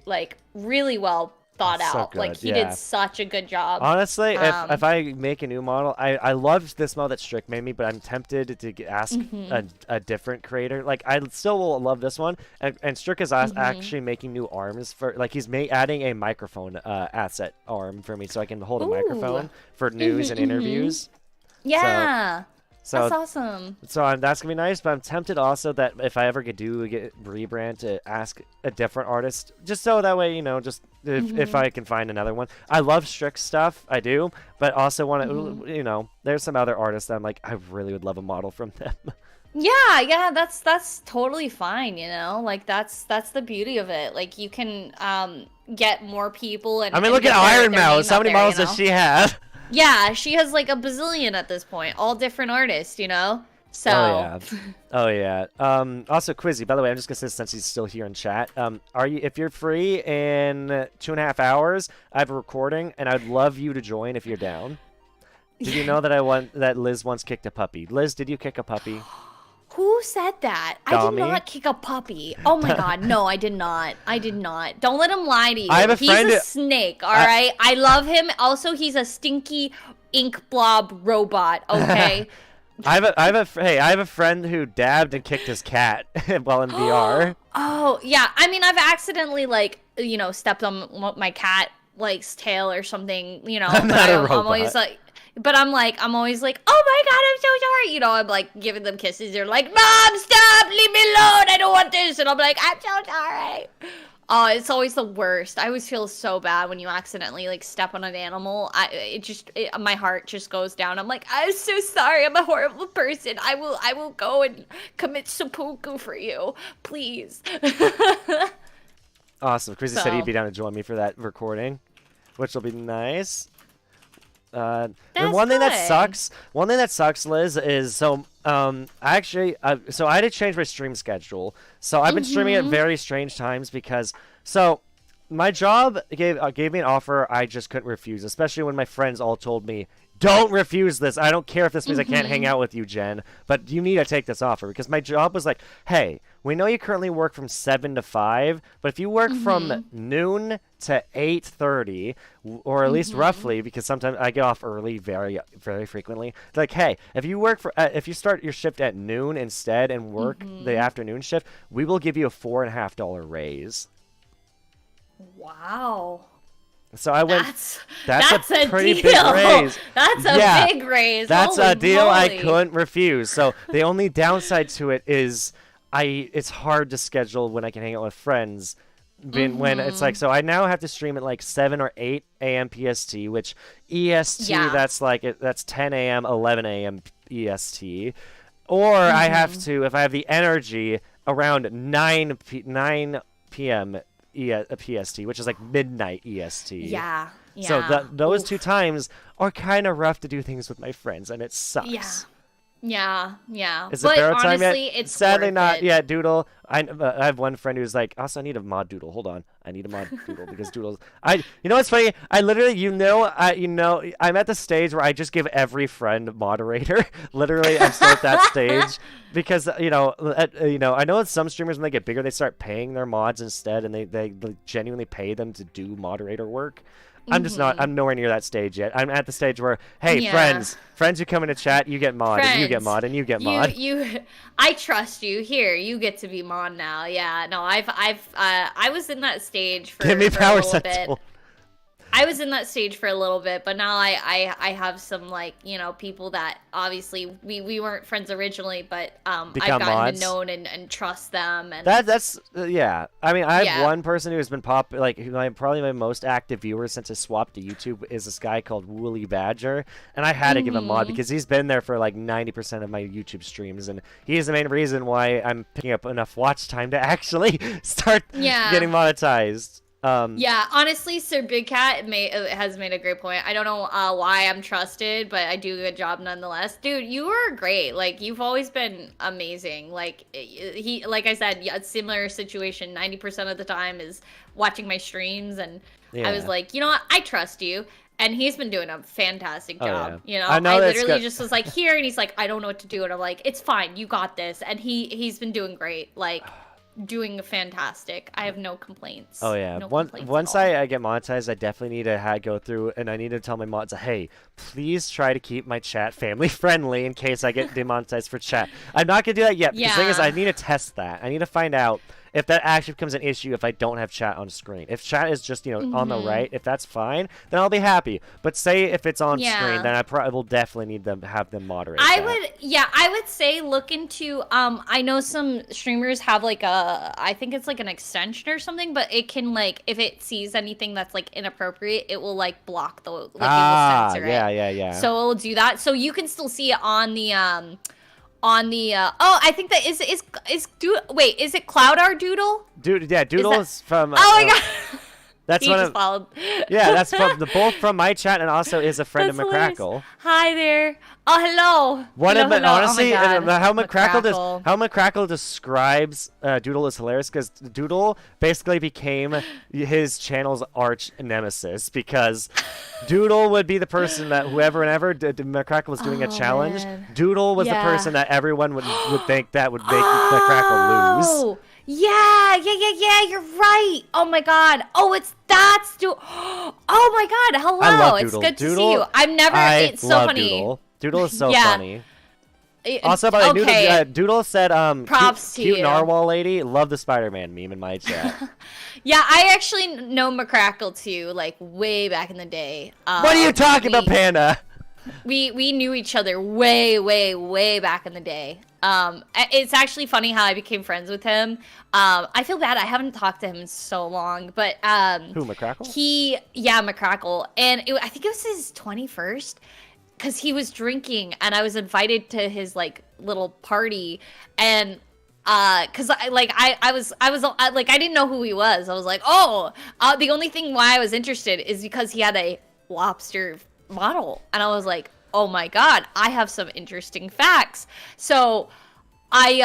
B: like really well thought
A: so
B: out.
A: good,
B: Like he did such a good job.
A: Honestly, if I make a new model, I love this model that Strick made me, but I'm tempted to ask a different creator. Like I still will love this one, and Strick is actually making new arms for like he's adding a microphone asset arm for me, so I can hold a microphone for news and interviews.
B: Yeah.
A: So
B: that's awesome.
A: So that's gonna be nice, but I'm tempted also that if I ever get rebrand to ask a different artist, just so that way, you know, just if I can find another one. I love Strict stuff, I do, but also want to, you know, there's some other artists that I'm like, I really would love a model from them.
B: Yeah, that's totally fine, you know? Like that's the beauty of it. Like you can get more people and
A: I mean, look at Iron Mouse. How many models does she have?
B: Yeah, she has like a bazillion at this point, all different artists, you know?
A: Oh
B: So,
A: yeah. Oh yeah. Also Quizzy, by the way, I'm just gonna say since he's still here in chat, are you if you're free in 2.5 hours, I have a recording and I'd love you to join if you're down. Did you know that that Liz once kicked a puppy? Liz, did you kick a puppy?
B: who said that? I did
A: Dommy?
B: not kick a puppy. Oh my god, no, I did not. I did not. Don't let him lie to you.
A: I have a
B: He's
A: friend
B: a snake, all right? I love him. Also, he's a stinky ink blob robot, okay?
A: I have a friend who dabbed and kicked his cat while in VR.
B: Oh, yeah. I mean, I've accidentally, like, stepped on my cat, like, tail or something,
A: I'm
B: but
A: not a
B: I'm
A: robot.
B: always like, I'm always like, oh my god, I'm so sorry. I'm like giving them kisses. They're like, Mom, stop, leave me alone. I don't want this. And I'm like, I'm so sorry. Oh, it's always the worst. I always feel so bad when you accidentally like step on an animal. My heart just goes down. I'm like, I'm so sorry. I'm a horrible person. I will go and commit seppuku for you, please.
A: Awesome. Chrissy said
B: So.
A: he'd be down to join me for that recording, which will be nice. And
B: That's
A: one thing that
B: good.
A: sucks, Liz, is so I had to change my stream schedule. So I've been streaming at very strange times because my job gave me an offer I just couldn't refuse, especially when my friends all told me, don't refuse this. I don't care if this means I can't hang out with you, Jen, but you need to take this offer, because my job was like, hey, we know you currently work from 7 to 5, but if you work from noon to 8:30, or at least roughly, because sometimes I get off early very, very frequently. They're like, hey, if you start your shift at noon instead and work the afternoon shift, we will give you a $4.50 raise.
B: Wow.
A: So I went.
B: That's a
A: pretty
B: deal.
A: big raise.
B: That's a big raise.
A: That's
B: Holy
A: a deal I
B: moly.
A: couldn't refuse. So the only downside to it is it's hard to schedule when I can hang out with friends. When it's like, so I now have to stream at like 7 or 8 a.m. PST, which EST that's 10 a.m. 11 a.m. EST, or I have to, if I have the energy, around 9 p.m. PST, which is like midnight EST.
B: Yeah.
A: So those two times are kind of rough to do things with my friends, and it sucks.
B: Yeah.
A: Is
B: But
A: it barrel time
B: honestly,
A: yet?
B: it's
A: Sadly
B: worth
A: not
B: it.
A: yet, Doodle. I have one friend who's like, also I need a mod Doodle. Hold on, I need a mod Doodle because Doodle's. You know what's funny? I literally, I'm at the stage where I just give every friend moderator. Literally, I'm still at that stage because I know that some streamers when they get bigger they start paying their mods instead, and they genuinely pay them to do moderator work. I'm just not. I'm nowhere near that stage yet. I'm at the stage where, hey, friends who come into chat, you get mod, and you get mod, and you get mod.
B: I trust you. Here, you get to be mod now. Yeah, no, I was in that stage for,
A: Give me
B: for
A: power
B: a little bit.
A: sensible.
B: I was in that stage for a little bit, but now I have some people that obviously we weren't friends originally, but I've gotten
A: mods.
B: to know and trust them, and
A: That's yeah. I mean, I have one person who has been probably my most active viewer since I swapped to YouTube is this guy called Woolly Badger, and I had to give him mod because he's been there for like 90% of my YouTube streams, and he is the main reason why I'm picking up enough watch time to actually start getting monetized.
B: Yeah, honestly, Sir Big Cat has made a great point. I don't know why I'm trusted, but I do a good job nonetheless. Dude, you are great. Like, you've always been amazing. Like, like I said, a similar situation 90% of the time is watching my streams, and I was like, you know what? I trust you. And he's been doing a fantastic job. I literally just was like, here, and he's like, I don't know what to do. And I'm like, it's fine. You got this. And he's been doing great. Like, doing fantastic. I have no complaints.
A: Oh yeah.
B: No
A: Once I get monetized, I definitely need to go through, and I need to tell my mods, hey, please try to keep my chat family friendly in case I get demonetized for chat. I'm not gonna do that yet. The thing is, I need to test that. I need to find out if that actually becomes an issue if I don't have chat on screen. If chat is just, on the right, if that's fine, then I'll be happy. But say if it's on screen, then I will definitely need them have them moderate.
B: I would say look into I know some streamers have like I think it's like an extension or something, but it can like if it sees anything that's like inappropriate, it will like block the it will censor it.
A: Yeah.
B: So it'll do that. So you can still see it on the I think that is wait, is it Cloud Our Doodle?
A: Doodle is from
B: oh my god.
A: That's
B: he
A: one
B: just
A: of
B: followed.
A: yeah. That's from both from my chat and also is a friend
B: That's
A: of
B: hilarious.
A: McCrackle.
B: Hi there. Oh, hello.
A: One
B: hello,
A: of them,
B: hello.
A: honestly,
B: oh my God.
A: how
B: McCrackle.
A: McCrackle describes Doodle is hilarious because Doodle basically became his channel's arch nemesis because Doodle would be the person that whoever and ever McCrackle was doing a challenge.
B: Man.
A: Doodle was the
B: Yeah.
A: person that everyone would think that would make McCrackle lose.
B: Oh, yeah, you're right. Oh my God. Oh, that's Doodle. Oh my God. Hello.
A: I love
B: It's
A: Doodle.
B: good to
A: Doodle,
B: see you. It's so
A: love
B: funny.
A: Doodle. Doodle is so
B: Yeah.
A: funny. Also, by the
B: okay.
A: Doodle said,
B: Props to
A: cute
B: you.
A: Narwhal lady, love the Spider-Man meme in my chat.
B: Yeah, I actually know McCrackle too, like way back in the day.
A: What are you talking about, Panda?
B: We knew each other way back in the day. It's actually funny how I became friends with him. I feel bad I haven't talked to him in so long, but
A: Who, McCrackle?
B: McCrackle, and I think it was his 21st, because he was drinking, and I was invited to his like little party, and because I was like I didn't know who he was. I was like, the only thing why I was interested is because he had a lobster model, and I was like, oh my God, I have some interesting facts. So he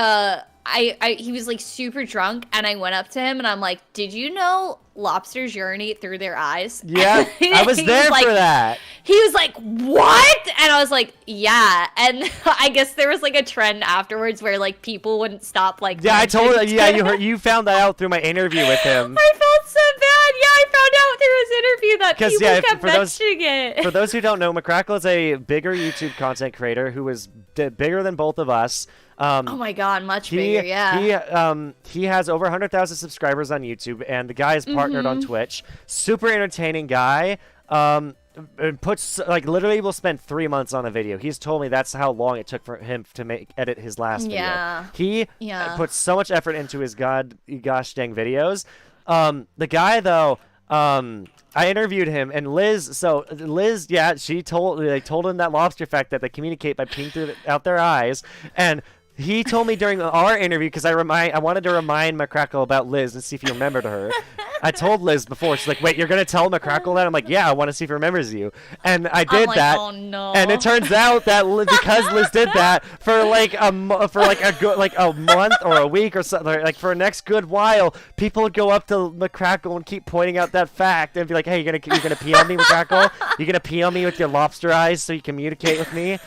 B: was like super drunk, and I went up to him and I'm like, did you know lobsters urinate through their eyes?
A: Yeah, I was there for that.
B: He was like, what? And I was like, yeah. And I guess there was like a trend afterwards where like people wouldn't stop like.
A: Yeah, I told you. Yeah, you found that out through my interview with him.
B: I felt so bad. Yeah, I found out through his interview that people kept mentioning it.
A: For those who don't know, McCrackle is a bigger YouTube content creator who is bigger than both of us.
B: Oh my God, much bigger, yeah.
A: He has over 100,000 subscribers on YouTube, and the guy is partnered on Twitch. Super entertaining guy. Puts like literally will spend 3 months on a video. He's told me that's how long it took for him to edit his last video.
B: Yeah.
A: He puts so much effort into his gosh dang videos. The guy though, I interviewed him, and Liz, she told him that lobster fact that they communicate by peeing out their eyes, and he told me during our interview, because I wanted to remind McCrackle about Liz and see if he remembered her. I told Liz before, she's like, wait, you're going to tell McCrackle that? I'm like, yeah, I want to see if he remembers you. And I did that.
B: Oh no.
A: And it turns out that because Liz did that for like a month or a week or something, like for a next good while, people would go up to McCrackle and keep pointing out that fact and be like, hey, you're gonna pee on me, McCrackle? You're gonna pee on me with your lobster eyes so you communicate with me?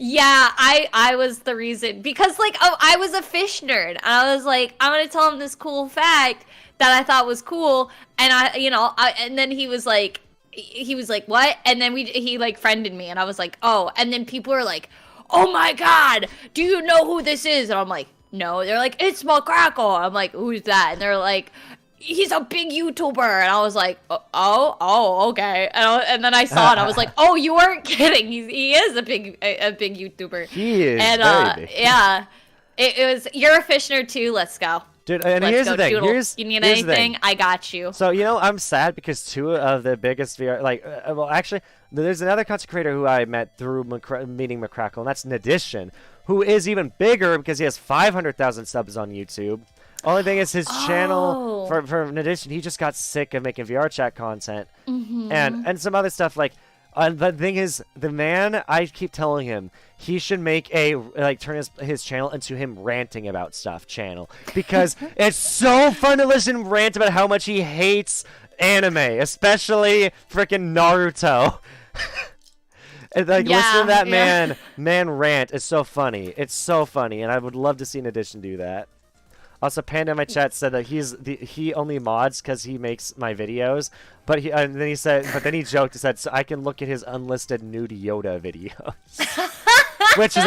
B: Yeah, I was the reason, because like I was a fish nerd, and I was like, I'm gonna tell him this cool fact that I thought was cool, and and then he was like what? And then he like friended me, and I was like, oh, and then people were like, oh my God, do you know who this is? And I'm like, no. They're like, it's McCrackle. I'm like, who's that? And they're like, he's a big YouTuber. And I was like, oh, okay. And then I saw it. I was like, oh, you weren't kidding. He is a big YouTuber.
A: He is.
B: And
A: very big.
B: yeah, it was. You're a fish nerd too. Let's go.
A: Dude, and here's the thing.
B: Doodle. You need anything? I got you.
A: So, I'm sad because two of the biggest VR, actually, there's another content creator who I met through meeting McCrackle, and that's Nadition, who is even bigger because he has 500,000 subs on YouTube. Only thing is his channel, for Nadition, he just got sick of making VRChat content and some other stuff like. The thing is, the man, I keep telling him, he should make turn his channel into him ranting about stuff channel. Because it's so fun to listen to him rant about how much he hates anime, especially freaking Naruto. And, listen to that man rant. It's so funny. It's so funny, and I would love to see Nadition do that. Also, Panda in my chat said that he only mods because he makes my videos, but then he joked and said, so I can look at his unlisted nude Yoda videos. Which is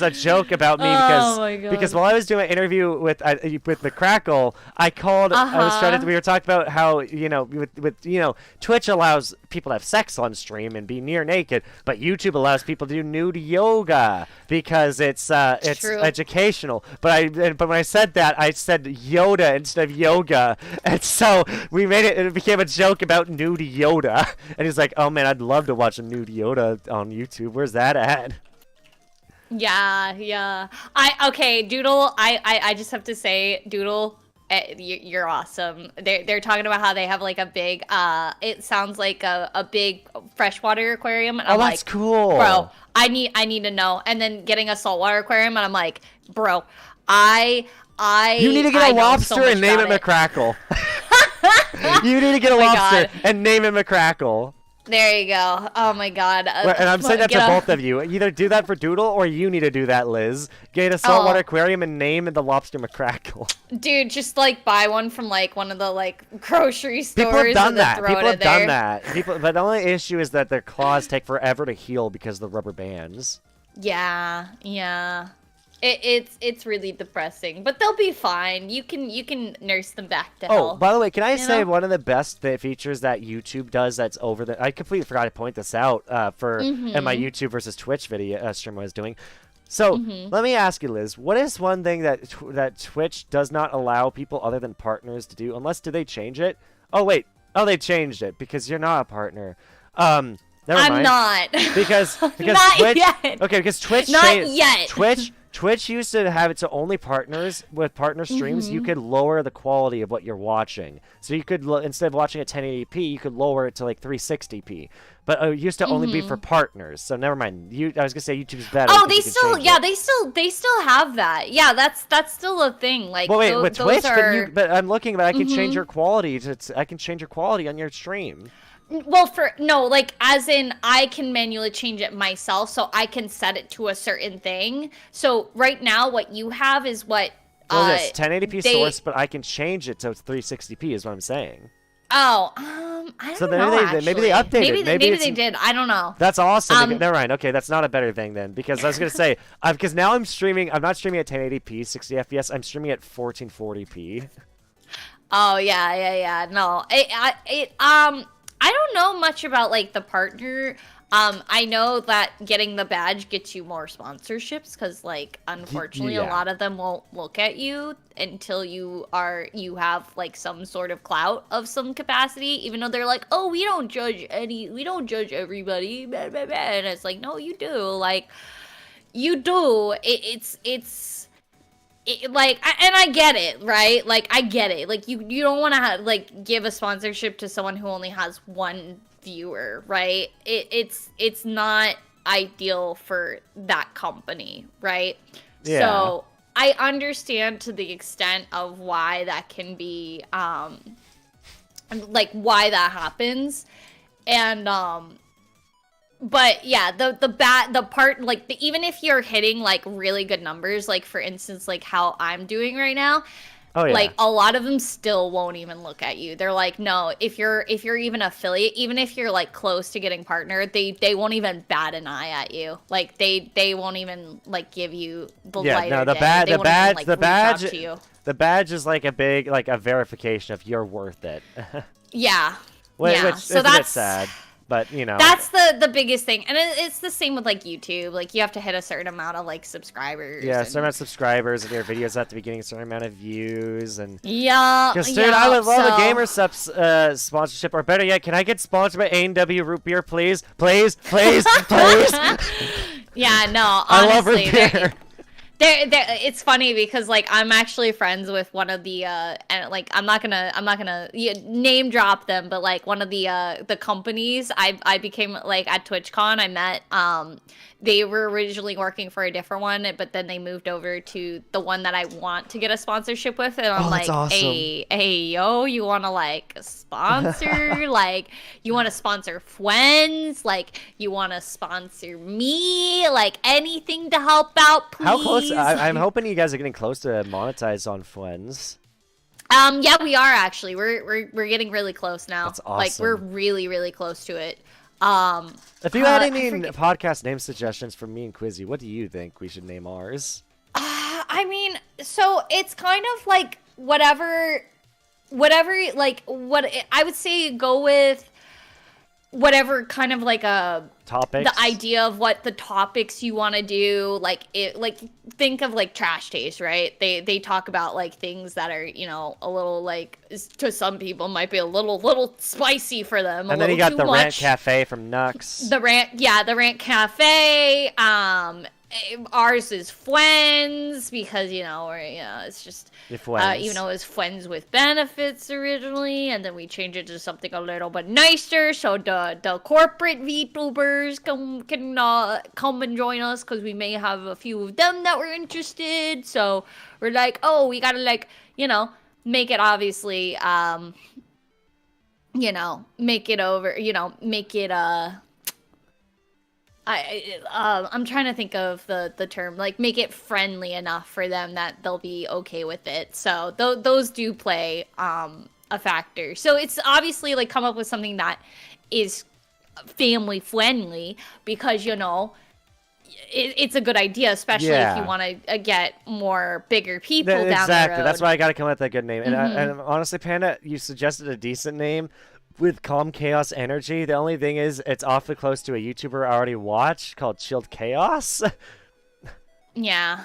A: a joke about me because while I was doing an interview with McCrackle, I called. We were talking about how with Twitch allows people to have sex on stream and be near naked, but YouTube allows people to do nude yoga because it's educational. But when I said that, I said Yoda instead of yoga, and so we made it. It became a joke about nude Yoda, and he's like, "Oh man, I'd love to watch a nude Yoda on YouTube. Where's that at?"
B: Yeah. Doodle, I just have to say, Doodle, You're awesome. They're talking about how they have like a big it sounds like a big freshwater aquarium, and
A: Oh,
B: I'm
A: that's
B: like,
A: cool.
B: bro, I need to know. And then getting a saltwater aquarium, and I'm like, bro, I
A: You need to get a
B: know
A: lobster
B: so much
A: and name it
B: about
A: McCrackle. You need to get a
B: Oh my
A: lobster
B: God.
A: and name it McCrackle.
B: There you go. Oh my God.
A: And I'm saying that to both of you. Either do that for Doodle, or you need to do that, Liz. Get a saltwater aquarium and name the lobster McCrackle.
B: Dude, just like buy one from like one of the like grocery stores.
A: People have done
B: and then
A: that.
B: throw
A: People
B: it
A: have
B: in there.
A: done that. But the only issue is that their claws take forever to heal because of the rubber bands.
B: Yeah, yeah. It's really depressing, but they'll be fine. You can nurse them back to health.
A: Oh, by the way, can I say
B: know?
A: one of the best features that YouTube does that's over the... I completely forgot to point this out in my YouTube versus Twitch video stream I was doing. So, let me ask you, Liz, what is one thing that that Twitch does not allow people other than partners to do? Unless, did they change it? Oh, wait. Oh, they changed it because you're not a partner. Never
B: I'm
A: mind.
B: not.
A: Because
B: Not
A: Twitch...
B: yet.
A: Okay, because Twitch...
B: Not yet.
A: Twitch used to have it to only partners. With partner streams, you could lower the quality of what you're watching. So you could, instead of watching at 1080p, you could lower it to like 360p. But it used to only be for partners. So never mind. I was gonna say YouTube's better.
B: Oh,
A: because
B: they
A: you can
B: still,
A: change
B: yeah,
A: it.
B: they still have that. Yeah, that's still a thing. Like,
A: Well, wait, with Twitch,
B: are...
A: but I'm looking, but I can change your quality. I can change your quality on your stream.
B: Well, like, as in, I can manually change it myself, so I can set it to a certain thing. So right now, what you have is what.
A: Well, yes, 1080p source, but I can change it to 360p. Is what I'm saying.
B: Oh, I don't know.
A: Maybe they updated.
B: Maybe they did. I don't know.
A: That's awesome. Never mind. Okay, that's not a better thing then, because I was gonna say, because now I'm streaming. I'm not streaming at 1080p, 60 FPS. I'm streaming at 1440p.
B: Oh yeah. No, I don't know much about like the partner. I know that getting the badge gets you more sponsorships because, like, unfortunately, a lot of them won't look at you until you have like some sort of clout of some capacity. Even though they're like, oh, we don't judge everybody, blah, blah, blah. And it's like, no, you do. Like, you do. Like, and I get it, right? Like, I get it. Like, you don't want to like give a sponsorship to someone who only has one viewer, right? It's not ideal for that company, right?
A: Yeah.
B: So I understand to the extent of why that can be, like, why that happens, and but yeah, the part, like, even if you're hitting like really good numbers, like for instance, like how I'm doing right now, like a lot of them still won't even look at you. They're like, no, if you're even affiliate, even if you're like close to getting partnered, they won't even bat an eye at you. Like they won't even like give you the light.
A: No, the badge is like a big, like a verification of you're worth it.
B: Yeah.
A: Which
B: so
A: is a
B: that's
A: bit sad. But, you know.
B: That's the biggest thing. And it's the same with, like, YouTube. Like, you have to hit a certain amount of, like, subscribers.
A: Yeah, a certain amount of subscribers, and your videos have to be getting a certain amount of views. And
B: yeah.
A: Because, dude, I would love a Gamer Subs sponsorship. Or better yet, can I get sponsored by A&W Root Beer, please? Please? Please? Please?
B: Yeah, no, honestly.
A: I love root beer.
B: It's funny because, like, I'm actually friends with one of the and like I'm not gonna name drop them, but like one of the companies I became, like, at TwitchCon I met, they were originally working for a different one, but then they moved over to the one that I want to get a sponsorship with, and I'm like,
A: awesome.
B: hey yo, you want to like sponsor, like you want to sponsor friends, like you want to sponsor me, like anything to help out, please.
A: How close? I'm hoping you guys are getting close to monetize on Friends.
B: Yeah, we are actually. We're getting really close now.
A: That's awesome.
B: Like, we're really close to it.
A: If you had any podcast name suggestions for me and Quizzy, what do you think we should name ours?
B: I mean, so it's kind of like whatever, like, what I would say, go with whatever kind of like a
A: topics,
B: the idea of what the topics you want to do. Like, think of like Trash Taste, right? They talk about like things that are, you know, a little, like, to some people might be a little spicy for them.
A: And then you got the Rant Cafe from Nux.
B: The Rant Cafe. ours is Friends because it's just even though it was Friends with Benefits originally, and then we changed it to something a little bit nicer so the corporate VTubers can come and join us because we may have a few of them that were interested. So we're like, oh, we gotta make it obviously make it over, make it I'm trying to think of the term, like make it friendly enough for them that they'll be okay with it. So those do play a factor. So it's obviously like come up with something that is family friendly because it's a good idea, especially if you want to get more bigger people down the road.
A: Exactly. That's why I got to come up with a good name. And honestly, Panda, you suggested a decent name. With Calm Chaos Energy, the only thing is it's awfully close to a YouTuber I already watched called Chilled Chaos.
B: Yeah.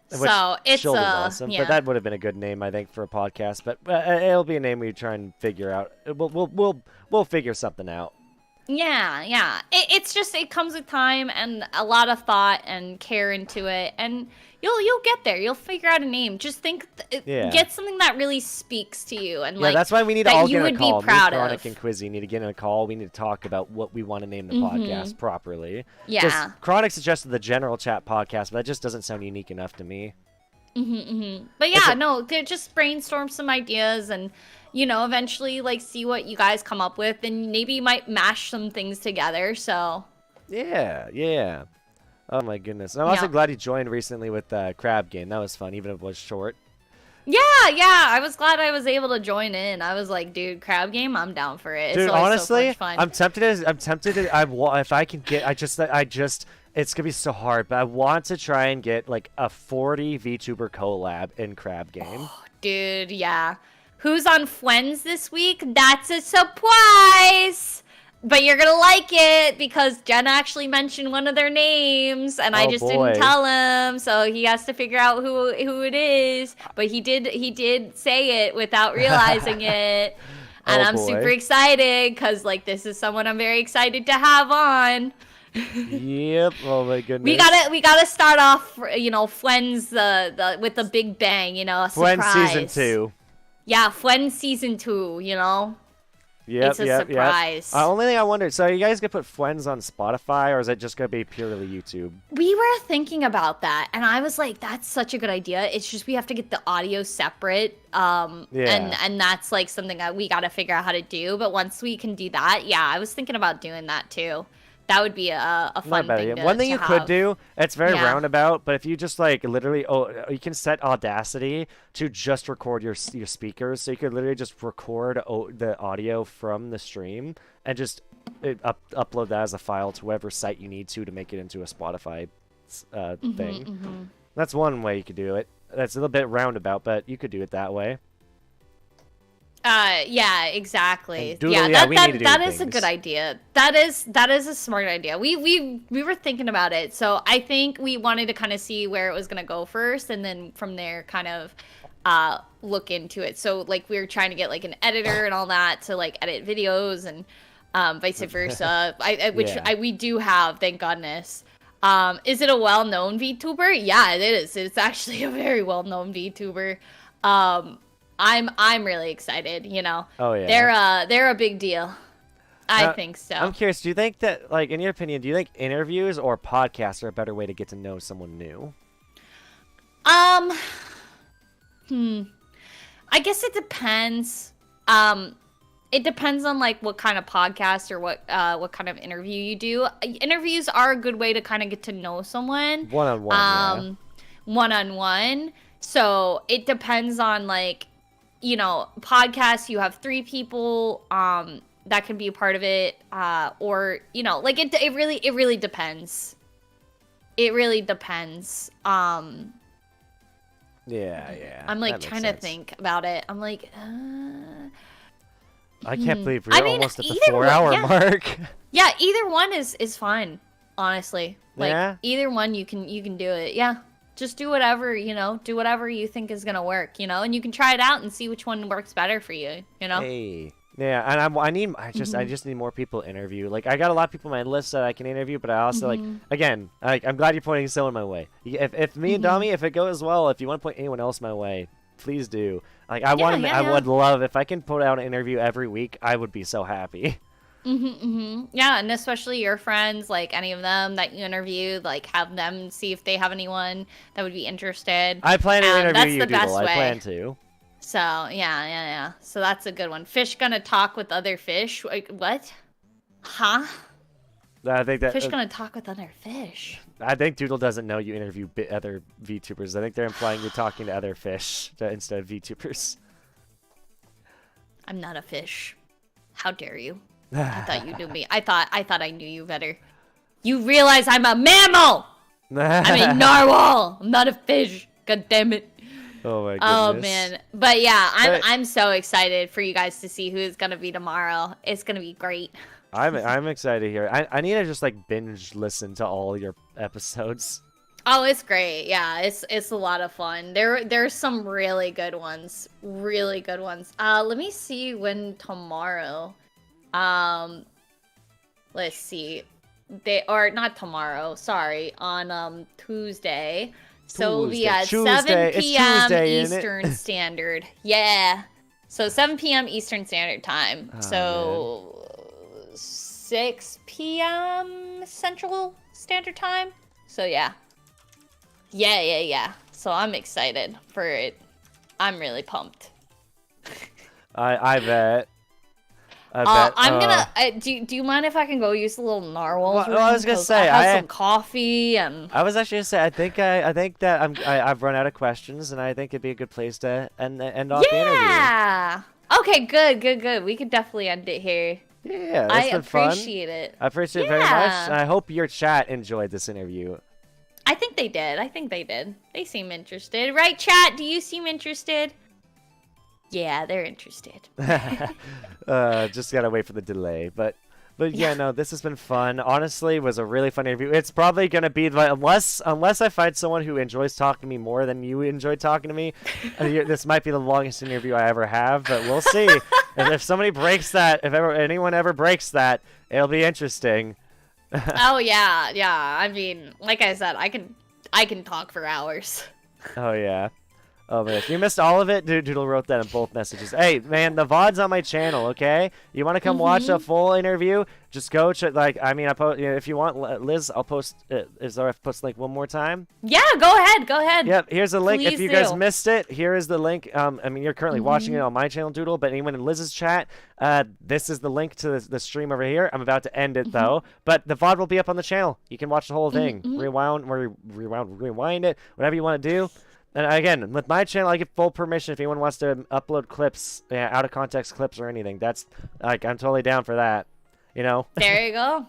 B: So it's
A: awesome, but that would have been a good name, I think, for a podcast. But it'll be a name we try and figure out. We'll figure something out.
B: Yeah. It's just it comes with time and a lot of thought and care into it, and you'll get there. You'll figure out a name. Just get something that really speaks to you, and
A: that's why we need to all get in a call.
B: Be proud
A: Chronic and Quizzy need to get in a call. We need to talk about what we want to name the podcast properly.
B: Yeah.
A: Just, Chronic suggested the General Chat podcast, but that just doesn't sound unique enough to me.
B: But yeah, just brainstorm some ideas and eventually see what you guys come up with, and maybe you might mash some things together. So
A: yeah. Oh my goodness. And I'm also glad you joined recently with Crab Game. That was fun, even if it was short.
B: Yeah. I was glad I was able to join in. I was like, dude, Crab Game, I'm down for it.
A: Dude,
B: it's
A: honestly,
B: so much fun.
A: I'm tempted. If I can get, it's gonna be so hard, but I want to try and get like a 40 VTuber collab in Crab Game.
B: Oh, dude, yeah. Who's on Friends this week? That's a surprise! But you're gonna like it because Jen actually mentioned one of their names, and I just didn't tell him, so he has to figure out who it is. But he did say it without realizing it, and I'm super excited because this is someone I'm very excited to have on.
A: Yep. Oh my goodness.
B: We gotta start off, Friends with the big bang, a surprise.
A: Friends season 2.
B: Yeah, Friends season 2.
A: Yep,
B: it's a surprise.
A: Only thing I wondered, so are you guys gonna put Friends on Spotify, or is it just gonna be purely YouTube?
B: We were thinking about that, and I was like, that's such a good idea. It's just we have to get the audio separate, and that's something that we gotta figure out how to do. But once we can do that, I was thinking about doing that too. That would be a fun thing to
A: One thing you could do, it's very roundabout, but if you just literally, you can set Audacity to just record your speakers, so you could literally just record the audio from the stream and just upload that as a file to whatever site you need to make it into a Spotify thing. That's one way you could do it. That's a little bit roundabout, but you could do it that way.
B: Yeah, exactly.
A: Doodle,
B: that is a good idea. That is a smart idea. We were thinking about it, so I think we wanted to kind of see where it was gonna go first, and then from there kind of look into it. So we were trying to get an editor and all that to edit videos and vice versa. We do have, thank goodness. Is it a well-known VTuber? Yeah, it is. It's actually a very well-known VTuber. I'm really excited,
A: Oh yeah.
B: They're a big deal. I think so.
A: I'm curious, do you think that in your opinion, do you think interviews or podcasts are a better way to get to know someone new?
B: I guess it depends. It depends on what kind of podcast or what kind of interview you do. Interviews are a good way to kind of get to know someone.
A: One-on-one.
B: One-on-one. So it depends on podcasts, you have 3 people that can be a part of it, or it really depends. It really depends.
A: Yeah.
B: I'm trying to think about it. I'm
A: I can't believe we're almost at the 4-hour mark.
B: Yeah, either one is fine, honestly. Either one you can do it. Yeah. Just do whatever, do whatever you think is going to work, and you can try it out and see which one works better for you,
A: Hey, Yeah, and I just need more people to interview. Like I got a lot of people on my list that I can interview, but I also like again, I'm glad you're pointing someone my way. If me and Dami, if it goes well, if you want to point anyone else my way, please do. Like I would love if I can put out an interview every week. I would be so happy.
B: Yeah, and especially your friends, like any of them that you interviewed, like have them see if they have anyone that would be interested.
A: I plan to interview
B: that's
A: you,
B: the best
A: Doodle. I
B: way.
A: plan to.
B: So yeah. So that's a good one. Fish gonna talk with other fish? Like, what? Huh?
A: I think that
B: Fish gonna talk with other fish.
A: I think Doodle doesn't know you interview other VTubers. I think they're implying you're talking to other fish instead of VTubers.
B: I'm not a fish. How dare you? I thought you knew me. I thought I knew you better. You realize I'm a mammal! I'm a narwhal! I'm not a fish. God damn it.
A: Oh my goodness.
B: Oh man. But yeah, I'm so excited for you guys to see who it's gonna be tomorrow. It's gonna be great.
A: I'm excited to hear it. I need to just like binge listen to all your episodes.
B: Oh, it's great. Yeah, it's a lot of fun. There's some really good ones. Really good ones. Let me see when tomorrow. Let's see. They are not tomorrow, sorry, on Tuesday. So it'll be at 7 p.m. Eastern Standard. Yeah. So 7 p.m. Eastern Standard Time.
A: Oh,
B: so 6 p.m. Central Standard Time. So yeah. Yeah. So I'm excited for it. I'm really pumped.
A: I bet.
B: I'm gonna. Do you mind if I can go use the little narwhals?
A: Well, I was gonna say
B: I have some coffee and.
A: I was actually gonna say I think that I've run out of questions and I think it'd be a good place to end off the interview.
B: Yeah. Okay. Good. We could definitely end it here.
A: Yeah.
B: I
A: That's been fun.
B: appreciate it.
A: I appreciate it very much. And I hope your chat enjoyed this interview.
B: I think they did. They seem interested, right? Chat? Do you seem interested? Yeah, they're interested.
A: Just gotta wait for the delay, but yeah, no, this has been fun. Honestly, it was a really fun interview. It's probably gonna be unless I find someone who enjoys talking to me more than you enjoy talking to me. This might be the longest interview I ever have, but we'll see. if somebody breaks that, anyone ever breaks that, it'll be interesting.
B: Oh yeah. I mean, like I said, I can talk for hours.
A: Oh yeah. Oh man, if you missed all of it, Doodle wrote that in both messages. Hey man, the VOD's on my channel, okay? You want to come watch a full interview? Just go check. Like, I mean, if you want, Liz, I'll post. Is there? I post link one more time?
B: Yeah, go ahead.
A: Yep. Here's the link.
B: Please
A: if you
B: do.
A: guys missed it, here is the link. I mean, you're currently watching it on my channel, Doodle. But anyone in Liz's chat, this is the link to the stream over here. I'm about to end it though, but the VOD will be up on the channel. You can watch the whole thing. Rewind it, whatever you want to do. And again, with my channel, I give full permission if anyone wants to upload clips, out of context clips or anything. That's like I'm totally down for that. You know.
B: There you go.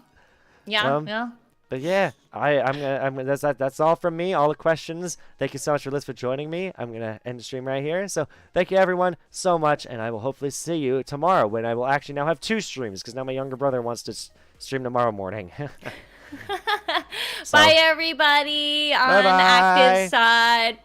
B: Yeah.
A: But yeah, that's all from me. All the questions. Thank you so much for Liz for joining me. I'm gonna end the stream right here. So thank you everyone so much, and I will hopefully see you tomorrow when I will actually now have 2 streams because now my younger brother wants to stream tomorrow morning.
B: Bye everybody on
A: Bye-bye.
B: Active Side. Bye.